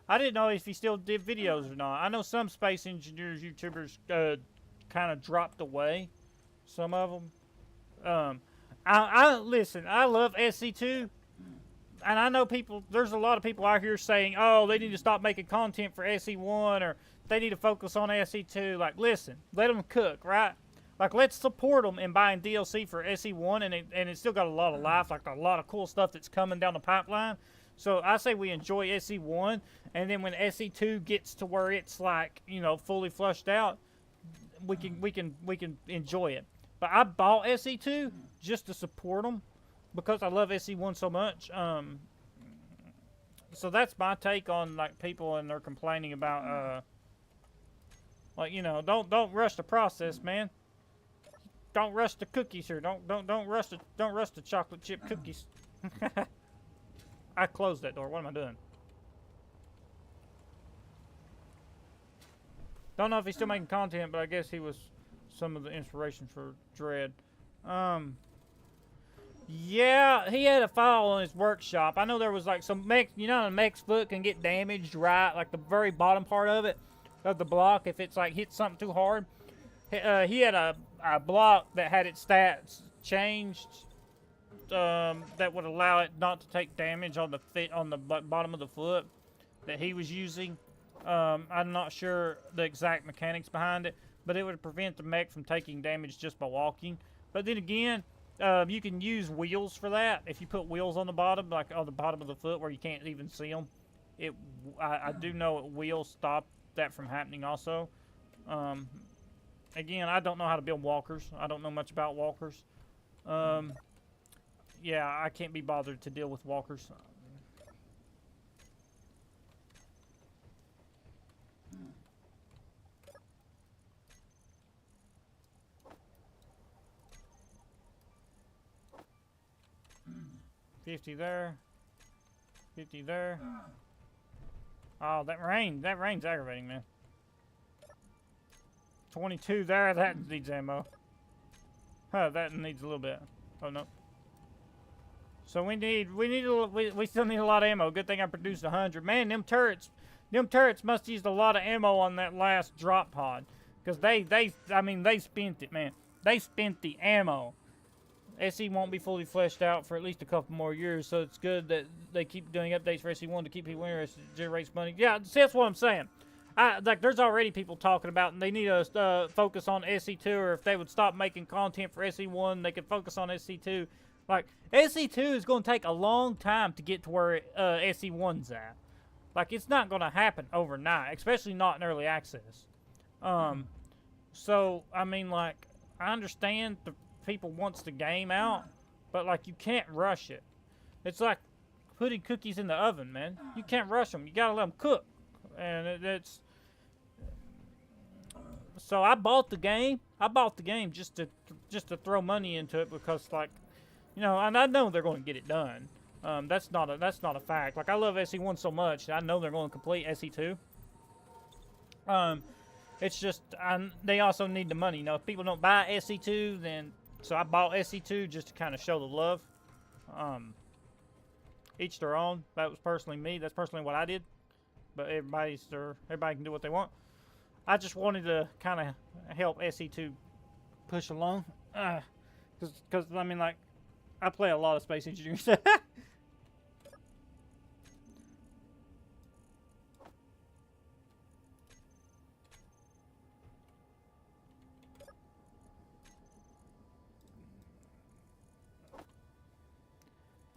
I didn't know if he still did videos or not. I know some space engineers, YouTubers, kind of dropped away. Some of them. Listen, I love SC2. And I know people, there's a lot of people out here saying, oh, they need to stop making content for SE1 or they need to focus on SE2. Like, listen, let them cook, right? Like, let's support them in buying DLC for SE1, and it's still got a lot of life, like a lot of cool stuff that's coming down the pipeline. So I say we enjoy SE1, and then when SE2 gets to where it's like, you know, fully flushed out, we can enjoy it. But I bought SE2 just to support them because I love SE1 so much. So that's my take on like people and they're complaining about like, you know, don't rush the process, man. Don't rush the cookies here. Don't rush the chocolate chip cookies. I closed that door. What am I doing? Don't know if he's still making content, but I guess he was some of the inspiration for Dread. Yeah, he had a file on his workshop. I know there was like some mech, you know, a mech's foot can get damaged, right? Like the very bottom part of it, of the block, if it's like hit something too hard. He had a block that had its stats changed that would allow it not to take damage on the bottom of the foot that he was using. I'm not sure the exact mechanics behind it, but it would prevent the mech from taking damage just by walking. But then again, You can use wheels for that. If you put wheels on the bottom, like on the bottom of the foot where you can't even see them, I do know it will stop that from happening also. Again, I don't know how to build walkers. I don't know much about walkers. Yeah, I can't be bothered to deal with walkers. $50 there. $50 there. Oh, that rain's aggravating, man. 22 there, that needs ammo. Huh, that needs a little bit. Oh no. So we still need a lot of ammo. Good thing I produced 100. Man, them turrets must have used a lot of ammo on that last drop pod. Because they spent it, man. They spent the ammo. SE won't be fully fleshed out for at least a couple more years, so it's good that they keep doing updates for SE1 to keep people interested, generates money. Yeah, see, that's what I'm saying. Like, there's already people talking about, and they need to focus on SE2, or if they would stop making content for SE1, they could focus on SE2. Like, SE2 is going to take a long time to get to where SE1's at. Like, it's not going to happen overnight, especially not in early access. So, I mean, like, I understand the people wants the game out, but like, you can't rush it. It's like putting cookies in the oven, man. You can't rush them. You gotta let them cook, and it's. So I bought the game. Just to throw money into it because, like, you know, and I know they're going to get it done. That's not a fact. Like, I love SE1 so much, I know they're going to complete SE2. It's just they also need the money. You know, if people don't buy SE2, then. So I bought SE2 just to kind of show the love. Each their own. That was personally me. That's personally what I did. But everybody can do what they want. I just wanted to kind of help SE2 push along. Because, I mean, like, I play a lot of Space Engineers.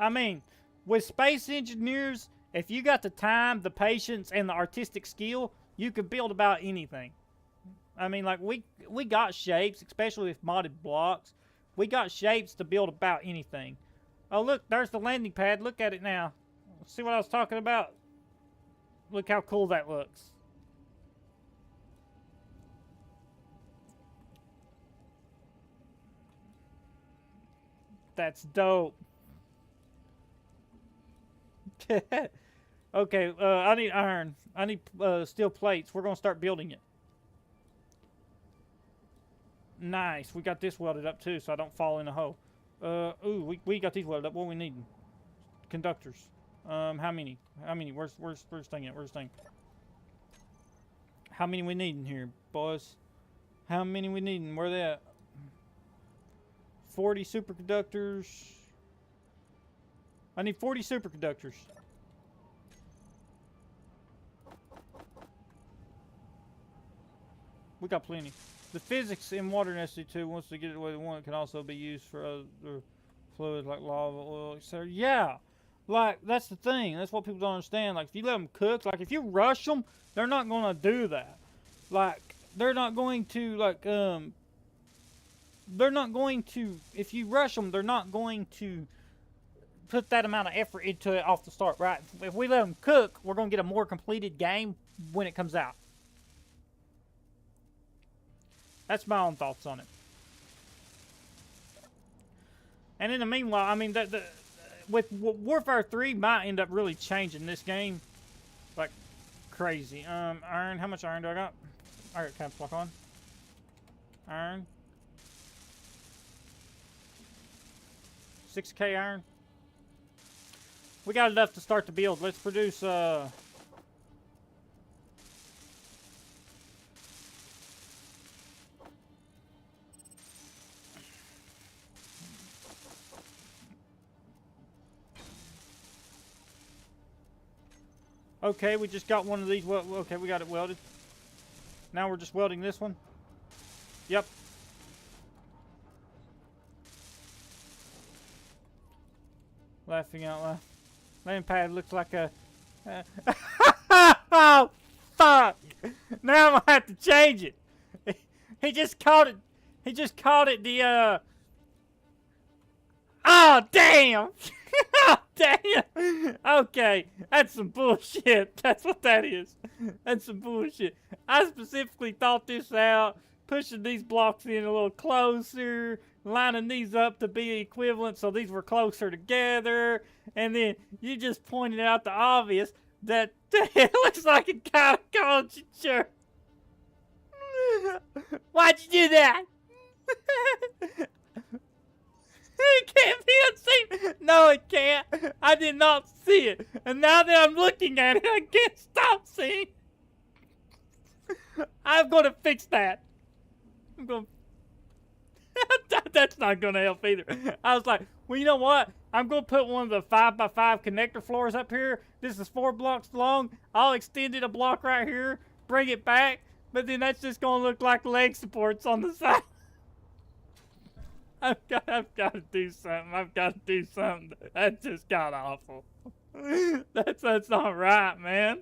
I mean, with Space Engineers, if you got the time, the patience, and the artistic skill, you can build about anything. I mean, like, we got shapes, especially with modded blocks. We got shapes to build about anything. Oh, look, there's the landing pad. Look at it now. See what I was talking about? Look how cool that looks. That's dope. Okay, I need iron. I need steel plates. We're going to start building it. Nice. We got this welded up too, so I don't fall in a hole. Ooh, we got these welded up. What we need? Conductors. How many? How many? Where's thing at? Where's thing? How many we need in here, boys? How many we need? Where they at? 40 superconductors. I need 40 superconductors. We got plenty. The physics in water in SC2, once they get it the way they want, can also be used for other fluids like lava, oil, etc. Yeah, like, that's the thing. That's what people don't understand. Like, if you let them cook, like, if you rush them, they're not going to do that. Like, they're not going to, like, they're not going to, if you rush them, they're not going to put that amount of effort into it off the start, right? If we let them cook, we're going to get a more completed game when it comes out. That's my own thoughts on it. And in the meanwhile, I mean, with Warfare 3 might end up really changing this game like crazy. Iron, how much iron do I got? I got caps lock on. Iron. 6K iron. We got enough to start the build. Let's produce okay, we just got one of these. Well, okay, we got it welded. Now we're just welding this one. Yep. Laughing out loud. Landing pad looks like a... oh, fuck! Now I'm gonna have to change it. He just called it... He just called it the, Oh, damn! Oh, damn! Okay, that's some bullshit. That's what that is. That's some bullshit. I specifically thought this out, pushing these blocks in a little closer, lining these up to be equivalent so these were closer together, and then you just pointed out the obvious that it looks like a kind of college shirt. Why'd you do that? It can't be unseen. No, it can't. I did not see it. And now that I'm looking at it, I can't stop seeing. I'm going to fix that. I'm going to... That's not going to help either. I was like, well, you know what? I'm going to put one of the 5x5 connector floors up here. This is 4 blocks long. I'll extend it a block right here, bring it back, but then that's just going to look like leg supports on the side. I've got to do something. I've got to do something. That just got awful. That's not right, man.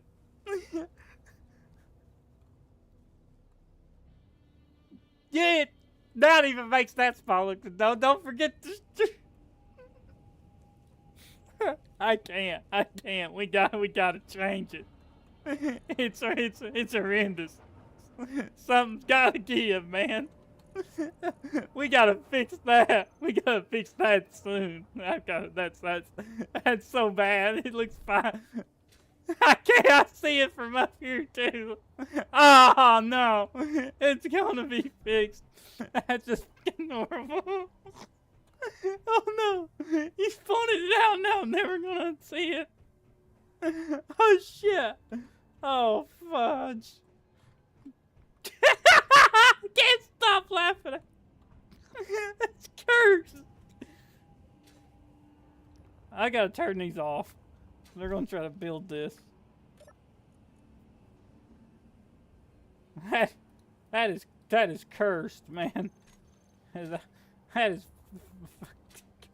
Yeah, that even makes that spot look good. Don't forget to... I can't. We gotta change it. It's horrendous. Something's gotta give, man. We gotta fix that. We gotta fix that soon. That's so bad. It looks fine. I can't see it from up here too. Oh no, it's gonna be fixed. That's just fucking horrible. Oh no, you pointed it out now. I'm never gonna see it. Oh shit. Oh fudge. I can't stop laughing at it. It's cursed. I gotta turn these off. They're gonna try to build this. That is cursed, man. That is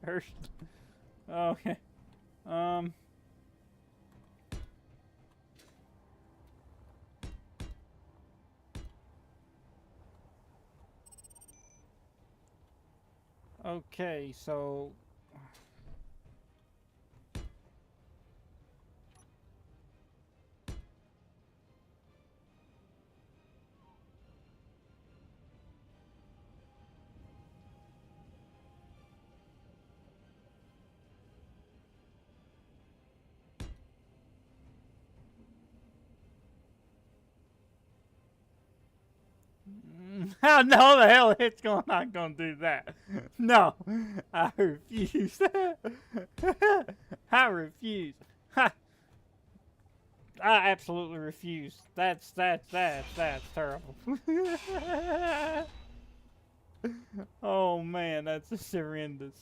cursed. Okay. Okay, so no, the hell it's not gonna do that. No, I refuse. I refuse. I absolutely refuse. That's terrible. Oh man, that's just horrendous.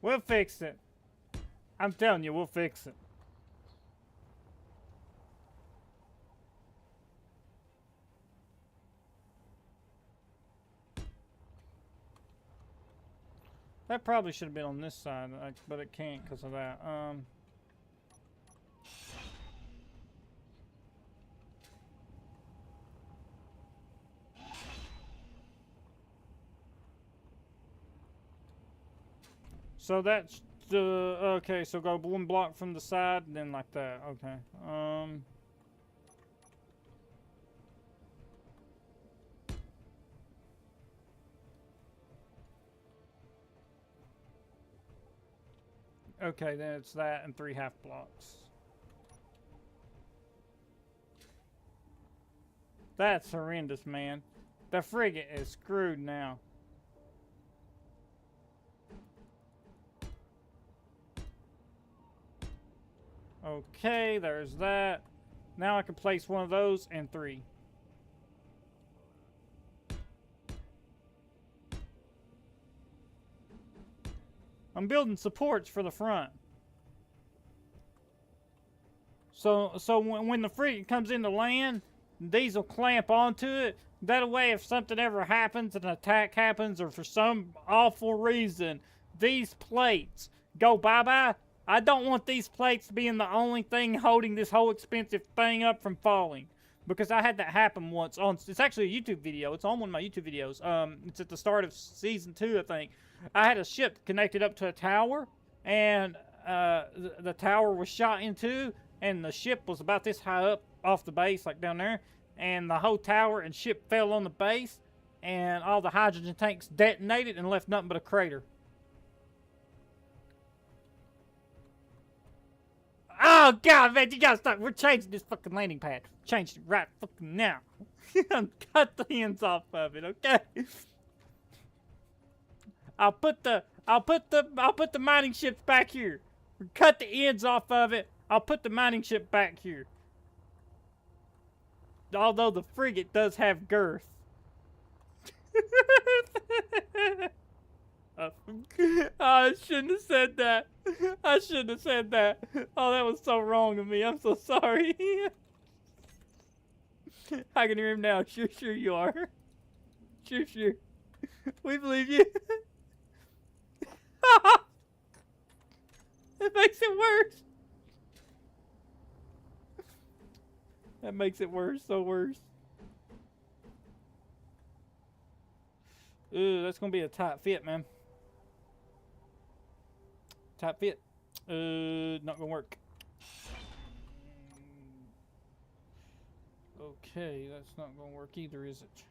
We'll fix it. I'm telling you, we'll fix it. That probably should have been on this side, but it can't because of that. So that's the okay. So go one block from the side, and then like that. Okay. Okay, then it's that and 3 half blocks. That's horrendous, man. The frigate is screwed now. Okay, there's that. Now I can place one of those and 3. I'm building supports for the front. So when the frigate comes into land, these will clamp onto it. That way, if something ever happens, an attack happens, or for some awful reason, these plates go bye-bye, I don't want these plates being the only thing holding this whole expensive thing up from falling. Because I had that happen once on, it's actually a YouTube video. It's on one of my YouTube videos. It's at the start of season 2, I think. I had a ship connected up to a tower, and the tower was shot into, and the ship was about this high up off the base, like down there, and the whole tower and ship fell on the base, and all the hydrogen tanks detonated and left nothing but a crater. Oh god, man, you gotta stop. We're changing this fucking landing pad. Change it right fucking now. Cut the ends off of it, okay? I'll put the mining ships back here. Cut the ends off of it. I'll put the mining ship back here. Although the frigate does have girth. I shouldn't have said that. I shouldn't have said that. Oh, that was so wrong of me. I'm so sorry. I can hear him now. Sure you are. Sure. We believe you. It makes it worse. That makes it worse, so worse. Ooh, that's gonna be a tight fit, man. Tight fit. Not gonna work. Okay, that's not gonna work either, is it?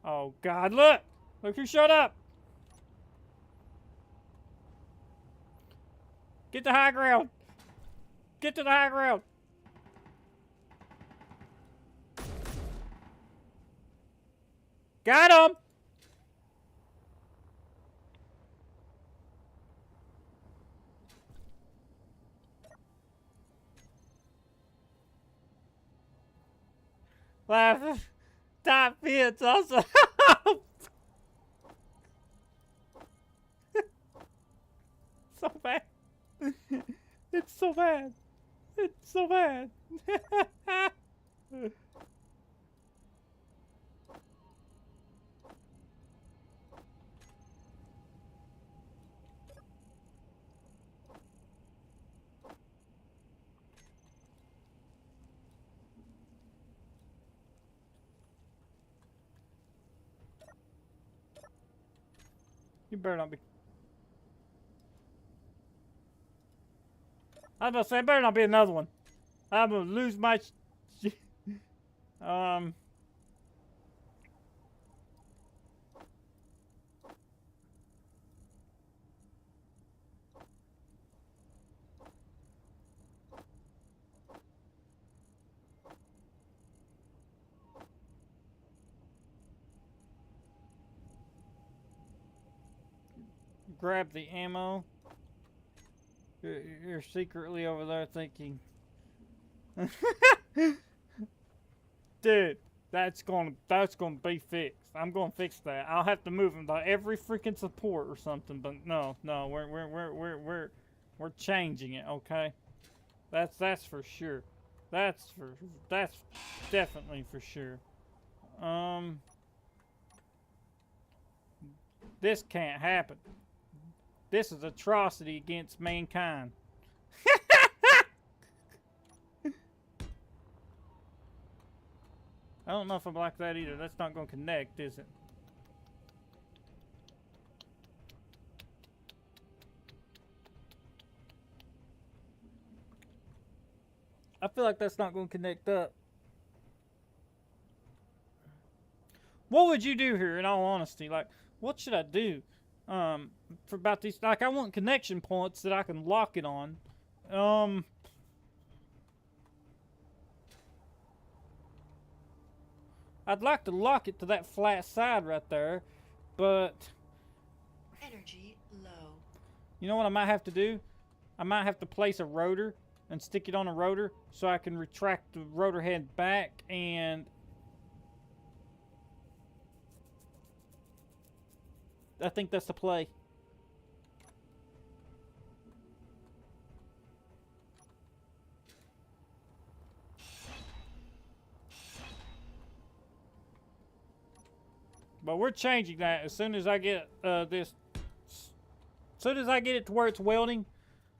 Oh God, look! Look who showed up! Get to high ground! Get to the high ground! Got him! Laugh. Top fits also. So bad. It's so bad. It's so bad. You better not be. I was about to say, it better not be another one. I'm gonna lose my. Grab the ammo. You're secretly over there thinking, dude, that's gonna be fixed. I'm gonna fix that. I'll have to move them to every freaking support or something. But no, we're changing it. Okay, that's for sure. That's definitely for sure. This can't happen. This is atrocity against mankind. I don't know if I'm like that either. That's not going to connect, is it? I feel like that's not going to connect up. What would you do here, in all honesty? Like, what should I do? For about these, like, I want connection points that I can lock it on. I'd like to lock it to that flat side right there, but Energy low. you know what I might have to do? I might have to place a rotor and stick it on a rotor so I can retract the rotor head back, and I think that's the play. But we're changing that as soon as I get this. As soon as I get it to where it's welding,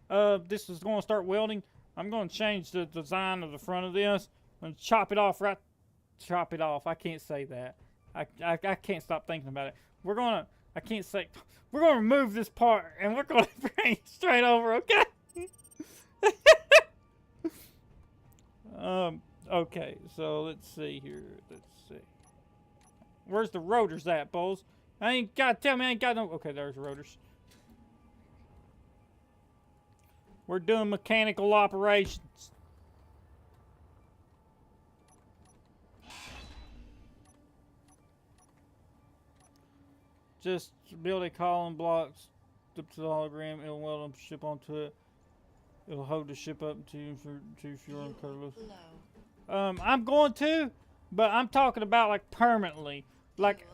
this is going to start welding. I'm going to change the design of the front of this. I'm going to chop it off right. Chop it off. I can't say that. I can't stop thinking about it. We're gonna. I can't say. We're gonna remove this part and we're gonna bring it straight over. Okay. Okay. So let's see here. Let's see. Where's the rotors at, Bowles? I ain't got. Tell me I ain't got no. Okay, there's the rotors. We're doing mechanical operations. Just build a column blocks up to the hologram. It'll weld them, ship onto it. It'll hold the ship up to fuel and colorless. I'm going to, but I'm talking about like permanently. Like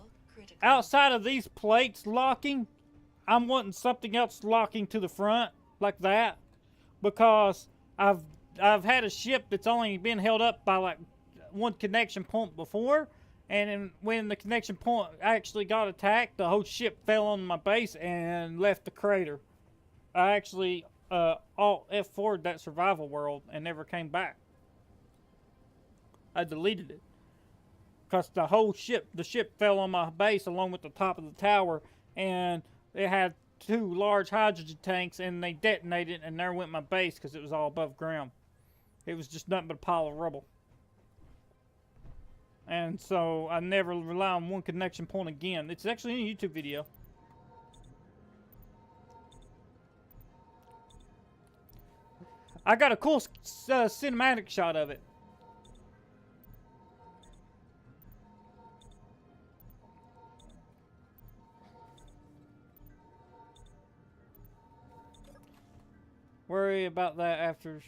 outside of these plates locking, I'm wanting something else locking to the front like that, because I've had a ship that's only been held up by like one connection point before. And when the connection point actually got attacked, the whole ship fell on my base and left the crater. I actually Alt F4'd that survival world and never came back. I deleted it. Because the whole ship, the ship fell on my base along with the top of the tower, and it had 2 large hydrogen tanks, and they detonated, and there went my base because it was all above ground. It was just nothing but a pile of rubble. And so I never rely on one connection point again. It's actually in a YouTube video. I got a cool cinematic shot of it. Worry about that after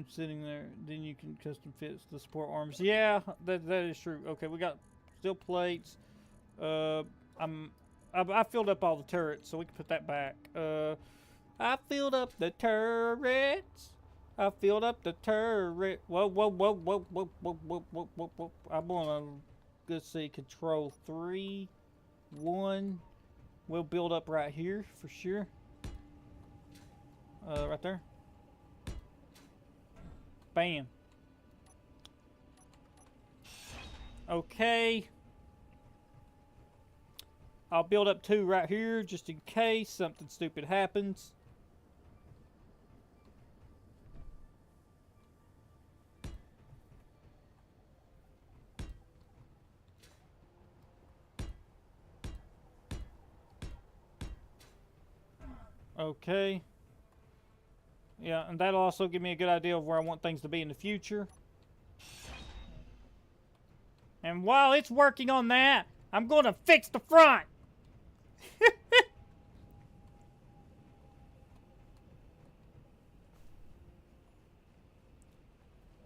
sitting there, then you can custom fit the support arms. Yeah, that is true. Okay, we got steel plates. I filled up all the turrets, so we can put that back. I filled up the turrets. I filled up the turret. Whoa, whoa, whoa, whoa, whoa, whoa, whoa, whoa, whoa, whoa. I'm gonna, let's see, control 3, 1. We'll build up right here for sure. Right there. Bam. Okay. I'll build up 2 right here just in case something stupid happens. Okay. Yeah, and that'll also give me a good idea of where I want things to be in the future. And while it's working on that, I'm going to fix the front.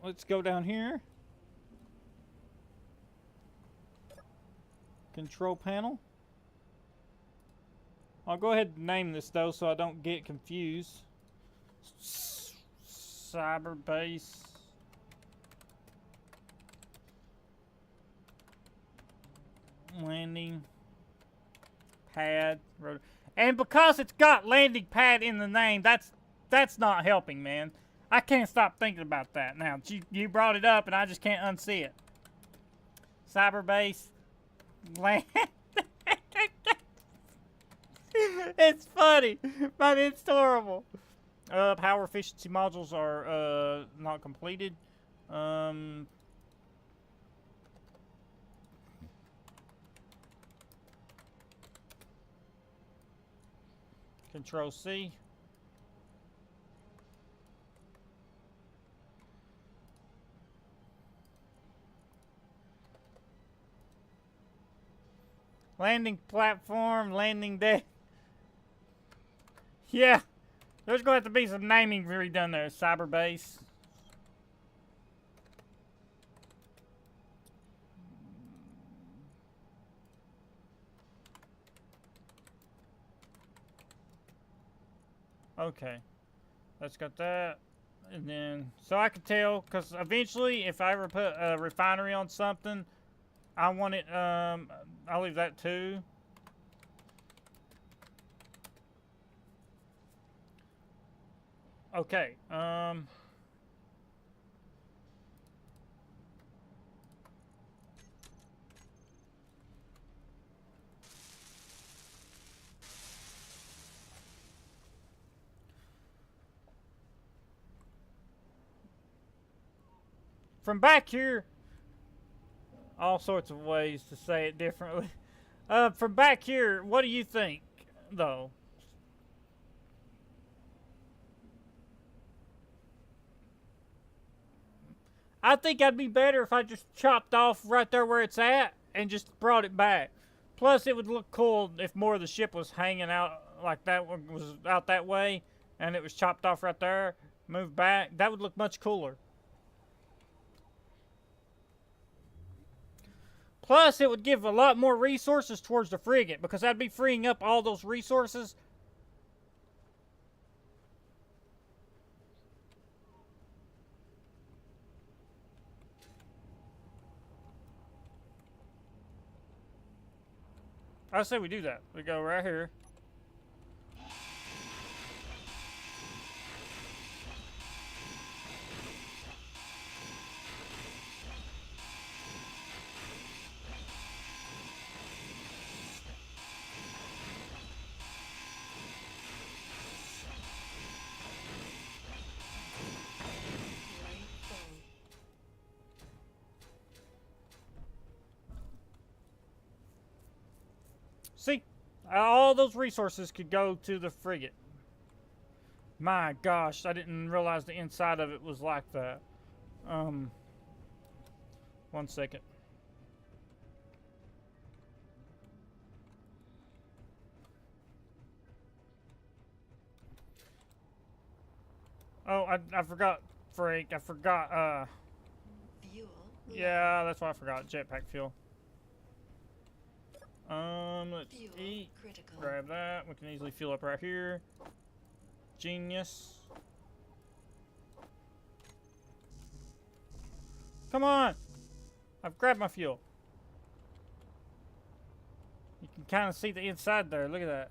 Let's go down here. Control panel. I'll go ahead and name this though so I don't get confused. Cyber base. Landing pad. And because it's got landing pad in the name, that's not helping, man. I can't stop thinking about that now. You brought it up and I just can't unsee it. Cyber base. Land. It's funny, but it's horrible. Power efficiency modules are not completed. Control C. Landing platform, landing deck. Yeah, There's going to have to be some naming redone there. Cyber base. Okay. Let's got that. And then, so I could tell, because eventually, if I ever put a refinery on something, I want it, I'll leave that too. Okay, from back here, all sorts of ways to say it differently. From back here, what do you think, though? I think I'd be better if I just chopped off right there where it's at and just brought it back. Plus, it would look cool if more of the ship was hanging out like that, was out that way, and it was chopped off right there, moved back. That would look much cooler. Plus, it would give a lot more resources towards the frigate, because I'd be freeing up all those resources. I say we do that. We go right here. See, all those resources could go to the frigate. My gosh, I didn't realize the inside of it was like that. 1 second. Oh, I forgot, Frank. I forgot, Fuel. yeah, that's why I forgot. Jetpack fuel. Let's Fuel eat. critical. Grab that. We can easily fuel up right here. Genius. Come on! I've grabbed my fuel. You can kind of see the inside there. Look at that.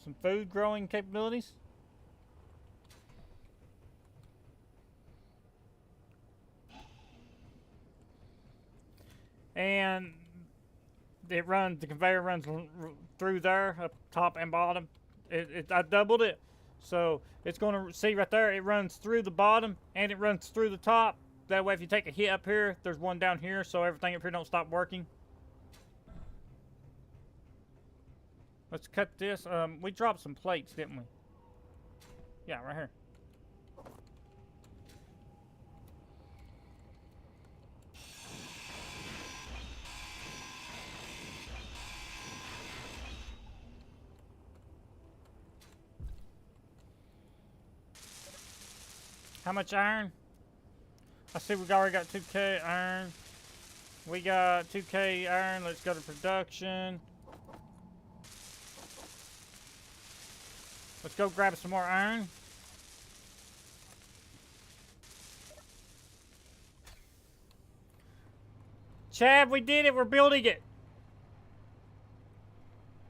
Some food growing capabilities. And it runs, the conveyor runs through there, up top and bottom. I doubled it. So it's going to see right there, it runs through the bottom and it runs through the top. That way if you take a hit up here, there's one down here, so everything up here don't stop working. Let's cut this. We dropped some plates, didn't we? Yeah, right here. How much iron? I see we already got 2K iron. We got 2K iron. Let's go to production. Let's go grab some more iron. Chad, we did it. We're building it.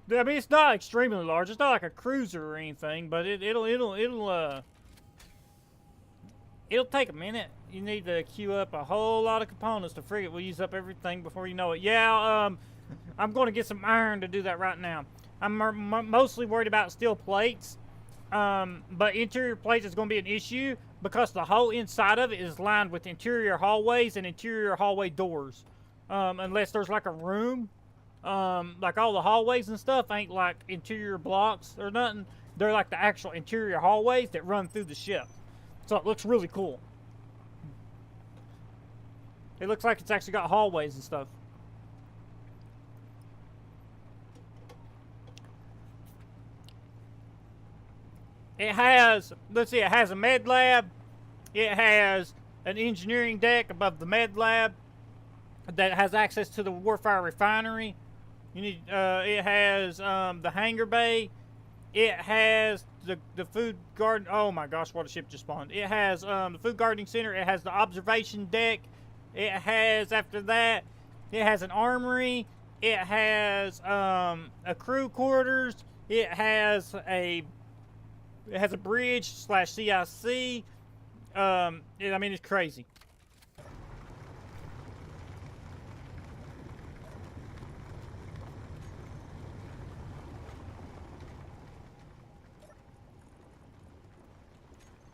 I mean, it's not extremely large. It's not like a cruiser or anything, but it'll take a minute. You need to queue up a whole lot of components. The frigate will use up everything before you know it. Yeah, I'm going to get some iron to do that right now. I'm mostly worried about steel plates, but interior plates is going to be an issue because the whole inside of it is lined with interior hallways and interior hallway doors. Unless there's like a room, like all the hallways and stuff ain't like interior blocks or nothing. They're like the actual interior hallways that run through the ship. So it looks really cool. It looks like it's actually got hallways and stuff. It has, let's see, it has a med lab. It has an engineering deck above the med lab that has access to the Warfire refinery. You need, it has the hangar bay. It has the food garden. Oh my gosh, what a ship just spawned. It has the food gardening center. It has the observation deck. It has, after that, it has an armory. It has a crew quarters. It has a bridge / CIC. I mean, it's crazy.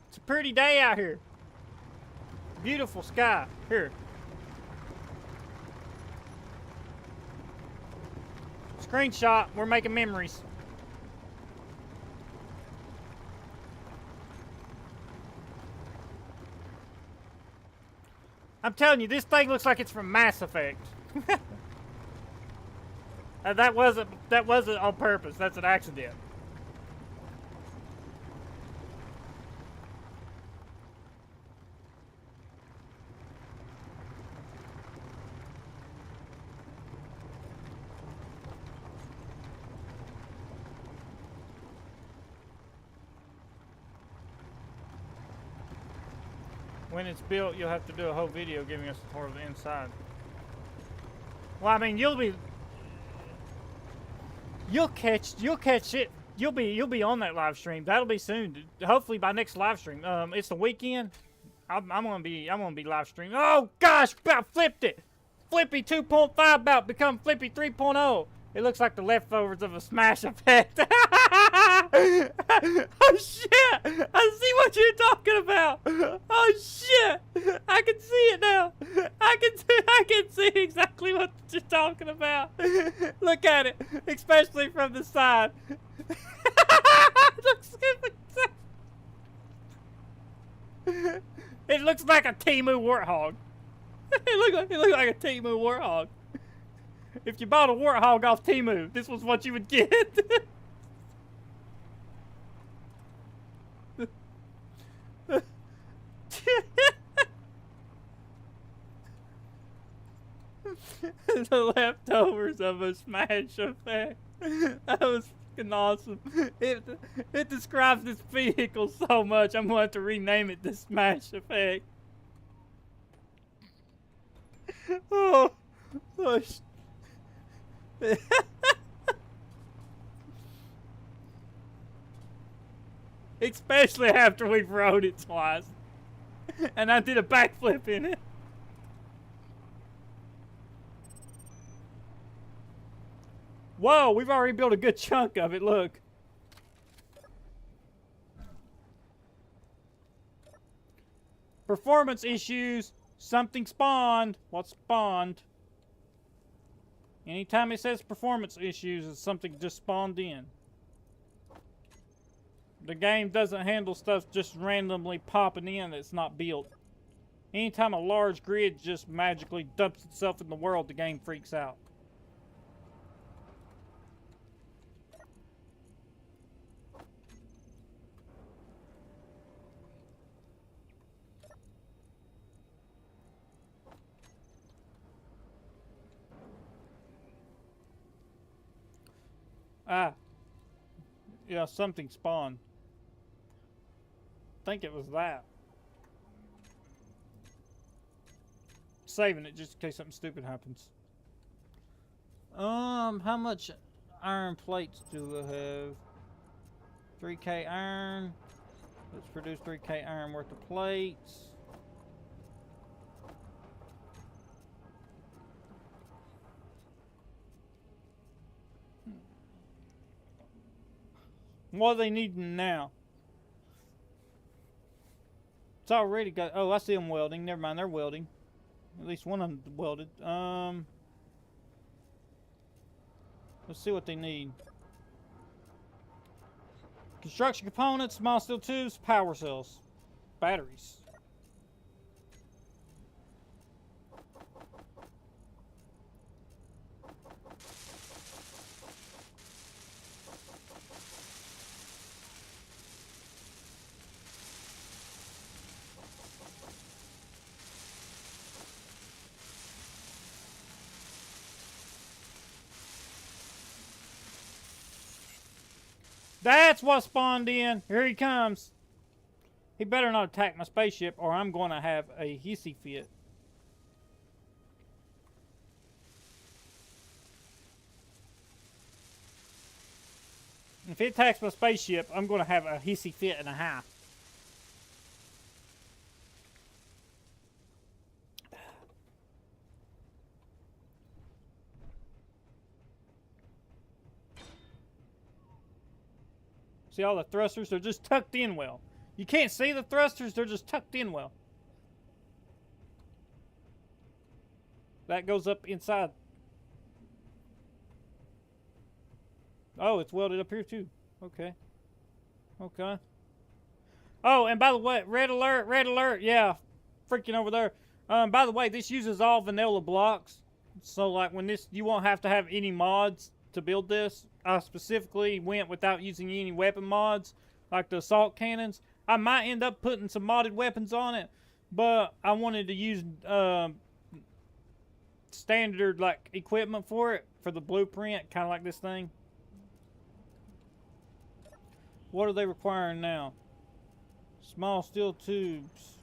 It's a pretty day out here. Beautiful sky. Here. Screenshot. We're making memories. I'm telling you, this thing looks like it's from Mass Effect. That wasn't on purpose. That's an accident. When it's built, you'll have to do a whole video giving us a tour of the inside. Well, I mean, you'll catch it. You'll be on that live stream. That'll be soon. Hopefully by next live stream. It's the weekend. I'm gonna be live streaming. Oh gosh, about flipped it. Flippy 2.5 about become Flippy 3.0. It looks like the leftovers of a Smash Effect. Oh shit! I see what you're talking about. Oh shit! I can see it now. I can see exactly what you're talking about. Look at it, especially from the side. It looks like a Temu Warthog. It looked like a Temu Warthog. If you bought a Warthog off Temu, this was what you would get. The leftovers of a Smash Effect. That was fucking awesome. It describes this vehicle so much, I'm going to have to rename it the Smash Effect. Oh especially after we've rode it twice. And I did a backflip in it. Whoa, we've already built a good chunk of it, look. Performance issues. Something spawned. What spawned? Anytime it says performance issues, it's something just spawned in. The game doesn't handle stuff just randomly popping in that's not built. Anytime a large grid just magically dumps itself in the world, the game freaks out. Ah. Yeah, something spawned. I think it was that. Saving it just in case something stupid happens. How much iron plates do I have? 3K iron. Let's produce 3K iron worth of plates. What are they needing now? It's already got... Oh, I see them welding. Never mind, they're welding. At least one of them welded. Let's see what they need. Construction components, small steel tubes, power cells. batteries. That's what spawned in. Here he comes. He better not attack my spaceship or I'm going to have a hissy fit. If he attacks my spaceship, I'm going to have a hissy fit and a half. See all the thrusters? They're just tucked in well. You can't see the thrusters, they're just tucked in well. That goes up inside. Oh, it's welded up here too. Okay. Okay. Oh, and by the way, red alert, yeah. Freaking over there. By the way, this uses all vanilla blocks. So like when this, you won't have to have any mods to build this. I specifically went without using any weapon mods, like the assault cannons. I might end up putting some modded weapons on it, but I wanted to use standard like equipment for it, for the blueprint, kind of like this thing. What are they requiring now? Small steel tubes.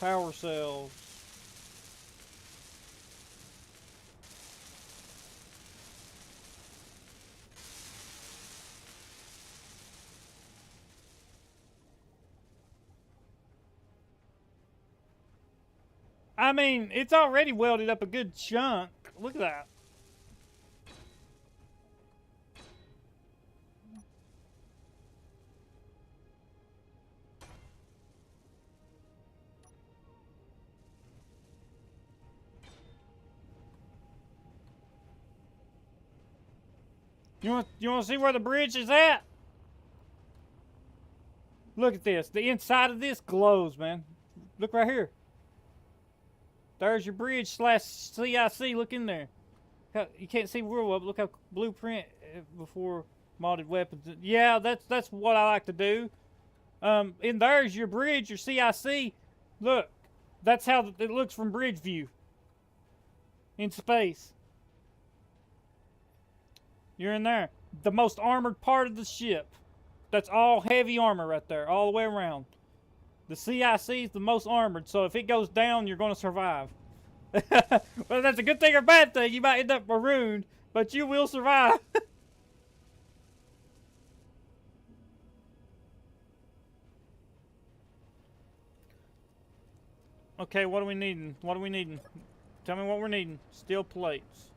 Power cells. I mean, it's already welded up a good chunk. Look at that. You want to see where the bridge is at? Look at this. The inside of this glows, man. Look right here. There's your bridge slash CIC. Look in there. You can't see real well, but look how blueprint before modded weapons. Yeah, that's what I like to do. In there's your bridge, your CIC. Look, that's how it looks from bridge view. In space. You're in there. The most armored part of the ship. That's all heavy armor right there, all the way around. The CIC is the most armored, so if it goes down, you're going to survive. Well, that's a good thing or bad thing. You might end up marooned, but you will survive. Okay, what are we needing? What are we needing? Tell me what we're needing. Steel plates.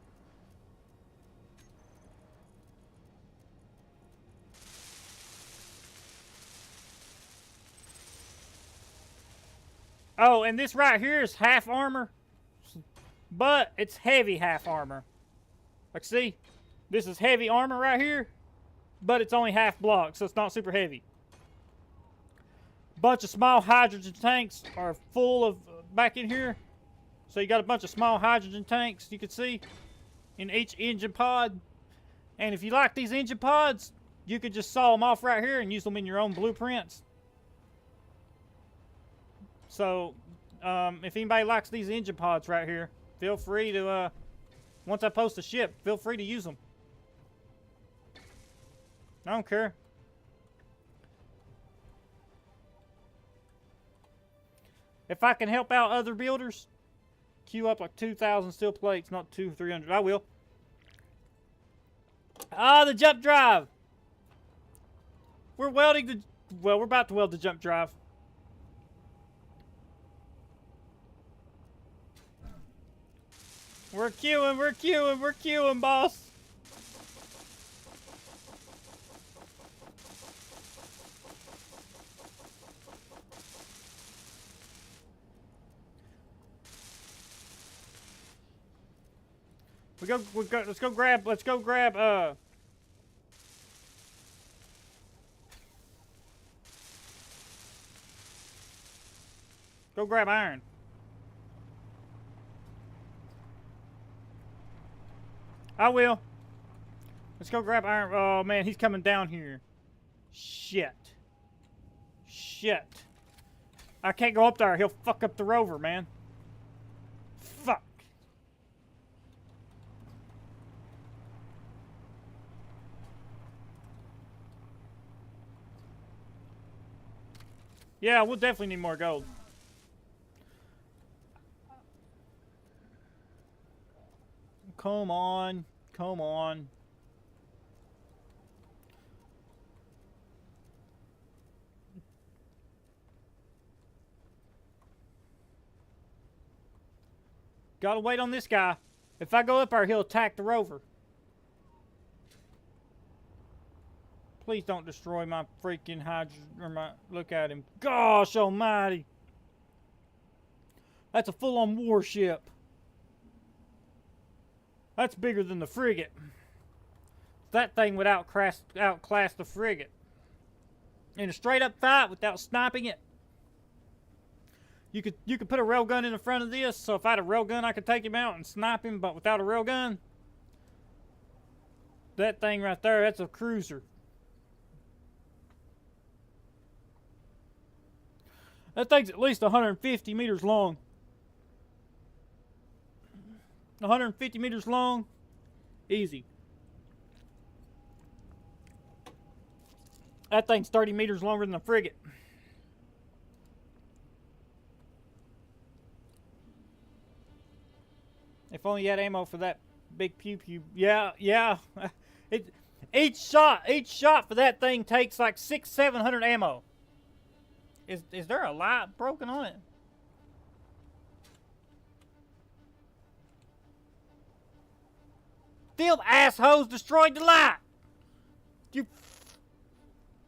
Oh, and this right here is half armor, but it's heavy half armor. Like, see? This is heavy armor right here, but it's only half block, so it's not super heavy. Bunch of small hydrogen tanks are full of back in here. So you got a bunch of small hydrogen tanks you can see in each engine pod. And if you like these engine pods, you could just saw them off right here and use them in your own blueprints. So, if anybody likes these engine pods right here, feel free to, once I post a ship, feel free to use them. I don't care. If I can help out other builders, queue up like 2,000 steel plates, not 200-300. I will. Ah, the jump drive. We're welding the, well, we're about to weld the jump drive. We're queuing, boss. Let's go grab, Go grab iron. I will. Let's go grab iron. Oh, man, he's coming down here. Shit. Shit. I can't go up there. He'll fuck up the rover, man. Fuck. Yeah, we'll definitely need more gold. Come on. Come on. Gotta wait on this guy. If I go up there, he'll attack the rover. Please don't destroy my freaking hydrogen, or my, look at him. Gosh almighty. That's a full-on warship. That's bigger than the frigate. That thing would outclass the frigate. In a straight-up fight without sniping it. You could put a railgun in the front of this, so if I had a railgun, I could take him out and snipe him, but without a railgun, that thing right there, that's a cruiser. That thing's at least 150 meters long. 150 meters long, easy. That thing's 30 meters longer than a frigate. If only you had ammo for that big pew pew. Yeah, yeah. Each shot for that thing takes like 600-700 ammo. Is there a light broken on it? Them assholes destroyed the light. You,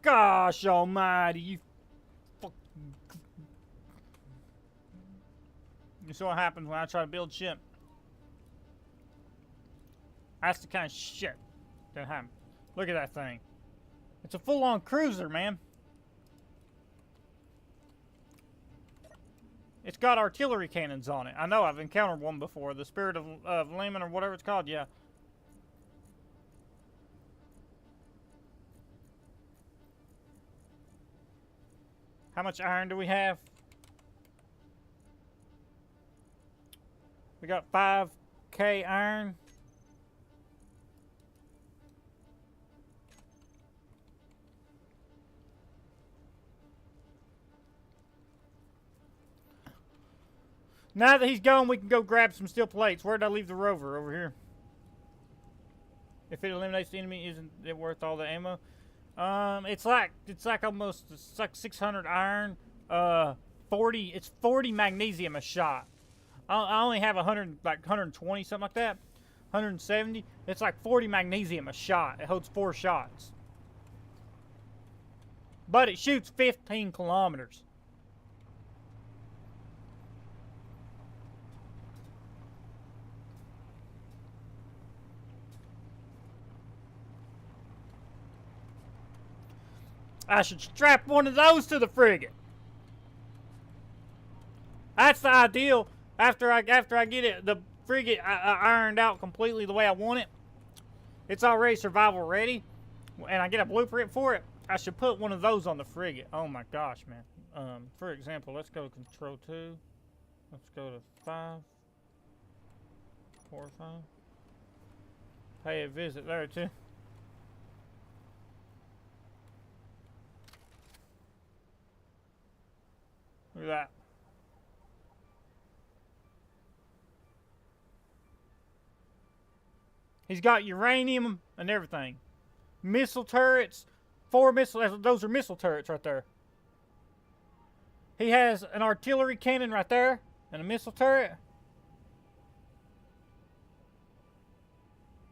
gosh almighty, you fuck. You see what happens when I try to build ship. That's the kind of shit that happens. Look at that thing. It's a full-on cruiser, man. It's got artillery cannons on it. I know, I've encountered one before. The Spirit of Lemon or whatever it's called, yeah. How much iron do we have? We got 5K iron. Now that he's gone, we can go grab some steel plates. Where did I leave the rover? Over here. If it eliminates the enemy, isn't it worth all the ammo? It's like almost, it's like 600 iron. 40 magnesium a shot. I only have 100, like 120, something like that. 170. It's like 40 magnesium a shot. It holds 4 shots. But it shoots 15 kilometers. I should strap one of those to the frigate. That's the ideal. After I get it, the frigate ironed out completely the way I want it. It's already survival ready, and I get a blueprint for it. I should put one of those on the frigate. Oh my gosh, man. For example, let's go to Control 2. Let's go to 5. 4, 5. Pay a visit there too. Look at that. He's got uranium and everything. Missile turrets. 4 missiles. Those are missile turrets right there. He has an artillery cannon right there. And a missile turret.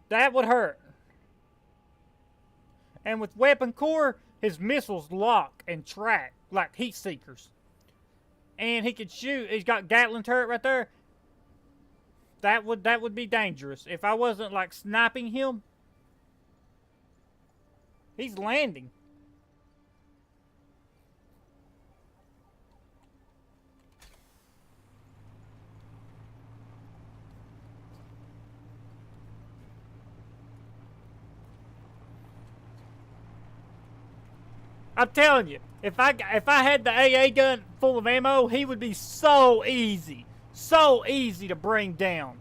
That would hurt. And with weapon core, his missiles lock and track like heat seekers. And he could shoot. He's got Gatling turret right there. That would be dangerous if I wasn't like sniping him. He's landing. I'm telling you, if I had the AA gun full of ammo, he would be so easy to bring down.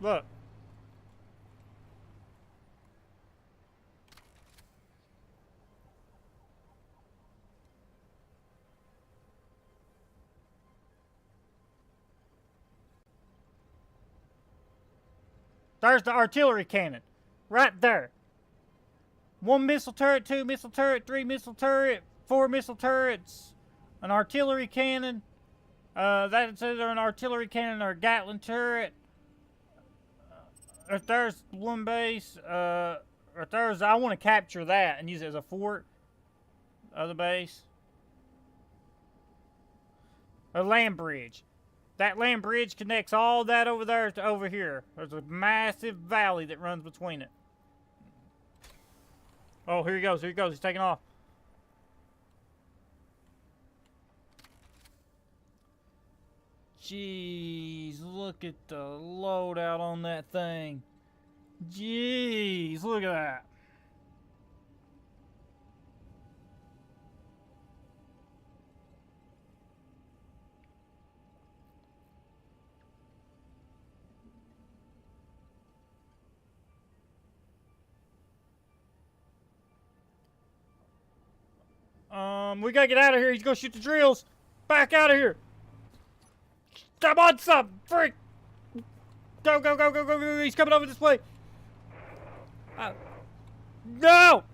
Look. There's the artillery cannon. Right there. 1 missile turret, 2 missile turret, 3 missile turret, 4 missile turrets, an artillery cannon. That's either an artillery cannon or a Gatling turret. If there's one base, if there's, I want to capture that and use it as a fort. Other base. A land bridge. That land bridge connects all that over there to over here. There's a massive valley that runs between it. Oh, here he goes. Here he goes. He's taking off. Jeez, look at the loadout on that thing. Jeez, look at that. We gotta get out of here. He's gonna shoot the drills. Back out of here. I'm on something. Freak. Go, go, go, go, go, go. He's coming over this way. No!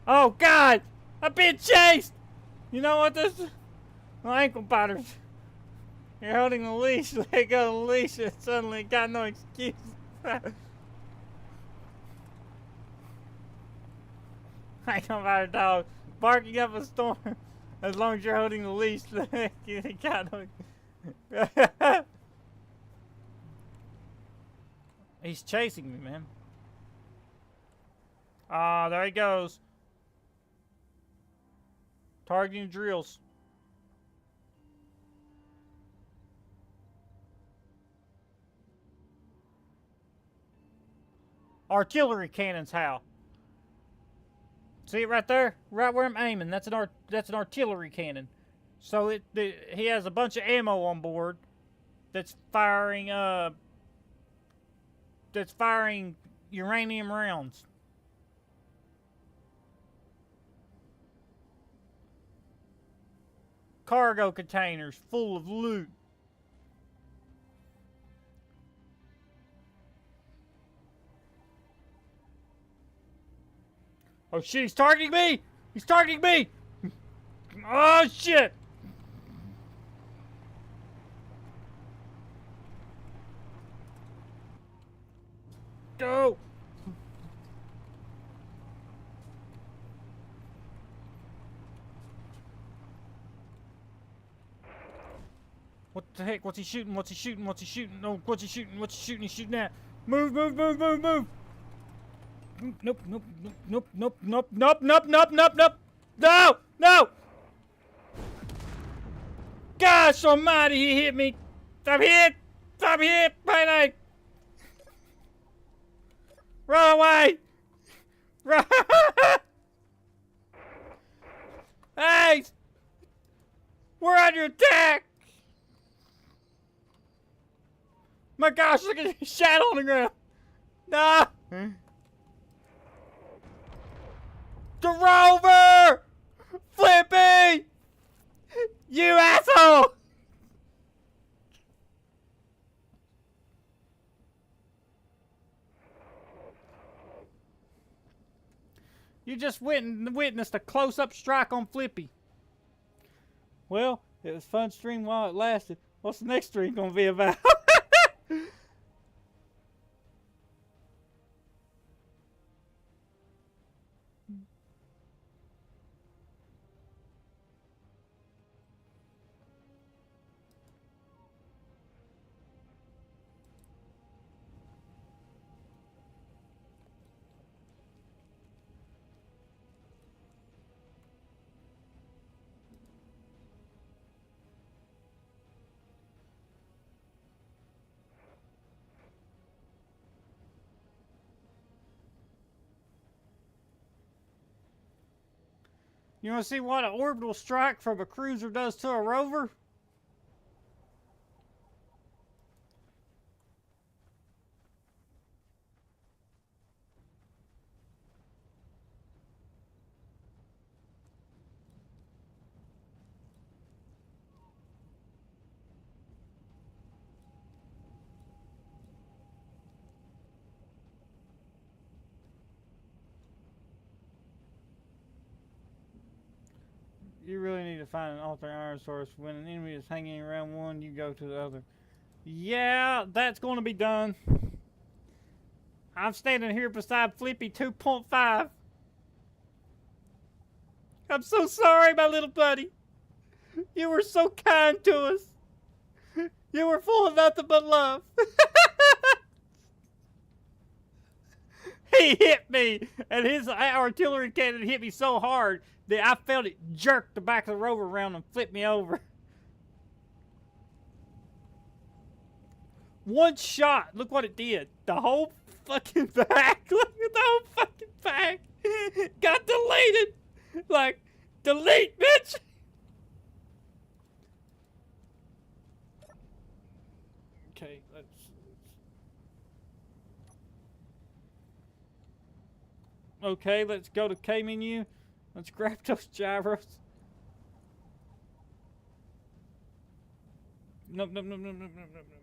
Oh, God! I'm being chased! You know what this is? My ankle biters. You're holding the leash, let go of the leash, and suddenly got no excuse. Ankle biter dog, barking up a storm. As long as you're holding the leash, you got no. He's chasing me, man. Ah, there he goes. Targeting drills. Artillery cannons, how? See it right there? Right where I'm aiming. That's an artillery cannon. So he has a bunch of ammo on board that's firing uranium rounds. Cargo containers full of loot. Oh shit, he's targeting me! He's targeting me! Oh shit! Go! What the heck? What's he shooting? What's he shooting? What's he shooting? No, what's he shooting? What's he shooting? He's shooting at. Move, move, move, move, move! Nope, nope, nope, nope, nope, nope, nope, nope, nope, nope. No! No! Gosh almighty, he hit me. I'm hit! I'm hit! Payday! Run away! Run! Hey! We're under attack! My gosh, look at his shadow on the ground! No! The rover! Flippy! You asshole! You just witnessed a close-up strike on Flippy. Well, it was fun stream while it lasted. What's the next stream gonna be about? You want to see what an orbital strike from a cruiser does to a rover? You really need to find an alternate iron source. When an enemy is hanging around one, you go to the other. Yeah, that's going to be done. I'm standing here beside Flippy 2.5. I'm so sorry, my little buddy. You were so kind to us. You were full of nothing but love. He hit me, and his artillery cannon hit me so hard that I felt it jerk the back of the rover around and flip me over. One shot, look what it did. The whole fucking back, look at the whole fucking back got deleted. Like, delete, bitch. Okay, let's okay, let's go to K menu. Let's grab those gyros. Nope, nope, nope, nope, nope, nope, nope, nope.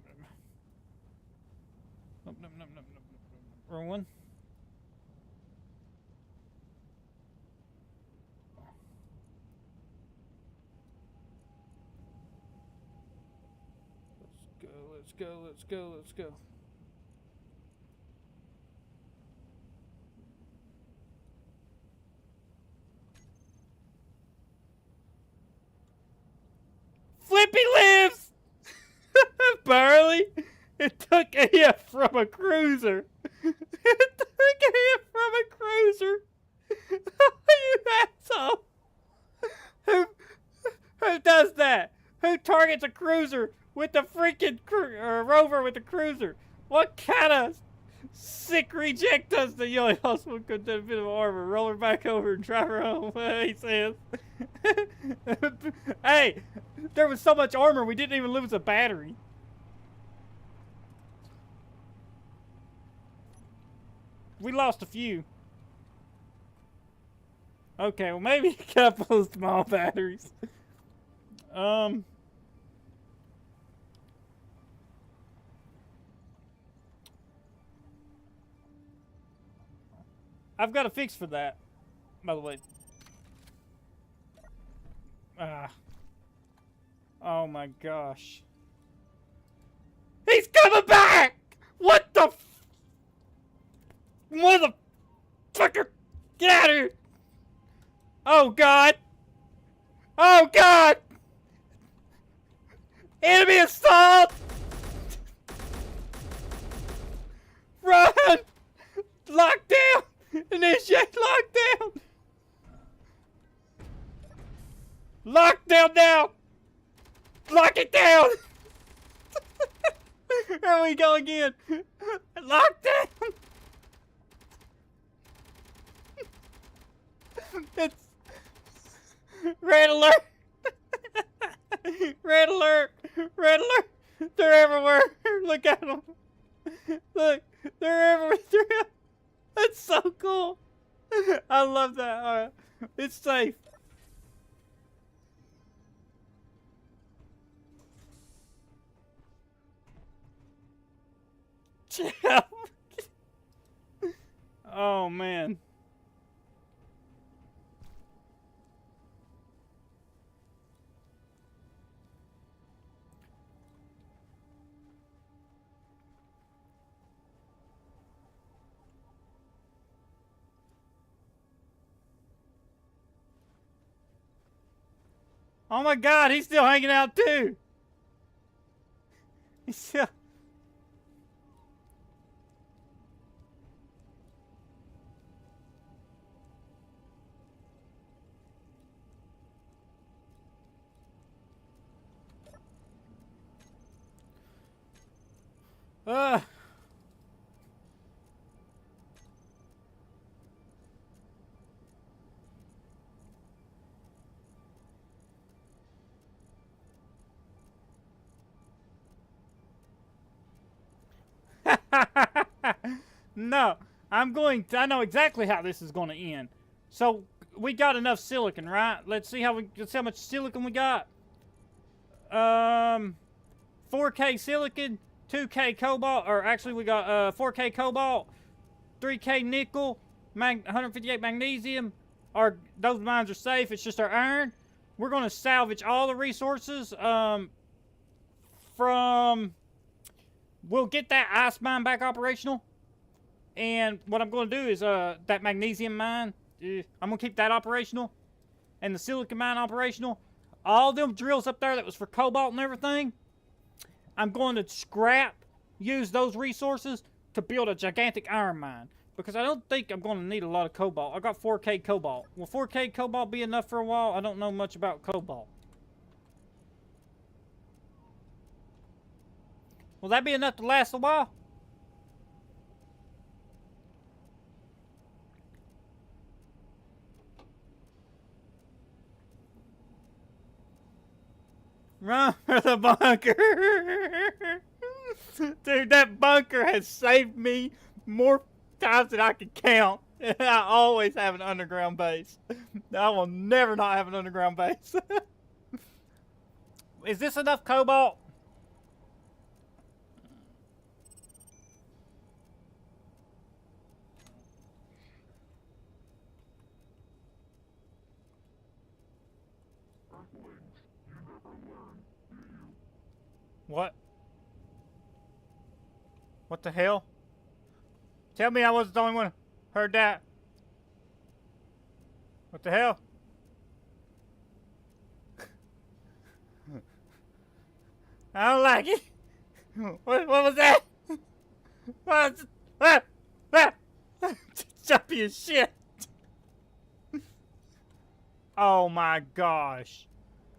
Nope, nope, nope, nope, nope, nope. Wrong one. Let's go, let's go, let's go. Flippy lives! Barely. It took a hit from a cruiser. It took a hit from a cruiser. You asshole. Who does that? Who targets a cruiser with a freaking rover with a cruiser? What kind of sick reject does the yo also could do a bit of armor? Roll her back over and drive her home, he says. Hey, there was so much armor we didn't even lose a battery. We lost a few. Okay, well maybe a couple of small batteries. I've got a fix for that, by the way. Oh my gosh. He's coming back! What the motherfucker! Get out of here! Oh god! Oh god! Enemy assault! Run! Lockdown! Initiate lockdown! Lockdown now! Lock it down! Here we go again! Lockdown! It's red alert! Red alert! Red alert! They're everywhere! Look at them! Look, they're everywhere! That's so cool! I love that. Alright, it's safe. Oh man. Oh my god, he's still hanging out too. He's still... No, I know exactly how this is going to end. So we got enough silicon, right? Let's see how much silicon we got. 4K silicon, 2K cobalt, or actually we got 4K cobalt, 3K nickel, 158 magnesium. Those mines are safe. It's just our iron. We're going to salvage all the resources we'll get that ice mine back operational. And what I'm going to do is that magnesium mine, I'm going to keep that operational. And the silicon mine operational. All them drills up there that was for cobalt and everything, I'm going to use those resources to build a gigantic iron mine. Because I don't think I'm going to need a lot of cobalt. I got 4K cobalt. Will 4K cobalt be enough for a while? I don't know much about cobalt. Will that be enough to last a while? Run for the bunker! Dude, that bunker has saved me more times than I can count. I always have an underground base. I will never not have an underground base. Is this enough cobalt? What? What the hell? Tell me I wasn't the only one who heard that. What the hell? I don't like it. What was that? Jumpy as shit. Oh my gosh.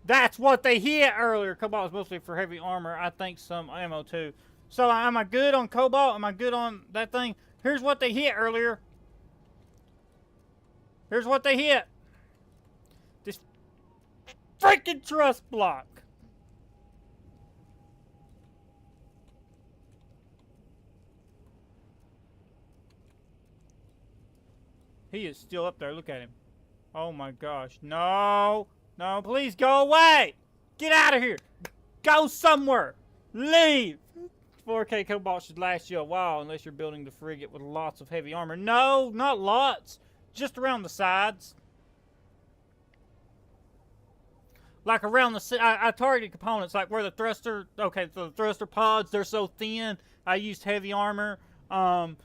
That's what they hit earlier. Cobalt is mostly for heavy armor. I think some ammo too. So am I good on cobalt? Am I good on that thing? Here's what they hit earlier. Here's what they hit. This freaking truss block. He is still up there. Look at him. Oh my gosh. No. No, please go away. Get out of here. Go somewhere. Leave. 4K cobalt should last you a while unless you're building the frigate with lots of heavy armor. No, not lots. Just around the sides. Like around the... I targeted components like where the thruster... Okay, the thruster pods, they're so thin. I used heavy armor. I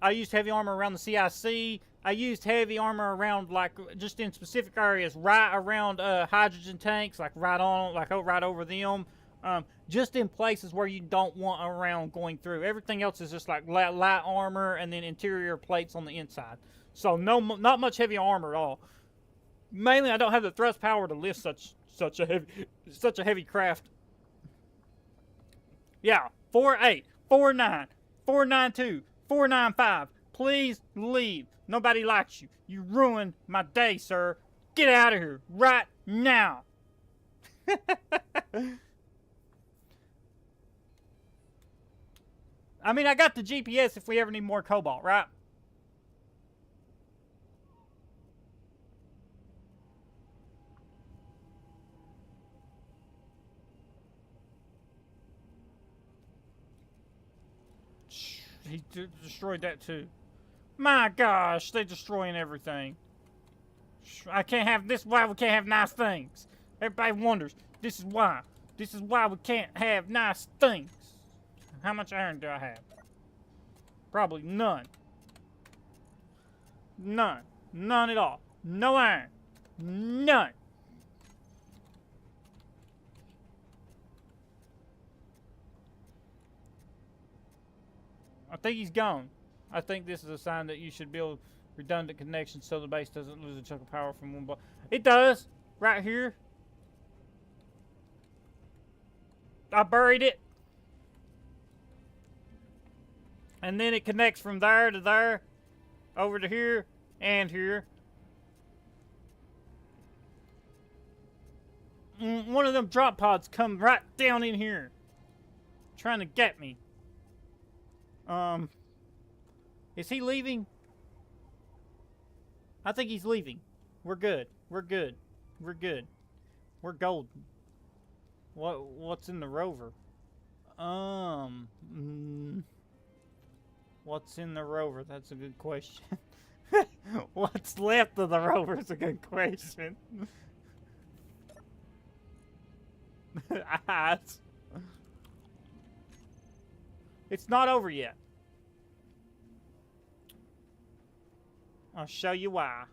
used heavy armor around the CIC. I used heavy armor around, like, just in specific areas, right around hydrogen tanks, like right on, like right over them. Just in places where you don't want around going through. Everything else is just like light armor and then interior plates on the inside. So not much heavy armor at all. Mainly, I don't have the thrust power to lift such a heavy craft. Yeah, 4.8, 4.9, 4.92, 4.95. Please leave. Nobody likes you. You ruined my day, sir. Get out of here right now. I mean, I got the GPS if we ever need more cobalt, right? He destroyed that too. My gosh, they're destroying everything. I can't have this. Why we can't have nice things? Everybody wonders. This is why. This is why we can't have nice things. How much iron do I have? Probably none. None. None at all. No iron. None. I think he's gone. I think this is a sign that you should build redundant connections so the base doesn't lose a chunk of power from one block. It does. Right here. I buried it. And then it connects from there to there. Over to here. And here. One of them drop pods come right down in here. Trying to get me. Is he leaving? I think he's leaving. We're good. We're good. We're good. We're golden. What's in the rover? What's in the rover? That's a good question. What's left of the rover is a good question. It's not over yet. I'll show you why.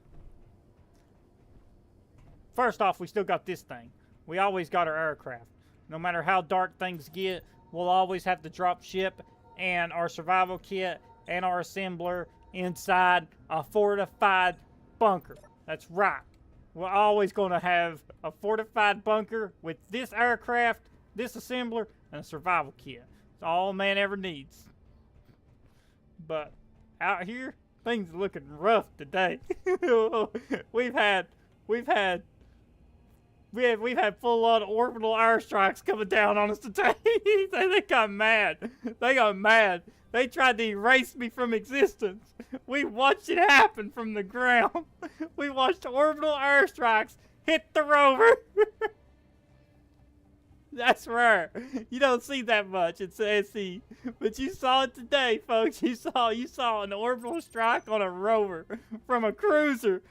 First off, we still got this thing. We always got our aircraft. No matter how dark things get, we'll always have the drop ship and our survival kit and our assembler inside a fortified bunker. That's right. We're always going to have a fortified bunker with this aircraft, this assembler, and a survival kit. It's all man ever needs. But out here, things are looking rough today. we've had full-on orbital airstrikes coming down on us today. They got mad. They got mad. They tried to erase me from existence. We watched it happen from the ground. We watched orbital airstrikes hit the rover. That's rare. You don't see that much in SE, but you saw it today, folks. You saw an orbital strike on a rover from a cruiser.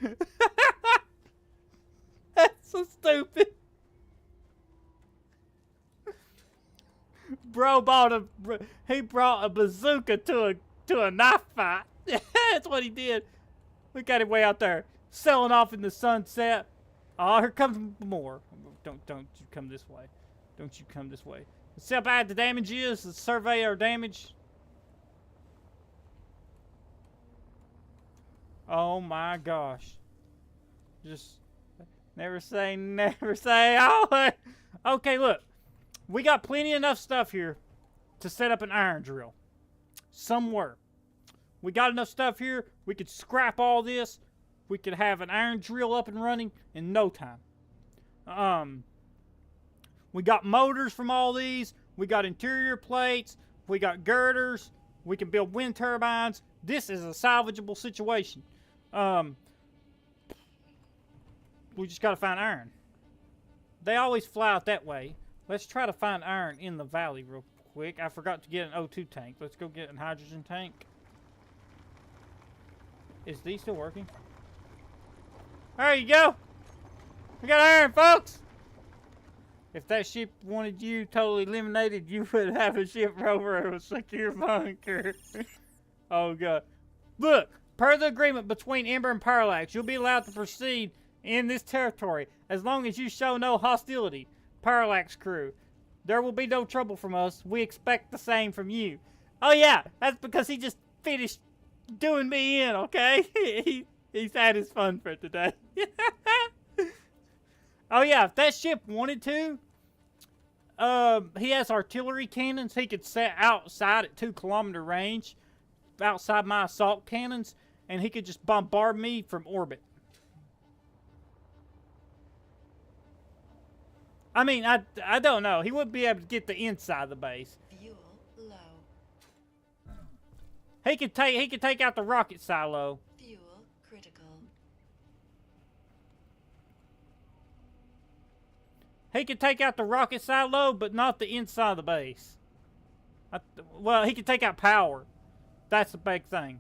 That's so stupid. Bro brought a bazooka to a knife fight. That's what he did. Look at him way out there, sailing off in the sunset. Oh, here comes more. Don't you come this way. Don't you come this way. Let's see how bad the damage is. Let's survey our damage. Oh my gosh. Just never say never say. Oh, okay, look. We got plenty enough stuff here to set up an iron drill. Somewhere. We got enough stuff here. We could scrap all this. We could have an iron drill up and running in no time. We got motors from all these. We got interior plates. We got girders. We can build wind turbines. This is a salvageable situation. We just gotta find iron. They always fly out that way. Let's try to find iron in the valley real quick. I forgot to get an O2 tank. Let's go get a hydrogen tank. Is these still working? There you go. We got iron, folks. If that ship wanted you totally eliminated, you would have a ship rover or a secure bunker. Oh, God. Look, per the agreement between Ember and Parallax, you'll be allowed to proceed in this territory as long as you show no hostility. Parallax crew. There will be no trouble from us. We expect the same from you. Oh, yeah. That's because he just finished doing me in, okay? He's had his fun for today. Oh, yeah. If that ship wanted to, he has artillery cannons he could set outside at 2-kilometer range, outside my assault cannons, and he could just bombard me from orbit. I mean, I don't know. He wouldn't be able to get the inside of the base. Fuel low. He could take out the rocket silo. Fuel critical. He could take out the rocket silo, but not the inside of the base. Well, he could take out power. That's the big thing.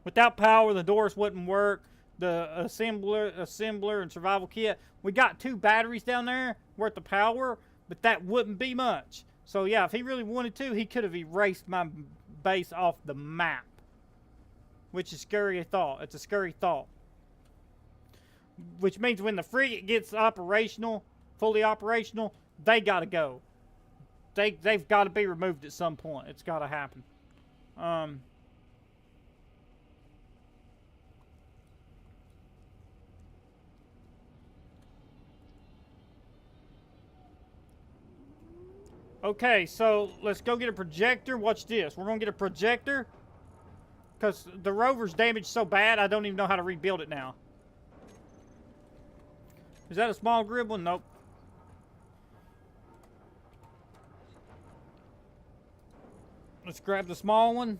Without power, the doors wouldn't work. The assembler and survival kit. We got 2 batteries down there worth of power, but that wouldn't be much. So yeah, if he really wanted to, he could have erased my base off the map. Which is a scary thought. It's a scary thought. Which means when the frigate gets operational, fully operational, they gotta go. They've got to be removed at some point. It's got to happen. Okay, so let's go get a projector. Watch this. We're going to get a projector. Because the rover's damaged so bad, I don't even know how to rebuild it now. Is that a small grid one? Nope. Let's grab the small one.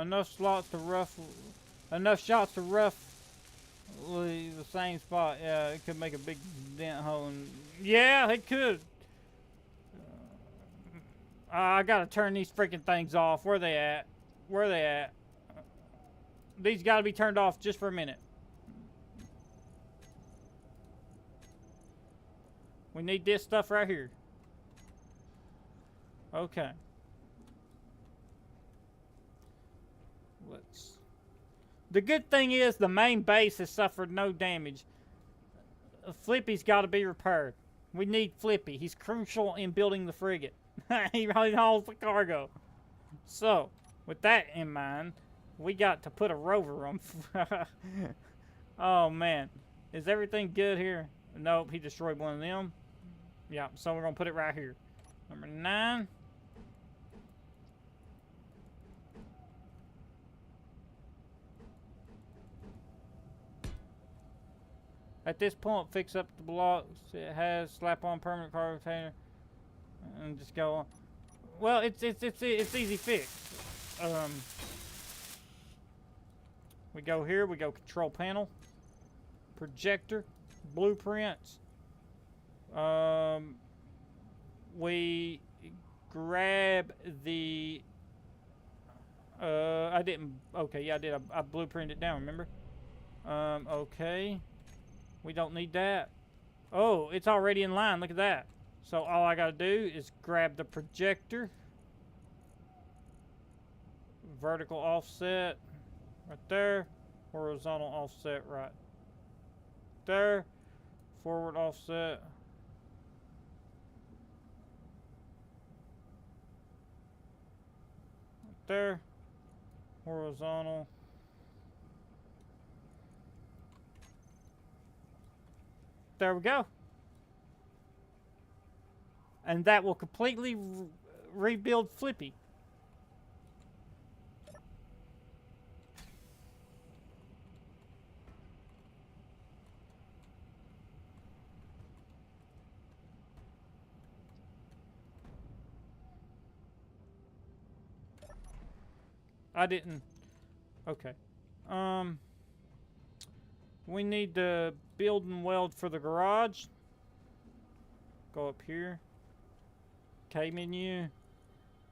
enough slots to enough shots to roughly the same spot. Yeah, it could make a big dent hole. Yeah, it could. I gotta turn these freaking things off. Where they at? Where they at? These gotta be turned off just for a minute. We need this stuff right here. Okay. The good thing is the main base has suffered no damage. Flippy's got to be repaired. We need Flippy. He's crucial in building the frigate. He really hauls the cargo. So, with that in mind, we got to put a rover on. Oh, man. Is everything good here? Nope, he destroyed one of them. Yeah, so we're going to put it right here. Number 9. At this point, fix up the blocks it has, slap on permanent cargo container, and just go on. Well, it's easy fix. We go here, we go control panel, projector, blueprints. We grab the. I didn't. Okay, yeah, I did. I blueprinted it down. Remember? Okay. We don't need that. Oh, it's already in line. Look at that. So all I gotta do is grab the projector. Vertical offset right there. Horizontal offset right there. Forward offset. Right there. Horizontal. There we go. And that will completely rebuild Flippy. I didn't. Okay. We need to build and weld for the garage. Go up here. K menu.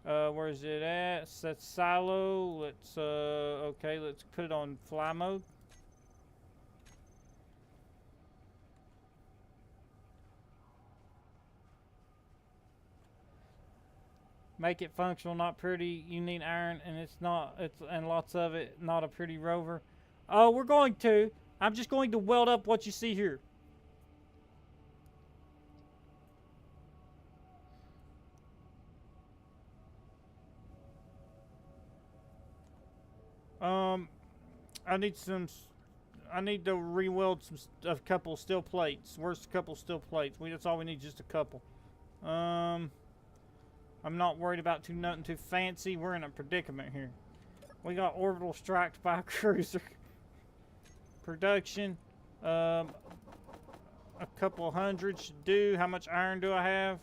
Where is it at? Set silo. Let's okay, let's put it on fly mode. Make it functional, not pretty. You need iron, and it's not. And lots of it. Not a pretty rover. Oh, we're going to. I'm just going to weld up what you see here. I need to re-weld a couple steel plates. Where's a couple steel plates? That's all we need, just a couple. I'm not worried about nothing too fancy. We're in a predicament here. We got orbital striked by a cruiser. Production. A couple hundred should do. How much iron do I have?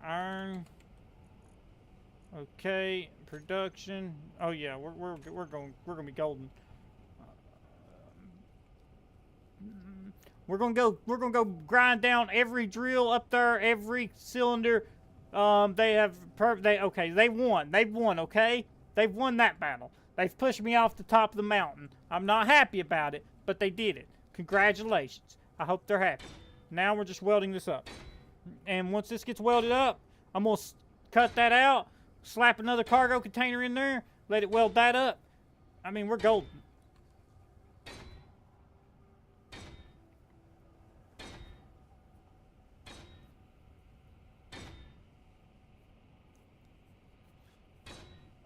Iron. Okay. Production. Oh yeah, we're gonna be golden. We're gonna go grind down every drill up there, every cylinder. They won. They've won. Okay, they've won that battle. They've pushed me off the top of the mountain. I'm not happy about it, but they did it. Congratulations. I hope they're happy. Now we're just welding this up, and once this gets welded up, I'm gonna cut that out. Slap another cargo container in there, let it weld that up. I mean, we're golden.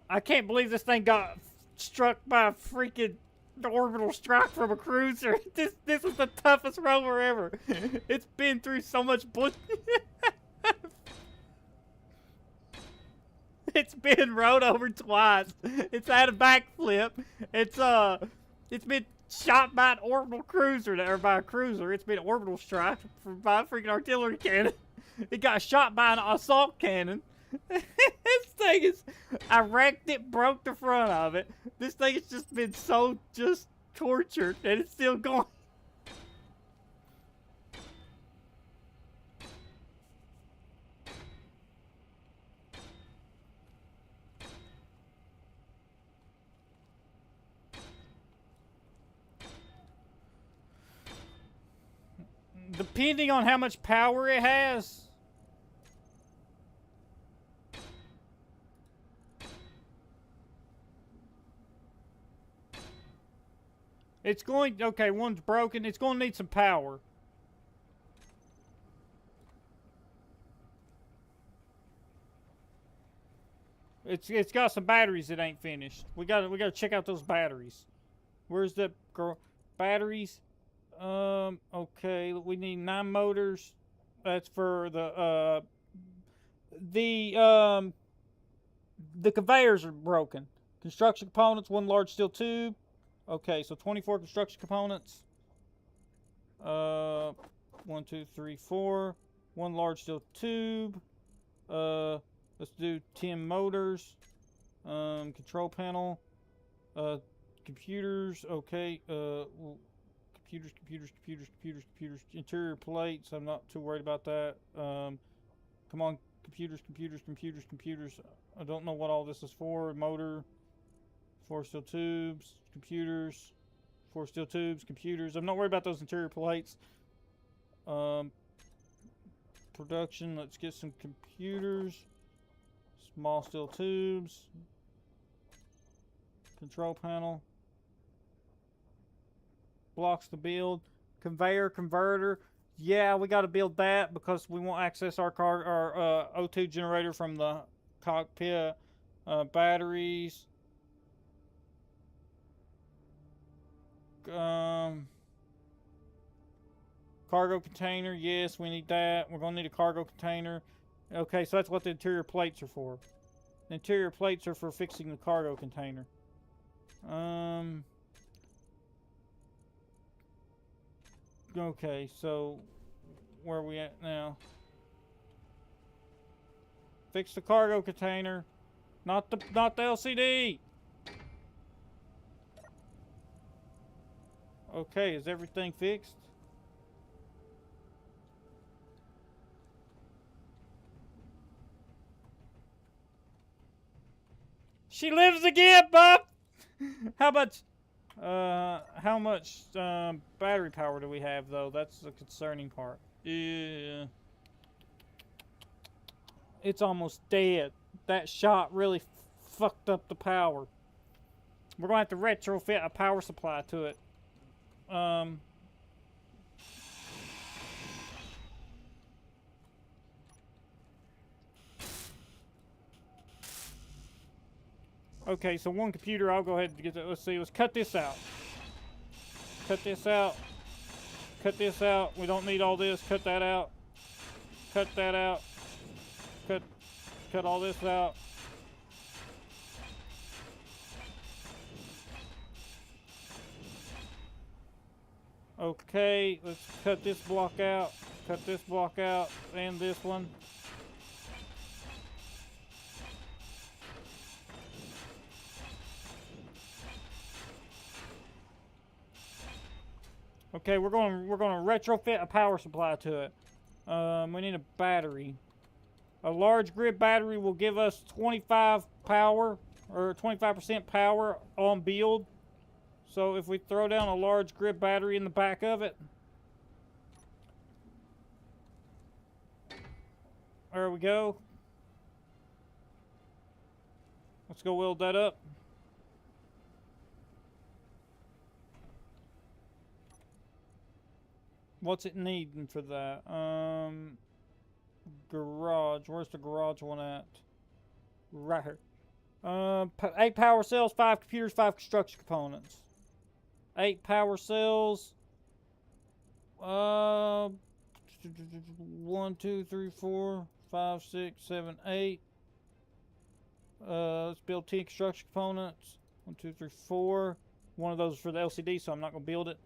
I can't believe this thing got struck by a freaking orbital strike from a cruiser. This is the toughest rover ever. It's been through so much blood. It's been rode over twice. It's had a backflip. It's been shot by an orbital cruiser, or by a cruiser. It's been orbital strike by a freaking artillery cannon. It got shot by an assault cannon. This thing is, I wrecked it, broke the front of it. This thing has just been so just tortured, and it's still going. Depending on how much power it has. It's going, okay, one's broken. It's going to need some power. It's got some batteries that ain't finished. We gotta check out those batteries. Where's the girl? Batteries. Okay, we need 9 motors. That's for the conveyors are broken. Construction components, 1 large steel tube. Okay, so 24 construction components. 1, 2, 3, 4. 1 large steel tube. Let's do 10 motors. Control panel. Computers. Okay. Computers. Interior plates. I'm not too worried about that. Come on, computers. I don't know what all this is for. Motor. 4 steel tubes. Computers. 4 steel tubes. Computers. I'm not worried about those interior plates. Production. Let's get some computers. Small steel tubes. Control panel. Blocks to build. Conveyor, converter. Yeah, we got to build that because we won't access our O2 generator from the cockpit. Batteries. Cargo container. Yes, we need that. We're going to need a cargo container. Okay, so that's what the interior plates are for. The interior plates are for fixing the cargo container. Okay, so where are we at now? Fix the cargo container, not the LCD. Okay, is everything fixed? She lives again, Bob. How much battery power do we have, though? That's the concerning part. Yeah. It's almost dead. That shot really fucked up the power. We're going to have to retrofit a power supply to it. Okay, so 1 computer, I'll go ahead and get that. Let's see, let's cut this out. Cut this out. Cut this out. We don't need all this. Cut that out. Cut that out. Cut all this out. Okay, let's cut this block out. Cut this block out. And this one. Okay, we're going to retrofit a power supply to it. We need a battery. A large grid battery will give us 25 power, or 25% power on build. So if we throw down a large grid battery in the back of it, there we go. Let's go weld that up. What's it needing for that? Garage. Where's the garage one at? Right here. 8 power cells, 5 computers, 5 construction components. 8 power cells. 1, 2, 3, 4, 5, 6, 7, 8. Let's build 10 construction components. 1, 2, 3, 4. One of those is for the LCD, so I'm not going to build it.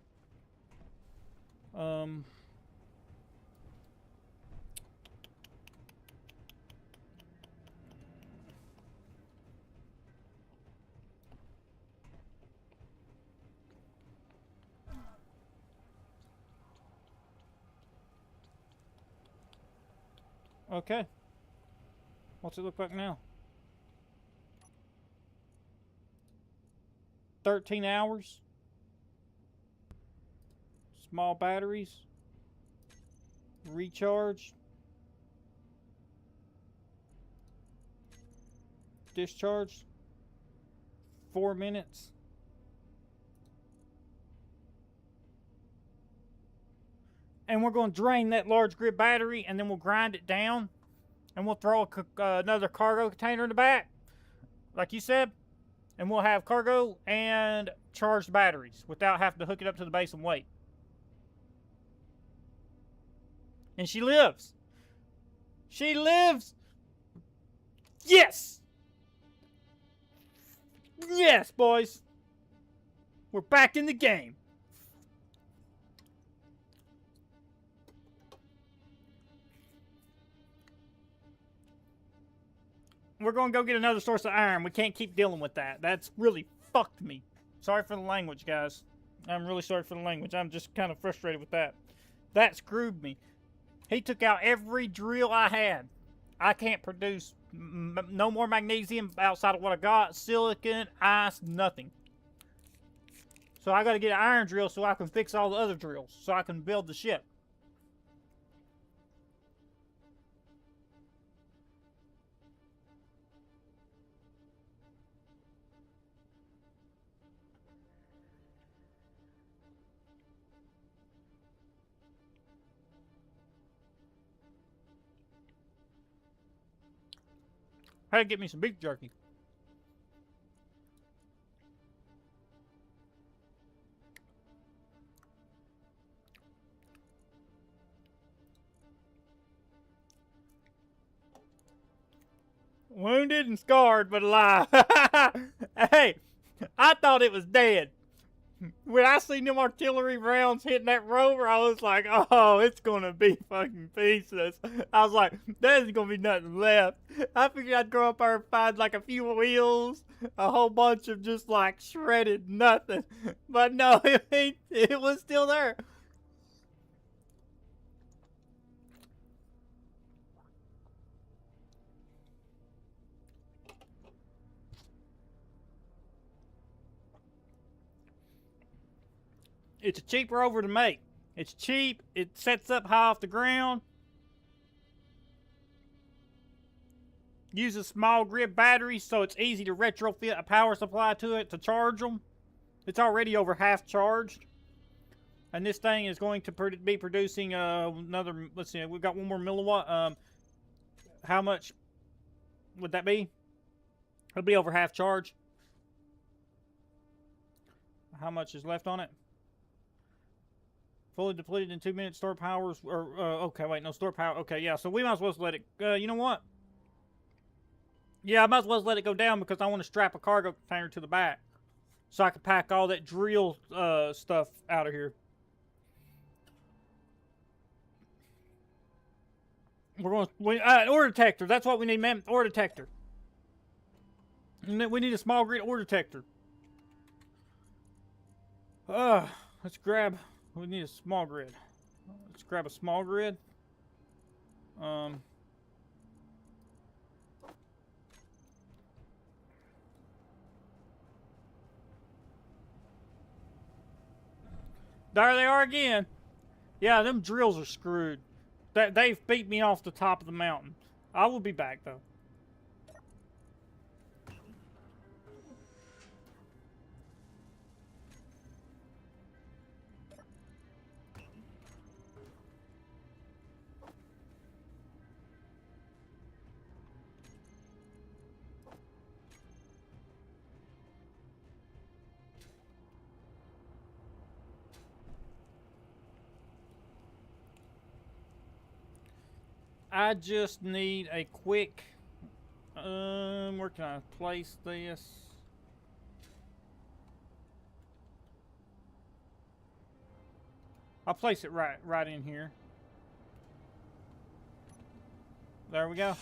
Okay. What's it look like now? 13 hours. Small batteries. Recharge. Discharge. 4 minutes. And we're going to drain that large grid battery, and then we'll grind it down, and we'll throw another cargo container in the back, like you said, and we'll have cargo and charged batteries without having to hook it up to the base and wait. And she lives. She lives. Yes. Yes, boys. We're back in the game. We're going to go get another source of iron. We can't keep dealing with that. That's really fucked me. Sorry for the language, guys. I'm really sorry for the language. I'm just kind of frustrated with that. That screwed me. He took out every drill I had. I can't produce no more magnesium outside of what I got. Silicon, ice, nothing. So I got to get an iron drill so I can fix all the other drills. So I can build the ship. I had to get me some beef jerky. Wounded and scarred, but alive. Hey, I thought it was dead. When I seen them artillery rounds hitting that rover, I was like, oh, it's gonna be fucking pieces. I was like, there's gonna be nothing left. I figured I'd go up there and find like a few wheels, a whole bunch of just like shredded nothing. But no, it was still there. It's a cheap rover to make. It's cheap. It sets up high off the ground. Uses small grid batteries, so it's easy to retrofit a power supply to it to charge them. It's already over half charged. And this thing is going to be producing another, let's see, we've got 1 more milliwatt. How much would that be? It'll be over half charge. How much is left on it? Fully depleted in 2 minutes. Store powers, or okay, wait, no store power. Okay, yeah. So we might as well let it. You know what? Yeah, I might as well let it go down because I want to strap a cargo container to the back, so I can pack all that drill stuff out of here. We're going. Ore detector. That's what we need, man. Ore detector. We need a small grid ore detector. Let's grab. We need a small grid. Let's grab a small grid. There they are again. Yeah, them drills are screwed. They've beat me off the top of the mountain. I will be back though. I just need a quick, where can I place this? I'll place it right in here. There we go.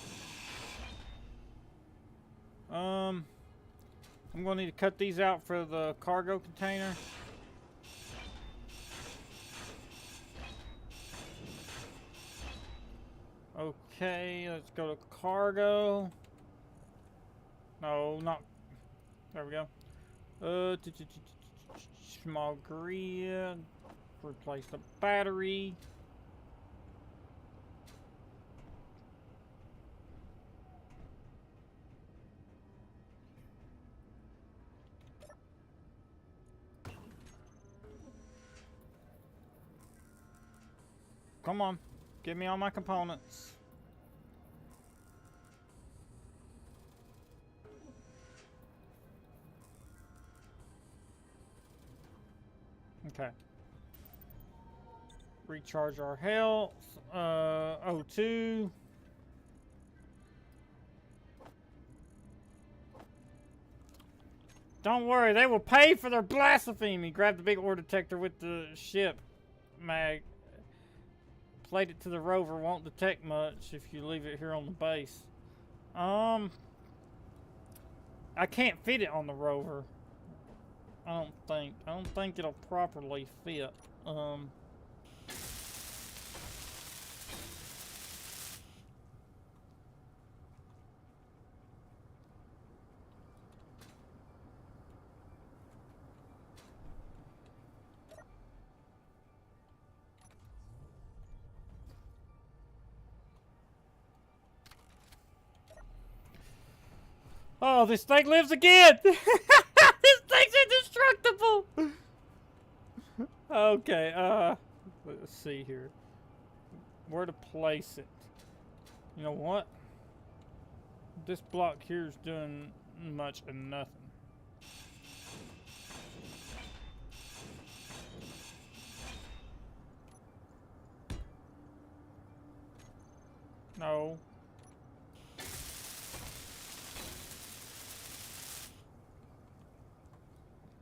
I'm gonna need to cut these out for the cargo container. Okay, let's go to cargo. No, not. There we go. Small grid. Replace the battery. Come on, give me all my components. Okay. Recharge our health. O2. Don't worry, they will pay for their blasphemy. Grab the big ore detector with the ship mag. Plate it to the rover, won't detect much if you leave it here on the base. I can't fit it on the rover. I don't think it'll properly fit. Oh, this thing lives again! This thing's indestructible! Okay, let's see here. Where to place it? You know what? This block here is doing much of nothing. No.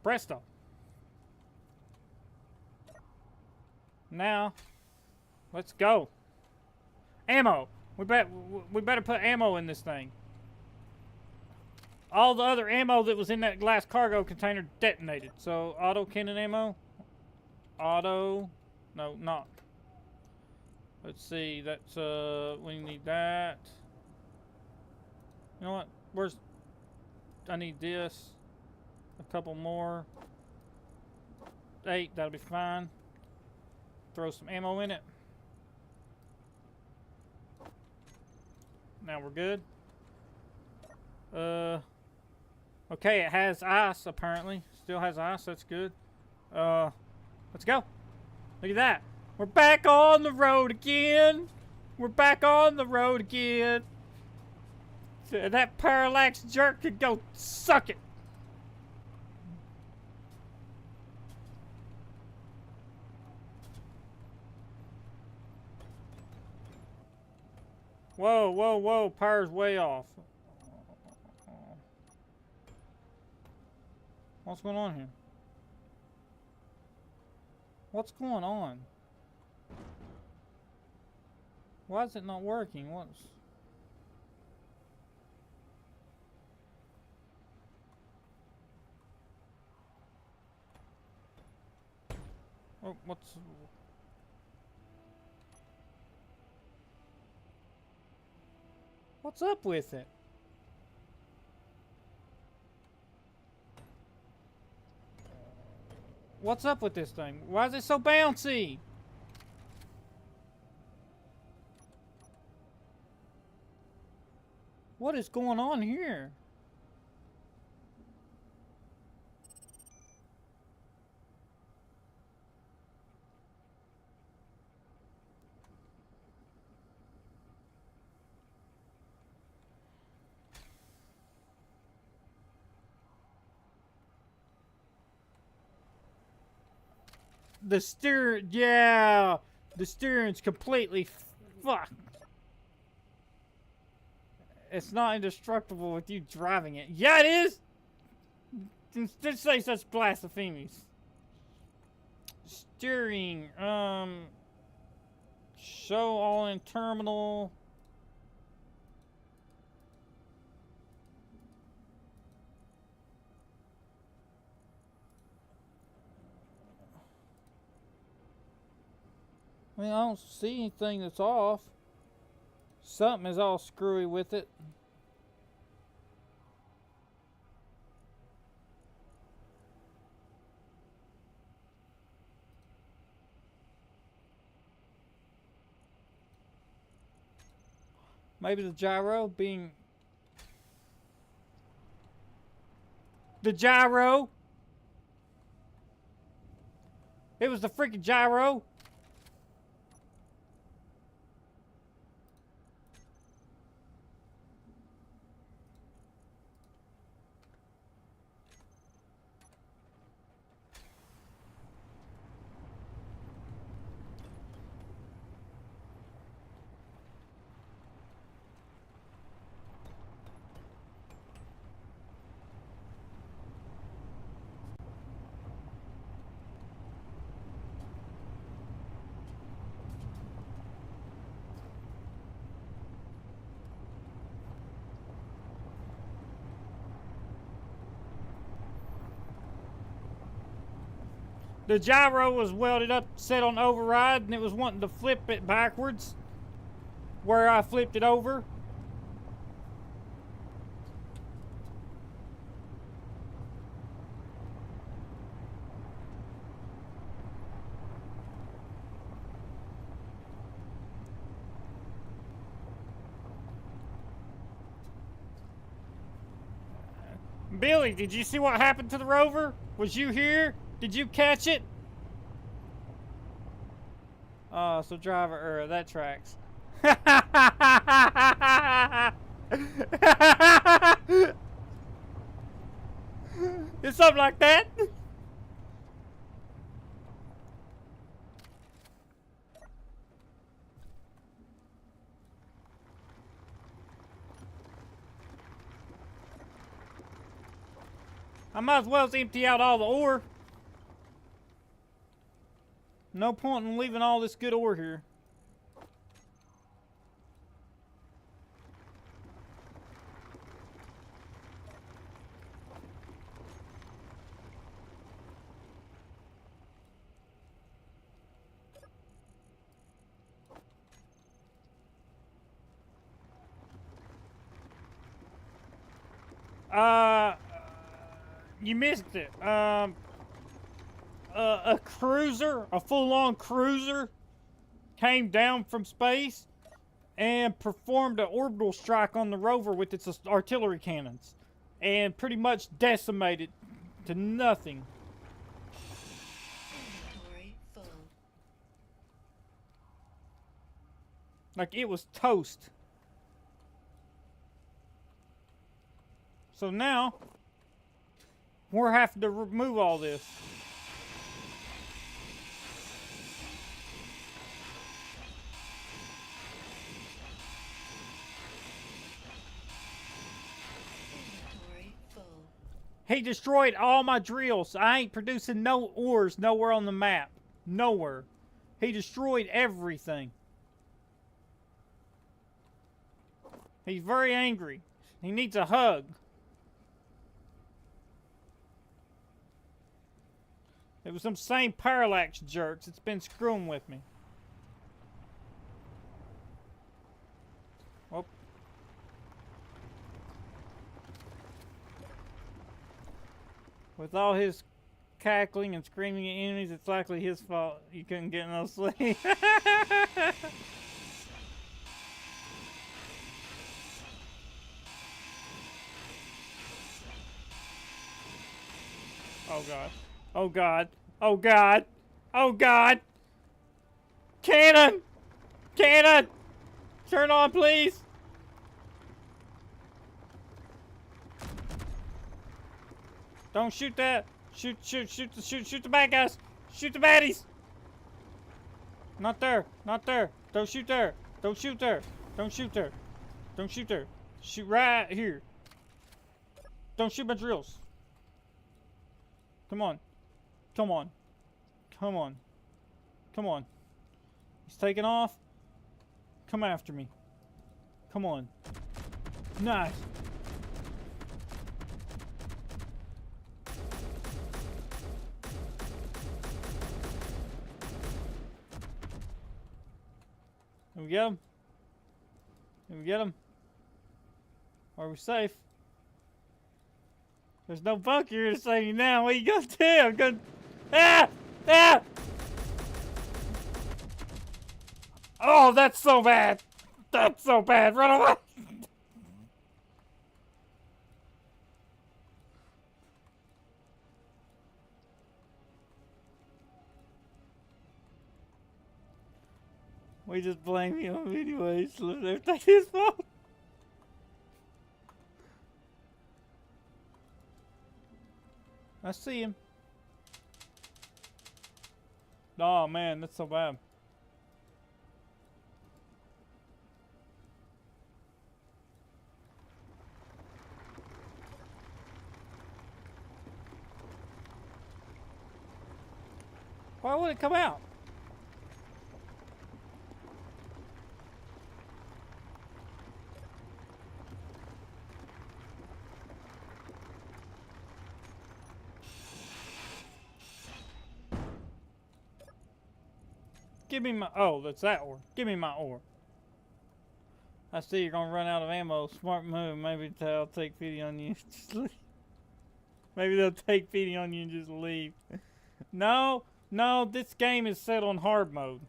Presto. Now, let's go. Ammo. We better put ammo in this thing. All the other ammo that was in that glass cargo container detonated. So auto cannon ammo. Auto. No, not. Let's see. That's we need that. You know what? Where's? I need this. A couple more. 8, that'll be fine. Throw some ammo in it. Now we're good. Okay, it has ice apparently. Still has ice, that's good. Let's go. Look at that. We're back on the road again. We're back on the road again. That parallax jerk could go suck it. Whoa, whoa, whoa, power's way off. What's going on here? What's going on? Why is it not working? What's... Oh, what's... What's up with it? What's up with this thing? Why is it so bouncy? What is going on here? The steering, yeah, the steering's completely fucked. It's not indestructible with you driving it. Yeah, it is. Just say such blasphemies. Steering, show all in terminal. I mean, I don't see anything that's off. Something is all screwy with it. Maybe the gyro being... The gyro! It was the freaking gyro! The gyro was welded up, set on override, and it was wanting to flip it backwards where I flipped it over. Billy, did you see what happened to the rover? Was you here? Did you catch it? So driver, that tracks. It's something like that. I might as well empty out all the ore. No point in leaving all this good ore here. You missed it. A cruiser, a full-on cruiser, came down from space and performed an orbital strike on the rover with its artillery cannons and pretty much decimated to nothing. Inventory full. Like it was toast. So now we're having to remove all this. Inventory full. He destroyed all my drills. I ain't producing no ores nowhere on the map. Nowhere. He destroyed everything. He's very angry. He needs a hug. It was some same parallax jerks that's been screwing with me. Well. With all his cackling and screaming at enemies, it's likely his fault you couldn't get no sleep. Oh God. Oh God. Oh God. Oh God. Cannon! Cannon! Turn on, please! Don't shoot that! Shoot the bad guys! Shoot the baddies! Not there! Not there! Don't shoot there! Don't shoot there! Don't shoot there! Don't shoot there! Shoot right here! Don't shoot my drills! Come on. Come on. Come on. Come on. He's taking off. Come after me. Come on. Nice. There we go. Can we get him? Are we safe? There's no bunker here to save you now. What are you gonna do? I'm gonna. Ah! Ah! Oh, that's so bad. That's so bad. Run away. We just blame him anyways. Everything's his fault. I see him. Oh man, that's so bad. Why would it come out? Give me my, oh, that's that ore. Give me my ore. I see you're gonna run out of ammo. Smart move. Maybe they'll take pity on you. Just leave. Maybe they'll take pity on you and just leave. No, no, this game is set on hard mode.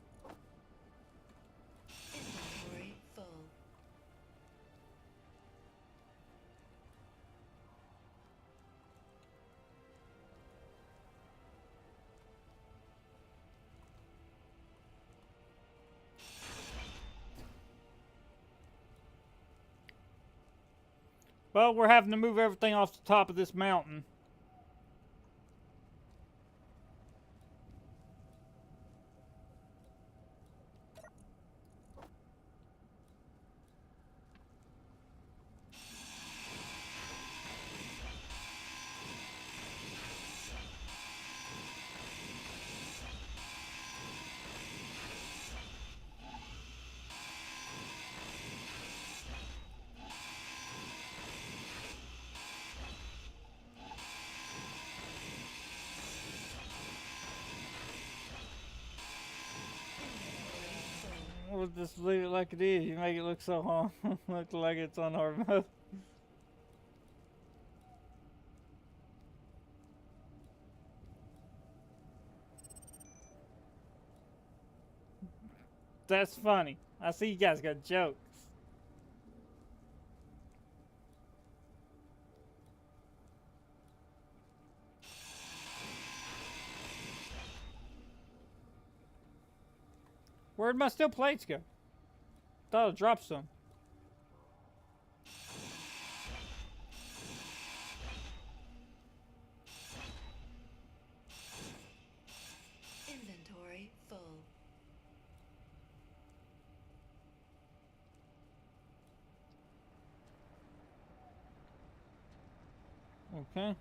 Inventory full. Well, we're having to move everything off the top of this mountain. We'll just leave it like it is. You make it look so hard. Look like it's on hard mode. That's funny. I see you guys got jokes. Where'd my steel plates go? Thought I dropped some. Inventory full. Okay.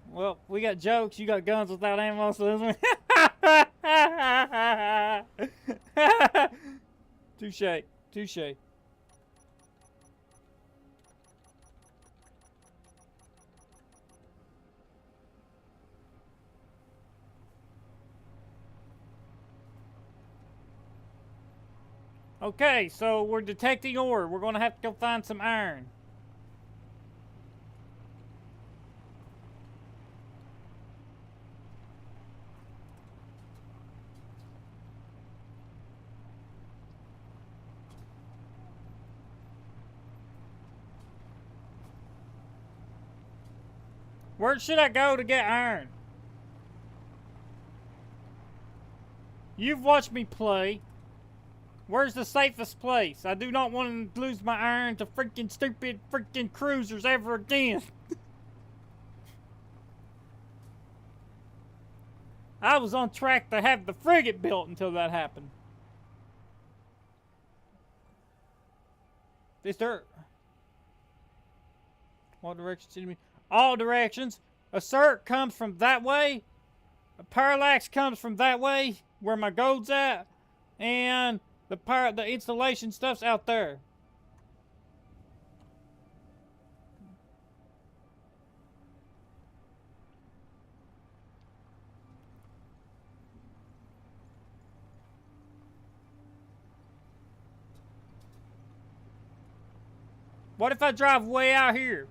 Well, we got jokes. You got guns without ammo, so this touche. Touche. Okay, so we're detecting ore. We're gonna have to go find some iron. Where should I go to get iron? You've watched me play. Where's the safest place? I do not want to lose my iron to freaking stupid freaking cruisers ever again. I was on track to have the frigate built until that happened. Is there... What direction's enemy? All directions. Assert comes from that way. A parallax comes from that way, where my gold's at. And the installation stuff's out there. What if I drive way out here?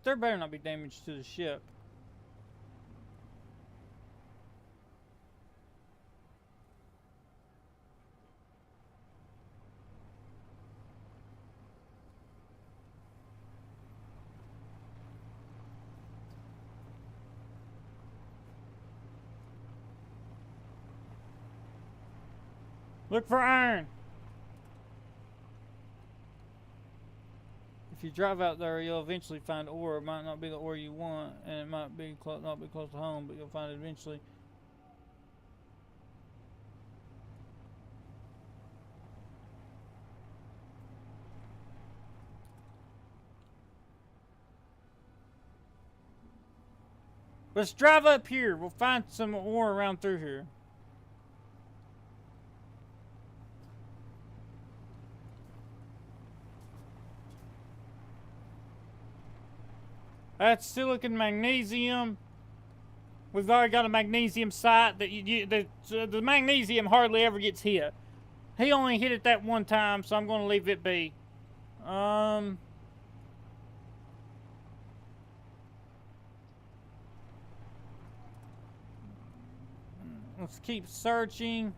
There better not be damage to the ship. Look for iron. If you drive out there, you'll eventually find ore. It might not be the ore you want, and it might be not be close to home, but you'll find it eventually. Let's drive up here. We'll find some ore around through here. That's silicon magnesium. We've already got a magnesium site that the magnesium hardly ever gets hit. He only hit it that one time, so I'm going to leave it be. Let's keep searching.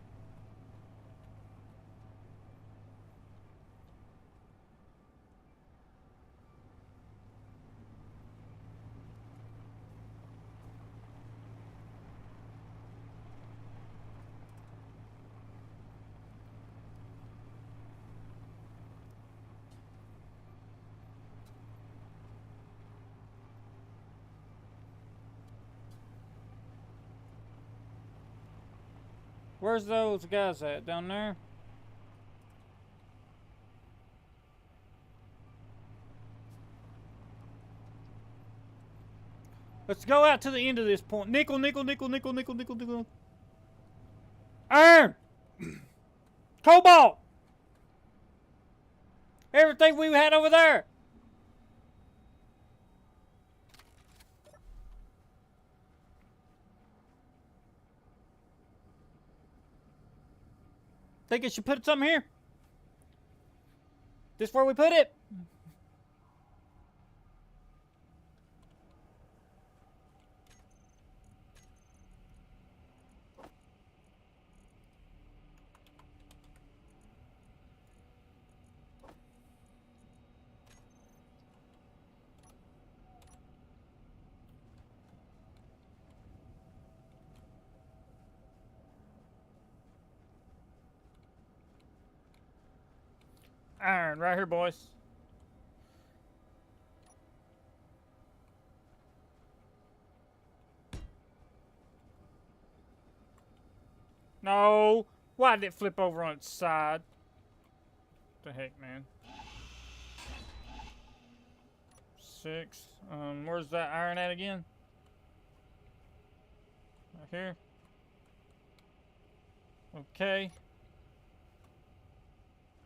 Where's those guys at? Down there? Let's go out to the end of this point. Nickel, nickel, nickel, nickel, nickel, nickel, nickel. Iron! Cobalt! Everything we had over there! Think I should put something here? This where we put it? Iron, right here, boys. No. Why did it flip over on its side? What the heck, man? 6. Where's that iron at again? Right here. Okay.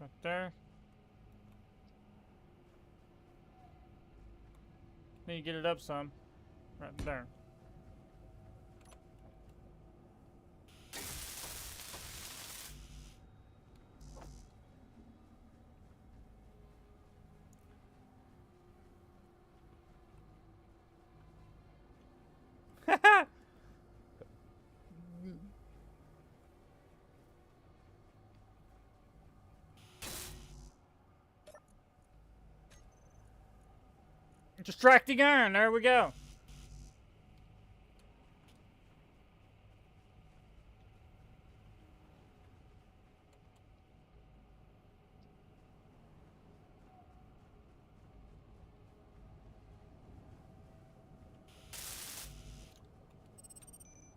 Right there. Need to get it up some. Right there. Distracting iron, there we go.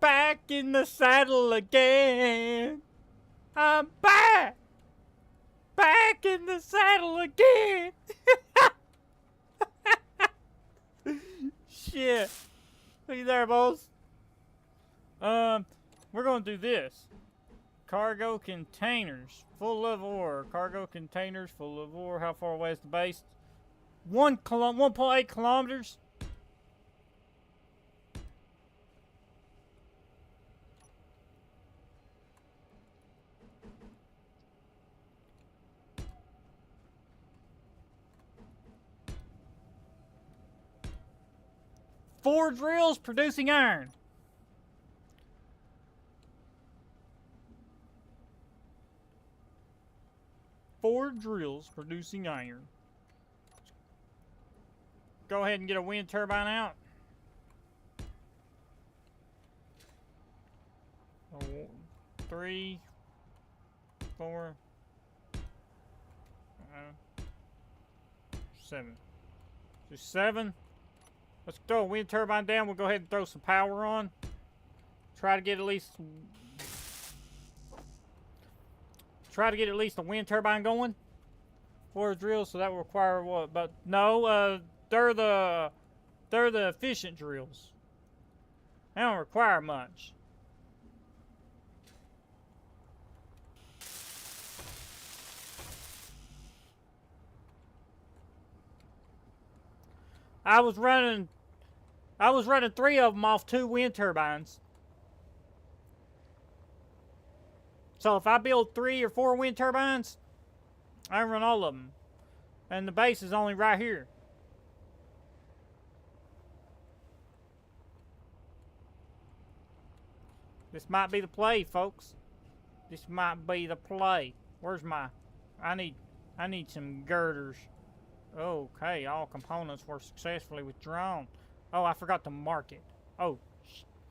Back in the saddle again. I'm back. back in the saddle again. Shit. Look at there, boys. We're gonna do this. Cargo containers full of ore. Cargo containers full of ore. How far away is the base? 1.8 kilometers. Four drills producing iron. Four drills producing iron. Go ahead and get a wind turbine out. Oh, 3, 4, 7. Just 7. Let's throw a wind turbine down. We'll go ahead and throw some power on. Try to get at least a wind turbine going for a drill. So that will require what? But no, they're the efficient drills. They don't require much. I was running 3 of them off 2 wind turbines. So if I build 3 or 4 wind turbines, I run all of them. And the base is only right here. This might be the play, folks. This might be the play. Where's my... I need some girders. Okay, all components were successfully withdrawn. Oh, I forgot to mark it. Oh,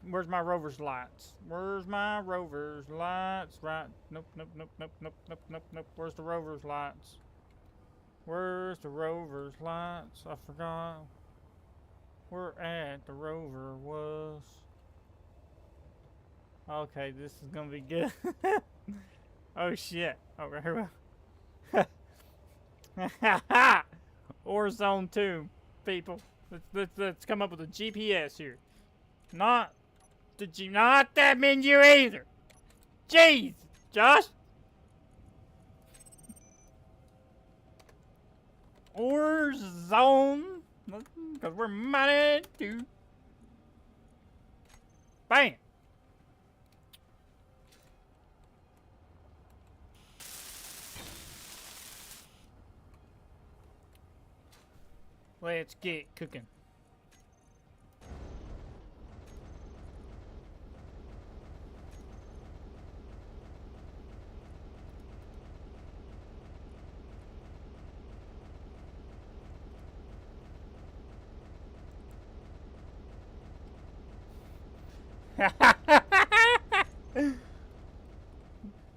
where's my rover's lights? Where's my rover's lights? Right. Nope. Where's the rover's lights? Where's the rover's lights? I forgot where at the rover was. Okay, this is gonna be good. Oh shit. Okay. Or zone 2, people. Let's come up with a GPS here. Not that menu either. Jeez, Josh. Or zone, because we're mighty too. Bam. Let's get cooking.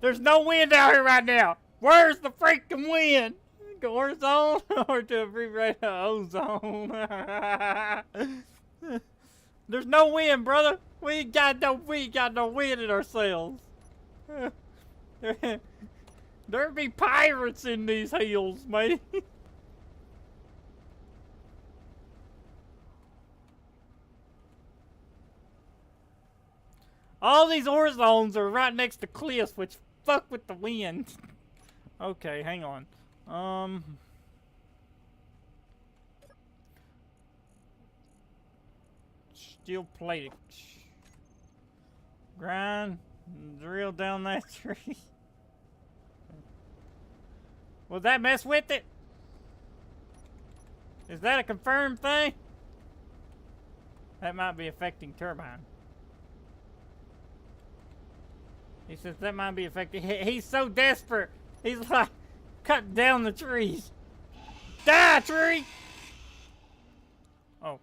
There's no wind out here right now. Where's the freaking wind? Ozone or to abbreviate ozone. There's no wind, brother. We ain't got no wind in ourselves. There be pirates in these hills, mate. All these ore zones are right next to cliffs, which fuck with the wind. Okay, hang on. Steel plated. Grind, drill down that tree. Will that mess with it? Is that a confirmed thing? That might be affecting turbine. He says that might be affecting. He's so desperate. He's like, cut down the trees. Die, tree! Oh.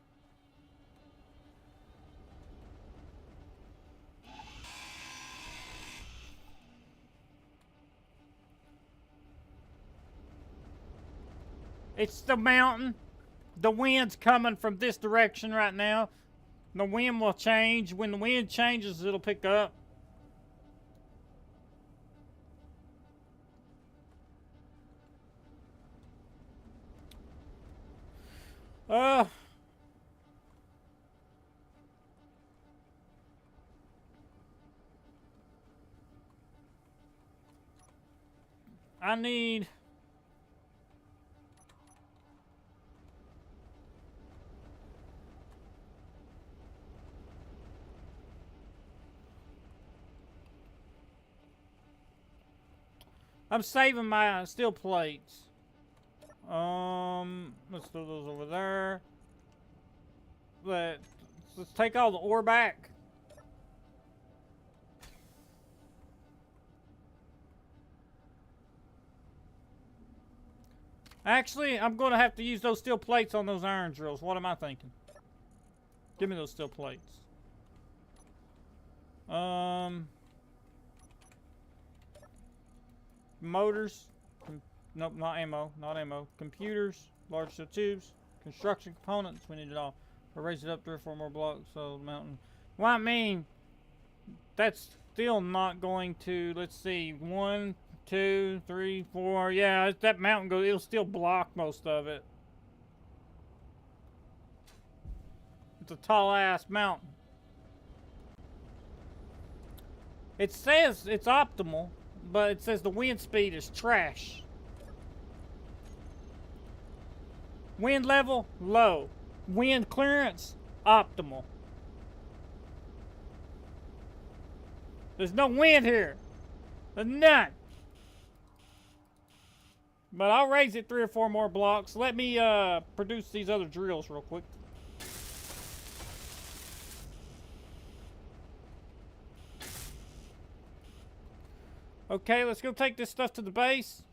It's the mountain. The wind's coming from this direction right now. The wind will change. When the wind changes, it'll pick up. Uh, I need... I'm saving my steel plates. Let's throw those over there. Let's take all the ore back. Actually, I'm going to have to use those steel plates on those iron drills. What am I thinking? Give me those steel plates. Motors. Nope, not ammo. Not ammo. Computers. Large steel tubes. Construction components. We need it all. I'll raise it up 3 or 4 more blocks. So the mountain. Well, I mean, that's still not going to. Let's see. 1, 2, 3, 4. Yeah, as that mountain goes, it'll still block most of it. It's a tall ass mountain. It says it's optimal, but it says the wind speed is trash. Wind level, low. Wind clearance, optimal. There's no wind here. There's none. But I'll raise it 3 or 4 more blocks. Let me produce these other drills real quick. Okay, let's go take this stuff to the base.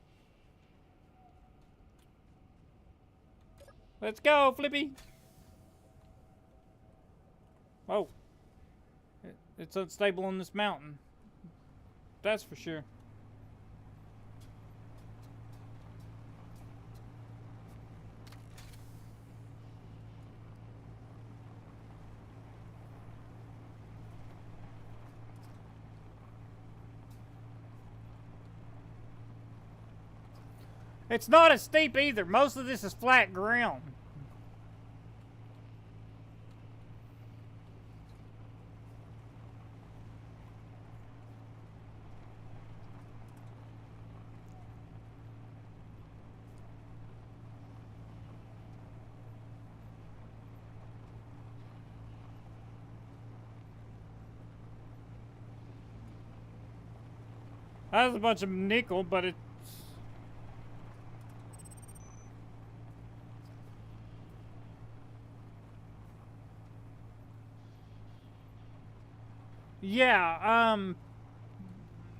Let's go, Flippy. Oh. It's unstable on this mountain. That's for sure. It's not as steep either. Most of this is flat ground. That's a bunch of nickel, but it's... Yeah,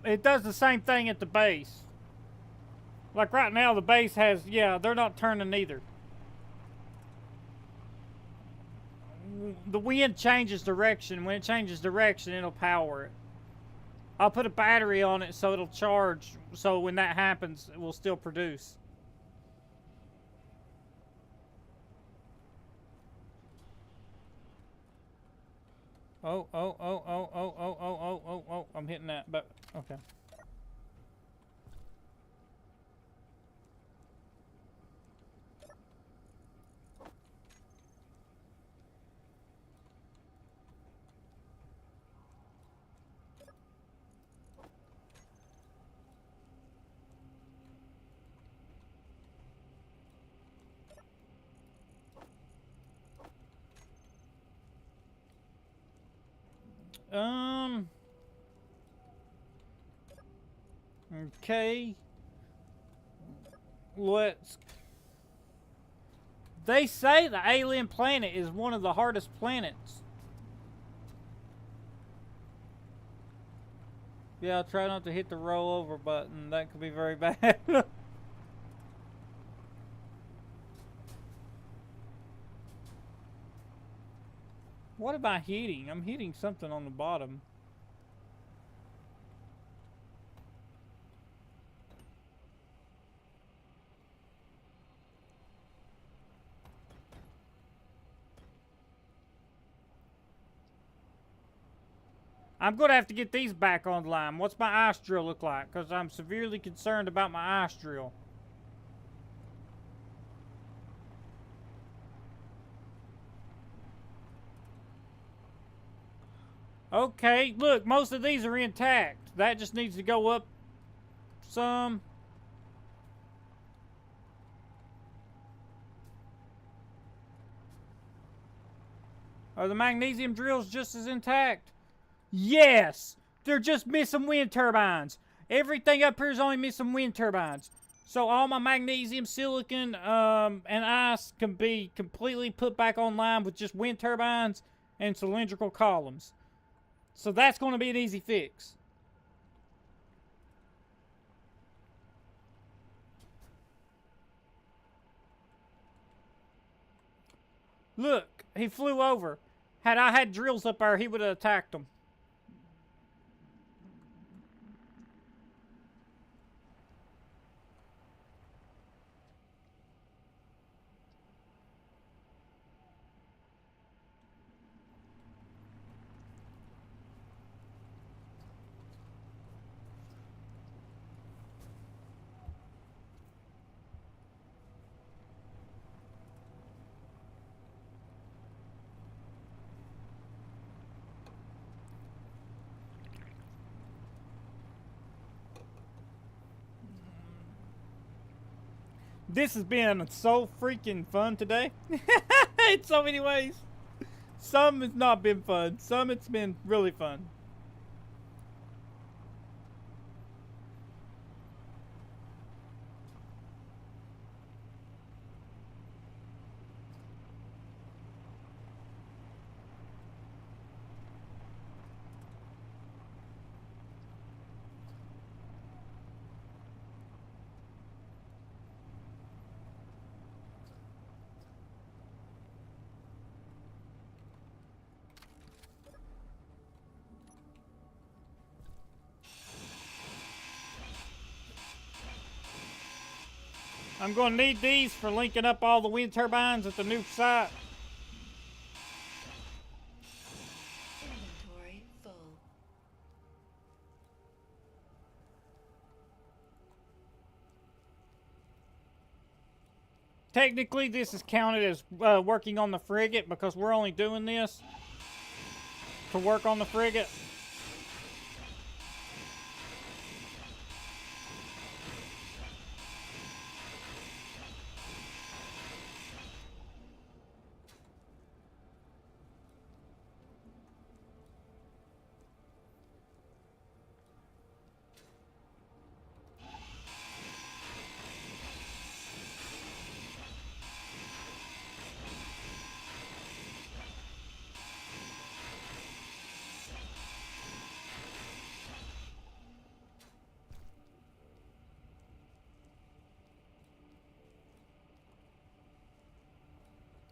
it does the same thing at the base. Like right now, the base has, yeah, they're not turning either. The wind changes direction. When it changes direction, it'll power it. I'll put a battery on it so it'll charge, so when that happens, it will still produce. Oh, I'm hitting that, but, okay. Okay. Let's... They say the alien planet is one of the hardest planets. Yeah, I'll try not to hit the roll over button. That could be very bad. What am I hitting? I'm hitting something on the bottom. I'm going to have to get these back online. What's my ice drill look like? Because I'm severely concerned about my ice drill. Okay, look, most of these are intact. That just needs to go up some. Are the magnesium drills just as intact? Yes! They're just missing wind turbines. Everything up here is only missing wind turbines. So all my magnesium, silicon, and ice can be completely put back online with just wind turbines and cylindrical columns. So that's going to be an easy fix. Look, he flew over. Had I had drills up there, he would have attacked them. This has been so freaking fun today. In so many ways. Some it's not been fun. Some it's been really fun. I'm going to need these for linking up all the wind turbines at the new site. Inventory full. Technically, this is counted as working on the frigate because we're only doing this to work on the frigate.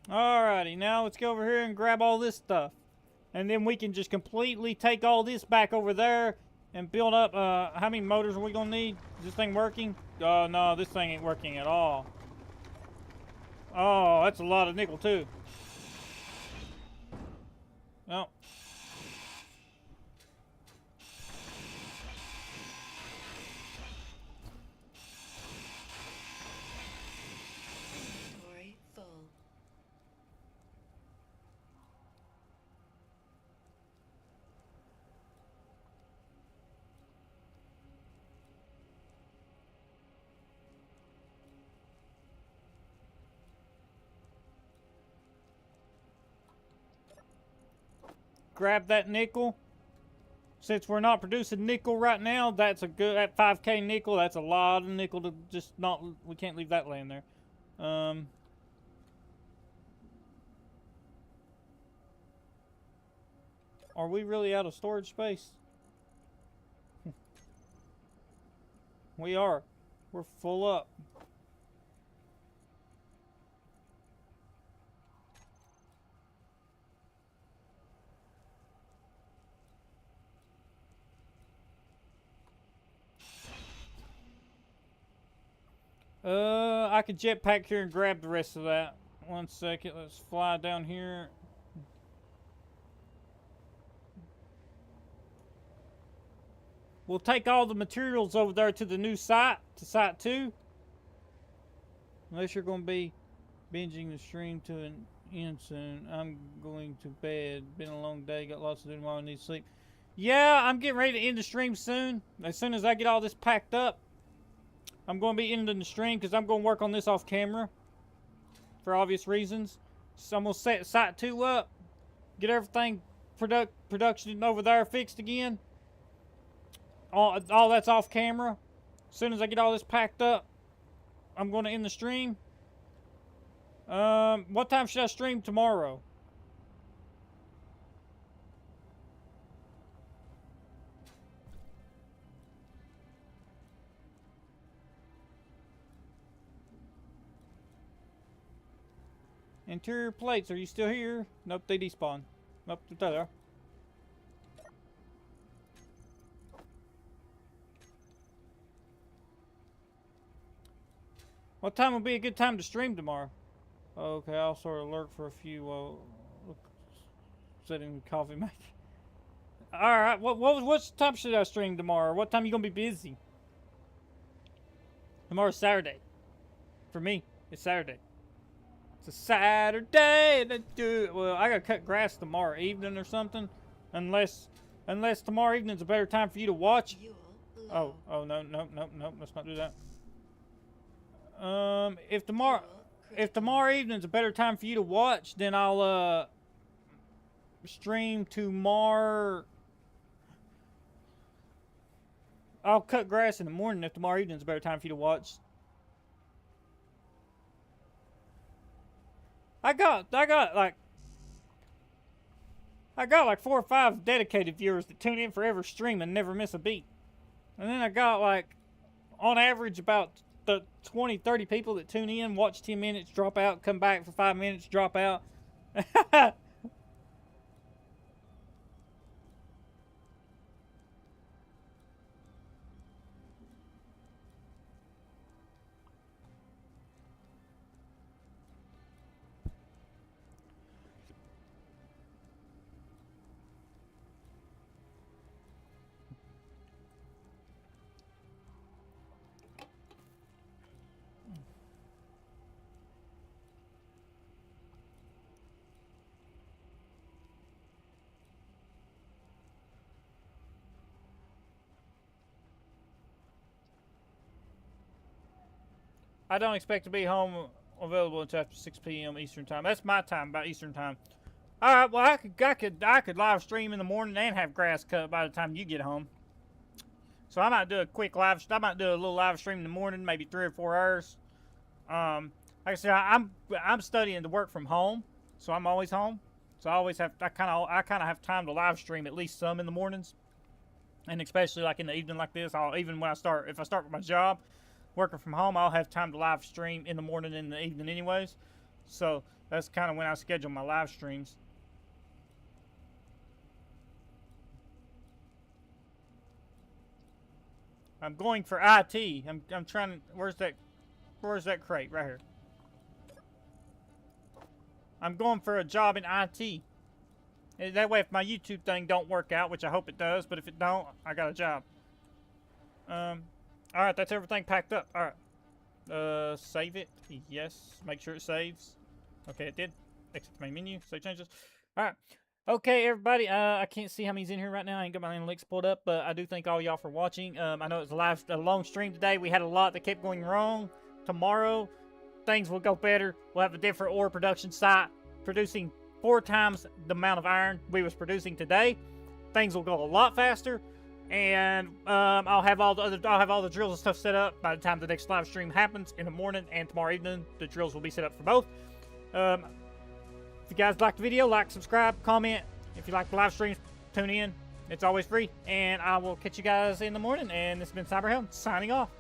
Alrighty, now let's go over here and grab all this stuff. And then we can just completely take all this back over there and build up, how many motors are we gonna need? Is this thing working? No, this thing ain't working at all. Oh, that's a lot of nickel too. Oh. Inventory full. Grab that nickel. Since we're not producing nickel right now, that's a good, at 5K nickel, that's a lot of nickel to just not, we can't leave that laying there. Are we really out of storage space? We are. We're full up. I could jetpack here and grab the rest of that. One second, let's fly down here. We'll take all the materials over there to the new site, to Site 2. Unless you're going to be binging the stream to end soon. I'm going to bed. Been a long day. Got lots to do tomorrow. Need sleep. Yeah, I'm getting ready to end the stream soon. As soon as I get all this packed up, I'm going to be ending the stream because I'm going to work on this off camera for obvious reasons. So I'm going to set Site 2 up, get everything production over there fixed again. All that's off camera. As soon as I get all this packed up, I'm going to end the stream. What time should I stream tomorrow? Interior plates, are you still here? Nope, they despawn. Nope, they're there. What time will be a good time to stream tomorrow? Okay, I'll sort of lurk for a few sitting coffee maker. Alright, what time should I stream tomorrow? What time you gonna be busy? Tomorrow's Saturday. For me, it's Saturday. It's a Saturday to do. Well, I gotta cut grass tomorrow evening or something, unless tomorrow evening's a better time for you to watch. Fuel low. No, let's not do that. If tomorrow evening's a better time for you to watch, then I'll stream tomorrow. I'll cut grass in the morning if tomorrow evening's a better time for you to watch. I got like 4 or 5 dedicated viewers that tune in for every stream and never miss a beat. And then I got like, on average, about the 20, 30 people that tune in, watch 10 minutes, drop out, come back for 5 minutes, drop out. I don't expect to be home available until after 6 p.m. Eastern time. That's my time, about Eastern time. All right, well, I could live stream in the morning and have grass cut by the time you get home. So I might do a quick live. I might do a little live stream in the morning, maybe 3 or 4 hours. Like I said, I'm studying to work from home, so I'm always home. So I kind of have time to live stream at least some in the mornings, and especially like in the evening like this. Even when if I start with my job, working from home, I'll have time to live stream in the morning and in the evening anyways. So that's kind of when I schedule my live streams. I'm going for IT. I'm trying to. Where's that crate? Right here. I'm going for a job in IT. That way, if my YouTube thing don't work out, which I hope it does, but if it don't, I got a job. Alright, that's everything packed up. Alright. Save it. Yes. Make sure it saves. Okay, it did. Exit the main menu. Save changes. Alright. Okay, everybody. I can't see how many's in here right now. I ain't got my analytics pulled up, but I do thank all y'all for watching. I know it was a long stream today. We had a lot that kept going wrong. Tomorrow, things will go better. We'll have a different ore production site producing 4 times the amount of iron we was producing today. Things will go a lot faster. And I'll have all the drills and stuff set up by the time the next live stream happens in the morning and tomorrow evening. The drills will be set up for both. If you guys liked the video, like, subscribe, comment. If you like the live streams, tune in. It's always free. And I will catch you guys in the morning. And this has been Cyberhelm signing off.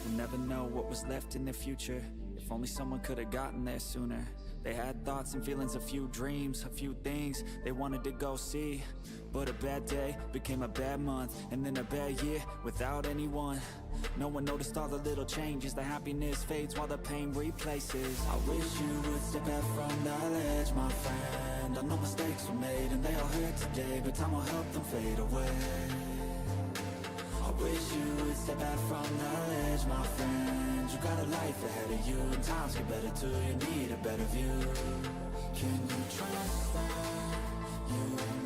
We'll never know what was left in the future. If only someone could have gotten there sooner. They had thoughts and feelings, a few dreams, a few things they wanted to go see. But a bad day became a bad month, and then a bad year without anyone. No one noticed all the little changes. The happiness fades while the pain replaces. I wish you would step back from that ledge, my friend. I know mistakes were made and they all hurt today, but time will help them fade away. I wish you would step back from that ledge, my friend. You got a life ahead of you, and times get better too. You need a better view. Can you trust that? You